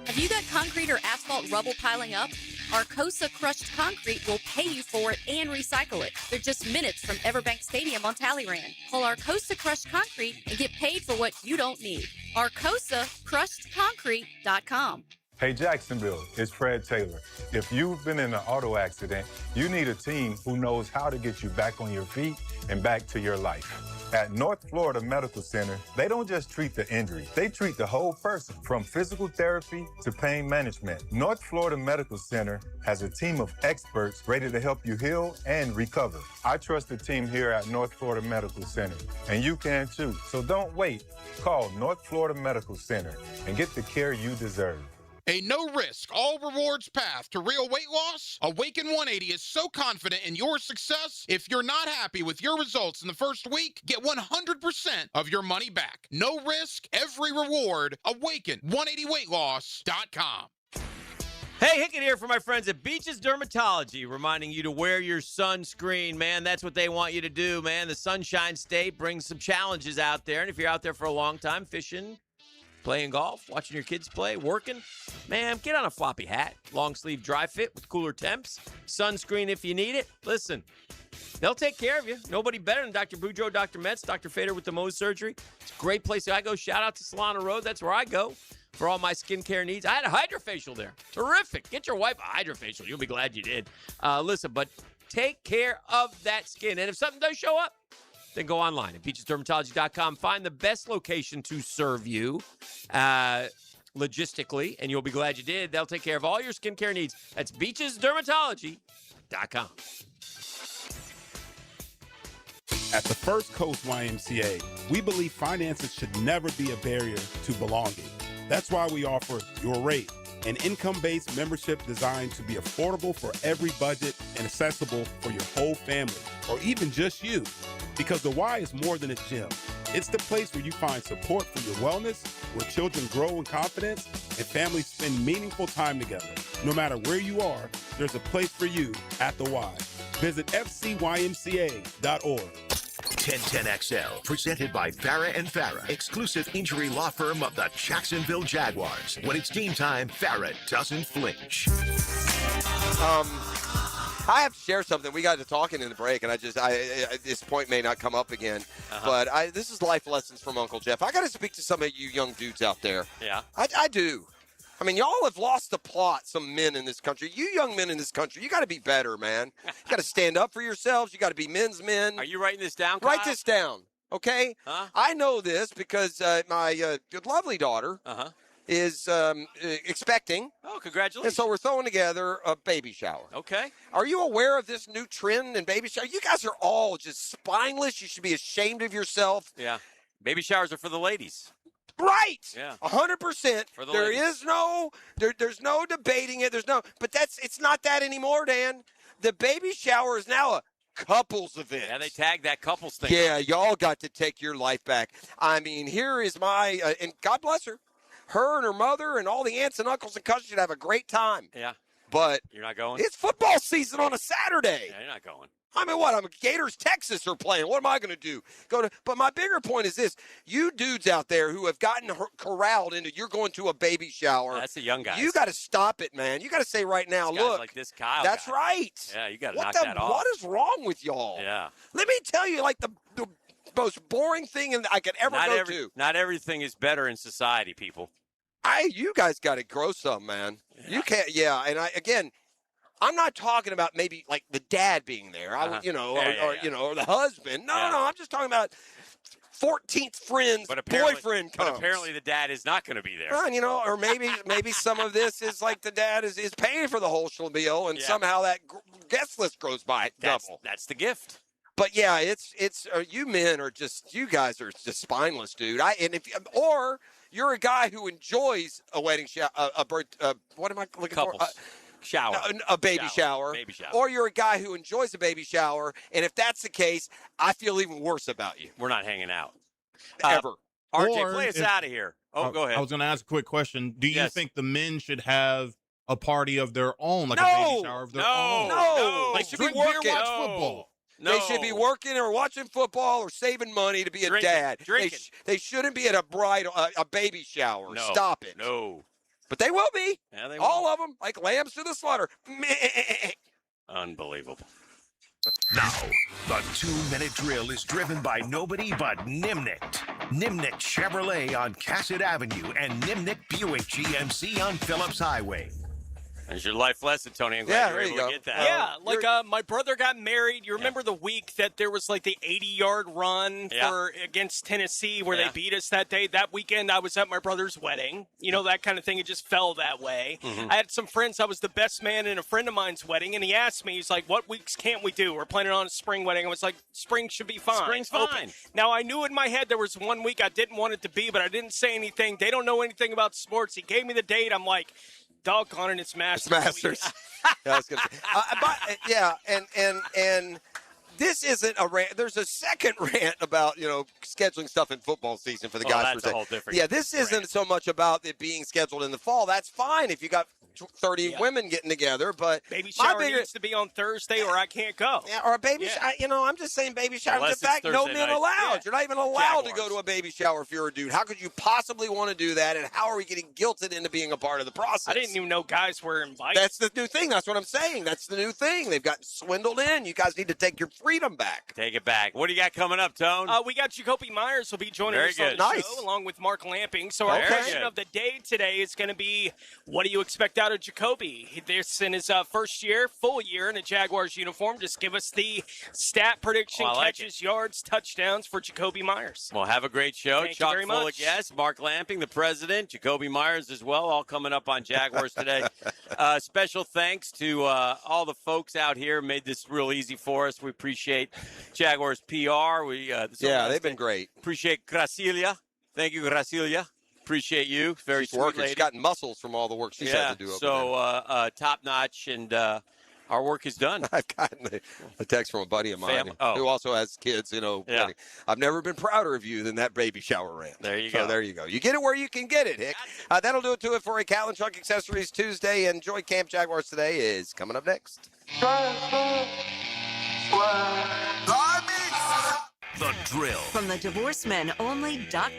Have you got concrete or asphalt rubble piling up? Arcosa Crushed Concrete will pay you for it and recycle it. They're just minutes from Everbank Stadium on Talleyrand. Call Arcosa Crushed Concrete and get paid for what you don't need. ArcosaCrushedConcrete.com. Hey Jacksonville, it's Fred Taylor. If you've been in an auto accident, you need a team who knows how to get you back on your feet and back to your life. At North Florida Medical Center, they don't just treat the injury, they treat the whole person, from physical therapy to pain management. North Florida Medical Center has a team of experts ready to help you heal and recover. I trust the team here at North Florida Medical Center, and you can too. So don't wait. Call North Florida Medical Center and get the care you deserve. A no-risk, all-rewards path to real weight loss? Awaken 180 is so confident in your success, if you're not happy with your results in the first week, get 100% of your money back. No risk, every reward. Awaken180weightloss.com. Hey, Hickett here for my friends at Beaches Dermatology, reminding you to wear your sunscreen, man. That's what they want you to do, man. The Sunshine State brings some challenges out there, and if you're out there for a long time fishing, playing golf, watching your kids play, working, man, get on a floppy hat, long sleeve dry fit with cooler temps, sunscreen if you need it. Listen, they'll take care of you. Nobody better than Dr. Boudreaux, Dr. Metz, Dr. Fader with the Mohs surgery. It's a great place I go. Shout out to Solana Road. That's where I go for all my skincare needs. I had a hydrofacial there. Terrific. Get your wife a hydrofacial. You'll be glad you did. Listen, but take care of that skin. And if something does show up, then go online at beachesdermatology.com. Find the best location to serve you logistically, and you'll be glad you did. They'll take care of all your skincare needs. That's beachesdermatology.com. At the First Coast YMCA, we believe finances should never be a barrier to belonging. That's why we offer Your Rate, an income-based membership designed to be affordable for every budget and accessible for your whole family, or even just you. Because the Y is more than a gym. It's the place where you find support for your wellness, where children grow in confidence, and families spend meaningful time together. No matter where you are, there's a place for you at the Y. Visit fcymca.org. 1010XL, presented by Farah and Farah, exclusive injury law firm of the Jacksonville Jaguars. When it's game time, Farah doesn't flinch. I have to share something. We got to talking in the break, and I this point may not come up again, but this is life lessons from Uncle Jeff. I got to speak to some of you young dudes out there. Yeah. I do. I mean, y'all have lost the plot, some men in this country. You young men in this country, you got to be better, man. You got to stand up for yourselves. You got to be men's men. Are you writing this down, Kyle? Write this down, okay? Huh? I know this because my good, lovely daughter is expecting. Oh, congratulations. And so we're throwing together a baby shower. Okay. Are you aware of this new trend in baby shower? You guys are all just spineless. You should be ashamed of yourself. Yeah. Baby showers are for the ladies. Right. Yeah. 100%. For the There ladies. is no, there's no debating it. But it's not that anymore, Dan. The baby shower is now a couples event. Yeah, they tagged that couples thing. Yeah, y'all got to take your life back. I mean, here is my, and God bless her. Her and her mother and all the aunts and uncles and cousins should have a great time. Yeah. But You're not going? it's football season on a Saturday. Yeah, you're not going. I mean, what? Gators, Texas are playing. What am I going to do? But my bigger point is this. You dudes out there who have gotten corralled into you're going to a baby shower. That's the young guys. You got to stop it, man. You got to say right now, These guys look. like this Kyle That's guy. right. Yeah, you got to What knock the? that off. What is wrong with y'all? Yeah. Let me tell you, like the most boring thing I could ever go to. Not everything is better in society, people. You guys got to grow some, man. You can't. Yeah, and I'm not talking about maybe like the dad being there, or you know, or the husband. No, I'm just talking about 14th friend's boyfriend comes. But apparently the dad is not going to be there. Well, you know, or maybe some of this is like the dad is paying for the whole spiel, and somehow that guest list grows by double. That's the gift. But yeah, it's you men are just, you guys are just spineless, dude. Or you're a guy who enjoys a wedding shower, what am I looking Couples. for? Shower. A baby shower. Baby shower. Or you're a guy who enjoys a baby shower, and if that's the case, I feel even worse about you. We're not hanging out. Ever. RJ, play us out of here. Oh, go ahead. I was going to ask a quick question. Do you think the men should have a party of their own, like No! a baby shower of their own? No. Like They should be drink beer, working. watch football. They should be working or watching football or saving money to be a dad. They shouldn't be at a baby shower. No. Stop it. No. But they will be. Yeah, they All of them, like lambs to the slaughter. Unbelievable. Now, the 2-minute drill is driven by nobody but Nimnicht. Nimnicht Chevrolet on Cassett Avenue and Nimnicht Buick GMC on Phillips Highway. There's your life lesson, Tony. I'm glad you were able to get that. Yeah, like my brother got married. You remember the week that there was like the 80-yard run against Tennessee where they beat us that day? That weekend I was at my brother's wedding. You know, that kind of thing. It just fell that way. Mm-hmm. I had some friends. I was the best man in a friend of mine's wedding, and he asked me, he's like, what weeks can't we do? We're planning on a spring wedding. I was like, spring should be fine. Spring's Open. fine. Now, I knew in my head there was 1 week I didn't want it to be, but I didn't say anything. They don't know anything about sports. He gave me the date. I'm like, doggone it, it's Masters. It's Masters. Yeah, I was gonna say. And this isn't a rant. There's a second rant about, scheduling stuff in football season for the guys. That's a whole different. Yeah, this isn't so much about it being scheduled in the fall. That's fine if you got 30 women getting together, but baby shower needs to be on Thursday or I can't go. Yeah, or a baby shower. I'm just saying baby shower. In fact, no men allowed. You're not even allowed to go to a baby shower if you're a dude. How could you possibly want to do that, and how are we getting guilted into being a part of the process? I didn't even know guys were invited. That's the new thing. That's what I'm saying. That's the new thing. They've gotten swindled in. You guys need to take your freedom back. Take it back. What do you got coming up, Tone? We got Jacoby Myers will be joining us on the show along with Mark Lamping. So our question of the day today is going to be, what do you expect out of Jacoby? This in his first year, full year in a Jaguars uniform. Just give us the stat prediction, catches, yards, touchdowns for Jacoby Myers. Well, have a great show. Thank you Chock very full much. of guests. Mark Lamping, the president. Jacoby Myers as well, all coming up on Jaguars today. Special thanks to all the folks out here who made this real easy for us. We appreciate Jaguars PR. They've been great. Appreciate Gracilia. Thank you, Gracilia. Appreciate you. Very She's sweet working. lady. She's gotten muscles from all the work she's had to do over there. Top notch, and our work is done. I've gotten a text from a buddy of mine who also has kids. I've never been prouder of you than that baby shower rant. There you so go. There you go. You get it where you can get it, Hick. That'll do it to it for a Catlin Truck Accessories Tuesday. Enjoy Camp Jaguars today is coming up next. The Drill. From the divorcemenonly.com.